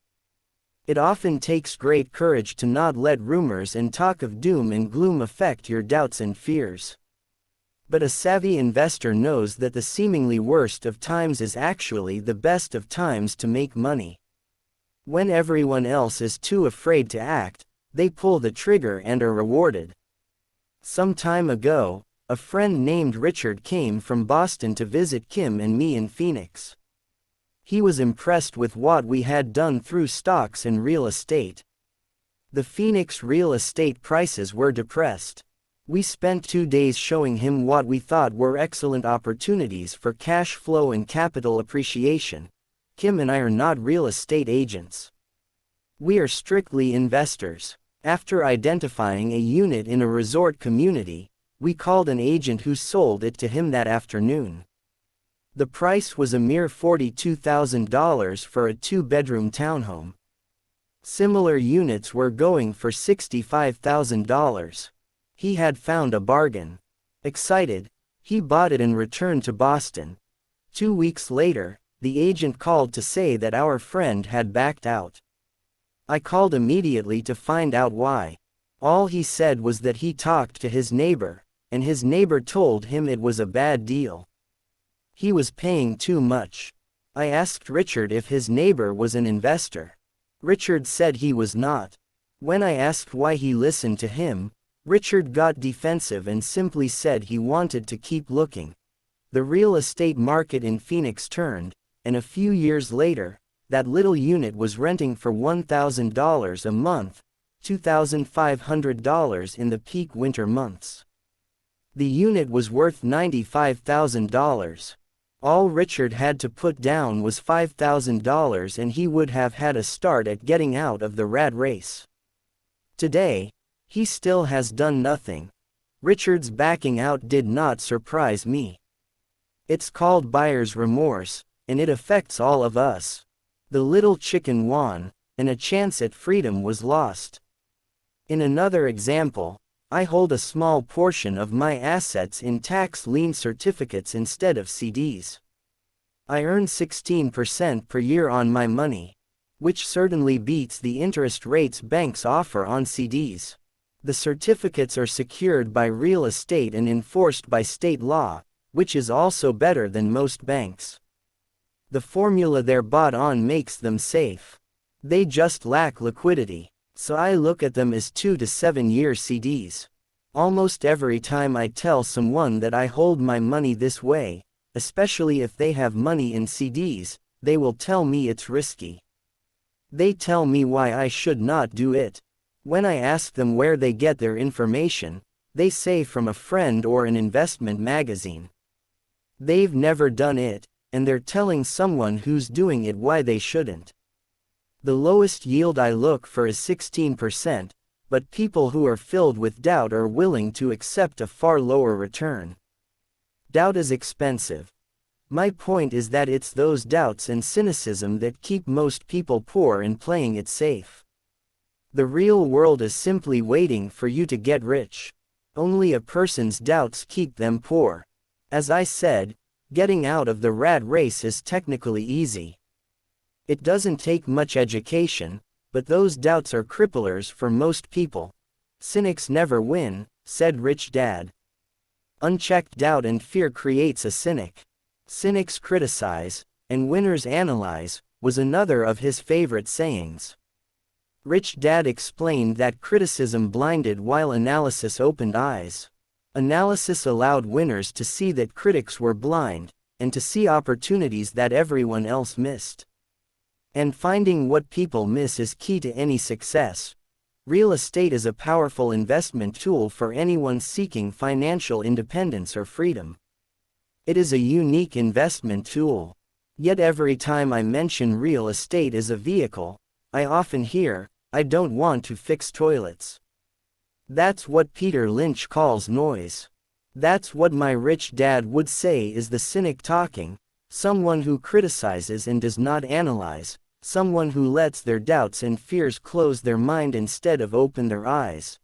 It often takes great courage to not let rumors and talk of doom and gloom affect your doubts and fears. But a savvy investor knows that the seemingly worst of times is actually the best of times to make money. When everyone else is too afraid to act, they pull the trigger and are rewarded. Some time ago, a friend named Richard came from Boston to visit Kim and me in Phoenix. He was impressed with what we had done through stocks and real estate. The Phoenix real estate prices were depressed. We spent 2 days showing him what we thought were excellent opportunities for cash flow and capital appreciation. Kim and I are not real estate agents. We are strictly investors. After identifying a unit in a resort community, we called an agent who sold it to him that afternoon. The price was a mere $42,000 for a 2-bedroom townhome. Similar units were going for $65,000. He had found a bargain. Excited, he bought it and returned to Boston. 2 weeks later, the agent called to say that our friend had backed out. I called immediately to find out why. All he said was that he talked to his neighbor, and his neighbor told him it was a bad deal. He was paying too much. I asked Richard if his neighbor was an investor. Richard said he was not. When I asked why he listened to him, Richard got defensive and simply said he wanted to keep looking. The real estate market in Phoenix turned, and a few years later, that little unit was renting for $1,000 a month, $2,500 in the peak winter months. The unit was worth $95,000. All Richard had to put down was $5,000 and he would have had a start at getting out of the rat race. Today, he still has done nothing. Richard's backing out did not surprise me. It's called buyer's remorse, and it affects all of us. The little chicken won, and a chance at freedom was lost. In another example, I hold a small portion of my assets in tax lien certificates instead of CDs. I earn 16% per year on my money, which certainly beats the interest rates banks offer on CDs. The certificates are secured by real estate and enforced by state law, which is also better than most banks. The formula they're bought on makes them safe. They just lack liquidity, so I look at them as 2 to 7 year CDs. Almost every time I tell someone that I hold my money this way, especially if they have money in CDs, they will tell me it's risky. They tell me why I should not do it. When I ask them where they get their information, they say from a friend or an investment magazine. They've never done it, and they're telling someone who's doing it why they shouldn't. The lowest yield I look for is 16%, but people who are filled with doubt are willing to accept a far lower return. Doubt is expensive. My point is that it's those doubts and cynicism that keep most people poor and playing it safe. The real world is simply waiting for you to get rich. Only a person's doubts keep them poor. As I said, getting out of the rat race is technically easy. It doesn't take much education, but those doubts are cripplers for most people. Cynics never win, said Richdad. Unchecked doubt and fear creates a cynic. Cynics criticize, and winners analyze, was another of his favorite sayings. Richdad explained that criticism blinded while analysis opened eyes. Analysis allowed winners to see that critics were blind, and to see opportunities that everyone else missed. And finding what people miss is key to any success. Real estate is a powerful investment tool for anyone seeking financial independence or freedom. It is a unique investment tool. Yet every time I mention real estate as a vehicle, I often hear, "I don't want to fix toilets." That's what Peter Lynch calls noise. That's what my rich dad would say is the cynic talking, someone who criticizes and does not analyze, someone who lets their doubts and fears close their mind instead of open their eyes.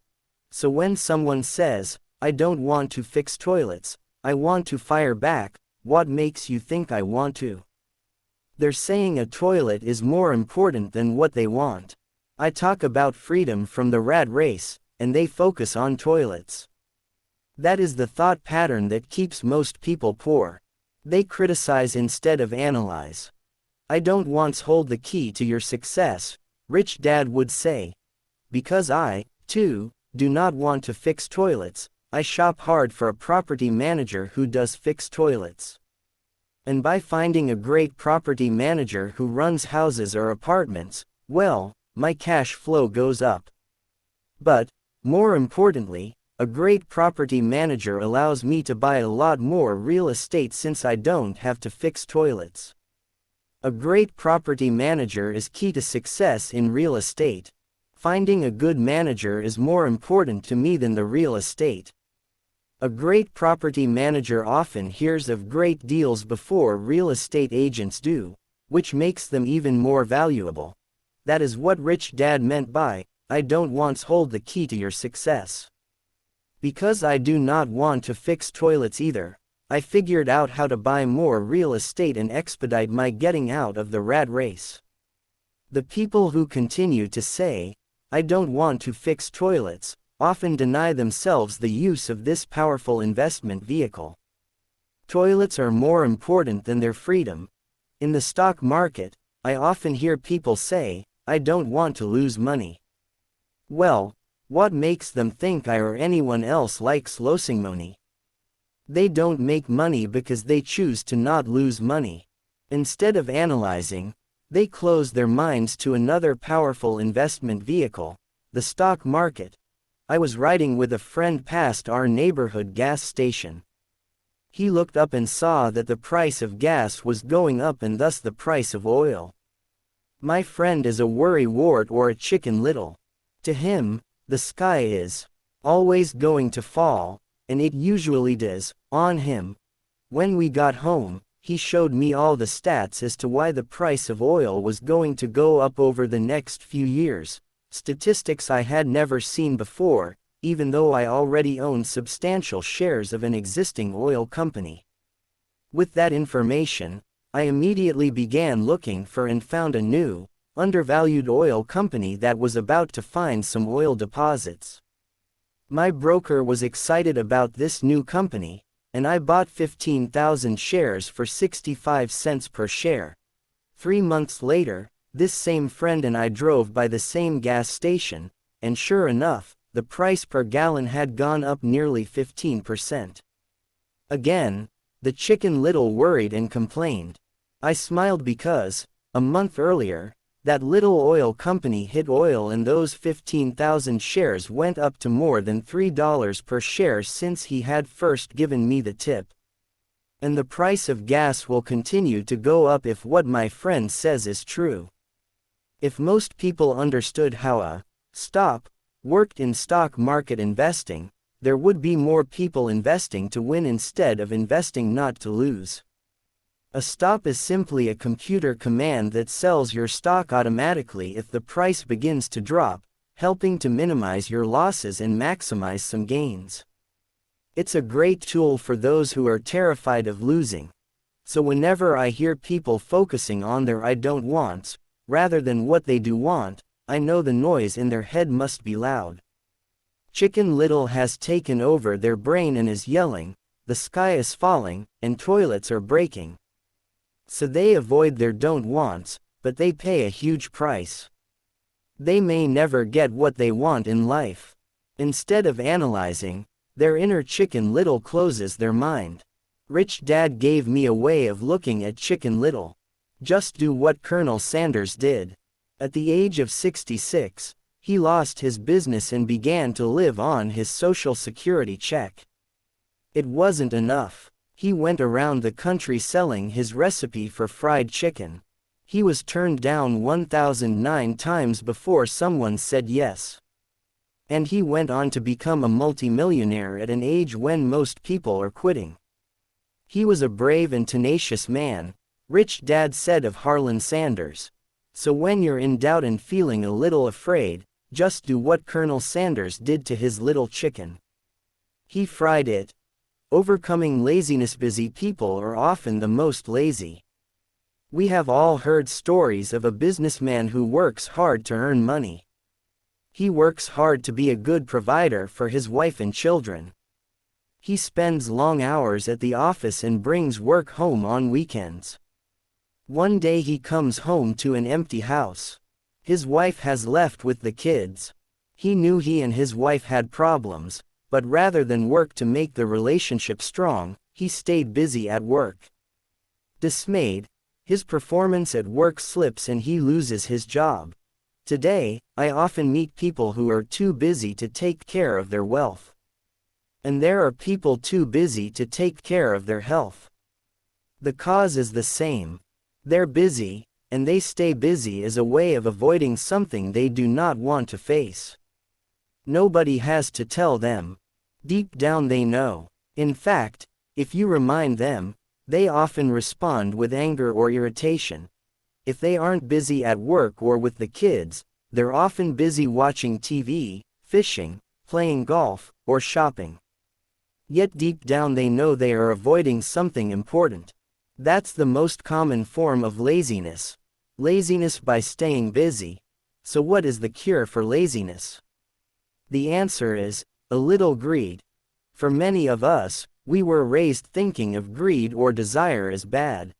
So when someone says, "I don't want to fix toilets," I want to fire back, "What makes you think I want to?" They're saying a toilet is more important than what they want. I talk about freedom from the rat race, and they focus on toilets. That is the thought pattern that keeps most people poor. They criticize instead of analyze. "I don't once hold the key to your success," Richdad would say. Because I, too, do not want to fix toilets, I shop hard for a property manager who does fix toilets. And by finding a great property manager who runs houses or apartments, well, my cash flow goes up. But, more importantly, a great property manager allows me to buy a lot more real estate since I don't have to fix toilets. A great property manager is key to success in real estate. Finding a good manager is more important to me than the real estate. A great property manager often hears of great deals before real estate agents do, which makes them even more valuable. That is what Rich Dad meant by, I don't want to hold the key to your success. Because I do not want to fix toilets either, I figured out how to buy more real estate and expedite my getting out of the rat race. The people who continue to say, I don't want to fix toilets, often deny themselves the use of this powerful investment vehicle. Toilets are more important than their freedom. In the stock market, I often hear people say, I don't want to lose money. Well, what makes them think I or anyone else likes losing money? They don't make money because they choose to not lose money. Instead of analyzing, they close their minds to another powerful investment vehicle, the stock market. I was riding with a friend past our neighborhood gas station. He looked up and saw that the price of gas was going up and thus the price of oil. My friend is a worrywart or a chicken little. To him, the sky is always going to fall, and it usually does, on him. When we got home, he showed me all the stats as to why the price of oil was going to go up over the next few years. Statistics I had never seen before, even though I already owned substantial shares of an existing oil company. With that information, I immediately began looking for and found a new, undervalued oil company that was about to find some oil deposits. My broker was excited about this new company, and I bought 15,000 shares for 65 cents per share. 3 months later, this same friend and I drove by the same gas station, and sure enough, the price per gallon had gone up nearly 15%. Again, the chicken little worried and complained. I smiled because, a month earlier, that little oil company hit oil and those 15,000 shares went up to more than $3 per share since he had first given me the tip. And the price of gas will continue to go up if what my friend says is true. If most people understood how a stop worked in stock market investing, there would be more people investing to win instead of investing not to lose. A stop is simply a computer command that sells your stock automatically if the price begins to drop, helping to minimize your losses and maximize some gains. It's a great tool for those who are terrified of losing. So whenever I hear people focusing on their I don't wants, rather than what they do want, I know the noise in their head must be loud. Chicken Little has taken over their brain and is yelling, the sky is falling, and toilets are breaking. So they avoid their don't wants, but they pay a huge price. They may never get what they want in life. Instead of analyzing, their inner Chicken Little closes their mind. Rich Dad gave me a way of looking at Chicken Little. Just do what Colonel Sanders did. At the age of 66, he lost his business and began to live on his Social Security check. It wasn't enough. He went around the country selling his recipe for fried chicken. He was turned down 1,009 times before someone said yes. And he went on to become a multimillionaire at an age when most people are quitting. He was a brave and tenacious man, Rich Dad said of Harlan Sanders. So when you're in doubt and feeling a little afraid, just do what Colonel Sanders did to his little chicken. He fried it. Overcoming laziness. Busy people are often the most lazy. We have all heard stories of a businessman who works hard to earn money. He works hard to be a good provider for his wife and children. He spends long hours at the office and brings work home on weekends. One day he comes home to an empty house. His wife has left with the kids. He knew he and his wife had problems, but rather than work to make the relationship strong, he stayed busy at work. Dismayed, his performance at work slips and he loses his job. Today, I often meet people who are too busy to take care of their wealth. And there are people too busy to take care of their health. The cause is the same. They're busy, and they stay busy as a way of avoiding something they do not want to face. Nobody has to tell them. Deep down they know. In fact, if you remind them, they often respond with anger or irritation. If they aren't busy at work or with the kids, they're often busy watching TV, fishing, playing golf, or shopping. Yet deep down they know they are avoiding something important. That's the most common form of laziness. Laziness by staying busy. So what is the cure for laziness? The answer is, a little greed. For many of us, we were raised thinking of greed or desire as bad.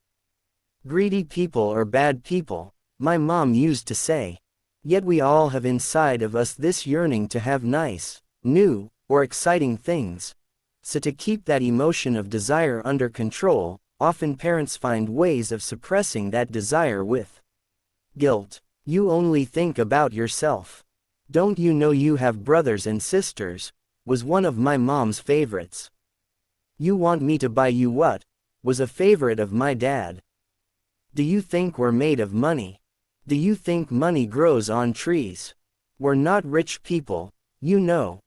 Greedy people are bad people, my mom used to say. Yet we all have inside of us this yearning to have nice, new, or exciting things. So to keep that emotion of desire under control, often parents find ways of suppressing that desire with guilt. You only think about yourself. Don't you know you have brothers and sisters? Was one of my mom's favorites. You want me to buy you what? Was a favorite of my dad. Do you think we're made of money? Do you think money grows on trees? We're not rich people, you know.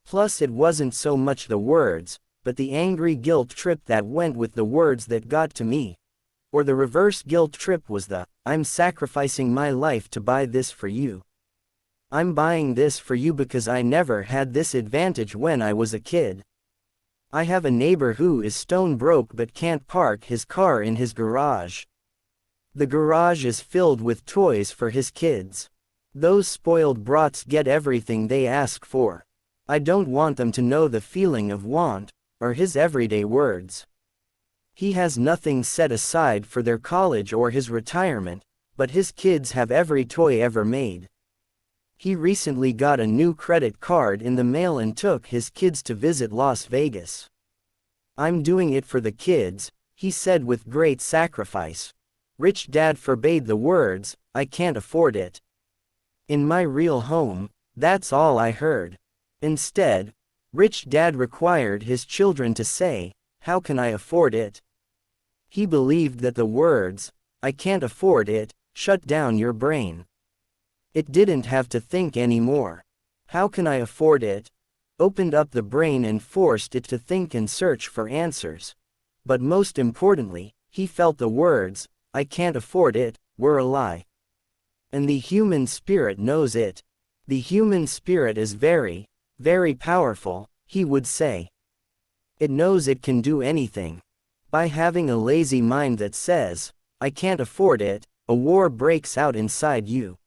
Plus it wasn't so much the words, but the angry guilt trip that went with the words that got to me. Or the reverse guilt trip was the, I'm sacrificing my life to buy this for you. I'm buying this for you because I never had this advantage when I was a kid. I have a neighbor who is stone broke but can't park his car in his garage. The garage is filled with toys for his kids. Those spoiled brats get everything they ask for. I don't want them to know the feeling of want, or his everyday words. He has nothing set aside for their college or his retirement, but his kids have every toy ever made. He recently got a new credit card in the mail and took his kids to visit Las Vegas. I'm doing it for the kids, he said with great sacrifice. Rich Dad forbade the words, I can't afford it. In my real home, that's all I heard. Instead, Rich Dad required his children to say, how can I afford it? He believed that the words, I can't afford it, shut down your brain. It didn't have to think anymore. How can I afford it? Opened up the brain and forced it to think and search for answers. But most importantly, he felt the words, I can't afford it, were a lie. And the human spirit knows it. The human spirit is very, very powerful, he would say. It knows it can do anything. By having a lazy mind that says, I can't afford it, a war breaks out inside you.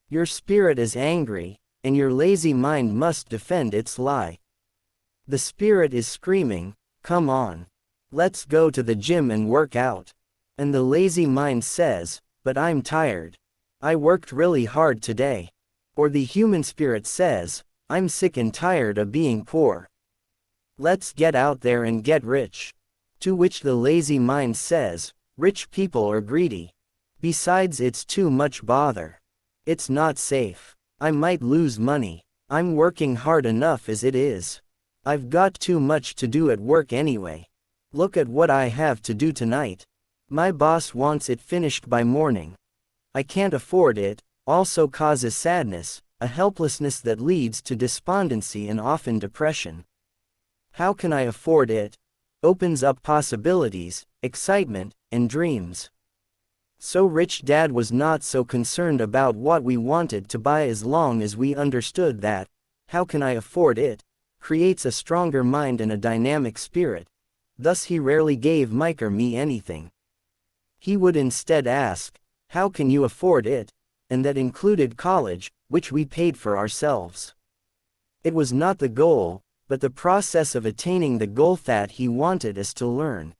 Your spirit is angry, and your lazy mind must defend its lie. The spirit is screaming, come on. Let's go to the gym and work out. And the lazy mind says, but I'm tired. I worked really hard today. Or the human spirit says, I'm sick and tired of being poor. Let's get out there and get rich. To which the lazy mind says, rich people are greedy. Besides, it's too much bother. It's not safe. I might lose money. I'm working hard enough as it is. I've got too much to do at work anyway. Look at what I have to do tonight. My boss wants it finished by morning. I can't afford it, also causes sadness, a helplessness that leads to despondency and often depression. How can I afford it? Opens up possibilities, excitement, and dreams. So Rich Dad was not so concerned about what we wanted to buy as long as we understood that, how can I afford it, creates a stronger mind and a dynamic spirit. Thus he rarely gave Mike or me anything. He would instead ask, how can you afford it? And that included college, which we paid for ourselves. It was not the goal, but the process of attaining the goal that he wanted us to learn.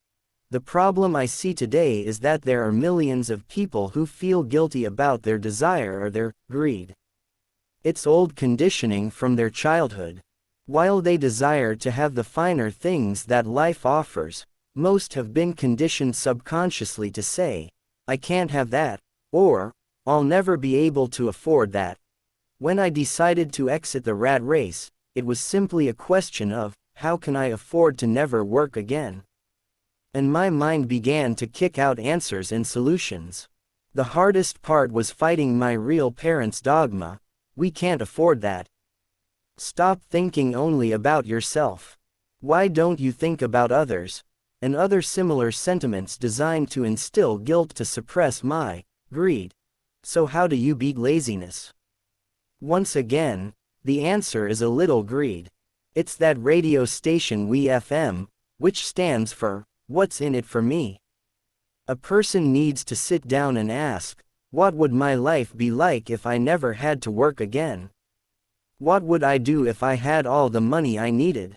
The problem I see today is that there are millions of people who feel guilty about their desire or their greed. It's old conditioning from their childhood. While they desire to have the finer things that life offers, most have been conditioned subconsciously to say, I can't have that, or, I'll never be able to afford that. When I decided to exit the rat race, it was simply a question of, how can I afford to never work again? And my mind began to kick out answers and solutions. The hardest part was fighting my real parents' dogma, we can't afford that. Stop thinking only about yourself. Why don't you think about others? And other similar sentiments designed to instill guilt to suppress my greed. So how do you beat laziness? Once again, the answer is a little greed. It's that radio station WeFM, which stands for, what's in it for me? A person needs to sit down and ask, what would my life be like if I never had to work again? What would I do if I had all the money I needed?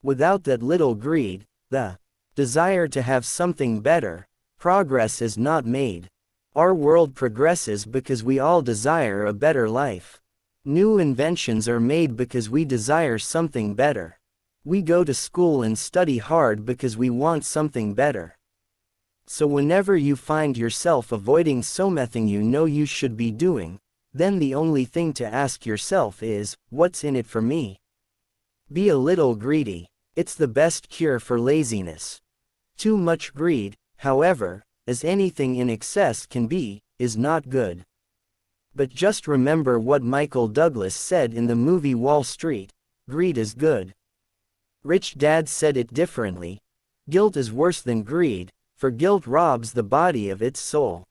Without that little greed, the desire to have something better, progress is not made. Our world progresses because we all desire a better life. New inventions are made because we desire something better. We go to school and study hard because we want something better. So whenever you find yourself avoiding something you know you should be doing, then the only thing to ask yourself is, what's in it for me? Be a little greedy. It's the best cure for laziness. Too much greed, however, as anything in excess can be, is not good. But just remember what Michael Douglas said in the movie Wall Street, greed is good. Rich Dad said it differently. Guilt is worse than greed, for guilt robs the body of its soul.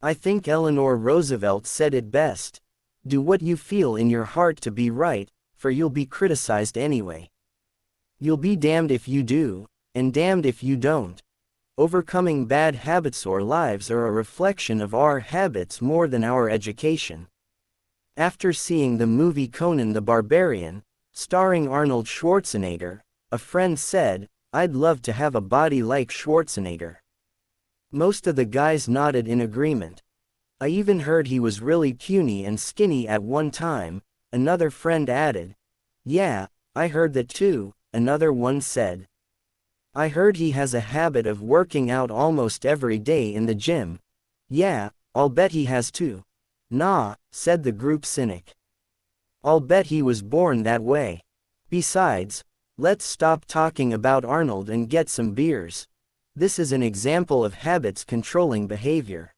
I think Eleanor Roosevelt said it best. Do what you feel in your heart to be right, for you'll be criticized anyway. You'll be damned if you do, and damned if you don't. Overcoming bad habits or lives are a reflection of our habits more than our education. After seeing the movie Conan the Barbarian, starring Arnold Schwarzenegger, a friend said, I'd love to have a body like Schwarzenegger. Most of the guys nodded in agreement. I even heard he was really puny and skinny at one time, another friend added. Yeah, I heard that too, another one said. I heard he has a habit of working out almost every day in the gym. Yeah, I'll bet he has too. Nah, said the group cynic. I'll bet he was born that way. Besides, let's stop talking about Arnold and get some beers. This is an example of habits controlling behavior.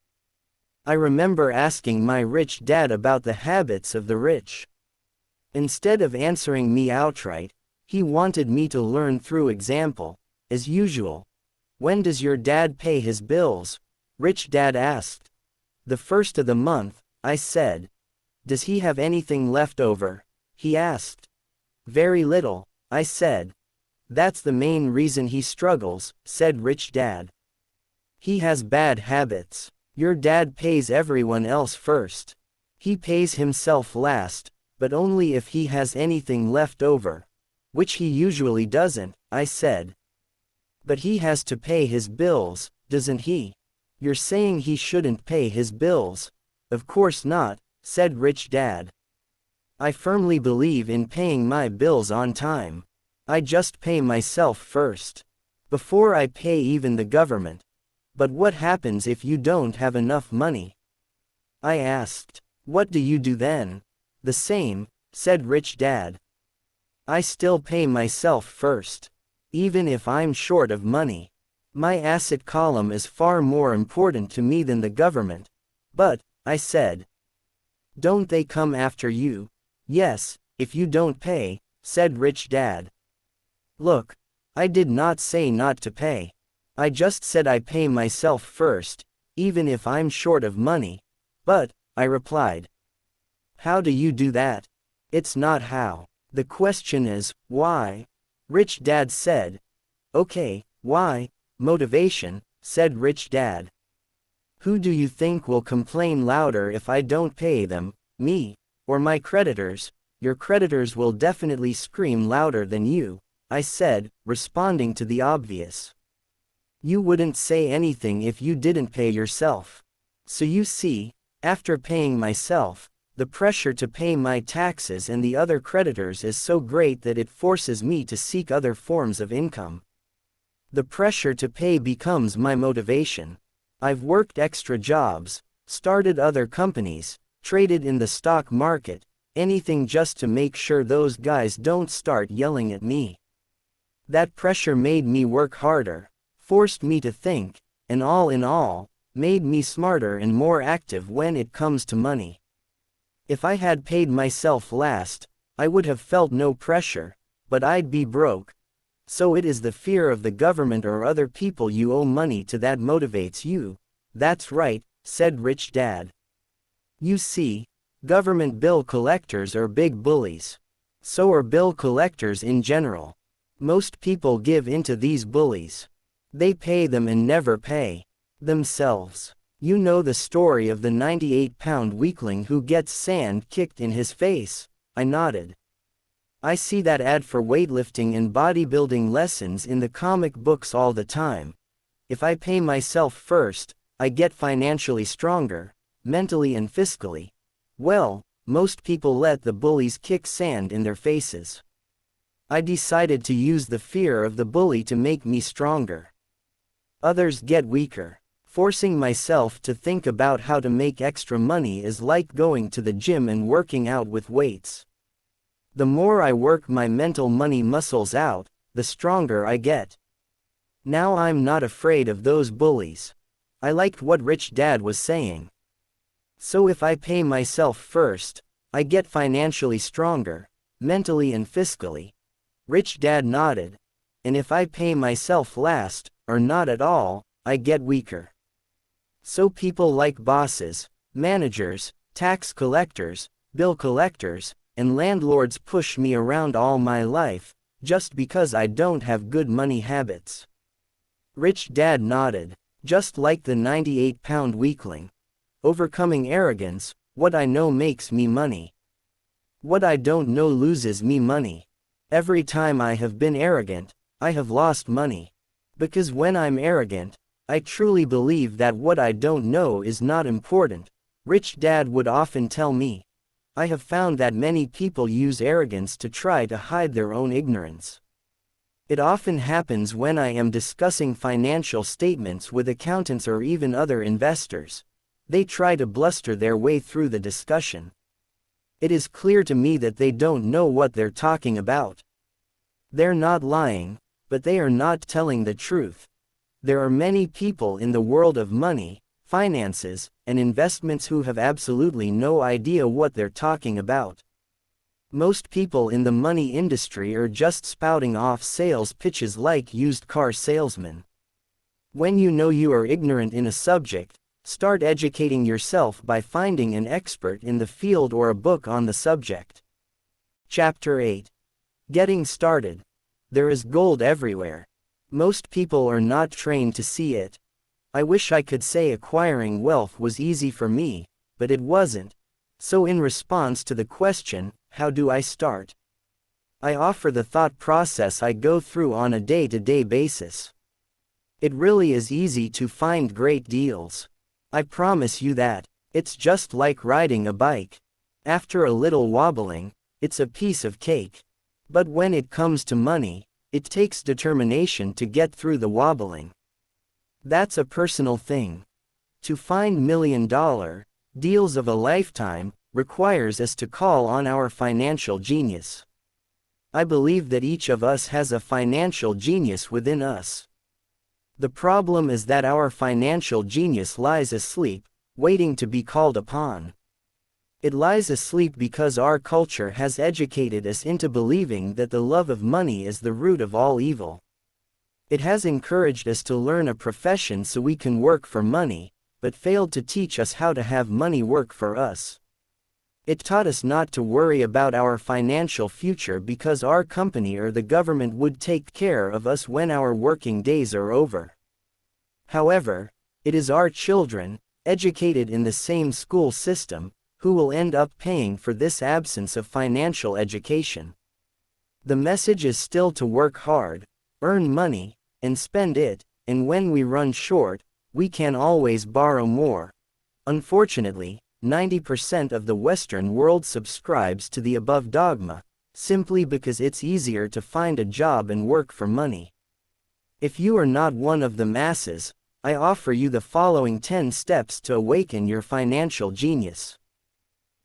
I remember asking my rich dad about the habits of the rich. Instead of answering me outright, he wanted me to learn through example. As usual. When does your dad pay his bills? Rich Dad asked. The first of the month, I said. Does he have anything left over? He asked. Very little, I said. That's the main reason he struggles, said Rich Dad. He has bad habits. Your dad pays everyone else first. He pays himself last, but only if he has anything left over. Which he usually doesn't, I said. But he has to pay his bills, doesn't he? You're saying he shouldn't pay his bills? Of course not, said Rich Dad. I firmly believe in paying my bills on time. I just pay myself first. Before I pay even the government. But what happens if you don't have enough money? I asked. What do you do then? The same, said Rich Dad. I still pay myself first. Even if I'm short of money. My asset column is far more important to me than the government. But, I said. Don't they come after you? Yes, if you don't pay, said Rich Dad. Look, I did not say not to pay. I just said I pay myself first, even if I'm short of money. But, I replied. How do you do that? It's not how. The question is, why? Rich Dad said. Okay, why? Motivation, said Rich Dad. Who do you think will complain louder if I don't pay them, me, or my creditors? Your creditors will definitely scream louder than you, I said, responding to the obvious. You wouldn't say anything if you didn't pay yourself. So you see, after paying myself, The pressure to pay my taxes and the other creditors is so great that it forces me to seek other forms of income. The pressure to pay becomes my motivation. I've worked extra jobs, started other companies, traded in the stock market, anything just to make sure those guys don't start yelling at me. That pressure made me work harder, forced me to think, and all in all, made me smarter and more active when it comes to money. If I had paid myself last, I would have felt no pressure, but I'd be broke. So it is the fear of the government or other people you owe money to that motivates you. That's right, said Rich Dad. You see, government bill collectors are big bullies. So are bill collectors in general. Most people give into these bullies. They pay them and never pay themselves. You know the story of the 98-pound weakling who gets sand kicked in his face. I nodded. I see that ad for weightlifting and bodybuilding lessons in the comic books all the time. If I pay myself first, I get financially stronger, mentally and fiscally. Well, most people let the bullies kick sand in their faces. I decided to use the fear of the bully to make me stronger. Others get weaker. Forcing myself to think about how to make extra money is like going to the gym and working out with weights. The more I work my mental money muscles out, the stronger I get. Now I'm not afraid of those bullies. I liked what Rich Dad was saying. So if I pay myself first, I get financially stronger, mentally and fiscally. Rich Dad nodded. And if I pay myself last, or not at all, I get weaker. So people like bosses, managers, tax collectors, bill collectors, and landlords push me around all my life, just because I don't have good money habits. Rich Dad nodded, just like the 98-pound weakling. Overcoming arrogance, what I know makes me money. What I don't know loses me money. Every time I have been arrogant, I have lost money. Because when I'm arrogant, I truly believe that what I don't know is not important. Rich Dad would often tell me. I have found that many people use arrogance to try to hide their own ignorance. It often happens when I am discussing financial statements with accountants or even other investors. They try to bluster their way through the discussion. It is clear to me that they don't know what they're talking about. They're not lying, but they are not telling the truth. There are many people in the world of money, finances, and investments who have absolutely no idea what they're talking about. Most people in the money industry are just spouting off sales pitches like used car salesmen. When you know you are ignorant in a subject, start educating yourself by finding an expert in the field or a book on the subject. Chapter 8. Getting started. There is gold everywhere. Most people are not trained to see it. I wish I could say acquiring wealth was easy for me, but it wasn't. So in response to the question, how do I start? I offer the thought process I go through on a day-to-day basis. It really is easy to find great deals. I promise you that. It's just like riding a bike. After a little wobbling, it's a piece of cake. But when it comes to money, it takes determination to get through the wobbling. That's a personal thing. To find million-dollar deals of a lifetime requires us to call on our financial genius. I believe that each of us has a financial genius within us. The problem is that our financial genius lies asleep, waiting to be called upon. It lies asleep because our culture has educated us into believing that the love of money is the root of all evil. It has encouraged us to learn a profession so we can work for money, but failed to teach us how to have money work for us. It taught us not to worry about our financial future because our company or the government would take care of us when our working days are over. However, it is our children, educated in the same school system, who will end up paying for this absence of financial education. The message is still to work hard, earn money, and spend it, and when we run short, we can always borrow more. Unfortunately, 90% of the Western world subscribes to the above dogma, simply because it's easier to find a job and work for money. If you are not one of the masses, I offer you the following 10 steps to awaken your financial genius.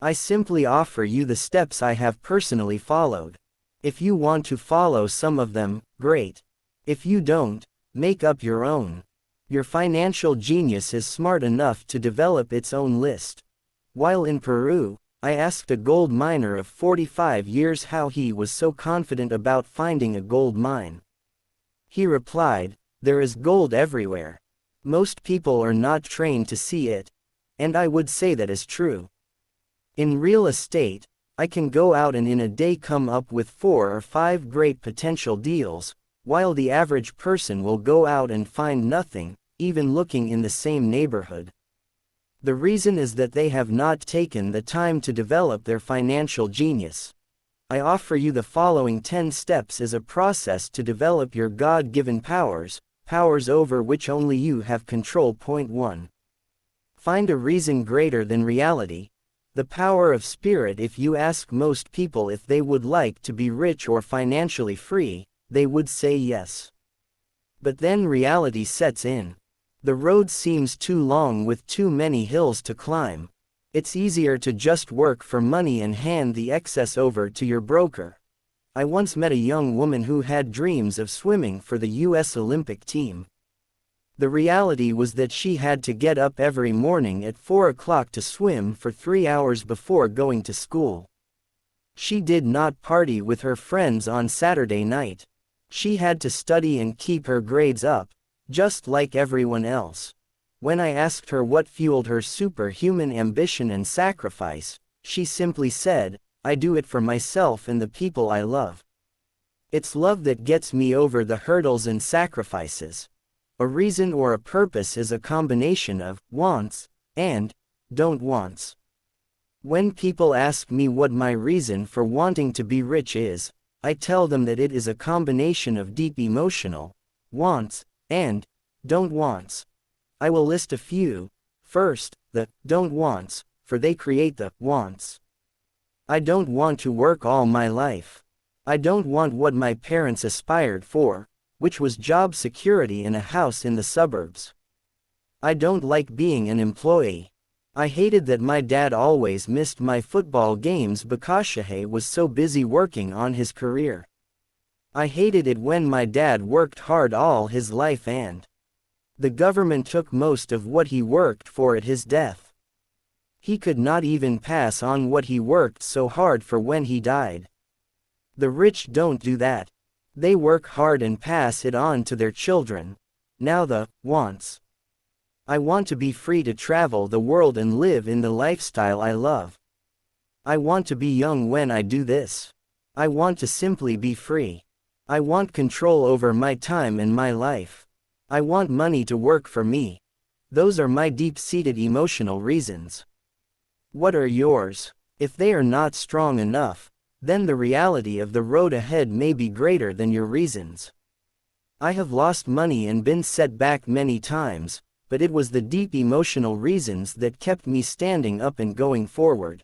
I simply offer you the steps I have personally followed. If you want to follow some of them, great. If you don't, make up your own. Your financial genius is smart enough to develop its own list. While in Peru, I asked a gold miner of 45 years how he was so confident about finding a gold mine. He replied, "There is gold everywhere. Most people are not trained to see it." And I would say that is true. In real estate, I can go out and in a day come up with 4 or 5 great potential deals, while the average person will go out and find nothing, even looking in the same neighborhood. The reason is that they have not taken the time to develop their financial genius. I offer you the following 10 steps as a process to develop your God-given powers over which only you have control. Point 1. Find a reason greater than reality. The power of spirit. If you ask most people if they would like to be rich or financially free, they would say yes. But then reality sets in. The road seems too long with too many hills to climb. It's easier to just work for money and hand the excess over to your broker. I once met a young woman who had dreams of swimming for the U.S. Olympic team. The reality was that she had to get up every morning at 4 o'clock to swim for 3 hours before going to school. She did not party with her friends on Saturday night. She had to study and keep her grades up, just like everyone else. When I asked her what fueled her superhuman ambition and sacrifice, she simply said, "I do it for myself and the people I love. It's love that gets me over the hurdles and sacrifices." A reason or a purpose is a combination of wants and don't wants. When people ask me what my reason for wanting to be rich is, I tell them that it is a combination of deep emotional wants and don't wants. I will list a few. First, the don't wants, for they create the wants. I don't want to work all my life. I don't want what my parents aspired for, which was job security in a house in the suburbs. I don't like being an employee. I hated that my dad always missed my football games because he was so busy working on his career. I hated it when my dad worked hard all his life and the government took most of what he worked for at his death. He could not even pass on what he worked so hard for when he died. The rich don't do that. They work hard and pass it on to their children. Now the wants. I want to be free to travel the world and live in the lifestyle I love. I want to be young when I do this. I want to simply be free. I want control over my time and my life. I want money to work for me. Those are my deep-seated emotional reasons. What are yours? If they are not strong enough, then the reality of the road ahead may be greater than your reasons. I have lost money and been set back many times, but it was the deep emotional reasons that kept me standing up and going forward.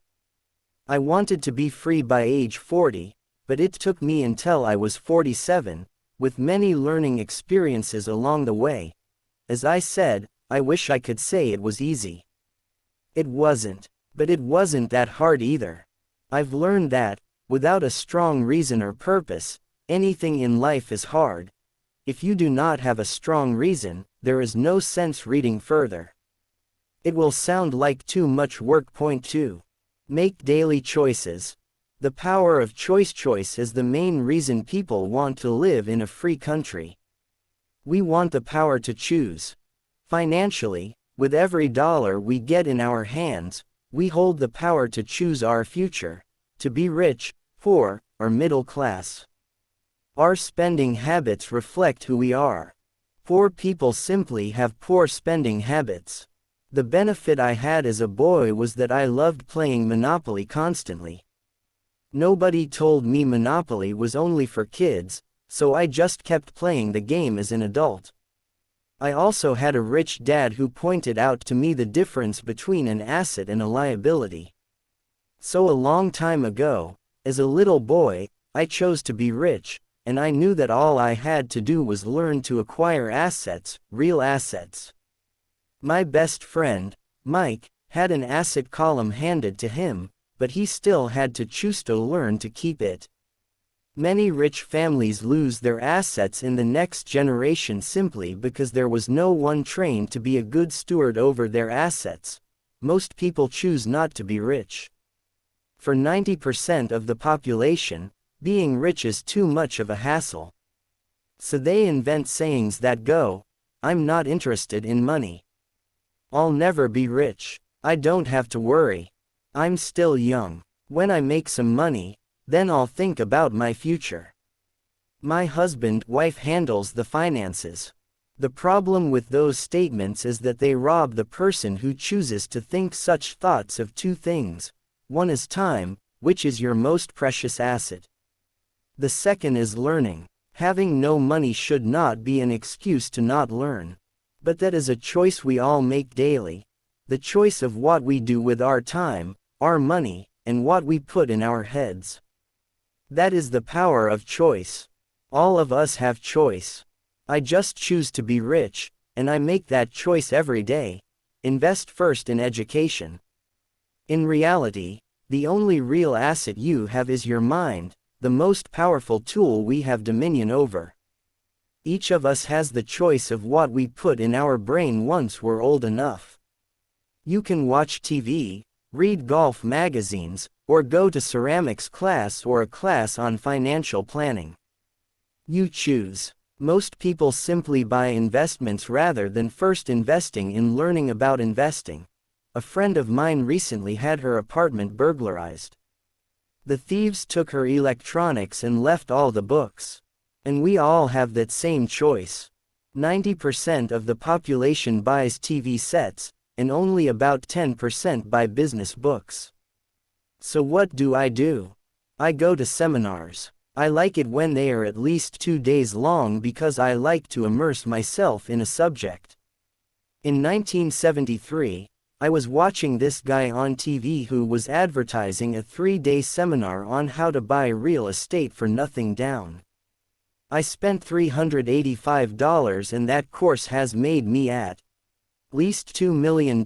I wanted to be free by age 40, but it took me until I was 47, with many learning experiences along the way. As I said, I wish I could say it was easy. It wasn't, but it wasn't that hard either. I've learned that, without a strong reason or purpose, anything in life is hard. If you do not have a strong reason, there is no sense reading further. It will sound like too much work. Point 2. Make daily choices. The power of choice. Choice is the main reason people want to live in a free country. We want the power to choose. Financially, with every dollar we get in our hands, we hold the power to choose our future, to be rich, poor, or middle class. Our spending habits reflect who we are. Poor people simply have poor spending habits. The benefit I had as a boy was that I loved playing Monopoly constantly. Nobody told me Monopoly was only for kids, so I just kept playing the game as an adult. I also had a rich dad who pointed out to me the difference between an asset and a liability. So a long time ago, as a little boy, I chose to be rich, and I knew that all I had to do was learn to acquire assets, real assets. My best friend, Mike, had an asset column handed to him, but he still had to choose to learn to keep it. Many rich families lose their assets in the next generation simply because there was no one trained to be a good steward over their assets. Most people choose not to be rich. For 90% of the population, being rich is too much of a hassle. So they invent sayings that go, "I'm not interested in money. I'll never be rich. I don't have to worry. I'm still young. When I make some money, then I'll think about my future. My husband/wife handles the finances." The problem with those statements is that they rob the person who chooses to think such thoughts of two things. One is time, which is your most precious asset. The second is learning. Having no money should not be an excuse to not learn. But that is a choice we all make daily. The choice of what we do with our time, our money, and what we put in our heads. That is the power of choice. All of us have choice. I just choose to be rich, and I make that choice every day. Invest first in education. In reality, the only real asset you have is your mind, the most powerful tool we have dominion over. Each of us has the choice of what we put in our brain once we're old enough. You can watch TV, read golf magazines, or go to ceramics class or a class on financial planning. You choose. Most people simply buy investments rather than first investing in learning about investing. A friend of mine recently had her apartment burglarized. The thieves took her electronics and left all the books. And we all have that same choice. 90% of the population buys TV sets, and only about 10% buy business books. So what do? I go to seminars. I like it when they are at least 2 days long because I like to immerse myself in a subject. In 1973, I was watching this guy on TV who was advertising a 3-day seminar on how to buy real estate for nothing down. I spent $385 and that course has made me at least $2 million,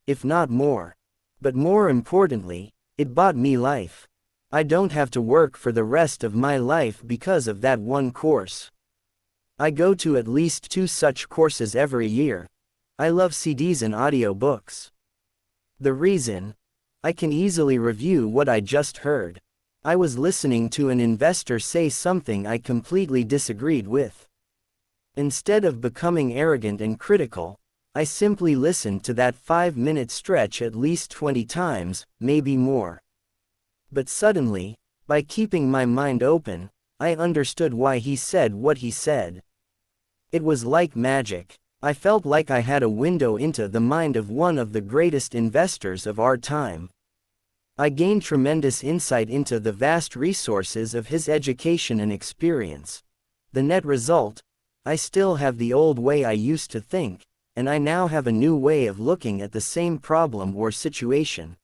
if not more. But more importantly, it bought me life. I don't have to work for the rest of my life because of that one course. I go to at least 2 such courses every year. I love CDs and audiobooks. The reason? I can easily review what I just heard. I was listening to an investor say something I completely disagreed with. Instead of becoming arrogant and critical, I simply listened to that 5-minute stretch at least 20 times, maybe more. But suddenly, by keeping my mind open, I understood why he said what he said. It was like magic. I felt like I had a window into the mind of one of the greatest investors of our time. I gained tremendous insight into the vast resources of his education and experience. The net result? I still have the old way I used to think, and I now have a new way of looking at the same problem or situation.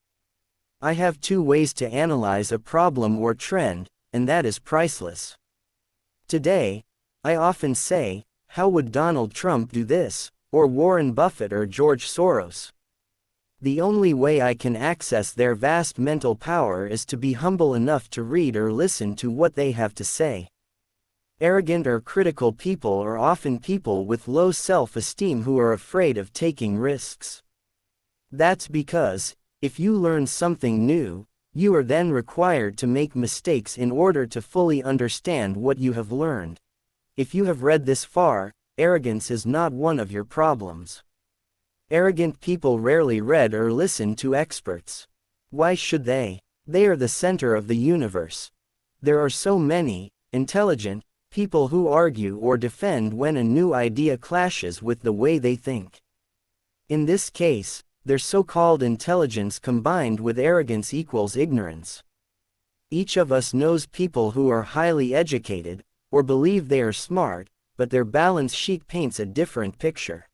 I have 2 ways to analyze a problem or trend, and that is priceless. Today, I often say, how would Donald Trump do this, or Warren Buffett or George Soros? The only way I can access their vast mental power is to be humble enough to read or listen to what they have to say. Arrogant or critical people are often people with low self-esteem who are afraid of taking risks. That's because, if you learn something new, you are then required to make mistakes in order to fully understand what you have learned. If you have read this far, arrogance is not one of your problems. Arrogant people rarely read or listen to experts. Why should they? They are the center of the universe. There are so many intelligent people who argue or defend when a new idea clashes with the way they think. In this case, their so-called intelligence combined with arrogance equals ignorance. Each of us knows people who are highly educated, or believe they are smart, but their balance sheet paints a different picture.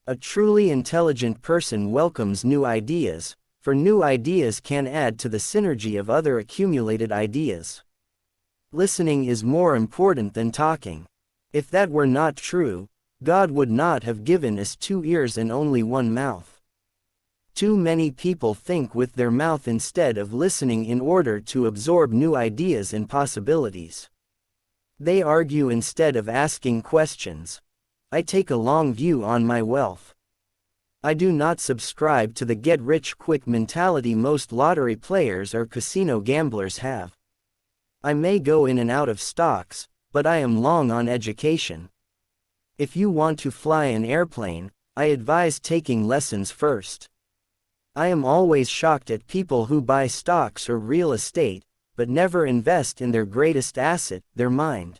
A truly intelligent person welcomes new ideas, for new ideas can add to the synergy of other accumulated ideas. Listening is more important than talking. If that were not true, God would not have given us 2 ears and only 1 mouth. Too many people think with their mouth instead of listening in order to absorb new ideas and possibilities. They argue instead of asking questions. I take a long view on my wealth. I do not subscribe to the get-rich-quick mentality most lottery players or casino gamblers have. I may go in and out of stocks, but I am long on education. If you want to fly an airplane, I advise taking lessons first. I am always shocked at people who buy stocks or real estate, but never invest in their greatest asset, their mind.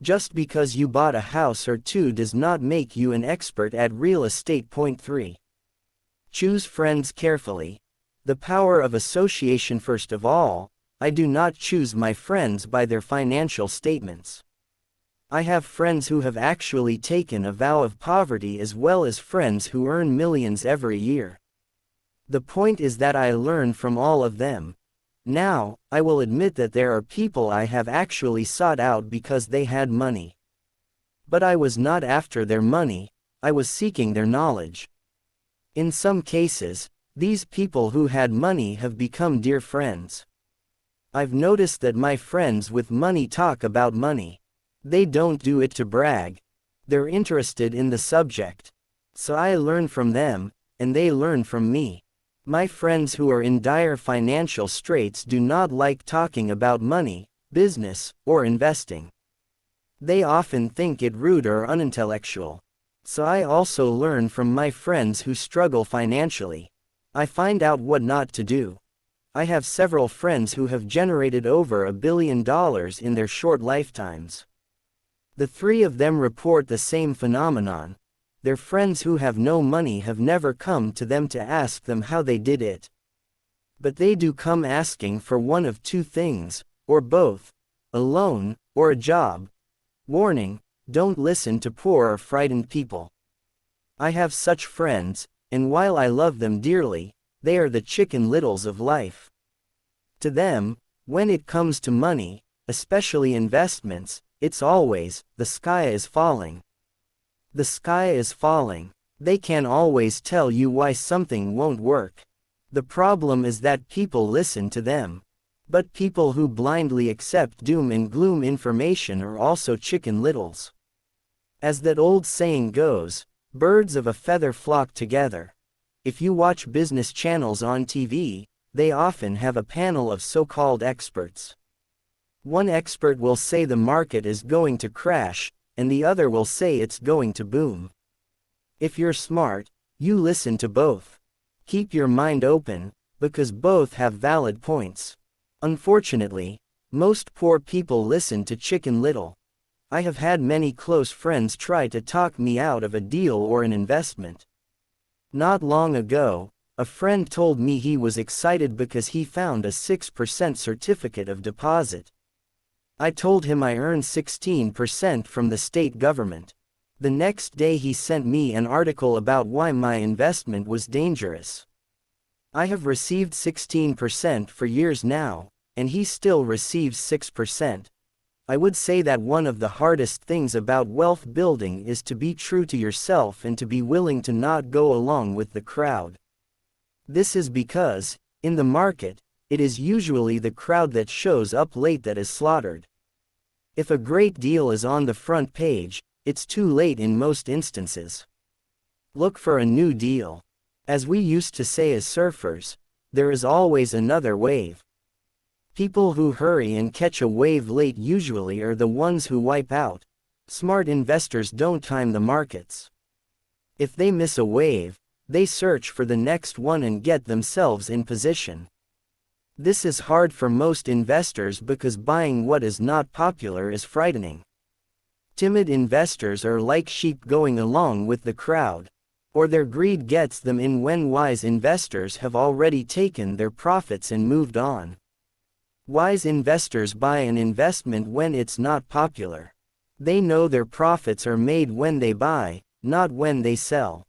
Just because you bought a house or 2 does not make you an expert at real estate. Point 3. Choose friends carefully. The power of association. First of all, I do not choose my friends by their financial statements. I have friends who have actually taken a vow of poverty as well as friends who earn millions every year. The point is that I learn from all of them. Now, I will admit that there are people I have actually sought out because they had money. But I was not after their money, I was seeking their knowledge. In some cases, these people who had money have become dear friends. I've noticed that my friends with money talk about money. They don't do it to brag. They're interested in the subject. So I learn from them, and they learn from me. My friends who are in dire financial straits do not like talking about money, business, or investing. They often think it rude or unintellectual. So I also learn from my friends who struggle financially. I find out what not to do. I have several friends who have generated over $1 billion in their short lifetimes. The 3 of them report the same phenomenon. Their friends who have no money have never come to them to ask them how they did it. But they do come asking for one of 2 things, or both: a loan, or a job. Warning: don't listen to poor or frightened people. I have such friends, and while I love them dearly, they are the Chicken Littles of life. To them, when it comes to money, especially investments, it's always, the sky is falling. The sky is falling. They can always tell you why something won't work. The problem is that people listen to them. But people who blindly accept doom and gloom information are also chicken littles. As that old saying goes, birds of a feather flock together. If you watch business channels on TV, they often have a panel of so-called experts. One expert will say the market is going to crash, and the other will say it's going to boom. If you're smart, you listen to both. Keep your mind open, because both have valid points. Unfortunately, most poor people listen to Chicken Little. I have had many close friends try to talk me out of a deal or an investment. Not long ago, a friend told me he was excited because he found a 6% certificate of deposit. I told him I earned 16% from the state government. The next day he sent me an article about why my investment was dangerous. I have received 16% for years now, and he still receives 6%. I would say that one of the hardest things about wealth building is to be true to yourself and to be willing to not go along with the crowd. This is because, in the market, it is usually the crowd that shows up late that is slaughtered. If a great deal is on the front page, it's too late in most instances. Look for a new deal. As we used to say as surfers, there is always another wave. People who hurry and catch a wave late usually are the ones who wipe out. Smart investors don't time the markets. If they miss a wave, they search for the next one and get themselves in position. This is hard for most investors because buying what is not popular is frightening. Timid investors are like sheep going along with the crowd, or their greed gets them in when wise investors have already taken their profits and moved on. Wise investors buy an investment when it's not popular. They know their profits are made when they buy, not when they sell.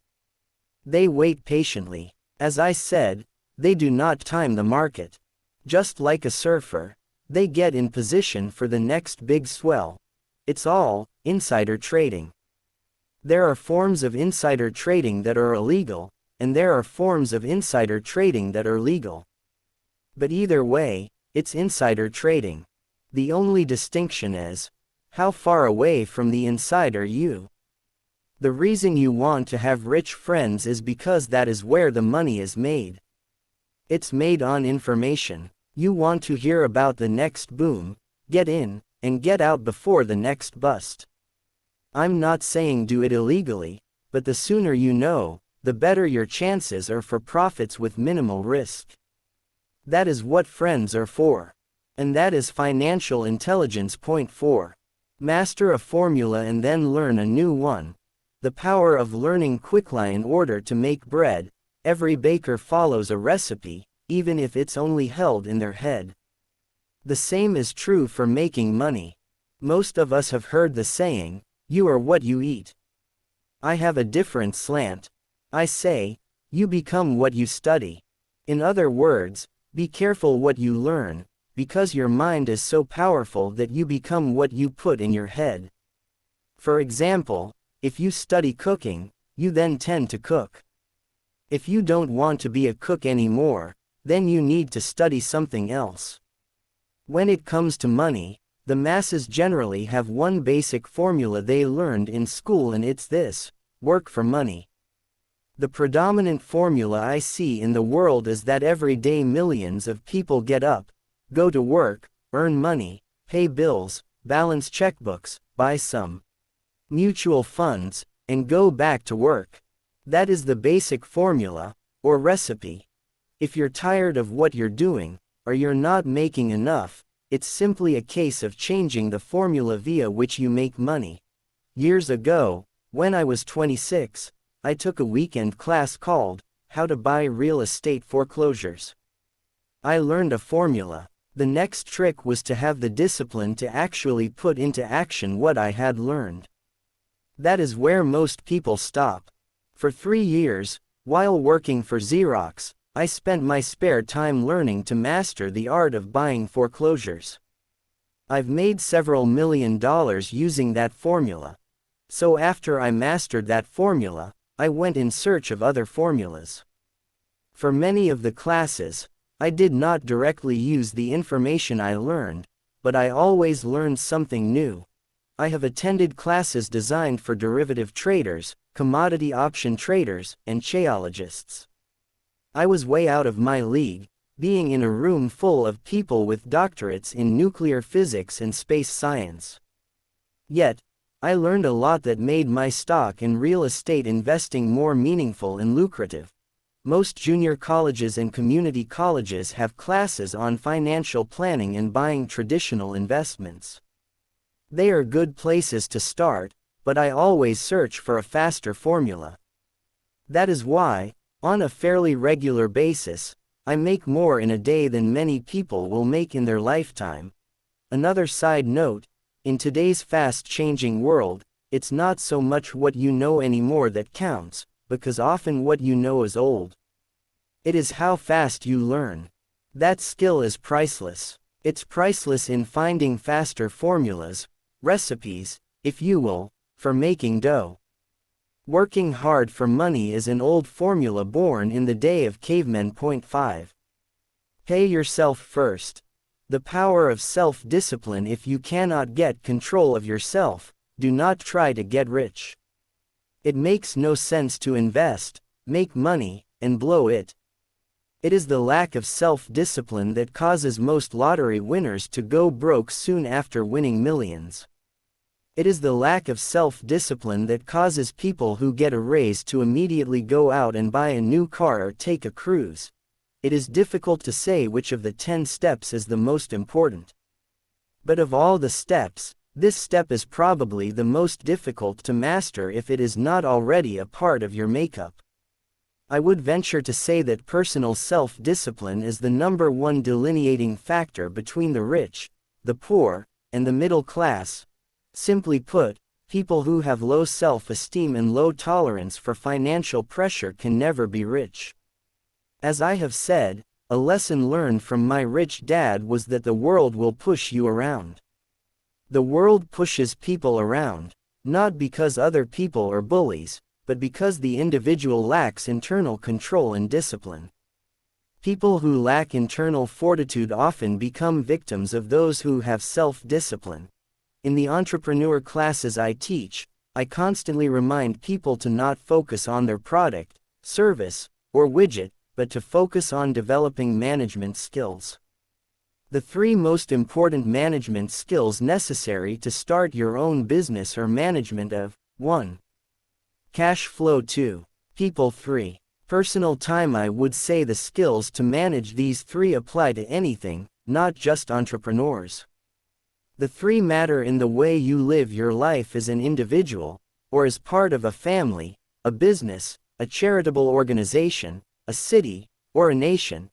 They wait patiently. As I said, they do not time the market. Just like a surfer, they get in position for the next big swell. It's all insider trading. There are forms of insider trading that are illegal, and there are forms of insider trading that are legal. But either way, it's insider trading. The only distinction is, how far away from the inside are you? The reason you want to have rich friends is because that is where the money is made. It's made on information. You want to hear about the next boom, get in, and get out before the next bust. I'm not saying do it illegally, but the sooner you know, the better your chances are for profits with minimal risk. That is what friends are for. And that is financial intelligence point 4. Master a formula and then learn a new one. The power of learning quickly. In order to make bread, every baker follows a recipe, even if it's only held in their head. The same is true for making money. Most of us have heard the saying, you are what you eat. I have a different slant. I say, you become what you study. In other words, be careful what you learn, because your mind is so powerful that you become what you put in your head. For example, if you study cooking, you then tend to cook. If you don't want to be a cook anymore, then you need to study something else. When it comes to money, the masses generally have one basic formula they learned in school, and it's this: work for money. The predominant formula I see in the world is that every day millions of people get up, go to work, earn money, pay bills, balance checkbooks, buy some mutual funds, and go back to work. That is the basic formula, or recipe. If you're tired of what you're doing, or you're not making enough, it's simply a case of changing the formula via which you make money. Years ago, when I was 26, I took a weekend class called How to Buy Real Estate Foreclosures. I learned a formula. The next trick was to have the discipline to actually put into action what I had learned. That is where most people stop. For 3 years, while working for Xerox, I spent my spare time learning to master the art of buying foreclosures. I've made several $1 million using that formula. So after I mastered that formula, I went in search of other formulas. For many of the classes, I did not directly use the information I learned, but I always learned something new. I have attended classes designed for derivative traders, commodity option traders, and geologists. I was way out of my league, being in a room full of people with doctorates in nuclear physics and space science. Yet, I learned a lot that made my stock and real estate investing more meaningful and lucrative. Most junior colleges and community colleges have classes on financial planning and buying traditional investments. They are good places to start, but I always search for a faster formula. That is why, on a fairly regular basis, I make more in a day than many people will make in their lifetime. Another side note, in today's fast-changing world, it's not so much what you know anymore that counts, because often what you know is old. It is how fast you learn. That skill is priceless. It's priceless in finding faster formulas, recipes, if you will, for making dough. Working hard for money is an old formula born in the day of cavemen. Point 5. Pay yourself first. The power of self-discipline. If you cannot get control of yourself, do not try to get rich. It makes no sense to invest, make money, and blow it. It is the lack of self-discipline that causes most lottery winners to go broke soon after winning millions. It is the lack of self-discipline that causes people who get a raise to immediately go out and buy a new car or take a cruise. It is difficult to say which of the 10 steps is the most important. But of all the steps, this step is probably the most difficult to master if it is not already a part of your makeup. I would venture to say that personal self-discipline is the #1 delineating factor between the rich, the poor, and the middle class. Simply put, people who have low self-esteem and low tolerance for financial pressure can never be rich. As I have said, a lesson learned from my rich dad was that the world will push you around. The world pushes people around, not because other people are bullies, but because the individual lacks internal control and discipline. People who lack internal fortitude often become victims of those who have self-discipline. In the entrepreneur classes I teach, I constantly remind people to not focus on their product, service, or widget, but to focus on developing management skills. The 3 most important management skills necessary to start your own business are management of 1. Cash flow, 2. People, 3. Personal time. I would say the skills to manage these 3 apply to anything, not just entrepreneurs. The 3 matter in the way you live your life as an individual, or as part of a family, a business, a charitable organization, a city, or a nation.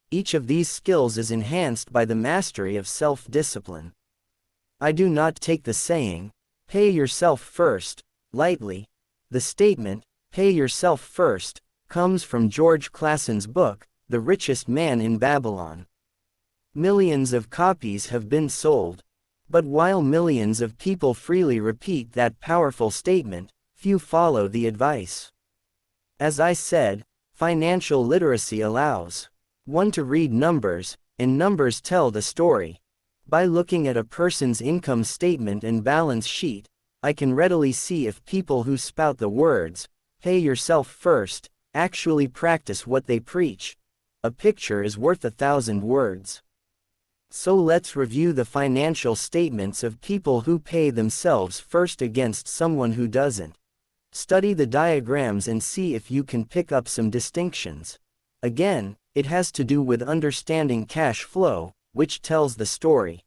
Each of these skills is enhanced by the mastery of self-discipline. I do not take the saying, "Pay yourself first," lightly. The statement, "Pay yourself first," comes from George Clason's book, The Richest Man in Babylon. Millions of copies have been sold. But while millions of people freely repeat that powerful statement, few follow the advice. As I said, financial literacy allows one to read numbers, and numbers tell the story. By looking at a person's income statement and balance sheet, I can readily see if people who spout the words, "Pay yourself first," actually practice what they preach. A picture is worth 1,000 words. So let's review the financial statements of people who pay themselves first against someone who doesn't. Study the diagrams and see if you can pick up some distinctions. Again, it has to do with understanding cash flow, which tells the story.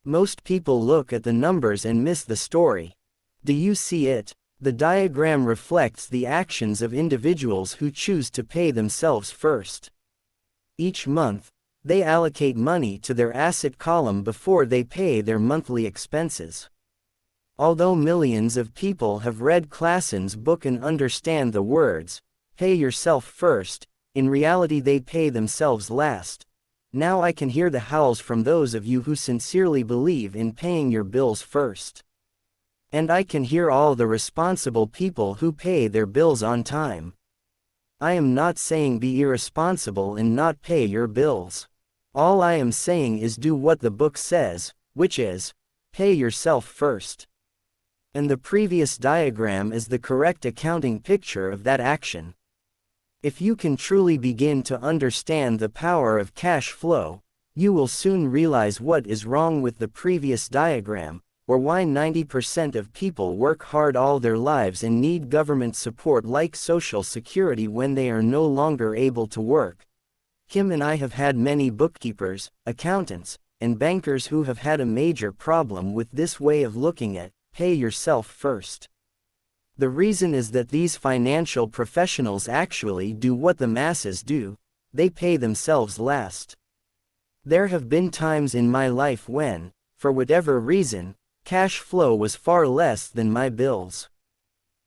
Most people look at the numbers and miss the story. Do you see it? The diagram reflects the actions of individuals who choose to pay themselves first. Each month, they allocate money to their asset column before they pay their monthly expenses. Although millions of people have read Clason's book and understand the words, "Pay yourself first," in reality they pay themselves last. Now I can hear the howls from those of you who sincerely believe in paying your bills first. And I can hear all the responsible people who pay their bills on time. I am not saying be irresponsible and not pay your bills. All I am saying is do what the book says, which is, pay yourself first. And the previous diagram is the correct accounting picture of that action. If you can truly begin to understand the power of cash flow, you will soon realize what is wrong with the previous diagram, or why 90% of people work hard all their lives and need government support like Social Security when they are no longer able to work. Kim and I have had many bookkeepers, accountants, and bankers who have had a major problem with this way of looking at, pay yourself first. The reason is that these financial professionals actually do what the masses do, they pay themselves last. There have been times in my life when, for whatever reason, cash flow was far less than my bills.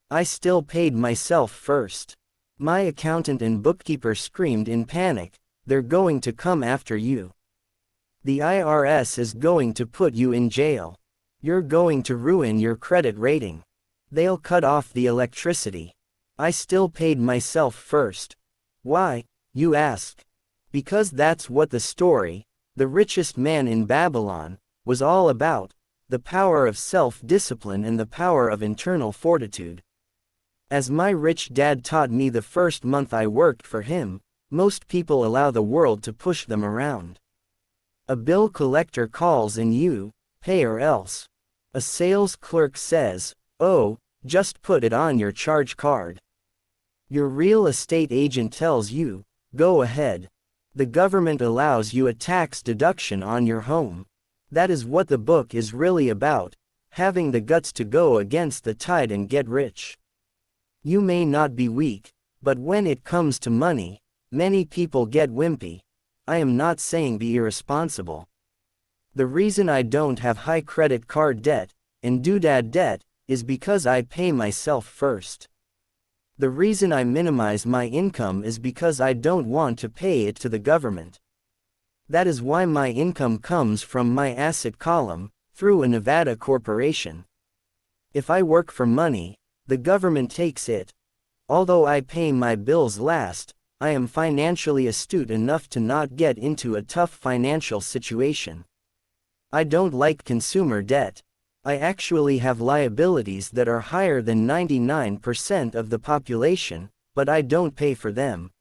I still paid myself first. My accountant and bookkeeper screamed in panic, "They're going to come after you. The IRS is going to put you in jail. You're going to ruin your credit rating. They'll cut off the electricity." I still paid myself first. Why, you ask? Because that's what the story, The Richest Man in Babylon, was all about, the power of self-discipline and the power of internal fortitude. As my rich dad taught me the first month I worked for him, most people allow the world to push them around. A bill collector calls and you, pay or else. A sales clerk says, "Oh, just put it on your charge card." Your real estate agent tells you, "Go ahead." The government allows you a tax deduction on your home. That is what the book is really about, having the guts to go against the tide and get rich. You may not be weak, but when it comes to money, many people get wimpy. I am not saying be irresponsible. The reason I don't have high credit card debt and doodad debt, is because I pay myself first. The reason I minimize my income is because I don't want to pay it to the government. That is why my income comes from my asset column, through a Nevada corporation. If I work for money, the government takes it. Although I pay my bills last, I am financially astute enough to not get into a tough financial situation. I don't like consumer debt. I actually have liabilities that are higher than 99% of the population, but I don't pay for them.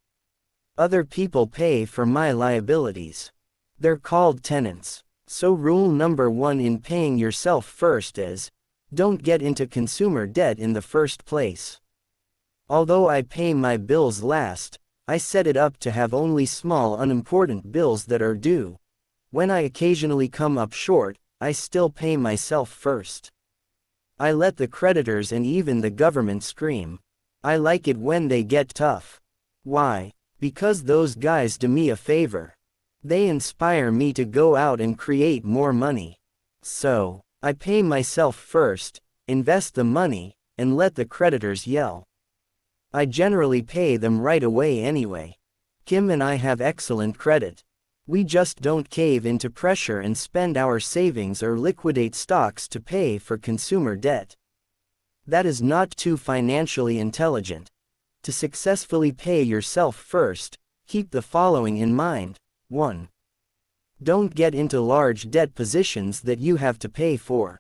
Other people pay for my liabilities. They're called tenants. So rule number 1 in paying yourself first is, don't get into consumer debt in the first place. Although I pay my bills last, I set it up to have only small unimportant bills that are due. When I occasionally come up short, I still pay myself first. I let the creditors and even the government scream. I like it when they get tough. Why? Because those guys do me a favor. They inspire me to go out and create more money. So, I pay myself first, invest the money, and let the creditors yell. I generally pay them right away anyway. Kim and I have excellent credit. We just don't cave into pressure and spend our savings or liquidate stocks to pay for consumer debt. That is not too financially intelligent. To successfully pay yourself first, keep the following in mind. 1. Don't get into large debt positions that you have to pay for.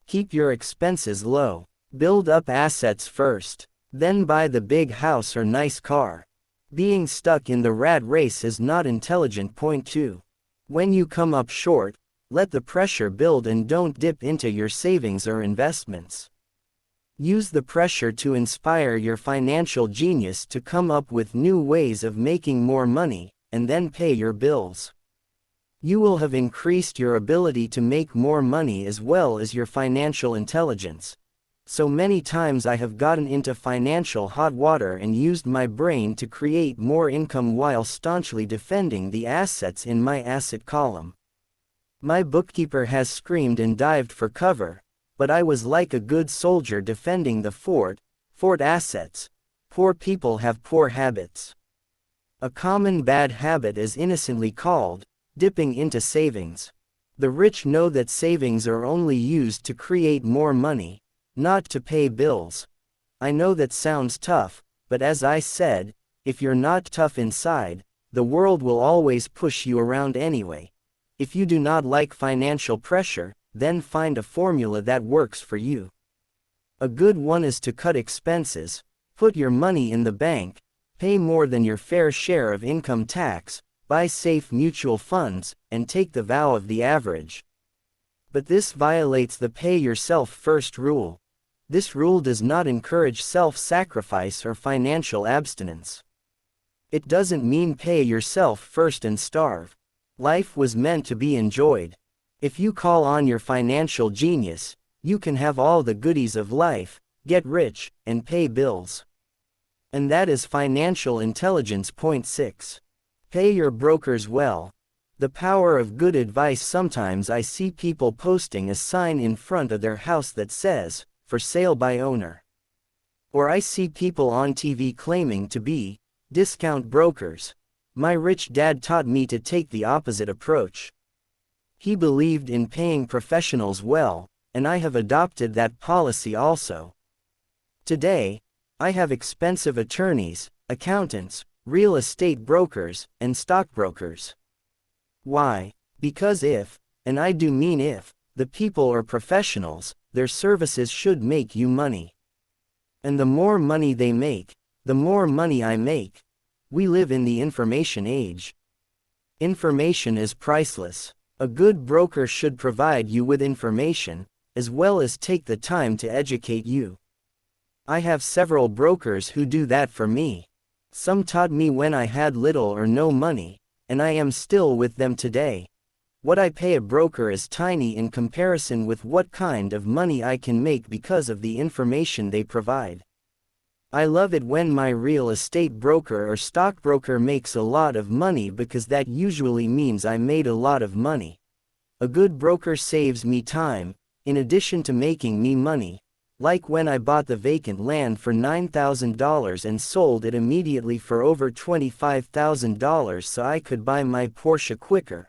Keep your expenses low. Build up assets first. Then buy the big house or nice car. Being stuck in the rat race is not intelligent. Point 2. When you come up short, let the pressure build and don't dip into your savings or investments. Use the pressure to inspire your financial genius to come up with new ways of making more money, and then pay your bills. You will have increased your ability to make more money as well as your financial intelligence. So many times I have gotten into financial hot water and used my brain to create more income while staunchly defending the assets in my asset column. My bookkeeper has screamed and dived for cover, but I was like a good soldier defending the fort assets. Poor people have poor habits. A common bad habit is innocently called dipping into savings. The rich know that savings are only used to create more money, not to pay bills. I know that sounds tough, but as I said, if you're not tough inside, the world will always push you around anyway. If you do not like financial pressure, then find a formula that works for you. A good one is to cut expenses, put your money in the bank, pay more than your fair share of income tax, buy safe mutual funds, and take the vow of the average. But this violates the pay yourself first rule. This rule does not encourage self-sacrifice or financial abstinence. It doesn't mean pay yourself first and starve. Life was meant to be enjoyed. If you call on your financial genius, you can have all the goodies of life, get rich, and pay bills. And that is financial intelligence. Point 6. Pay your brokers well. The power of good advice. Sometimes I see people posting a sign in front of their house that says, "For sale by owner." Or I see people on TV claiming to be discount brokers. My rich dad taught me to take the opposite approach. He believed in paying professionals well, and I have adopted that policy also. Today, I have expensive attorneys, accountants, real estate brokers, and stockbrokers. Why? Because if, and I do mean if, the people are professionals, their services should make you money. And the more money they make, the more money I make. We live in the information age. Information is priceless. A good broker should provide you with information, as well as take the time to educate you. I have several brokers who do that for me. Some taught me when I had little or no money, and I am still with them today. What I pay a broker is tiny in comparison with what kind of money I can make because of the information they provide. I love it when my real estate broker or stockbroker makes a lot of money because that usually means I made a lot of money. A good broker saves me time, in addition to making me money, like when I bought the vacant land for $9,000 and sold it immediately for over $25,000 so I could buy my Porsche quicker.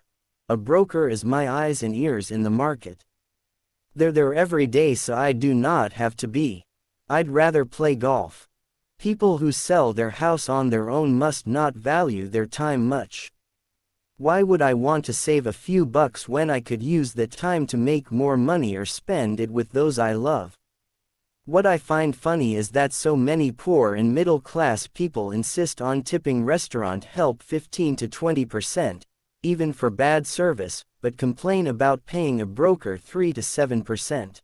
A broker is my eyes and ears in the market. They're there every day so I do not have to be. I'd rather play golf. People who sell their house on their own must not value their time much. Why would I want to save a few bucks when I could use that time to make more money or spend it with those I love? What I find funny is that so many poor and middle-class people insist on tipping restaurant help 15 to 20%, even for bad service, but complain about paying a broker 3 to 7%.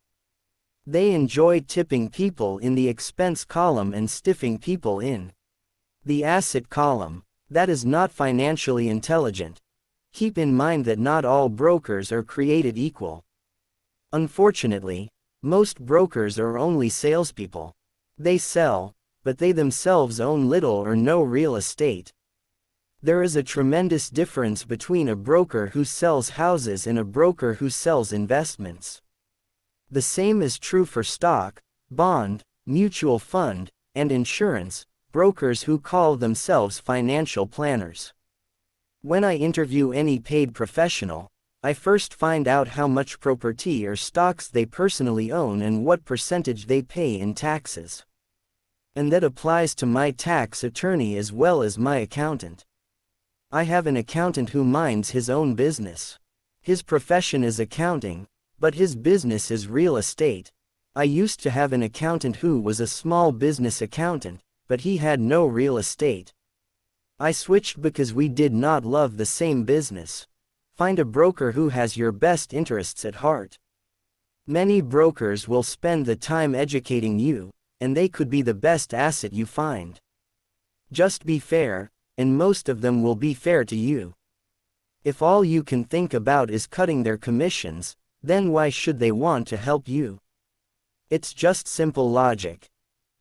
They enjoy tipping people in the expense column and stiffing people in the asset column. That is not financially intelligent. Keep in mind that not all brokers are created equal. Unfortunately, most brokers are only salespeople. They sell, but they themselves own little or no real estate. There is a tremendous difference between a broker who sells houses and a broker who sells investments. The same is true for stock, bond, mutual fund, and insurance, brokers who call themselves financial planners. When I interview any paid professional, I first find out how much property or stocks they personally own and what percentage they pay in taxes. And that applies to my tax attorney as well as my accountant. I have an accountant who minds his own business. His profession is accounting, but his business is real estate. I used to have an accountant who was a small business accountant, but he had no real estate. I switched because we did not love the same business. Find a broker who has your best interests at heart. Many brokers will spend the time educating you, and they could be the best asset you find. Just be fair, and most of them will be fair to you. If all you can think about is cutting their commissions, then why should they want to help you? It's just simple logic.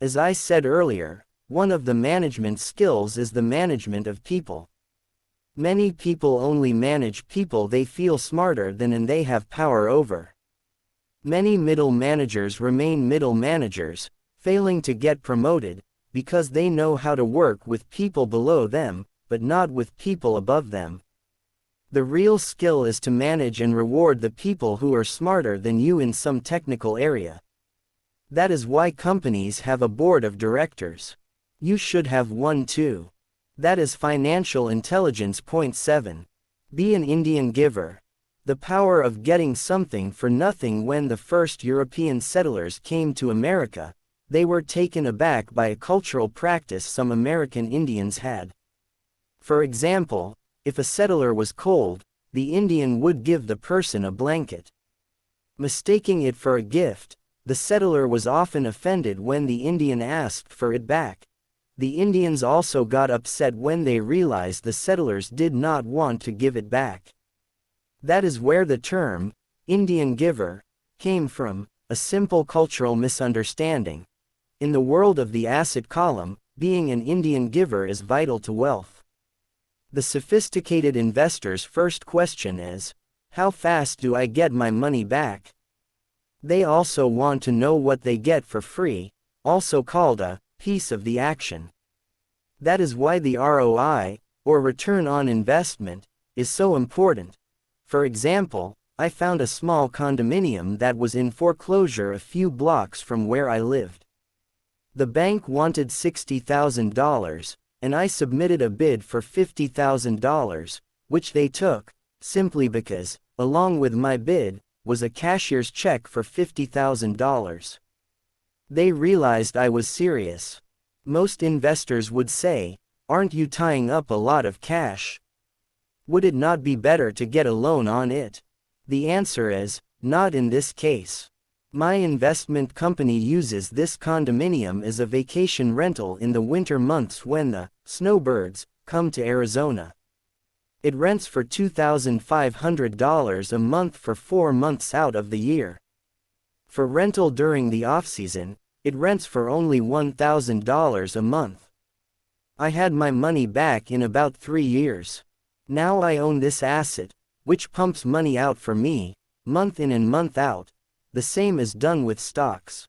As I said earlier, one of the management skills is the management of people. Many people only manage people they feel smarter than and they have power over. Many middle managers remain middle managers, failing to get promoted, because they know how to work with people below them, but not with people above them. The real skill is to manage and reward the people who are smarter than you in some technical area. That is why companies have a board of directors. You should have one too. That is financial intelligence. Point 7. Be an Indian giver. The power of getting something for nothing. When the first European settlers came to America, they were taken aback by a cultural practice some American Indians had. For example, if a settler was cold, the Indian would give the person a blanket. Mistaking it for a gift, the settler was often offended when the Indian asked for it back. The Indians also got upset when they realized the settlers did not want to give it back. That is where the term, Indian giver, came from, a simple cultural misunderstanding. In the world of the asset column, being an Indian giver is vital to wealth. The sophisticated investor's first question is, how fast do I get my money back? They also want to know what they get for free, also called a piece of the action. That is why the ROI, or return on investment, is so important. For example, I found a small condominium that was in foreclosure a few blocks from where I lived. The bank wanted $60,000, and I submitted a bid for $50,000, which they took, simply because, along with my bid, was a cashier's check for $50,000. They realized I was serious. Most investors would say, "Aren't you tying up a lot of cash? Would it not be better to get a loan on it?" The answer is, not in this case. My investment company uses this condominium as a vacation rental in the winter months when the snowbirds come to Arizona. It rents for $2,500 a month for 4 months out of the year. For rental during the off-season, it rents for only $1,000 a month. I had my money back in about 3 years. Now I own this asset, which pumps money out for me, month in and month out. the same is done with stocks.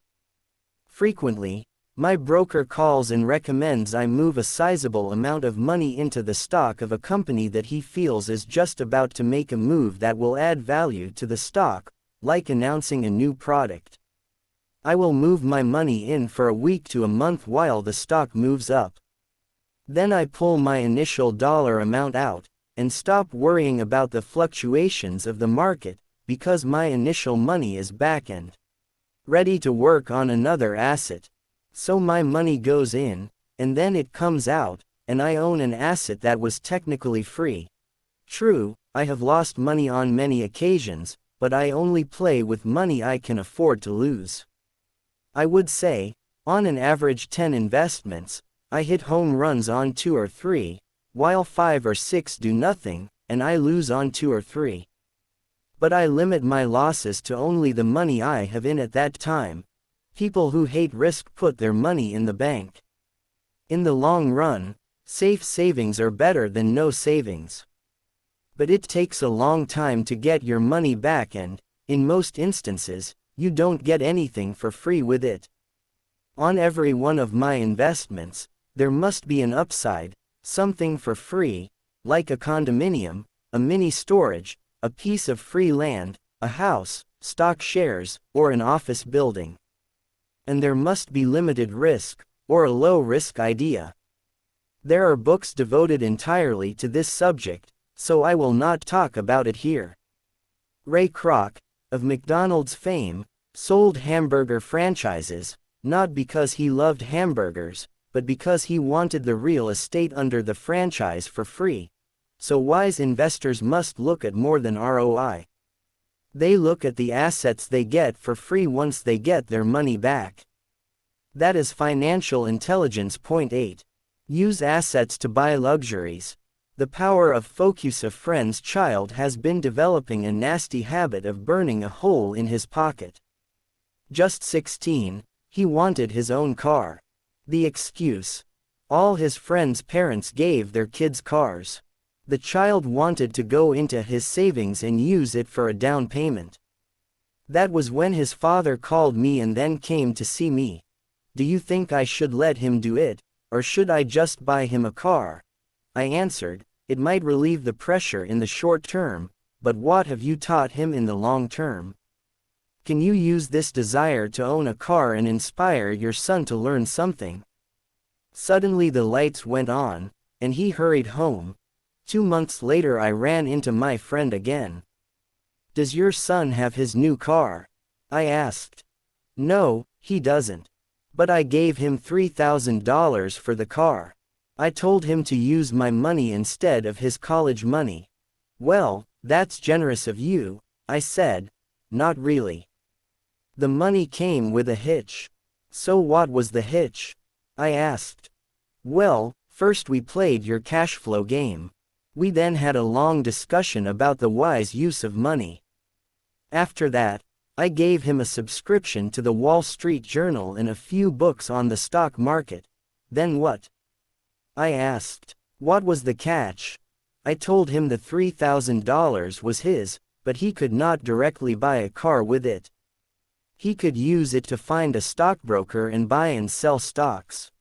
Frequently, my broker calls and recommends I move a sizable amount of money into the stock of a company that he feels is just about to make a move that will add value to the stock, like announcing a new product. I will move my money in for a week to a month while the stock moves up. Then I pull my initial dollar amount out, and stop worrying about the fluctuations of the market, because my initial money is back and ready to work on another asset. So my money goes in, and then it comes out, and I own an asset that was technically free. True, I have lost money on many occasions, but I only play with money I can afford to lose. I would say, on an average 10 investments, I hit home runs on 2 or 3, while 5 or 6 do nothing, and I lose on 2 or 3. But I limit my losses to only the money I have in at that time. People who hate risk put their money in the bank. In the long run, safe savings are better than no savings. But it takes a long time to get your money back and, in most instances, you don't get anything for free with it. On every one of my investments, there must be an upside, something for free, like a condominium, a mini storage, a piece of free land, a house, stock shares, or an office building. And there must be limited risk, or a low-risk idea. There are books devoted entirely to this subject, so I will not talk about it here. Ray Kroc, of McDonald's fame, sold hamburger franchises, not because he loved hamburgers, but because he wanted the real estate under the franchise for free. So wise investors must look at more than ROI. They look at the assets they get for free once they get their money back. That is financial intelligence. Point 8. Use assets to buy luxuries. The power of focus. A friend's child has been developing a nasty habit of burning a hole in his pocket. Just 16, he wanted his own car. The excuse: all his friends' parents gave their kids cars. The child wanted to go into his savings and use it for a down payment. That was when his father called me and then came to see me. Do you think I should let him do it, or should I just buy him a car? I answered, it might relieve the pressure in the short term, but what have you taught him in the long term? Can you use this desire to own a car and inspire your son to learn something? Suddenly the lights went on, and he hurried home. 2 months later I ran into my friend again. Does your son have his new car? I asked. No, he doesn't. But I gave him $3,000 for the car. I told him to use my money instead of his college money. Well, that's generous of you, I said. Not really. The money came with a hitch. So what was the hitch? I asked. Well, first we played your cash flow game. We then had a long discussion about the wise use of money. After that, I gave him a subscription to the Wall Street Journal and a few books on the stock market. Then what? I asked. What was the catch? I told him the $3,000 was his, but he could not directly buy a car with it. He could use it to find a stockbroker and buy and sell stocks.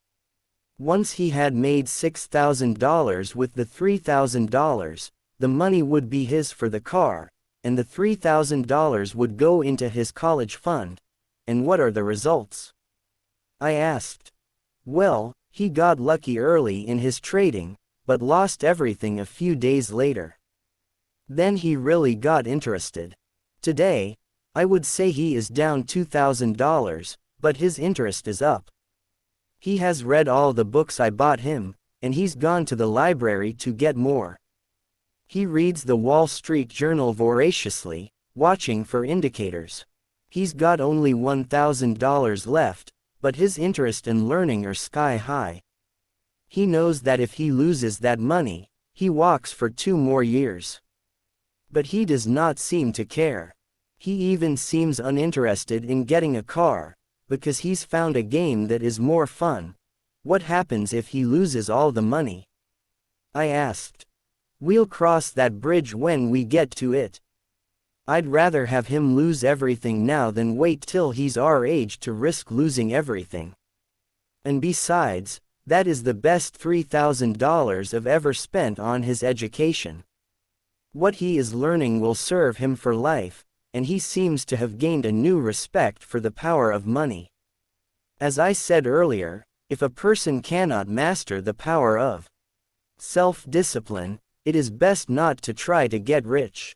Once he had made $6,000 with the $3,000, the money would be his for the car, and the $3,000 would go into his college fund. And what are the results? I asked. Well, he got lucky early in his trading, but lost everything a few days later. Then he really got interested. Today, I would say he is down $2,000, but his interest is up. He has read all the books I bought him, and he's gone to the library to get more. He reads the Wall Street Journal voraciously, watching for indicators. He's got only $1,000 left, but his interest in learning are sky high. He knows that if he loses that money, he walks for 2 more years. But he does not seem to care. He even seems uninterested in getting a car, because he's found a game that is more fun. What happens if he loses all the money? I asked. We'll cross that bridge when we get to it. I'd rather have him lose everything now than wait till he's our age to risk losing everything. And besides, that is the best $3,000 I've ever spent on his education. What he is learning will serve him for life, and he seems to have gained a new respect for the power of money. As I said earlier, if a person cannot master the power of self-discipline, it is best not to try to get rich.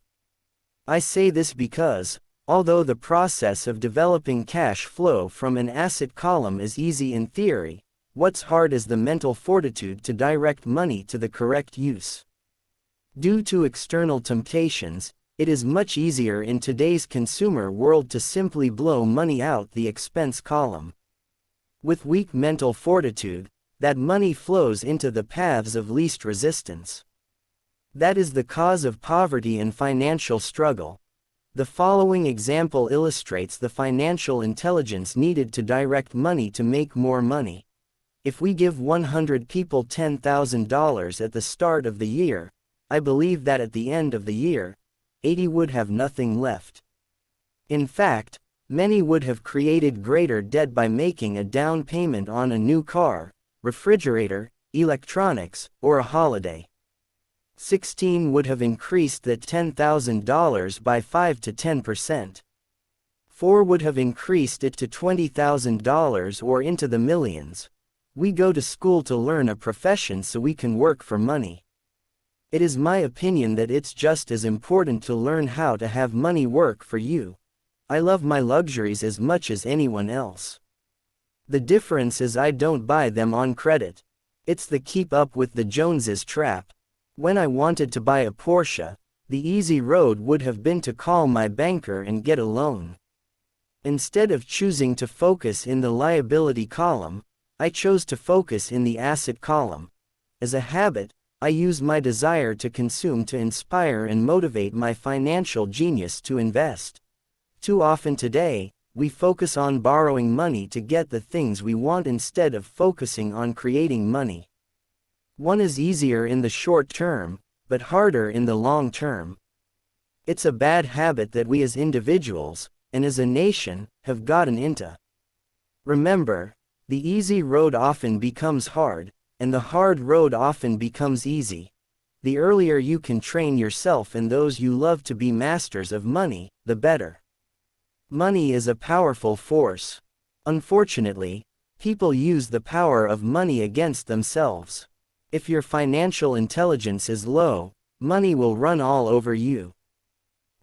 I say this because, although the process of developing cash flow from an asset column is easy in theory, what's hard is the mental fortitude to direct money to the correct use. Due to external temptations, it is much easier in today's consumer world to simply blow money out the expense column. With weak mental fortitude, that money flows into the paths of least resistance. That is the cause of poverty and financial struggle. The following example illustrates the financial intelligence needed to direct money to make more money. If we give 100 people $10,000 at the start of the year, I believe that at the end of the year, 80 would have nothing left. In fact, many would have created greater debt by making a down payment on a new car, refrigerator, electronics, or a holiday. 16 would have increased that $10,000 by 5 to 10%. 4 would have increased it to $20,000 or into the millions. We go to school to learn a profession so we can work for money. It is my opinion that it's just as important to learn how to have money work for you. I love my luxuries as much as anyone else. The difference is I don't buy them on credit. It's the keep up with the Joneses trap. When I wanted to buy a Porsche, the easy road would have been to call my banker and get a loan. Instead of choosing to focus in the liability column, I chose to focus in the asset column. As a habit, I use my desire to consume to inspire and motivate my financial genius to invest. Too often today, we focus on borrowing money to get the things we want instead of focusing on creating money. One is easier in the short term, but harder in the long term. It's a bad habit that we as individuals, and as a nation, have gotten into. Remember, the easy road often becomes hard, and the hard road often becomes easy. The earlier you can train yourself and those you love to be masters of money, the better. Money is a powerful force. Unfortunately, people use the power of money against themselves. If your financial intelligence is low, money will run all over you.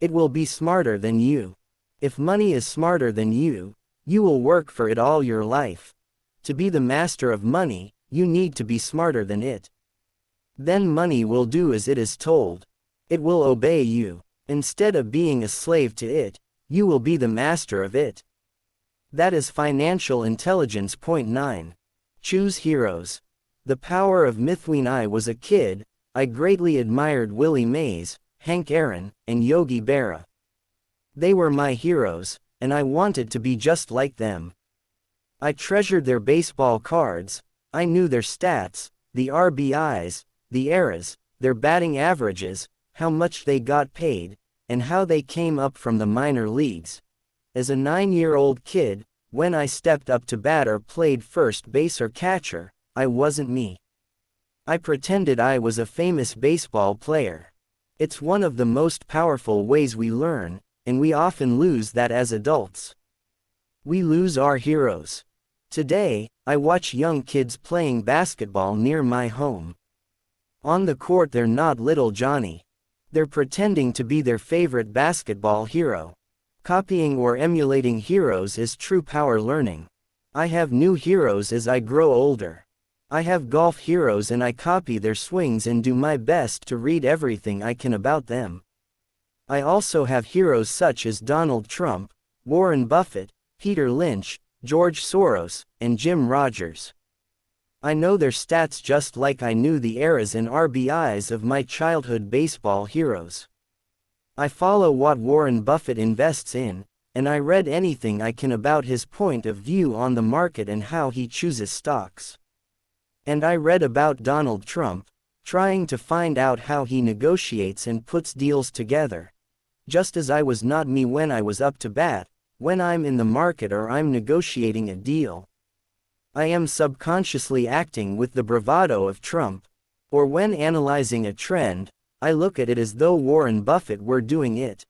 It will be smarter than you. If money is smarter than you will work for it all your life. To be the master of money, you need to be smarter than it. Then money will do as it is told. It will obey you. Instead of being a slave to it, you will be the master of it. That is financial intelligence. Point 9. Choose heroes. The power of myth. When I was a kid, I greatly admired Willie Mays, Hank Aaron, and Yogi Berra. They were my heroes, and I wanted to be just like them. I treasured their baseball cards. I knew their stats, the RBIs, the eras, their batting averages, how much they got paid, and how they came up from the minor leagues. As a 9-year-old kid, when I stepped up to bat or played first base or catcher, I wasn't me. I pretended I was a famous baseball player. It's one of the most powerful ways we learn, and we often lose that as adults. We lose our heroes. Today, I watch young kids playing basketball near my home. On the court they're not little Johnny. They're pretending to be their favorite basketball hero. Copying or emulating heroes is true power learning. I have new heroes as I grow older. I have golf heroes and I copy their swings and do my best to read everything I can about them. I also have heroes such as Donald Trump, Warren Buffett, Peter Lynch, George Soros, and Jim Rogers. I know their stats just like I knew the eras and RBIs of my childhood baseball heroes. I follow what Warren Buffett invests in, and I read anything I can about his point of view on the market and how he chooses stocks. And I read about Donald Trump, trying to find out how he negotiates and puts deals together. just as I was not me when I was up to bat, when I'm in the market or I'm negotiating a deal. I am subconsciously acting with the bravado of Trump. Or when analyzing a trend, I look at it as though Warren Buffett were doing it.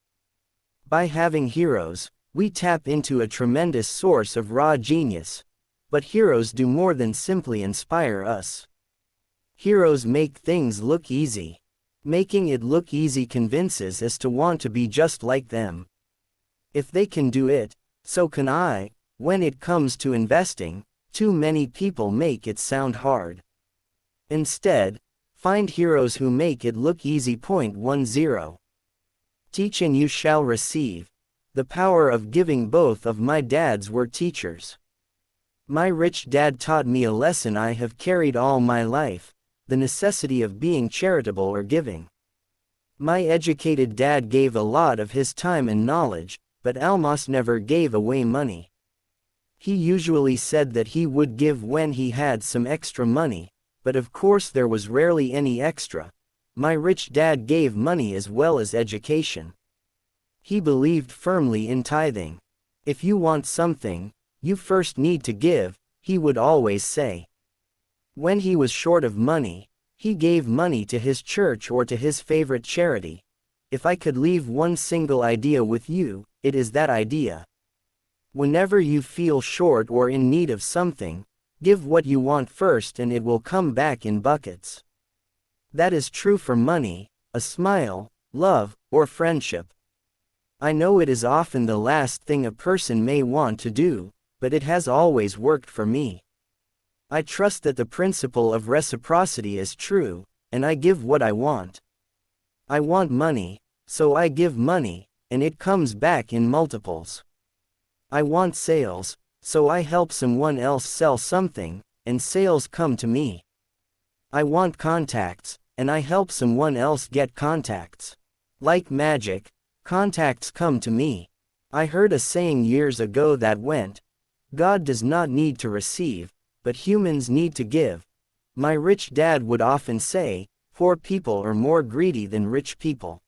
By having heroes, we tap into a tremendous source of raw genius. But heroes do more than simply inspire us. Heroes make things look easy. Making it look easy convinces us to want to be just like them. If they can do it, so can I. When it comes to investing, too many people make it sound hard. Instead, find heroes who make it look easy. 10. Teach and you shall receive. The power of giving. Both of my dads were teachers. My rich dad taught me a lesson I have carried all my life, the necessity of being charitable or giving. My educated dad gave a lot of his time and knowledge, but almost never gave away money. He usually said that he would give when he had some extra money, but of course there was rarely any extra. My rich dad gave money as well as education. He believed firmly in tithing. If you want something, you first need to give, he would always say. When he was short of money, he gave money to his church or to his favorite charity. If I could leave one single idea with you, it is that idea. Whenever you feel short or in need of something, give what you want first and it will come back in buckets. That is true for money, a smile, love, or friendship. I know it is often the last thing a person may want to do, but it has always worked for me. I trust that the principle of reciprocity is true, and I give what I want. I want money, so I give money, and it comes back in multiples. I want sales, so I help someone else sell something, and sales come to me. I want contacts, and I help someone else get contacts. Like magic, contacts come to me. I heard a saying years ago that went, God does not need to receive, but humans need to give. My rich dad would often say, poor people are more greedy than rich people.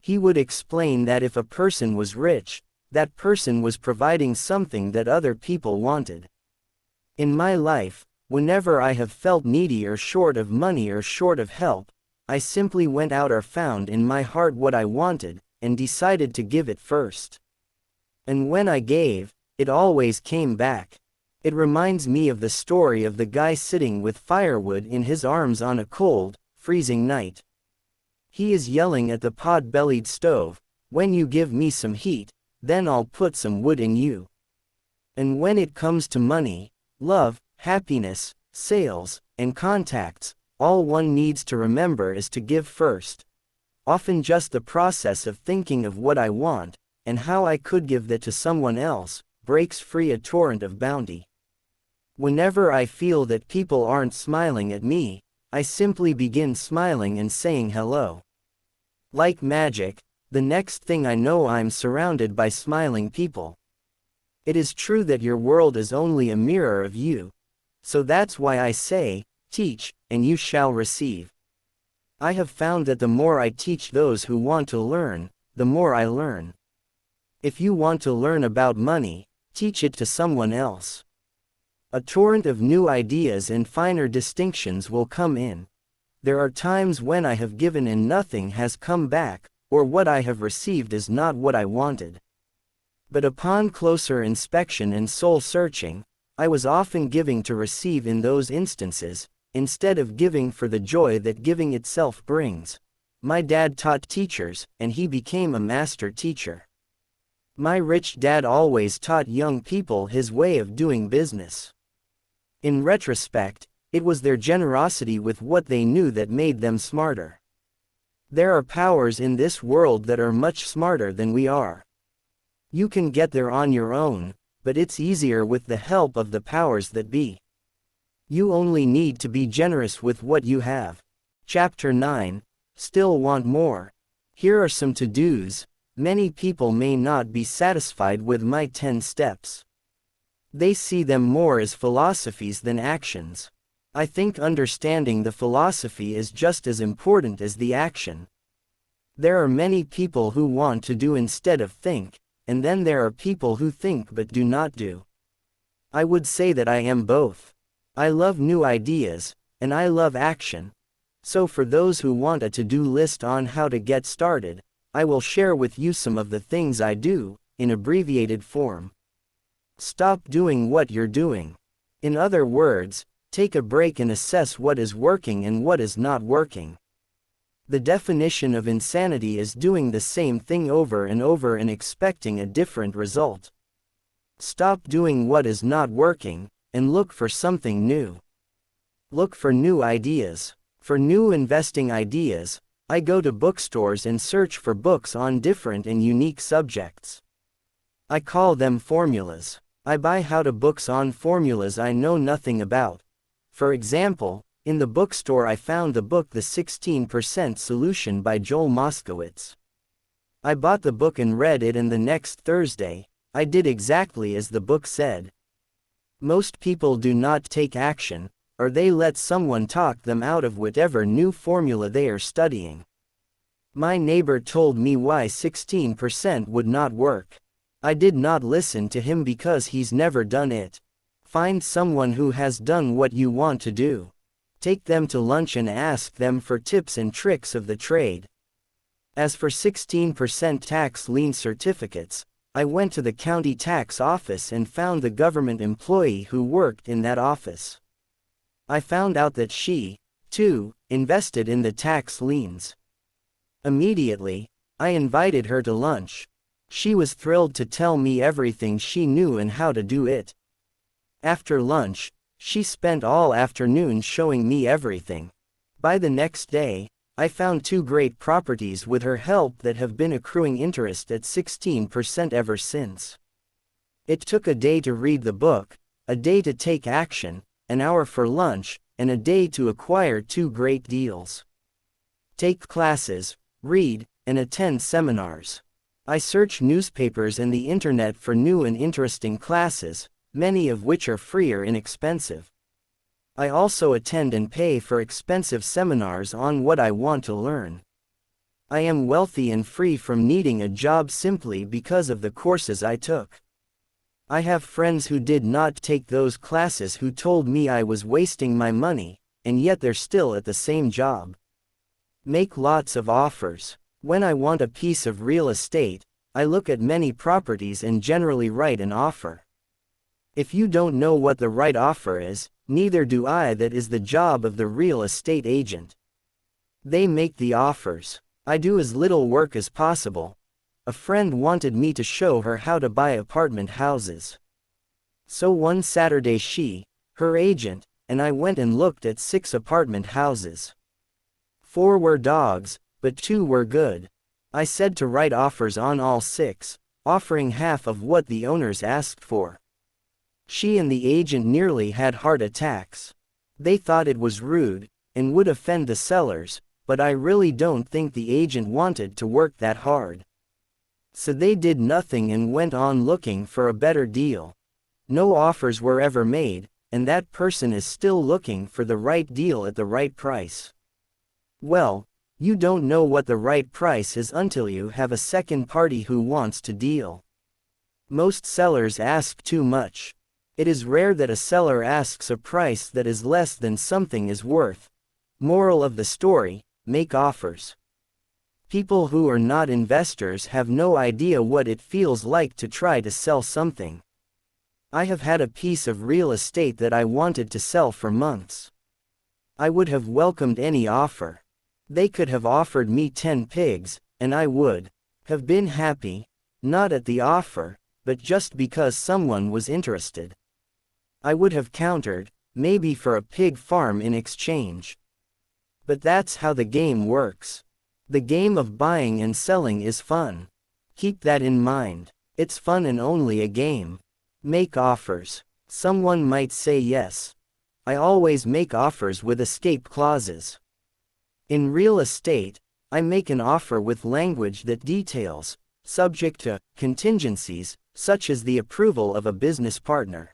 He would explain that if a person was rich, that person was providing something that other people wanted. In my life, whenever I have felt needy or short of money or short of help, I simply went out or found in my heart what I wanted, and decided to give it first. And when I gave, it always came back. It reminds me of the story of the guy sitting with firewood in his arms on a cold, freezing night. He is yelling at the pot-bellied stove, when you give me some heat, then I'll put some wood in you. And when it comes to money, love, happiness, sales, and contacts, all one needs to remember is to give first. Often just the process of thinking of what I want, and how I could give that to someone else, breaks free a torrent of bounty. Whenever I feel that people aren't smiling at me, I simply begin smiling and saying hello. Like magic, the next thing I know I'm surrounded by smiling people. It is true that your world is only a mirror of you. So that's why I say, teach, and you shall receive. I have found that the more I teach those who want to learn, the more I learn. If you want to learn about money, teach it to someone else. A torrent of new ideas and finer distinctions will come in. There are times when I have given and nothing has come back, or what I have received is not what I wanted. But upon closer inspection and soul searching, I was often giving to receive in those instances, instead of giving for the joy that giving itself brings. My dad taught teachers, and he became a master teacher. My rich dad always taught young people his way of doing business. In retrospect, it was their generosity with what they knew that made them smarter. There are powers in this world that are much smarter than we are. You can get there on your own, but it's easier with the help of the powers that be. You only need to be generous with what you have. Chapter 9, Still Want More. Here are some to-dos. Many people may not be satisfied with my 10 steps. They see them more as philosophies than actions. I think understanding the philosophy is just as important as the action. There are many people who want to do instead of think, and then there are people who think but do not do. I would say that I am both. I love new ideas, and I love action. So for those who want a to-do list on how to get started, I will share with you some of the things I do, in abbreviated form. Stop doing what you're doing. In other words, take a break and assess what is working and what is not working. The definition of insanity is doing the same thing over and over and expecting a different result. Stop doing what is not working, and look for something new. Look for new ideas. For new investing ideas, I go to bookstores and search for books on different and unique subjects. I call them formulas. I buy how to books on formulas I know nothing about. For example, in the bookstore I found the book The 16% Solution by Joel Moskowitz. I bought the book and read it, and the next Thursday, I did exactly as the book said. Most people do not take action, or they let someone talk them out of whatever new formula they are studying. My neighbor told me why 16% would not work. I did not listen to him because he's never done it. Find someone who has done what you want to do. Take them to lunch and ask them for tips and tricks of the trade. As for 16% tax lien certificates, I went to the county tax office and found the government employee who worked in that office. I found out that she, too, invested in the tax liens. Immediately, I invited her to lunch. She was thrilled to tell me everything she knew and how to do it. After lunch, she spent all afternoon showing me everything. By the next day, I found 2 great properties with her help that have been accruing interest at 16% ever since. It took a day to read the book, a day to take action, an hour for lunch, and a day to acquire 2 great deals. Take classes, read, and attend seminars. I search newspapers and the internet for new and interesting classes, many of which are free or inexpensive. I also attend and pay for expensive seminars on what I want to learn. I am wealthy and free from needing a job simply because of the courses I took. I have friends who did not take those classes who told me I was wasting my money, and yet they're still at the same job. Make lots of offers. When I want a piece of real estate, I look at many properties and generally write an offer. If you don't know what the right offer is, neither do I. That is the job of the real estate agent. They make the offers. I do as little work as possible. A friend wanted me to show her how to buy apartment houses. So one Saturday she, her agent, and I went and looked at 6 apartment houses. 4 were dogs, but 2 were good. I said to write offers on all 6, offering half of what the owners asked for. She and the agent nearly had heart attacks. They thought it was rude, and would offend the sellers, but I really don't think the agent wanted to work that hard. So they did nothing and went on looking for a better deal. No offers were ever made, and that person is still looking for the right deal at the right price. Well, you don't know what the right price is until you have a second party who wants to deal. Most sellers ask too much. It is rare that a seller asks a price that is less than something is worth. Moral of the story: make offers. People who are not investors have no idea what it feels like to try to sell something. I have had a piece of real estate that I wanted to sell for months. I would have welcomed any offer. They could have offered me 10 pigs, and I would have been happy, not at the offer, but just because someone was interested. I would have countered, maybe for a pig farm in exchange. But that's how the game works. The game of buying and selling is fun. Keep that in mind. It's fun and only a game. Make offers. Someone might say yes. I always make offers with escape clauses. In real estate, I make an offer with language that details, subject to contingencies, such as the approval of a business partner.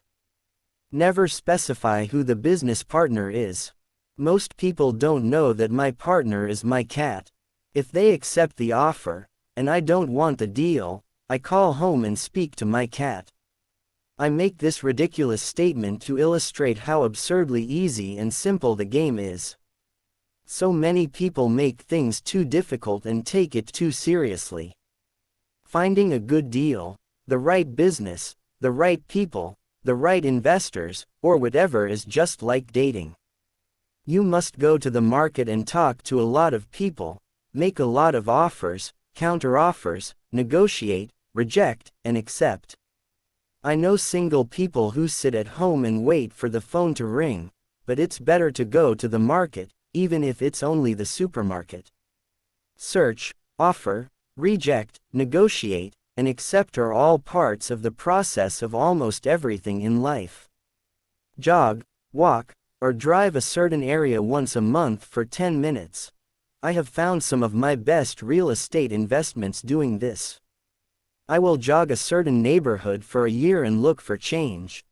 Never specify who the business partner is. Most people don't know that my partner is my cat. If they accept the offer, and I don't want the deal, I call home and speak to my cat. I make this ridiculous statement to illustrate how absurdly easy and simple the game is. So many people make things too difficult and take it too seriously. Finding a good deal, the right business, the right people, the right investors, or whatever is just like dating. You must go to the market and talk to a lot of people, make a lot of offers, counter-offers, negotiate, reject, and accept. I know single people who sit at home and wait for the phone to ring, but it's better to go to the market, even if it's only the supermarket. Search, offer, reject, negotiate, and accept are all parts of the process of almost everything in life. Jog, walk, or drive a certain area once a month for 10 minutes. I have found some of my best real estate investments doing this. I will jog a certain neighborhood for a year and look for change.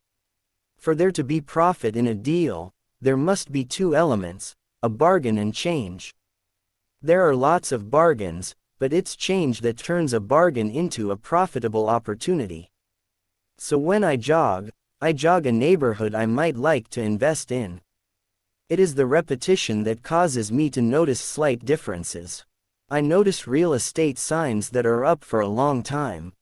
For there to be profit in a deal, there must be two elements, a bargain and change. There are lots of bargains, but it's change that turns a bargain into a profitable opportunity. So when I jog a neighborhood I might like to invest in. It is the repetition that causes me to notice slight differences. I notice real estate signs that are up for a long time.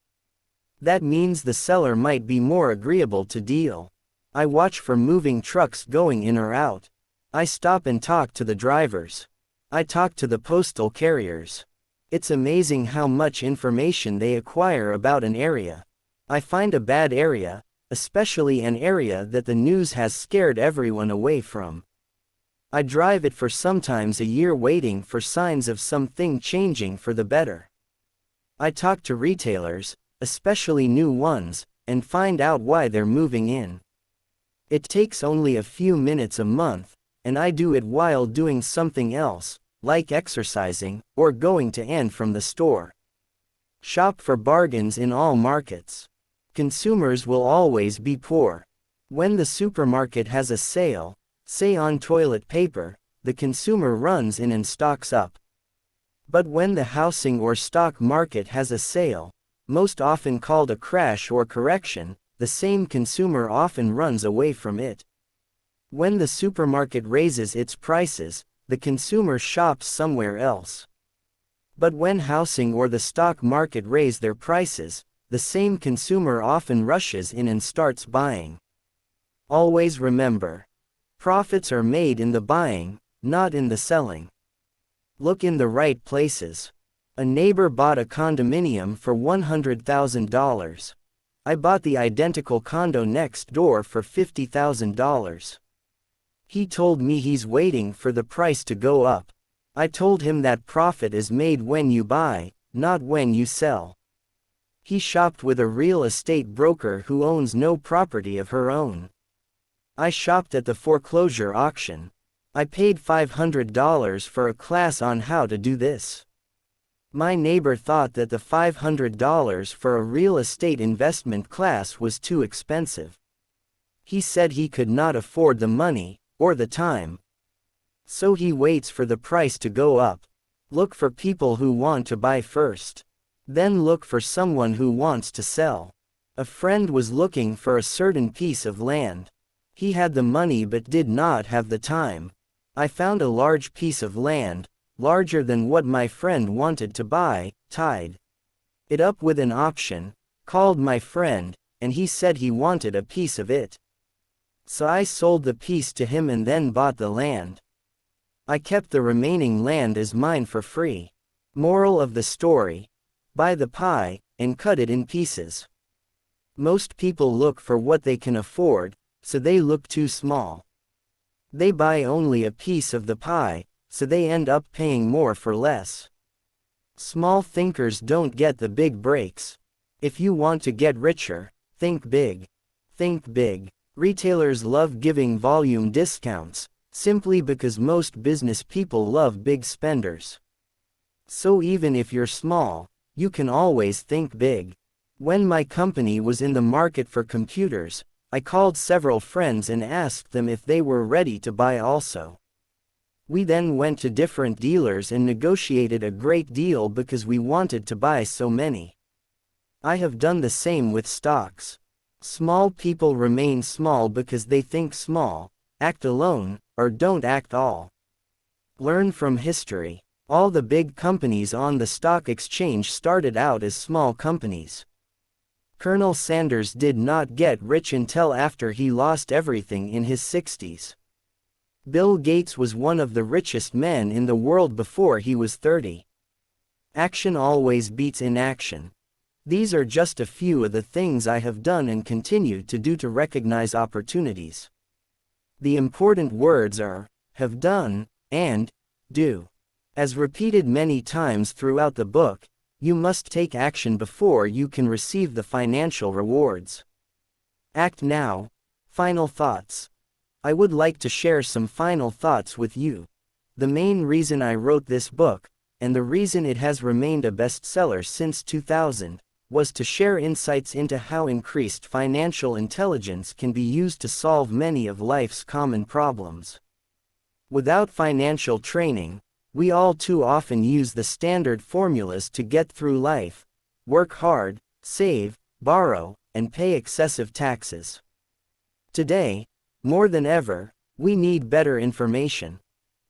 That means the seller might be more agreeable to deal. I watch for moving trucks going in or out. I stop and talk to the drivers. I talk to the postal carriers. It's amazing how much information they acquire about an area. I find a bad area, especially an area that the news has scared everyone away from. I drive it for sometimes a year waiting for signs of something changing for the better. I talk to retailers, especially new ones, and find out why they're moving in. It takes only a few minutes a month, and I do it while doing something else, like exercising, or going to and from the store. Shop for bargains in all markets. Consumers will always be poor. When the supermarket has a sale, say on toilet paper, the consumer runs in and stocks up. But when the housing or stock market has a sale, most often called a crash or correction, the same consumer often runs away from it. When the supermarket raises its prices, the consumer shops somewhere else. But when housing or the stock market raise their prices, the same consumer often rushes in and starts buying. Always remember, profits are made in the buying, not in the selling. Look in the right places. A neighbor bought a condominium for $100,000. I bought the identical condo next door for $50,000. He told me he's waiting for the price to go up. I told him that profit is made when you buy, not when you sell. He shopped with a real estate broker who owns no property of her own. I shopped at the foreclosure auction. I paid $500 for a class on how to do this. My neighbor thought that the $500 for a real estate investment class was too expensive. He said he could not afford the money, or the time. So he waits for the price to go up. Look for people who want to buy first. Then look for someone who wants to sell. A friend was looking for a certain piece of land. He had the money but did not have the time. I found a large piece of land, larger than what my friend wanted to buy, tied it up with an option, called my friend, and he said he wanted a piece of it. So I sold the piece to him and then bought the land. I kept the remaining land as mine for free. Moral of the story: buy the pie, and cut it in pieces. Most people look for what they can afford, so they look too small. They buy only a piece of the pie, so they end up paying more for less. Small thinkers don't get the big breaks. If you want to get richer, think big. Think big. Retailers love giving volume discounts, simply because most business people love big spenders. So even if you're small, you can always think big. When my company was in the market for computers, I called several friends and asked them if they were ready to buy also. We then went to different dealers and negotiated a great deal because we wanted to buy so many. I have done the same with stocks. Small people remain small because they think small, act alone, or don't act all. Learn from history. All the big companies on the stock exchange started out as small companies. Colonel Sanders did not get rich until after he lost everything in his 60s. Bill Gates was one of the richest men in the world before he was 30. Action always beats inaction. These are just a few of the things I have done and continue to do to recognize opportunities. The important words are, have done, and, do. As repeated many times throughout the book, you must take action before you can receive the financial rewards. Act now. Final thoughts. I would like to share some final thoughts with you. The main reason I wrote this book, and the reason it has remained a bestseller since 2000, was to share insights into how increased financial intelligence can be used to solve many of life's common problems. Without financial training, we all too often use the standard formulas to get through life: work hard, save, borrow, and pay excessive taxes. Today, more than ever, we need better information.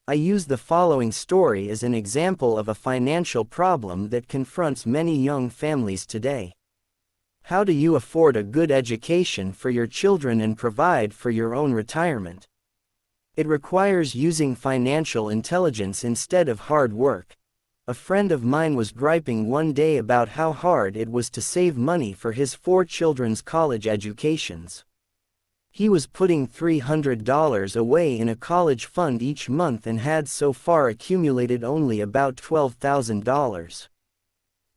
I use the following story as an example of a financial problem that confronts many young families today. How do you afford a good education for your children and provide for your own retirement? It requires using financial intelligence instead of hard work. A friend of mine was griping one day about how hard it was to save money for his 4 children's college educations. He was putting $300 away in a college fund each month and had so far accumulated only about $12,000.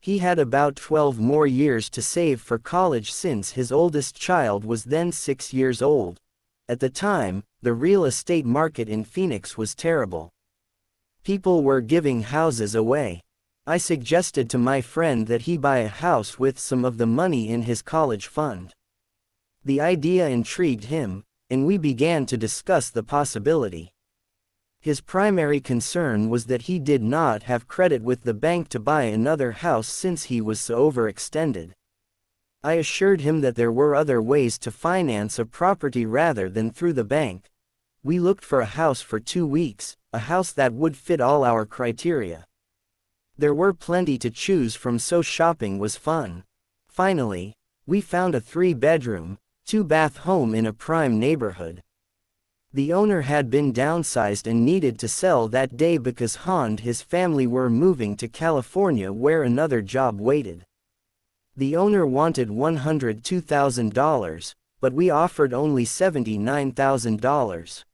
He had about 12 more years to save for college since his oldest child was then 6 years old. At the time, the real estate market in Phoenix was terrible. People were giving houses away. I suggested to my friend that he buy a house with some of the money in his college fund. The idea intrigued him, and we began to discuss the possibility. His primary concern was that he did not have credit with the bank to buy another house since he was so overextended. I assured him that there were other ways to finance a property rather than through the bank. We looked for a house for 2 weeks, a house that would fit all our criteria. There were plenty to choose from, so shopping was fun. Finally, we found a 3-bedroom, 2-bath home in a prime neighborhood. The owner had been downsized and needed to sell that day because he and his family were moving to California where another job waited. The owner wanted $102,000, but we offered only $79,000.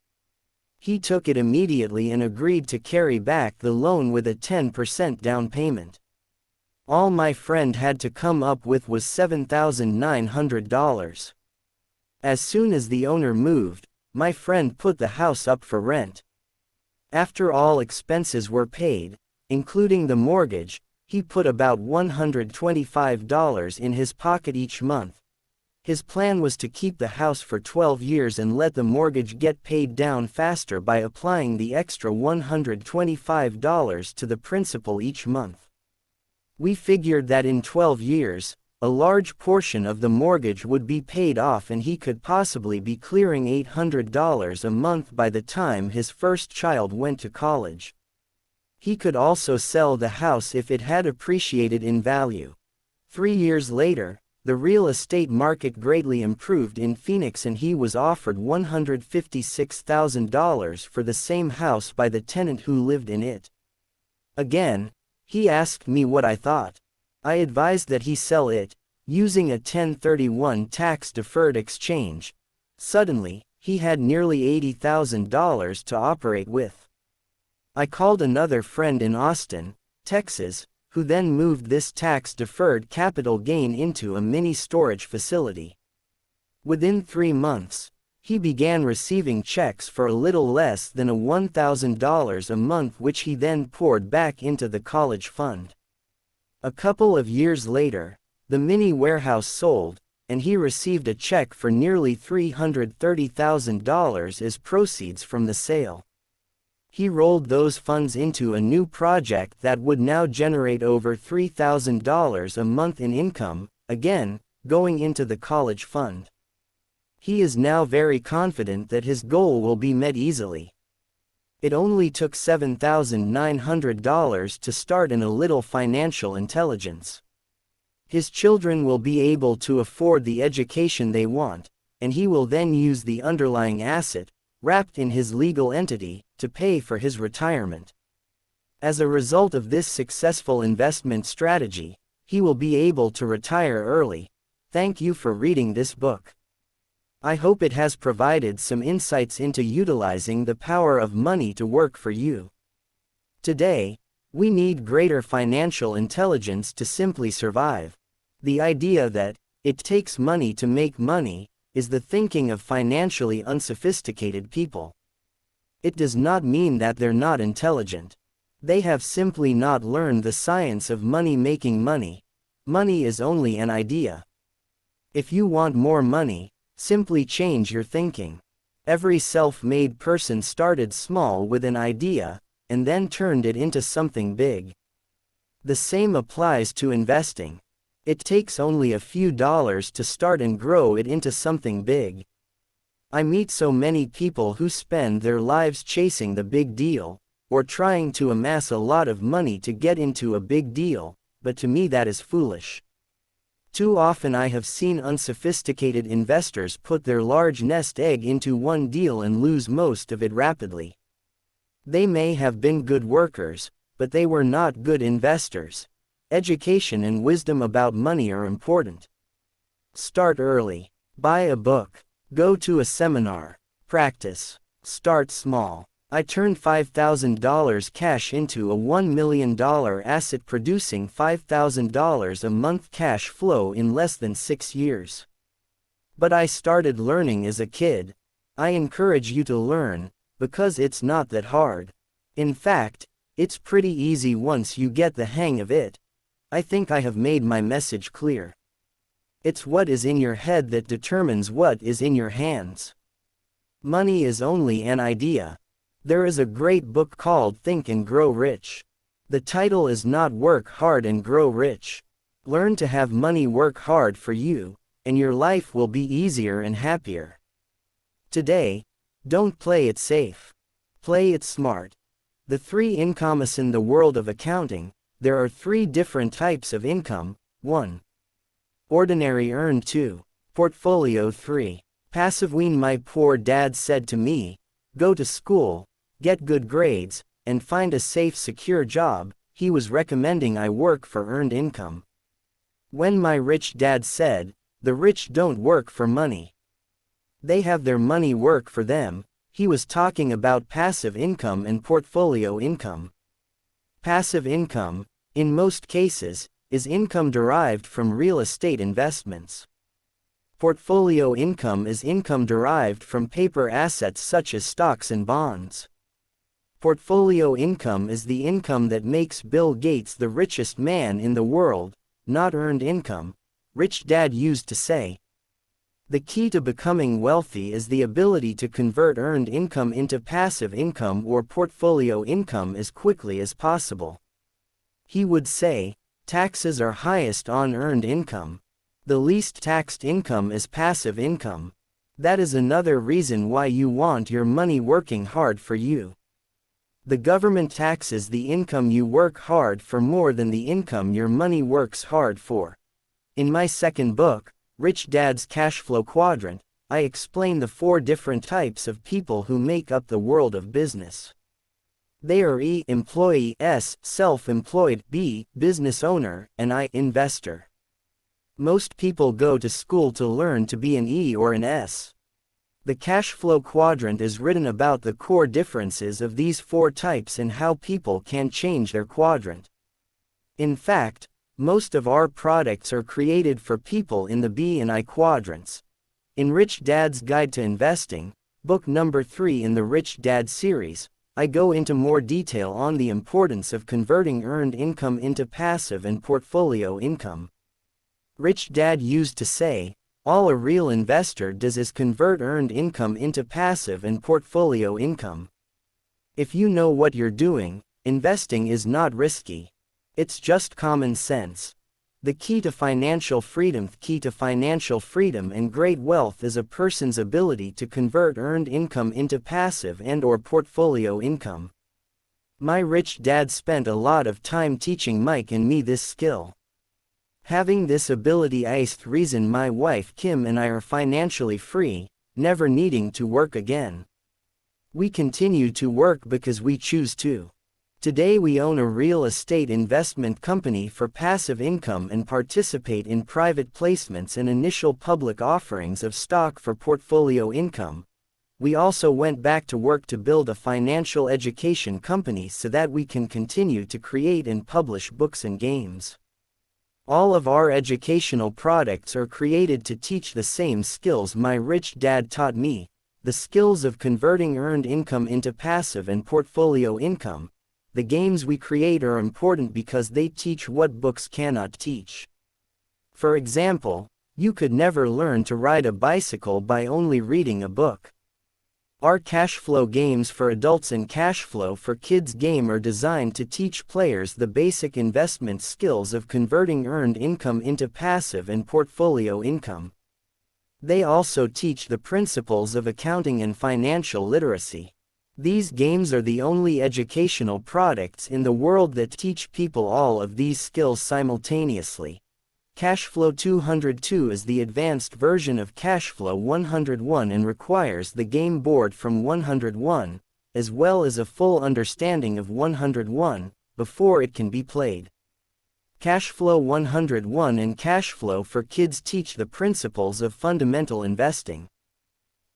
He took it immediately and agreed to carry back the loan with a 10% down payment. All my friend had to come up with was $7,900. As soon as the owner moved, my friend put the house up for rent. After all expenses were paid, including the mortgage, he put about $125 in his pocket each month. His plan was to keep the house for 12 years and let the mortgage get paid down faster by applying the extra $125 to the principal each month. We figured that in 12 years, a large portion of the mortgage would be paid off and he could possibly be clearing $800 a month by the time his first child went to college. He could also sell the house if it had appreciated in value. 3 years later, the real estate market greatly improved in Phoenix and he was offered $156,000 for the same house by the tenant who lived in it. Again, he asked me what I thought. I advised that he sell it, using a 1031 tax-deferred exchange. Suddenly, he had nearly $80,000 to operate with. I called another friend in Austin, Texas, who then moved this tax-deferred capital gain into a mini storage facility. Within 3 months, he began receiving checks for a little less than $1,000 a month, which he then poured back into the college fund. A couple of years later, the mini warehouse sold, and he received a check for nearly $330,000 as proceeds from the sale. He rolled those funds into a new project that would now generate over $3,000 a month in income, again, going into the college fund. He is now very confident that his goal will be met easily. It only took $7,900 to start in a little financial intelligence. His children will be able to afford the education they want, and he will then use the underlying asset, wrapped in his legal entity, to pay for his retirement. As a result of this successful investment strategy, he will be able to retire early. Thank you for reading this book. I hope it has provided some insights into utilizing the power of money to work for you. Today, we need greater financial intelligence to simply survive. The idea that it takes money to make money is the thinking of financially unsophisticated people. It does not mean that they're not intelligent. They have simply not learned the science of money making money. Money is only an idea. If you want more money, simply change your thinking. Every self-made person started small with an idea, and then turned it into something big. The same applies to investing. It takes only a few dollars to start and grow it into something big. I meet so many people who spend their lives chasing the big deal, or trying to amass a lot of money to get into a big deal, but to me that is foolish. Too often I have seen unsophisticated investors put their large nest egg into one deal and lose most of it rapidly. They may have been good workers, but they were not good investors. Education and wisdom about money are important. Start early. Buy a book. Go to a seminar. Practice. Start small. I turned $5,000 cash into a $1 million asset, producing $5,000 a month cash flow in less than 6 years. But I started learning as a kid. I encourage you to learn, because it's not that hard. In fact, it's pretty easy once you get the hang of it. I think I have made my message clear. It's what is in your head that determines what is in your hands. Money is only an idea. There is a great book called Think and Grow Rich. The title is not Work Hard and Grow Rich. Learn to have money work hard for you, and your life will be easier and happier. Today, don't play it safe. Play it smart. The 3 incomes in the world of accounting. There are 3 different types of income. 1. Ordinary earned. 2. Portfolio. 3. Passive. When my poor dad said to me, go to school, get good grades, and find a safe, secure job, he was recommending I work for earned income. When my rich dad said, the rich don't work for money. They have their money work for them, he was talking about passive income and portfolio income. Passive income, in most cases, is income derived from real estate investments. Portfolio income is income derived from paper assets such as stocks and bonds. Portfolio income is the income that makes Bill Gates the richest man in the world, not earned income, Rich Dad used to say. The key to becoming wealthy is the ability to convert earned income into passive income or portfolio income as quickly as possible. He would say, taxes are highest on earned income. The least taxed income is passive income. That is another reason why you want your money working hard for you. The government taxes the income you work hard for more than the income your money works hard for. In my second book, Rich Dad's Cash Flow Quadrant, I explain the 4 different types of people who make up the world of business. They are E. Employee, S. Self-employed, B. Business owner, and I. Investor. Most people go to school to learn to be an E or an S. The cash flow quadrant is written about the core differences of these 4 types and how people can change their quadrant. In fact, most of our products are created for people in the B and I quadrants. In Rich Dad's Guide to Investing, book number 3 in the Rich Dad series, I go into more detail on the importance of converting earned income into passive and portfolio income. Rich Dad used to say, all a real investor does is convert earned income into passive and portfolio income. If you know what you're doing, investing is not risky. It's just common sense. The key to financial freedom and great wealth is a person's ability to convert earned income into passive and/or portfolio income. My rich dad spent a lot of time teaching Mike and me this skill. Having this ability is the reason my wife Kim and I are financially free, never needing to work again. We continue to work because we choose to. Today we own a real estate investment company for passive income and participate in private placements and initial public offerings of stock for portfolio income. We also went back to work to build a financial education company so that we can continue to create and publish books and games. All of our educational products are created to teach the same skills my rich dad taught me, the skills of converting earned income into passive and portfolio income. The games we create are important because they teach what books cannot teach. For example, you could never learn to ride a bicycle by only reading a book. Our cash flow games for adults and cash flow for kids game are designed to teach players the basic investment skills of converting earned income into passive and portfolio income. They also teach the principles of accounting and financial literacy. These games are the only educational products in the world that teach people all of these skills simultaneously. Cashflow 202 is the advanced version of Cashflow 101 and requires the game board from 101, as well as a full understanding of 101, before it can be played. Cashflow 101 and Cashflow for Kids teach the principles of fundamental investing.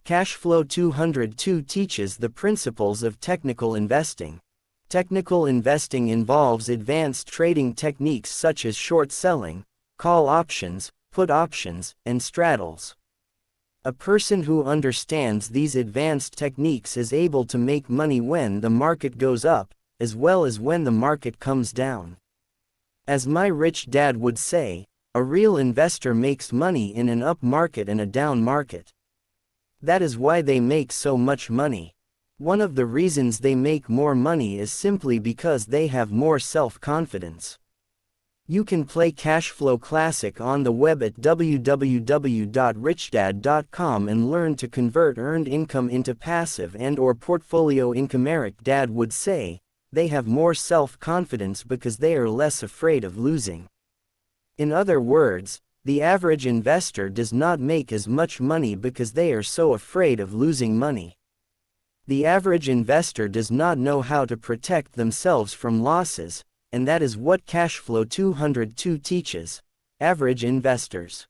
Cashflow 202 teaches the principles of technical investing. Technical investing involves advanced trading techniques such as short selling, call options, put options, and straddles. A person who understands these advanced techniques is able to make money when the market goes up, as well as when the market comes down. As my rich dad would say, a real investor makes money in an up market and a down market. That is why they make so much money. One of the reasons they make more money is simply because they have more self-confidence. You can play Cashflow Classic on the web at www.richdad.com and learn to convert earned income into passive and/or portfolio income. Eric Dad would say, they have more self-confidence because they are less afraid of losing. In other words, the average investor does not make as much money because they are so afraid of losing money. The average investor does not know how to protect themselves from losses, and that is what Cashflow 202 teaches. Average investors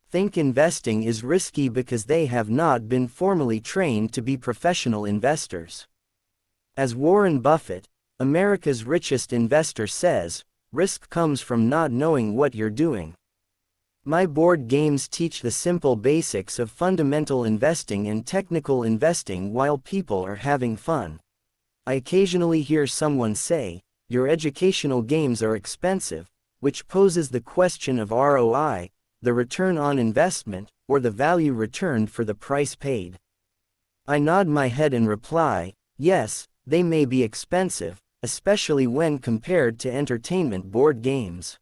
think investing is risky because they have not been formally trained to be professional investors. As Warren Buffett, America's richest investor, says, risk comes from not knowing what you're doing. My board games teach the simple basics of fundamental investing and technical investing while people are having fun. I occasionally hear someone say, your educational games are expensive, which poses the question of ROI, the return on investment, or the value returned for the price paid. I nod my head and reply, yes, they may be expensive, especially when compared to entertainment board games.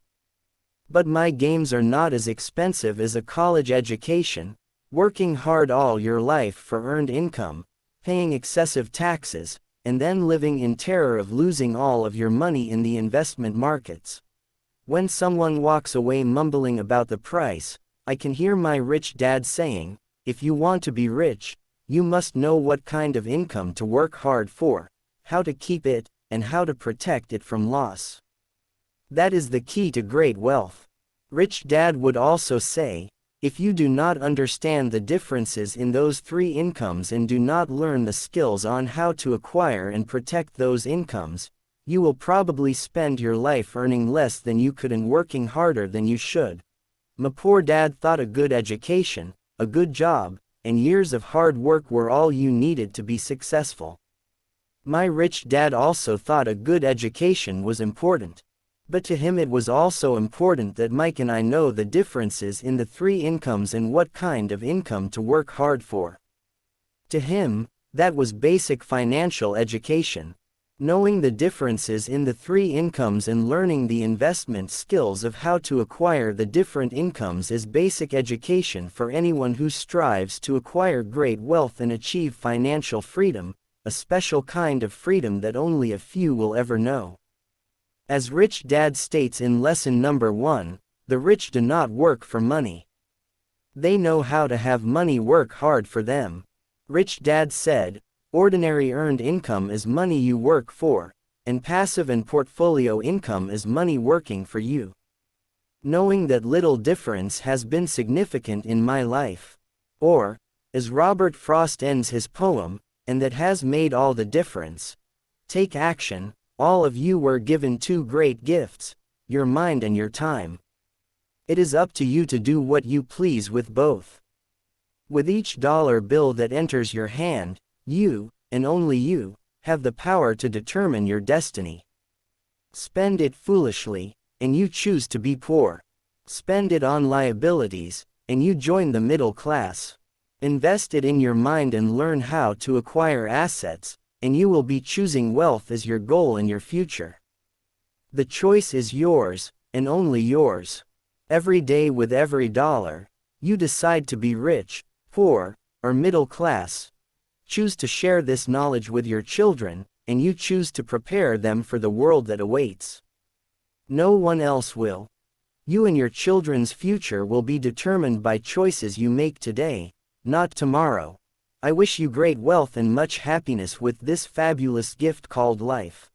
But my games are not as expensive as a college education, working hard all your life for earned income, paying excessive taxes, and then living in terror of losing all of your money in the investment markets. When someone walks away mumbling about the price, I can hear my rich dad saying, if you want to be rich, you must know what kind of income to work hard for, how to keep it, and how to protect it from loss. That is the key to great wealth. Rich Dad would also say, if you do not understand the differences in those three incomes and do not learn the skills on how to acquire and protect those incomes, you will probably spend your life earning less than you could and working harder than you should. My poor dad thought a good education, a good job, and years of hard work were all you needed to be successful. My rich dad also thought a good education was important. But to him it was also important that Mike and I know the differences in the three incomes and what kind of income to work hard for. To him, That was basic financial education. Knowing the differences in the three incomes and learning the investment skills of how to acquire the different incomes is basic education for anyone who strives to acquire great wealth and achieve financial freedom, a special kind of freedom that only a few will ever know. As Rich Dad states in lesson number 1, the rich do not work for money. They know how to have money work hard for them. Rich Dad said, ordinary earned income is money you work for, and passive and portfolio income is money working for you. Knowing that little difference has been significant in my life. Or, as Robert Frost ends his poem, and that has made all the difference. Take action. All of you were given two great gifts, your mind and your time. It is up to you to do what you please with both. With each dollar bill that enters your hand, you, and only you, have the power to determine your destiny. Spend it foolishly, and you choose to be poor. Spend it on liabilities, and you join the middle class. Invest it in your mind and learn how to acquire assets, and you will be choosing wealth as your goal in your future. The choice is yours, and only yours. Every day with every dollar, you decide to be rich, poor, or middle class. Choose to share this knowledge with your children, and you choose to prepare them for the world that awaits. No one else will. You and your children's future will be determined by choices you make today, not tomorrow. I wish you great wealth and much happiness with this fabulous gift called life.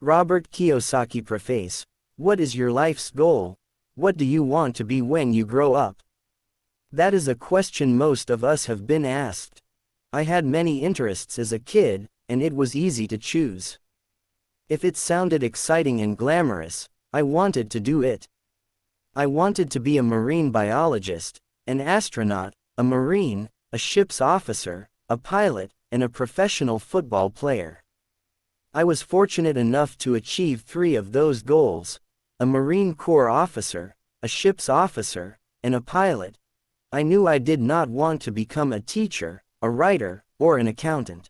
Robert Kiyosaki Preface. What is your life's goal? What do you want to be when you grow up? That is a question most of us have been asked. I had many interests as a kid, and it was easy to choose. If it sounded exciting and glamorous, I wanted to do it. I wanted to be a marine biologist, an astronaut, a marine, a ship's officer, a pilot, and a professional football player. I was fortunate enough to achieve 3 of those goals: a Marine Corps officer, a ship's officer, and a pilot. I knew I did not want to become a teacher, a writer, or an accountant.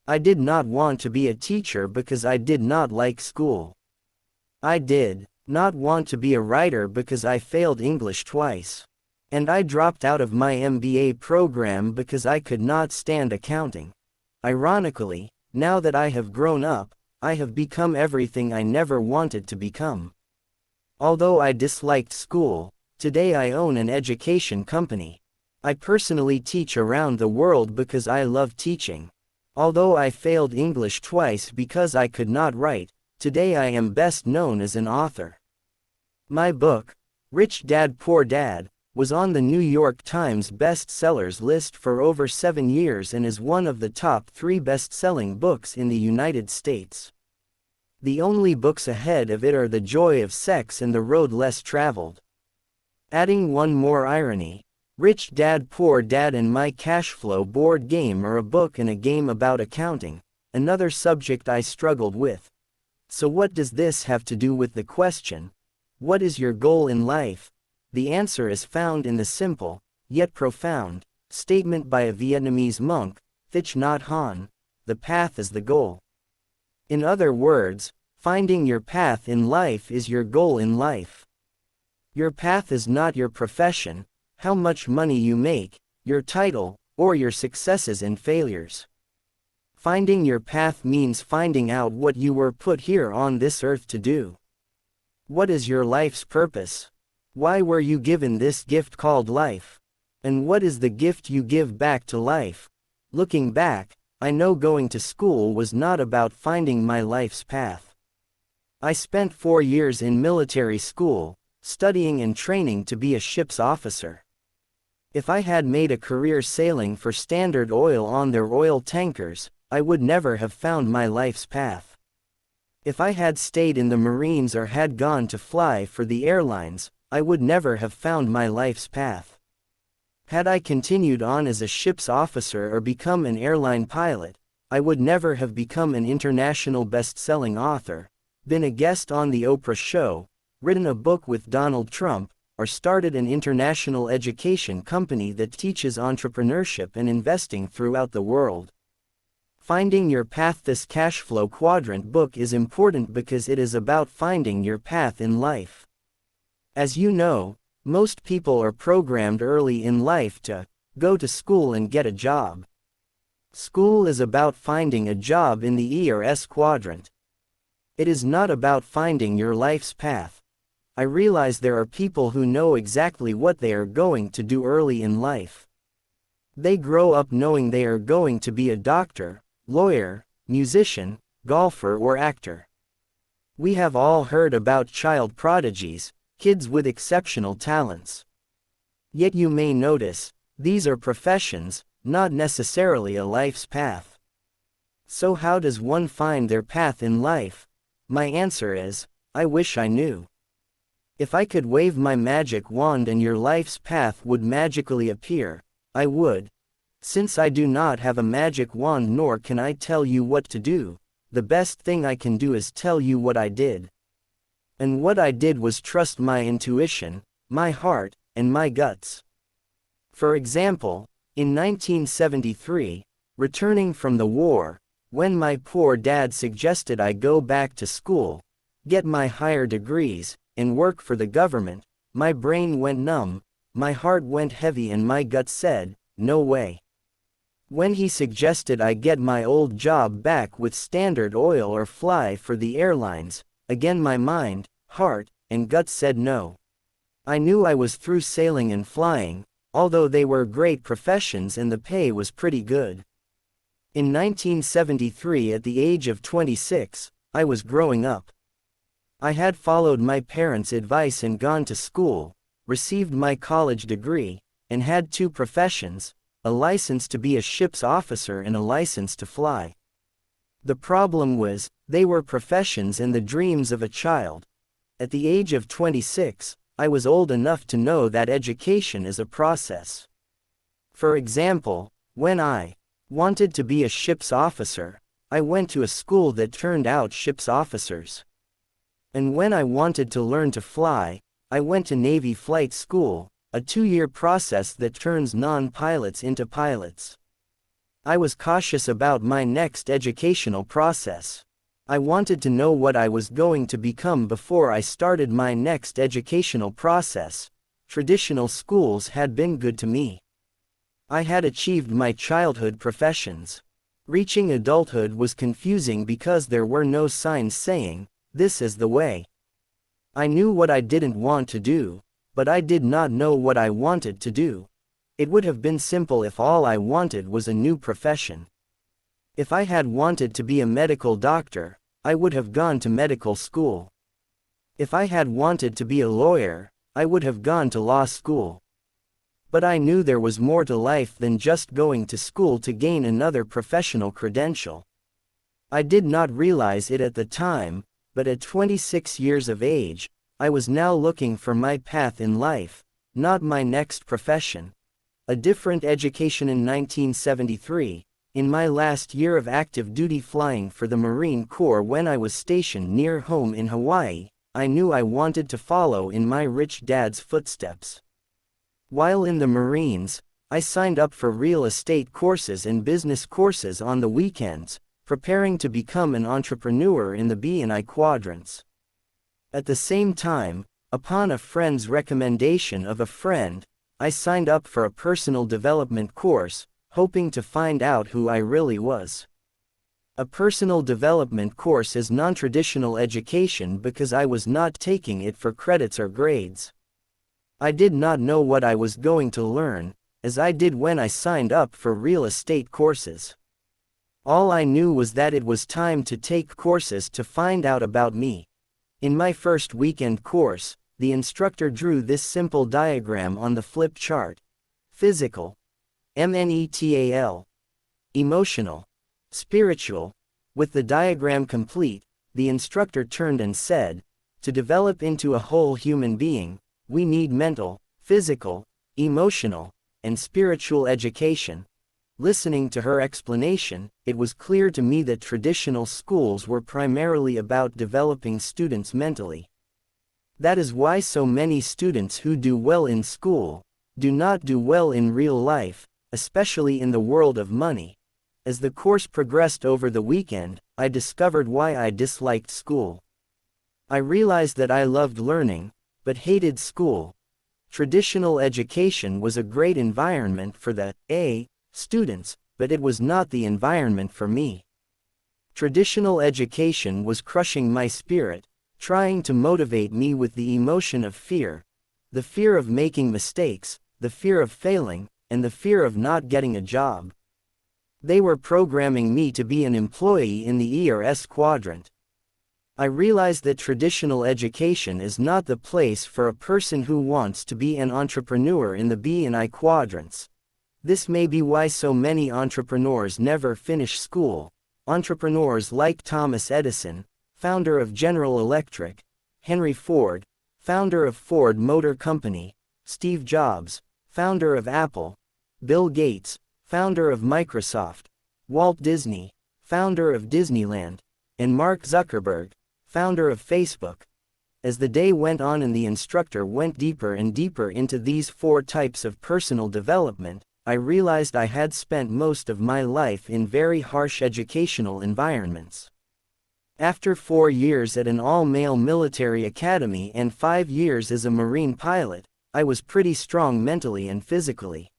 I did not want to be a teacher because I did not like school. I did not want to be a writer because I failed English twice. And I dropped out of my MBA program because I could not stand accounting. Ironically, now that I have grown up, I have become everything I never wanted to become. Although I disliked school, today I own an education company. I personally teach around the world because I love teaching. Although I failed English twice because I could not write, today I am best known as an author. My book, Rich Dad Poor Dad, was on the New York Times bestsellers list for over 7 years and is one of the top 3 best-selling books in the United States. The only books ahead of it are The Joy of Sex and The Road Less Traveled. Adding one more irony, Rich Dad Poor Dad and My Cashflow board game are a book and a game about accounting, another subject I struggled with. So what does this have to do with the question, what is your goal in life? The answer is found in the simple, yet profound, statement by a Vietnamese monk, Thich Nhat Hanh: the path is the goal. In other words, finding your path in life is your goal in life. Your path is not your profession, how much money you make, your title, or your successes and failures. Finding your path means finding out what you were put here on this earth to do. What is your life's purpose? Why were you given this gift called life? And what is the gift you give back to life? Looking back, I know going to school was not about finding my life's path. I spent 4 years in military school, studying and training to be a ship's officer. If I had made a career sailing for Standard Oil on their oil tankers, I would never have found my life's path. If I had stayed in the Marines or had gone to fly for the airlines, I would never have found my life's path. Had I continued on as a ship's officer or become an airline pilot, I would never have become an international best-selling author, been a guest on the Oprah show, written a book with Donald Trump, or started an international education company that teaches entrepreneurship and investing throughout the world. Finding your path. This cash flow quadrant book is important because it is about finding your path in life. As you know, most people are programmed early in life to go to school and get a job. School is about finding a job in the E or S quadrant. It is not about finding your life's path. I realize there are people who know exactly what they are going to do early in life. They grow up knowing they are going to be a doctor, lawyer, musician, golfer or actor. We have all heard about child prodigies, kids with exceptional talents. Yet you may notice, these are professions, not necessarily a life's path. So how does one find their path in life? My answer is, I wish I knew. If I could wave my magic wand and your life's path would magically appear, I would. Since I do not have a magic wand nor can I tell you what to do, the best thing I can do is tell you what I did. And what I did was trust my intuition, my heart, and my guts. For example, in 1973, returning from the war, when my poor dad suggested I go back to school, get my higher degrees, and work for the government, my brain went numb, my heart went heavy and my gut said, no way. When he suggested I get my old job back with Standard Oil or fly for the airlines, again my mind, heart, and gut said no. I knew I was through sailing and flying, although they were great professions and the pay was pretty good. In 1973 at the age of 26, I was growing up. I had followed my parents' advice and gone to school, received my college degree, and had two professions, a license to be a ship's officer and a license to fly. The problem was, they were professions and the dreams of a child. At the age of 26, I was old enough to know that education is a process. For example, when I wanted to be a ship's officer, I went to a school that turned out ship's officers. And when I wanted to learn to fly, I went to Navy flight school, a 2-year process that turns non-pilots into pilots. I was cautious about my next educational process. I wanted to know what I was going to become before I started my next educational process. Traditional schools had been good to me. I had achieved my childhood professions. Reaching adulthood was confusing because there were no signs saying, this is the way. I knew what I didn't want to do, but I did not know what I wanted to do. It would have been simple if all I wanted was a new profession. If I had wanted to be a medical doctor, I would have gone to medical school. If I had wanted to be a lawyer, I would have gone to law school. But I knew there was more to life than just going to school to gain another professional credential. I did not realize it at the time, but at 26 years of age, I was now looking for my path in life, not my next profession. A different education in 1973, in my last year of active duty flying for the Marine Corps when I was stationed near home in Hawaii, I knew I wanted to follow in my rich dad's footsteps. While in the Marines, I signed up for real estate courses and business courses on the weekends, preparing to become an entrepreneur in the B and I quadrants. At the same time, upon a friend's recommendation of a friend, I signed up for a personal development course, hoping to find out who I really was. A personal development course is non-traditional education because I was not taking it for credits or grades. I did not know what I was going to learn, as I did when I signed up for real estate courses. All I knew was that it was time to take courses to find out about me. In my first weekend course, the instructor drew this simple diagram on the flip chart. Physical, mental, emotional, spiritual. With the diagram complete, the instructor turned and said, to develop into a whole human being, we need mental, physical, emotional, and spiritual education. Listening to her explanation, it was clear to me that traditional schools were primarily about developing students mentally. That is why so many students who do well in school do not do well in real life, especially in the world of money. As the course progressed over the weekend, I discovered why I disliked school. I realized that I loved learning, but hated school. Traditional education was a great environment for the students, but it was not the environment for me. Traditional education was crushing my spirit, trying to motivate me with the emotion of fear, the fear of making mistakes, the fear of failing, and the fear of not getting a job. They were programming me to be an employee in the E or S quadrant. I realized that traditional education is not the place for a person who wants to be an entrepreneur in the B and I quadrants. This may be why so many entrepreneurs never finish school. Entrepreneurs like Thomas Edison, founder of General Electric, Henry Ford, founder of Ford Motor Company, Steve Jobs, founder of Apple, Bill Gates, founder of Microsoft, Walt Disney, founder of Disneyland, and Mark Zuckerberg, founder of Facebook. As the day went on and the instructor went deeper and deeper into these 4 types of personal development, I realized I had spent most of my life in very harsh educational environments. After 4 years at an all-male military academy and 5 years as a Marine pilot, I was pretty strong mentally and physically.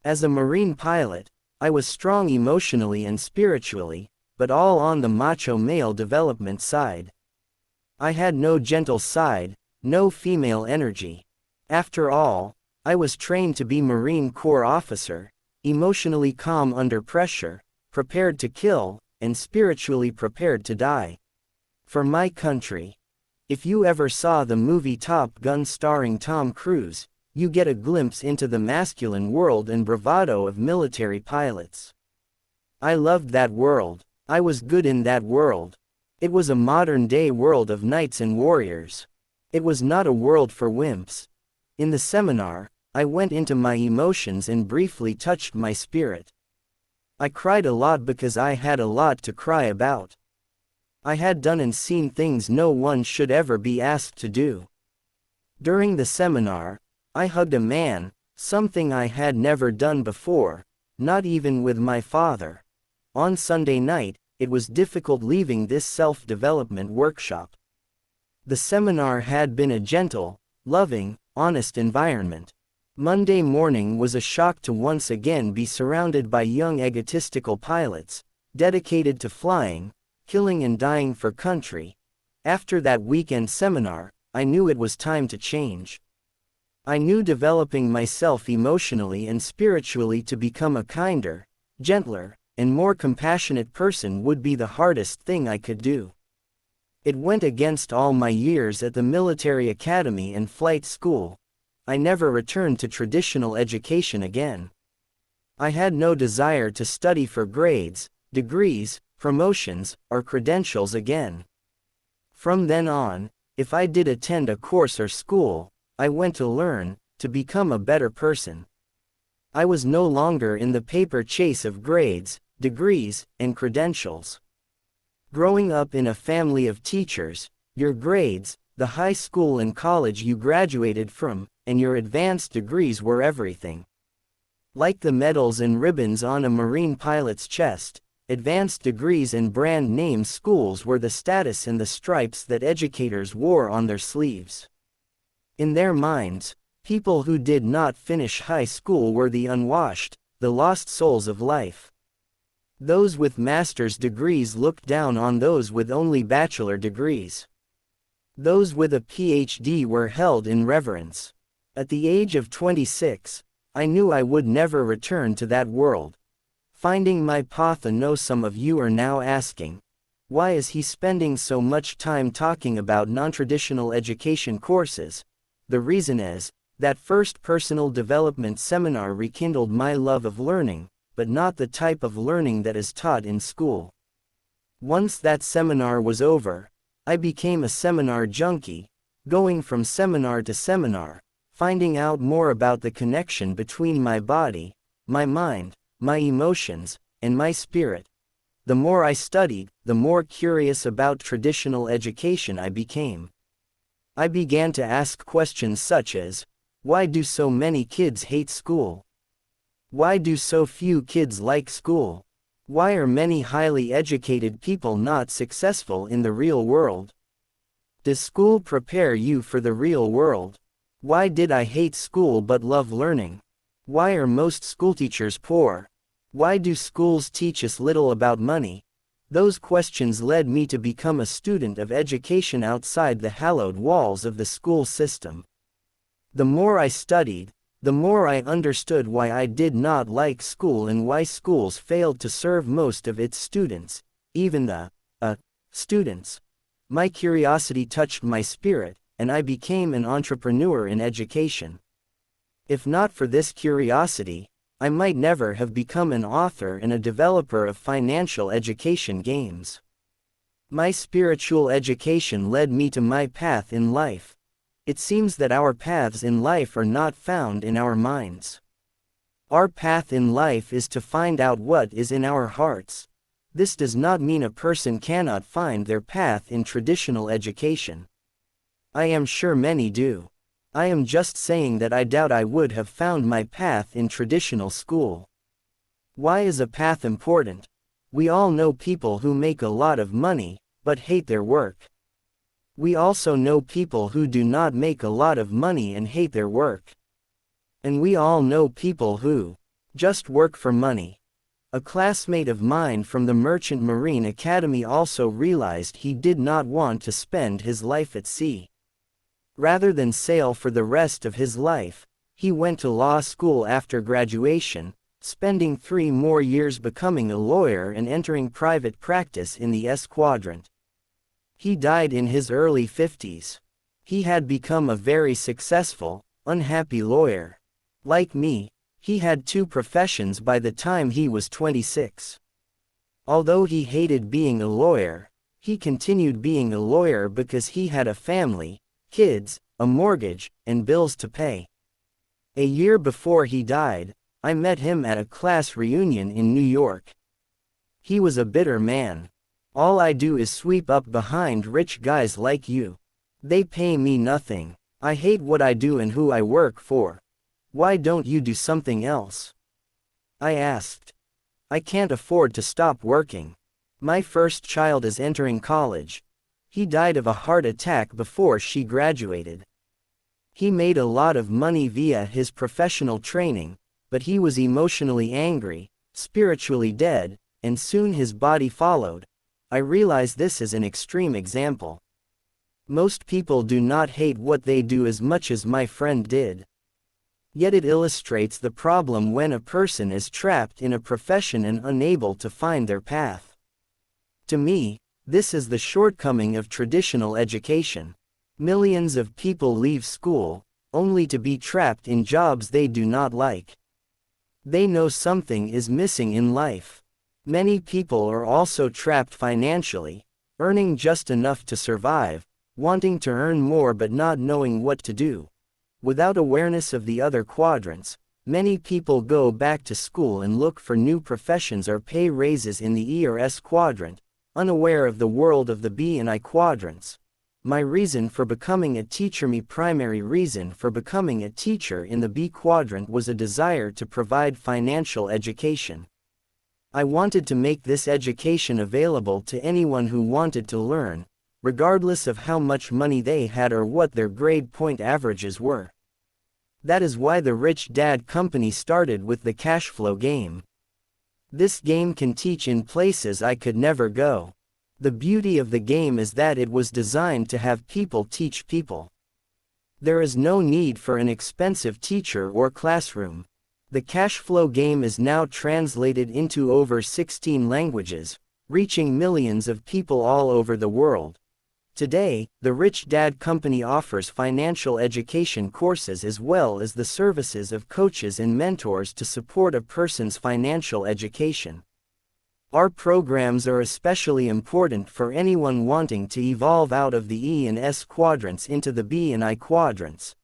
As a Marine pilot, I was strong emotionally and spiritually, but all on the macho male development side. I had no gentle side, no female energy. After all, I was trained to be Marine Corps officer, emotionally calm under pressure, prepared to kill, and spiritually prepared to die. For my country. If you ever saw the movie Top Gun starring Tom Cruise, you get a glimpse into the masculine world and bravado of military pilots. I loved that world. I was good in that world. It was a modern-day world of knights and warriors. It was not a world for wimps. In the seminar, I went into my emotions and briefly touched my spirit. I cried a lot because I had a lot to cry about. I had done and seen things no one should ever be asked to do. During the seminar, I hugged a man, something I had never done before, not even with my father. On Sunday night, it was difficult leaving this self-development workshop. The seminar had been a gentle, loving, honest environment. Monday morning was a shock to once again be surrounded by young egotistical pilots, dedicated to flying, killing and dying for country. After that weekend seminar, I knew it was time to change. I knew developing myself emotionally and spiritually to become a kinder, gentler, and more compassionate person would be the hardest thing I could do. It went against all my years at the military academy and flight school. I never returned to traditional education again. I had no desire to study for grades, degrees, promotions, or credentials again. From then on, if I did attend a course or school, I went to learn, to become a better person. I was no longer in the paper chase of grades, degrees, and credentials. Growing up in a family of teachers, your grades, the high school and college you graduated from, and your advanced degrees were everything. Like the medals and ribbons on a Marine pilot's chest, advanced degrees and brand name schools were the status and the stripes that educators wore on their sleeves. In their minds, people who did not finish high school were the unwashed, the lost souls of life. Those with master's degrees looked down on those with only bachelor degrees. Those with a PhD were held in reverence. At the age of 26, I knew I would never return to that world. Finding my path. I know some of you are now asking, why is he spending so much time talking about non-traditional education courses? The reason is, that first personal development seminar rekindled my love of learning, but not the type of learning that is taught in school. Once that seminar was over, I became a seminar junkie, going from seminar to seminar, finding out more about the connection between my body, my mind, my emotions, and my spirit. The more I studied, the more curious about traditional education I became. I began to ask questions such as, why do so many kids hate school? Why do so few kids like school? Why are many highly educated people not successful in the real world? Does school prepare you for the real world? Why did I hate school but love learning? Why are most schoolteachers poor? Why do schools teach us little about money? Those questions led me to become a student of education outside the hallowed walls of the school system. The more I studied, the more I understood why I did not like school and why schools failed to serve most of its students, even the students. My curiosity touched my spirit, and I became an entrepreneur in education. If not for this curiosity, I might never have become an author and a developer of financial education games. My spiritual education led me to my path in life. It seems that our paths in life are not found in our minds. Our path in life is to find out what is in our hearts. This does not mean a person cannot find their path in traditional education. I am sure many do. I am just saying that I doubt I would have found my path in traditional school. Why is a path important? We all know people who make a lot of money, but hate their work. We also know people who do not make a lot of money and hate their work. And we all know people who just work for money. A classmate of mine from the Merchant Marine Academy also realized he did not want to spend his life at sea. Rather than sail for the rest of his life, he went to law school after graduation, spending 3 more years becoming a lawyer and entering private practice in the S quadrant. He died in his early 50s. He had become a very successful, unhappy lawyer. Like me, he had 2 professions by the time he was 26. Although he hated being a lawyer, he continued being a lawyer because he had a family, kids, a mortgage, and bills to pay. A year before he died, I met him at a class reunion in New York. He was a bitter man. All I do is sweep up behind rich guys like you. They pay me nothing. I hate what I do and who I work for. Why don't you do something else? I asked. I can't afford to stop working. My first child is entering college. He died of a heart attack before she graduated. He made a lot of money via his professional training, but he was emotionally angry, spiritually dead, and soon his body followed. I realize this is an extreme example. Most people do not hate what they do as much as my friend did. Yet it illustrates the problem when a person is trapped in a profession and unable to find their path. To me, this is the shortcoming of traditional education. Millions of people leave school, only to be trapped in jobs they do not like. They know something is missing in life. Many people are also trapped financially, earning just enough to survive, wanting to earn more but not knowing what to do. Without awareness of the other quadrants, many people go back to school and look for new professions or pay raises in the E or S quadrant, unaware of the world of the B and I quadrants. My reason for becoming a teacher, my primary reason for becoming a teacher in the B quadrant was a desire to provide financial education. I wanted to make this education available to anyone who wanted to learn, regardless of how much money they had or what their grade point averages were. That is why the Rich Dad company started with the cash flow game. This game can teach in places I could never go. The beauty of the game is that it was designed to have people teach people. There is no need for an expensive teacher or classroom. The cash flow game is now translated into over 16 languages, reaching millions of people all over the world. Today, the Rich Dad company offers financial education courses as well as the services of coaches and mentors to support a person's financial education. Our programs are especially important for anyone wanting to evolve out of the E and S quadrants into the B and I quadrants.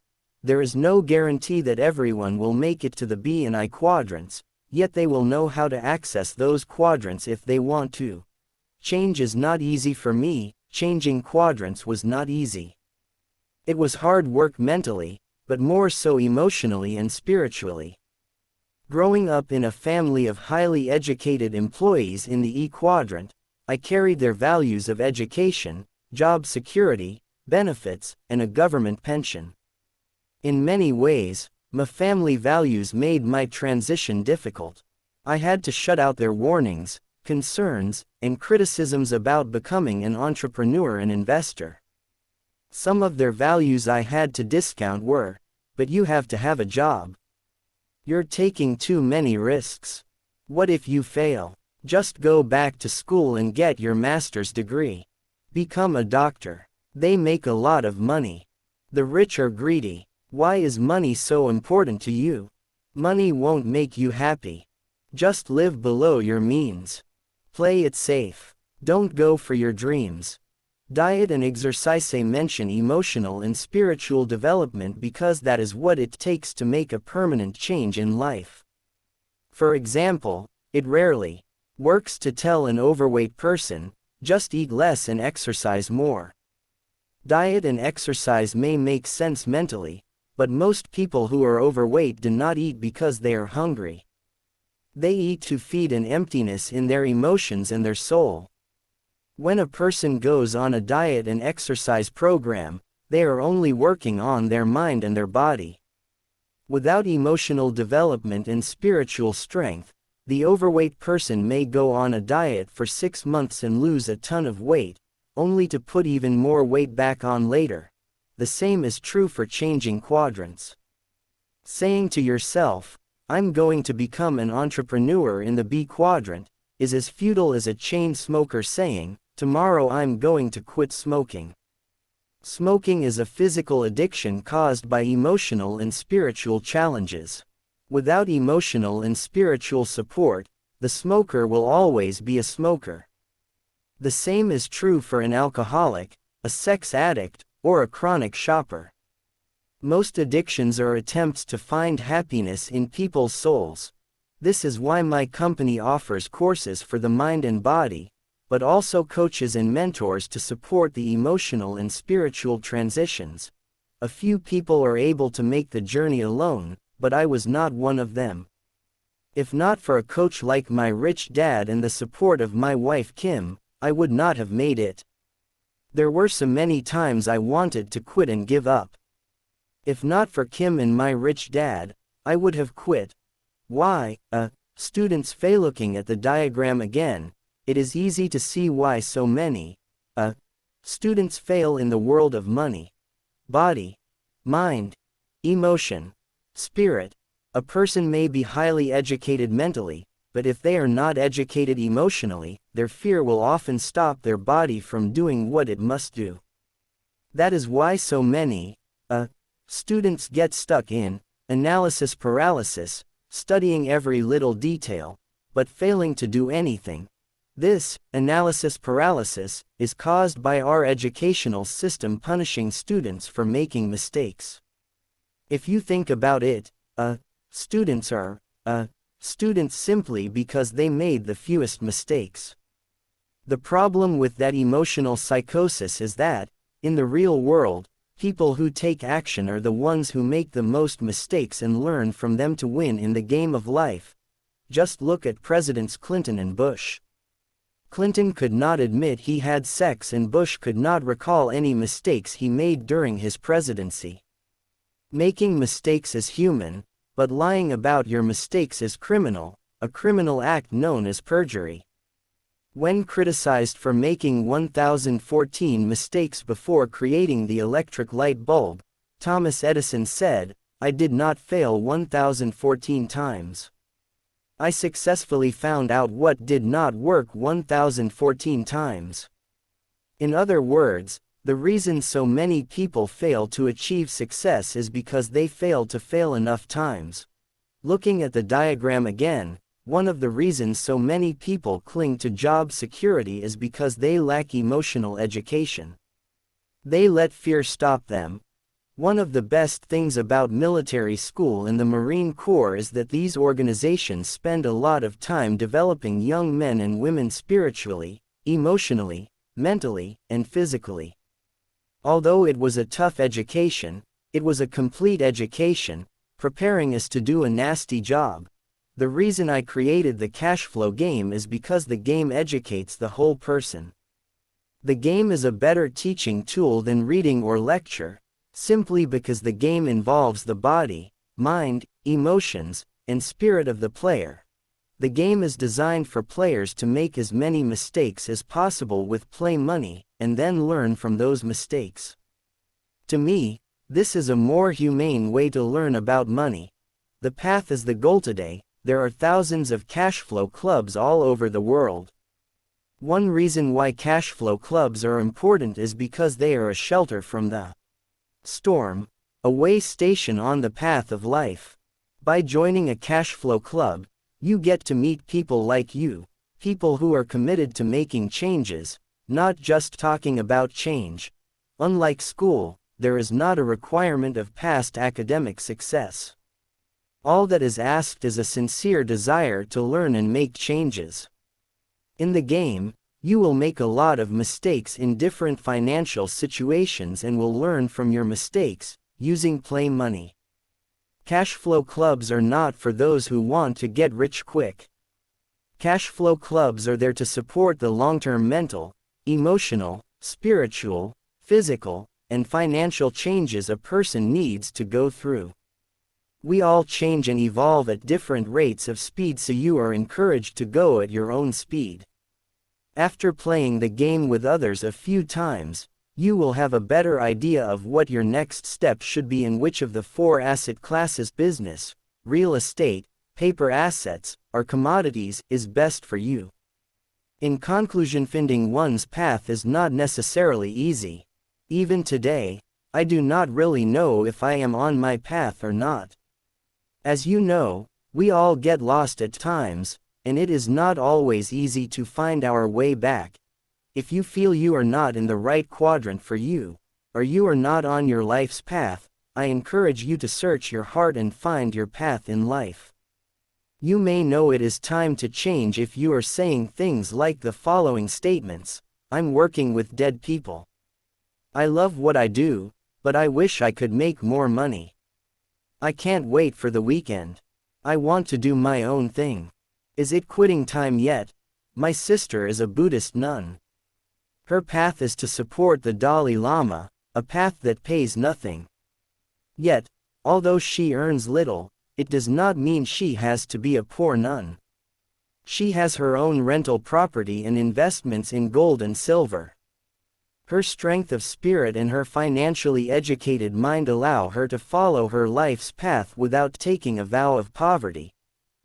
There is no guarantee that everyone will make it to the B and I quadrants, yet they will know how to access those quadrants if they want to. Change is not easy for me. Changing quadrants was not easy. It was hard work mentally, but more so emotionally and spiritually. Growing up in a family of highly educated employees in the E quadrant, I carried their values of education, job security, benefits, and a government pension. In many ways, my family values made my transition difficult. I had to shut out their warnings, concerns, and criticisms about becoming an entrepreneur and investor. Some of their values I had to discount were, but you have to have a job. You're taking too many risks. What if you fail? Just go back to school and get your master's degree. Become a doctor. They make a lot of money. The rich are greedy. Why is money so important to you? Money won't make you happy. Just live below your means. Play it safe. Don't go for your dreams. Diet and exercise mention emotional and spiritual development because that is what it takes to make a permanent change in life. For example, it rarely works to tell an overweight person, just eat less and exercise more. Diet and exercise may make sense mentally, but most people who are overweight do not eat because they are hungry. They eat to feed an emptiness in their emotions and their soul. When a person goes on a diet and exercise program, they are only working on their mind and their body. Without emotional development and spiritual strength, the overweight person may go on a diet for 6 months and lose a ton of weight, only to put even more weight back on later. The same is true for changing quadrants. Saying to yourself, "I'm going to become an entrepreneur in the B quadrant," is as futile as a chain smoker saying, "Tomorrow I'm going to quit smoking." Smoking is a physical addiction caused by emotional and spiritual challenges. Without emotional and spiritual support, the smoker will always be a smoker. The same is true for an alcoholic, a sex addict, or a chronic shopper. Most addictions are attempts to find happiness in people's souls. This is why my company offers courses for the mind and body, but also coaches and mentors to support the emotional and spiritual transitions. A few people are able to make the journey alone, but I was not one of them. If not for a coach like my rich dad and the support of my wife Kim, I would not have made it. There were so many times I wanted to quit and give up. If not for Kim and my rich dad, I would have quit. Why? Students fail. Looking at the diagram again, it is easy to see why so many students fail in the world of money, body, mind, emotion, spirit. A person may be highly educated mentally, but if they are not educated emotionally, their fear will often stop their body from doing what it must do. That is why so many students get stuck in analysis paralysis, studying every little detail, but failing to do anything. This analysis paralysis is caused by our educational system punishing students for making mistakes. If you think about it, students are students simply because they made the fewest mistakes. The problem with that emotional psychosis is that, in the real world, people who take action are the ones who make the most mistakes and learn from them to win in the game of life. Just look at Presidents Clinton and Bush. Clinton could not admit he had sex and Bush could not recall any mistakes he made during his presidency. Making mistakes is human, but lying about your mistakes is criminal, a criminal act known as perjury. When criticized for making 1,014 mistakes before creating the electric light bulb, Thomas Edison said, "I did not fail 1,014 times. I successfully found out what did not work 1,014 times." In other words, the reason so many people fail to achieve success is because they fail to fail enough times. Looking at the diagram again, one of the reasons so many people cling to job security is because they lack emotional education. They let fear stop them. One of the best things about military school and the Marine Corps is that these organizations spend a lot of time developing young men and women spiritually, emotionally, mentally, and physically. Although it was a tough education, it was a complete education, preparing us to do a nasty job. The reason I created the cash flow game is because the game educates the whole person. The game is a better teaching tool than reading or lecture, simply because the game involves the body, mind, emotions, and spirit of the player. The game is designed for players to make as many mistakes as possible with play money, and then learn from those mistakes. To me, this is a more humane way to learn about money. The path is the goal today. There are thousands of cash flow clubs all over the world. One reason why cash flow clubs are important is because they are a shelter from the storm, a way station on the path of life. By joining a cash flow club, you get to meet people like you, people who are committed to making changes, not just talking about change. Unlike school, there is not a requirement of past academic success. All that is asked is a sincere desire to learn and make changes. In the game, you will make a lot of mistakes in different financial situations and will learn from your mistakes, using play money. Cash flow clubs are not for those who want to get rich quick. Cash flow clubs are there to support the long-term mental, emotional, spiritual, physical, and financial changes a person needs to go through. We all change and evolve at different rates of speed, so you are encouraged to go at your own speed. After playing the game with others a few times, you will have a better idea of what your next step should be in which of the 4 asset classes, business, real estate, paper assets, or commodities, is best for you. In conclusion, finding one's path is not necessarily easy. Even today, I do not really know if I am on my path or not. As you know, we all get lost at times, and it is not always easy to find our way back. If you feel you are not in the right quadrant for you, or you are not on your life's path, I encourage you to search your heart and find your path in life. You may know it is time to change if you are saying things like the following statements: I'm working with dead people. I love what I do, but I wish I could make more money. I can't wait for the weekend. I want to do my own thing. Is it quitting time yet? My sister is a Buddhist nun. Her path is to support the Dalai Lama, a path that pays nothing. Yet, although she earns little, it does not mean she has to be a poor nun. She has her own rental property and investments in gold and silver. Her strength of spirit and her financially educated mind allow her to follow her life's path without taking a vow of poverty.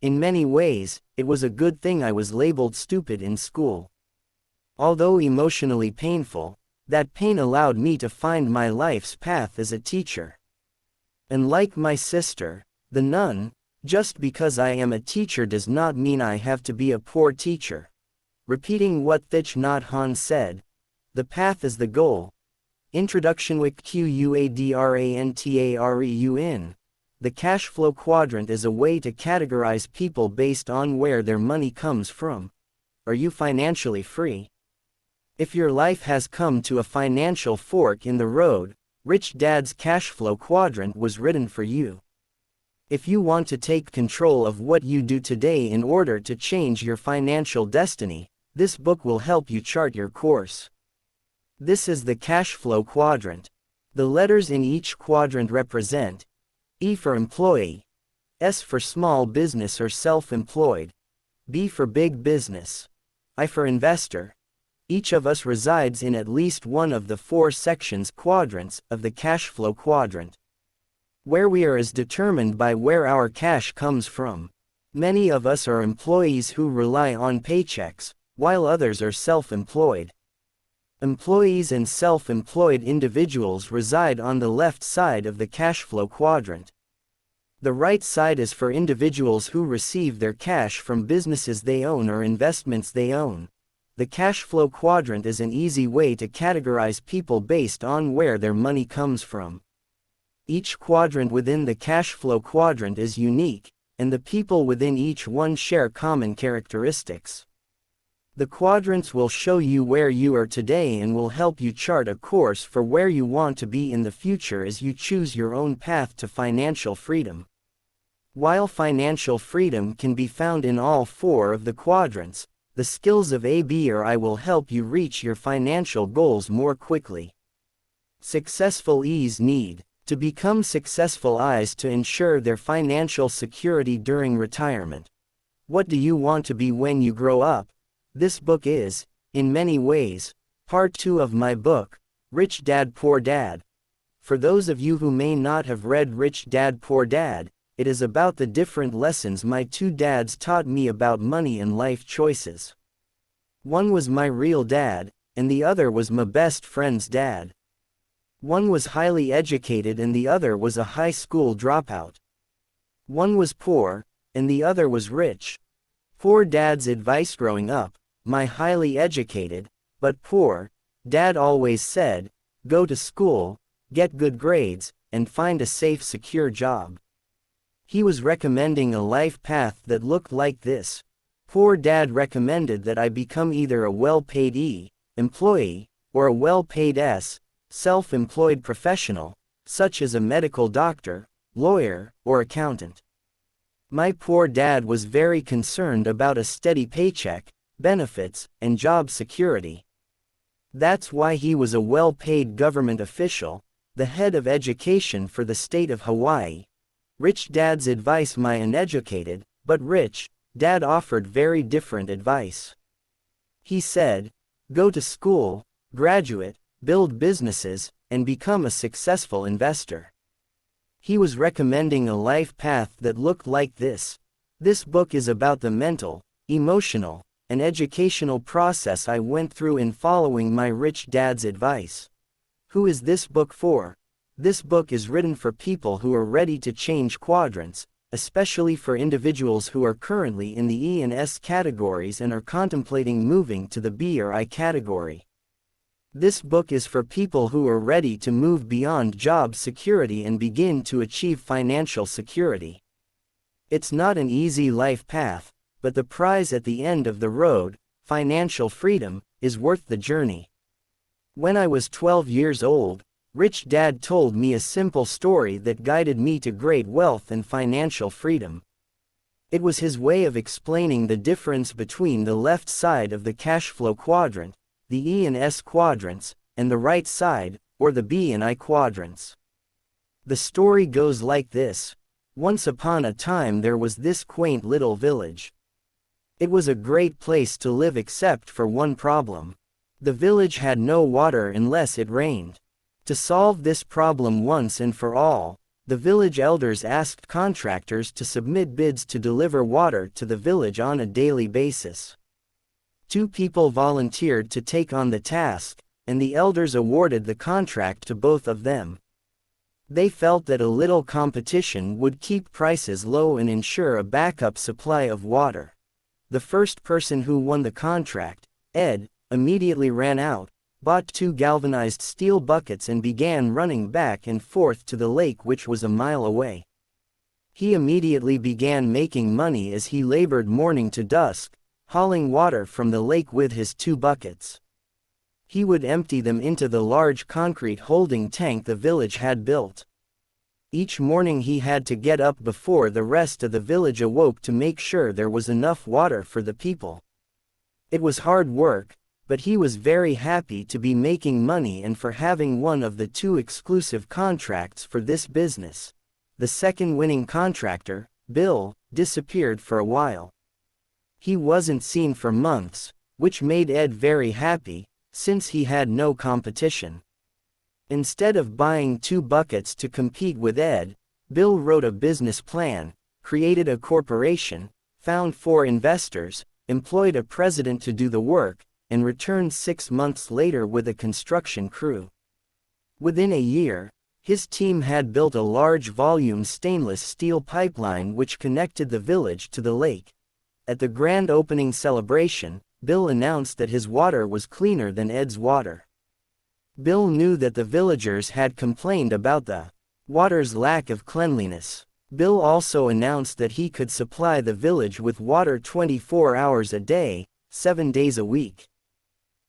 In many ways, it was a good thing I was labeled stupid in school. Although emotionally painful, that pain allowed me to find my life's path as a teacher. And like my sister, the nun, just because I am a teacher does not mean I have to be a poor teacher. Repeating what Thich Nhat Hanh said, the path is the goal. Introduction. Quadranteun. The cash flow quadrant is a way to categorize people based on where their money comes from. Are you financially free? If your life has come to a financial fork in the road, Rich Dad's cash flow quadrant was written for you. If you want to take control of what you do today in order to change your financial destiny, this book will help you chart your course. This is the cash flow quadrant. The letters in each quadrant represent: E for employee, S for small business or self-employed, B for big business, I for investor. Each of us resides in at least one of the 4 sections quadrants of the cash flow quadrant. Where we are is determined by where our cash comes from. Many of us are employees who rely on paychecks, while others are self-employed. Employees and self-employed individuals reside on the left side of the cash flow quadrant. The right side is for individuals who receive their cash from businesses they own or investments they own. The cash flow quadrant is an easy way to categorize people based on where their money comes from. Each quadrant within the cash flow quadrant is unique, and the people within each one share common characteristics. The quadrants will show you where you are today and will help you chart a course for where you want to be in the future as you choose your own path to financial freedom. While financial freedom can be found in all four of the quadrants, the skills of A, B, or I will help you reach your financial goals more quickly. Successful E's need to become successful I's to ensure their financial security during retirement. What do you want to be when you grow up? This book is, in many ways, part 2 of my book, Rich Dad Poor Dad. For those of you who may not have read Rich Dad Poor Dad, it is about the different lessons my two dads taught me about money and life choices. One was my real dad, and the other was my best friend's dad. One was highly educated and the other was a high school dropout. One was poor, and the other was rich. Poor dad's advice growing up: my highly educated, but poor, dad always said, go to school, get good grades, and find a safe, secure job. He was recommending a life path that looked like this. Poor dad recommended that I become either a well-paid E, employee, or a well-paid S, self-employed professional, such as a medical doctor, lawyer, or accountant. My poor dad was very concerned about a steady paycheck, benefits, and job security. That's why he was a well-paid government official, the head of education for the state of Hawaii. Rich dad's advice: my uneducated, but rich, dad offered very different advice. He said, go to school, graduate, build businesses, and become a successful investor. He was recommending a life path that looked like this. This book is about the mental, emotional, and educational process I went through in following my rich dad's advice. Who is this book for? This book is written for people who are ready to change quadrants, especially for individuals who are currently in the E and S categories and are contemplating moving to the B or I category. This book is for people who are ready to move beyond job security and begin to achieve financial security. It's not an easy life path, but the prize at the end of the road, financial freedom, is worth the journey. When I was 12 years old, Rich Dad told me a simple story that guided me to great wealth and financial freedom. It was his way of explaining the difference between the left side of the cash flow quadrant, the E and S quadrants, and the right side, or the B and I quadrants. The story goes like this. Once upon a time there was this quaint little village. It was a great place to live except for one problem. The village had no water unless it rained. To solve this problem once and for all, the village elders asked contractors to submit bids to deliver water to the village on a daily basis. 2 people volunteered to take on the task, and the elders awarded the contract to both of them. They felt that a little competition would keep prices low and ensure a backup supply of water. The first person who won the contract, Ed, immediately ran out, bought 2 galvanized steel buckets and began running back and forth to the lake, which was a mile away. He immediately began making money as he labored morning to dusk, hauling water from the lake with his 2 buckets. He would empty them into the large concrete holding tank the village had built. Each morning he had to get up before the rest of the village awoke to make sure there was enough water for the people. It was hard work, but he was very happy to be making money and for having one of the 2 exclusive contracts for this business. The second winning contractor, Bill, disappeared for a while. He wasn't seen for months, which made Ed very happy, since he had no competition. Instead of buying 2 buckets to compete with Ed, Bill wrote a business plan, created a corporation, found 4 investors, employed a president to do the work, and returned 6 months later with a construction crew. Within a year, his team had built a large volume stainless steel pipeline which connected the village to the lake. At the grand opening celebration, Bill announced that his water was cleaner than Ed's water. Bill knew that the villagers had complained about the water's lack of cleanliness. Bill also announced that he could supply the village with water 24 hours a day, 7 days a week.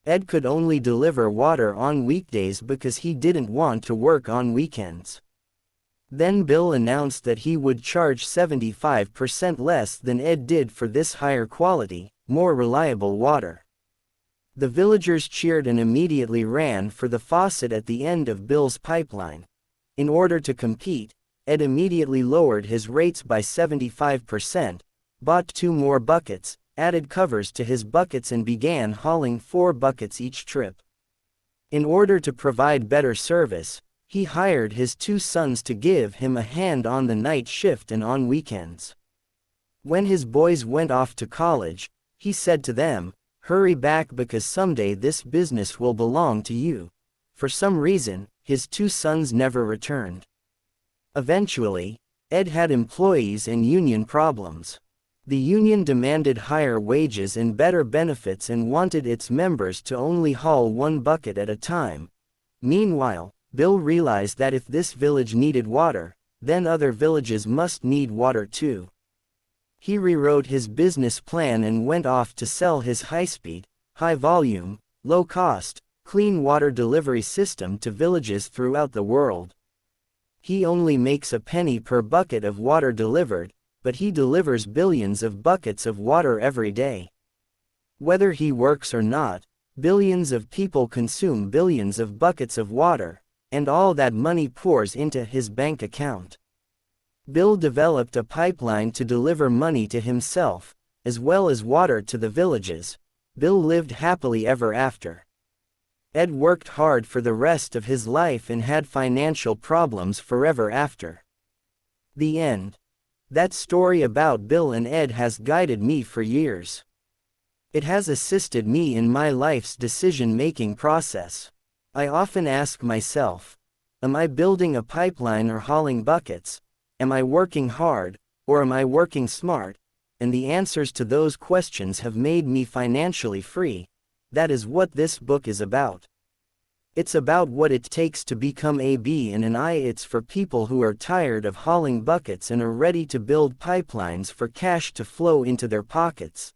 Ed could only deliver water on weekdays because he didn't want to work on weekends. Then Bill announced that he would charge 75% less than Ed did for this higher quality, more reliable water. The villagers cheered and immediately ran for the faucet at the end of Bill's pipeline. In order to compete, Ed immediately lowered his rates by 75%, bought 2 more buckets, added covers to his buckets and began hauling 4 buckets each trip. In order to provide better service, he hired his 2 sons to give him a hand on the night shift and on weekends. When his boys went off to college, he said to them, "Hurry back because someday this business will belong to you." For some reason, his 2 sons never returned. Eventually, Ed had employees and union problems. The union demanded higher wages and better benefits and wanted its members to only haul 1 bucket at a time. Meanwhile, Bill realized that if this village needed water, then other villages must need water too. He rewrote his business plan and went off to sell his high-speed, high-volume, low-cost, clean water delivery system to villages throughout the world. He only makes a penny per bucket of water delivered, but he delivers billions of buckets of water every day. Whether he works or not, billions of people consume billions of buckets of water, and all that money pours into his bank account. Bill developed a pipeline to deliver money to himself, as well as water to the villages. Bill lived happily ever after. Ed worked hard for the rest of his life and had financial problems forever after. The end. That story about Bill and Ed has guided me for years. It has assisted me in my life's decision-making process. I often ask myself, am I building a pipeline or hauling buckets? Am I working hard, or am I working smart? And the answers to those questions have made me financially free. That is what this book is about. It's about what it takes to become a B and an I. It's for people who are tired of hauling buckets and are ready to build pipelines for cash to flow into their pockets.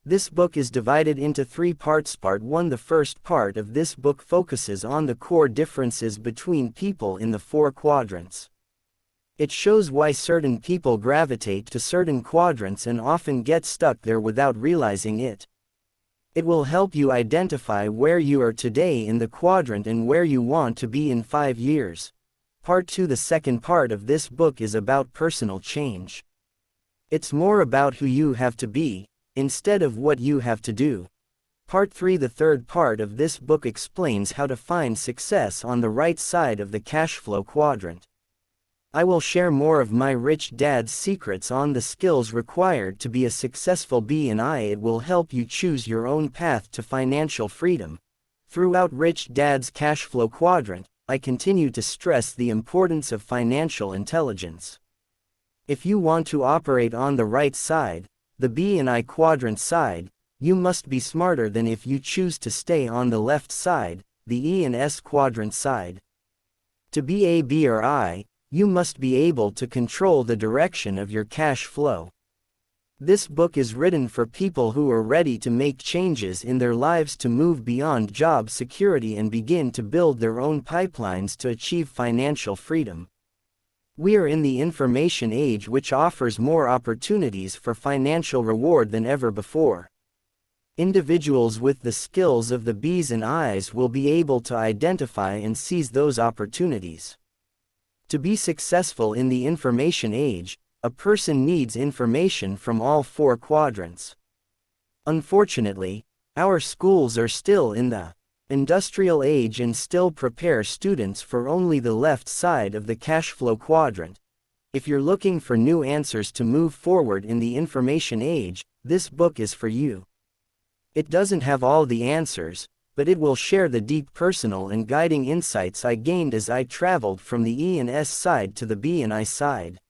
This book is divided into 3 parts. Part 1. The first part of this book focuses on the core differences between people in the 4 quadrants. It shows why certain people gravitate to certain quadrants and often get stuck there without realizing it. It will help you identify where you are today in the quadrant and where you want to be in 5 years. Part 2. The second part of this book is about personal change. It's more about who you have to be, instead of what you have to do. Part 3. The third part of this book explains how to find success on the right side of the cash flow quadrant. I will share more of my rich dad's secrets on the skills required to be a successful B&I. It will help you choose your own path to financial freedom. Throughout Rich Dad's cash flow quadrant, I continue to stress the importance of financial intelligence. If you want to operate on the right side, the B&I quadrant side, you must be smarter than if you choose to stay on the left side, the E and S quadrant side. To be a B or I, you must be able to control the direction of your cash flow. This book is written for people who are ready to make changes in their lives to move beyond job security and begin to build their own pipelines to achieve financial freedom. We are in the information age, which offers more opportunities for financial reward than ever before. Individuals with the skills of the B's and I's will be able to identify and seize those opportunities. To be successful in the information age, a person needs information from all 4 quadrants. Unfortunately, our schools are still in the industrial age and still prepare students for only the left side of the cash flow quadrant. If you're looking for new answers to move forward in the information age, this book is for you. It doesn't have all the answers, but it will share the deep personal and guiding insights I gained as I traveled from the E and S side to the B and I side.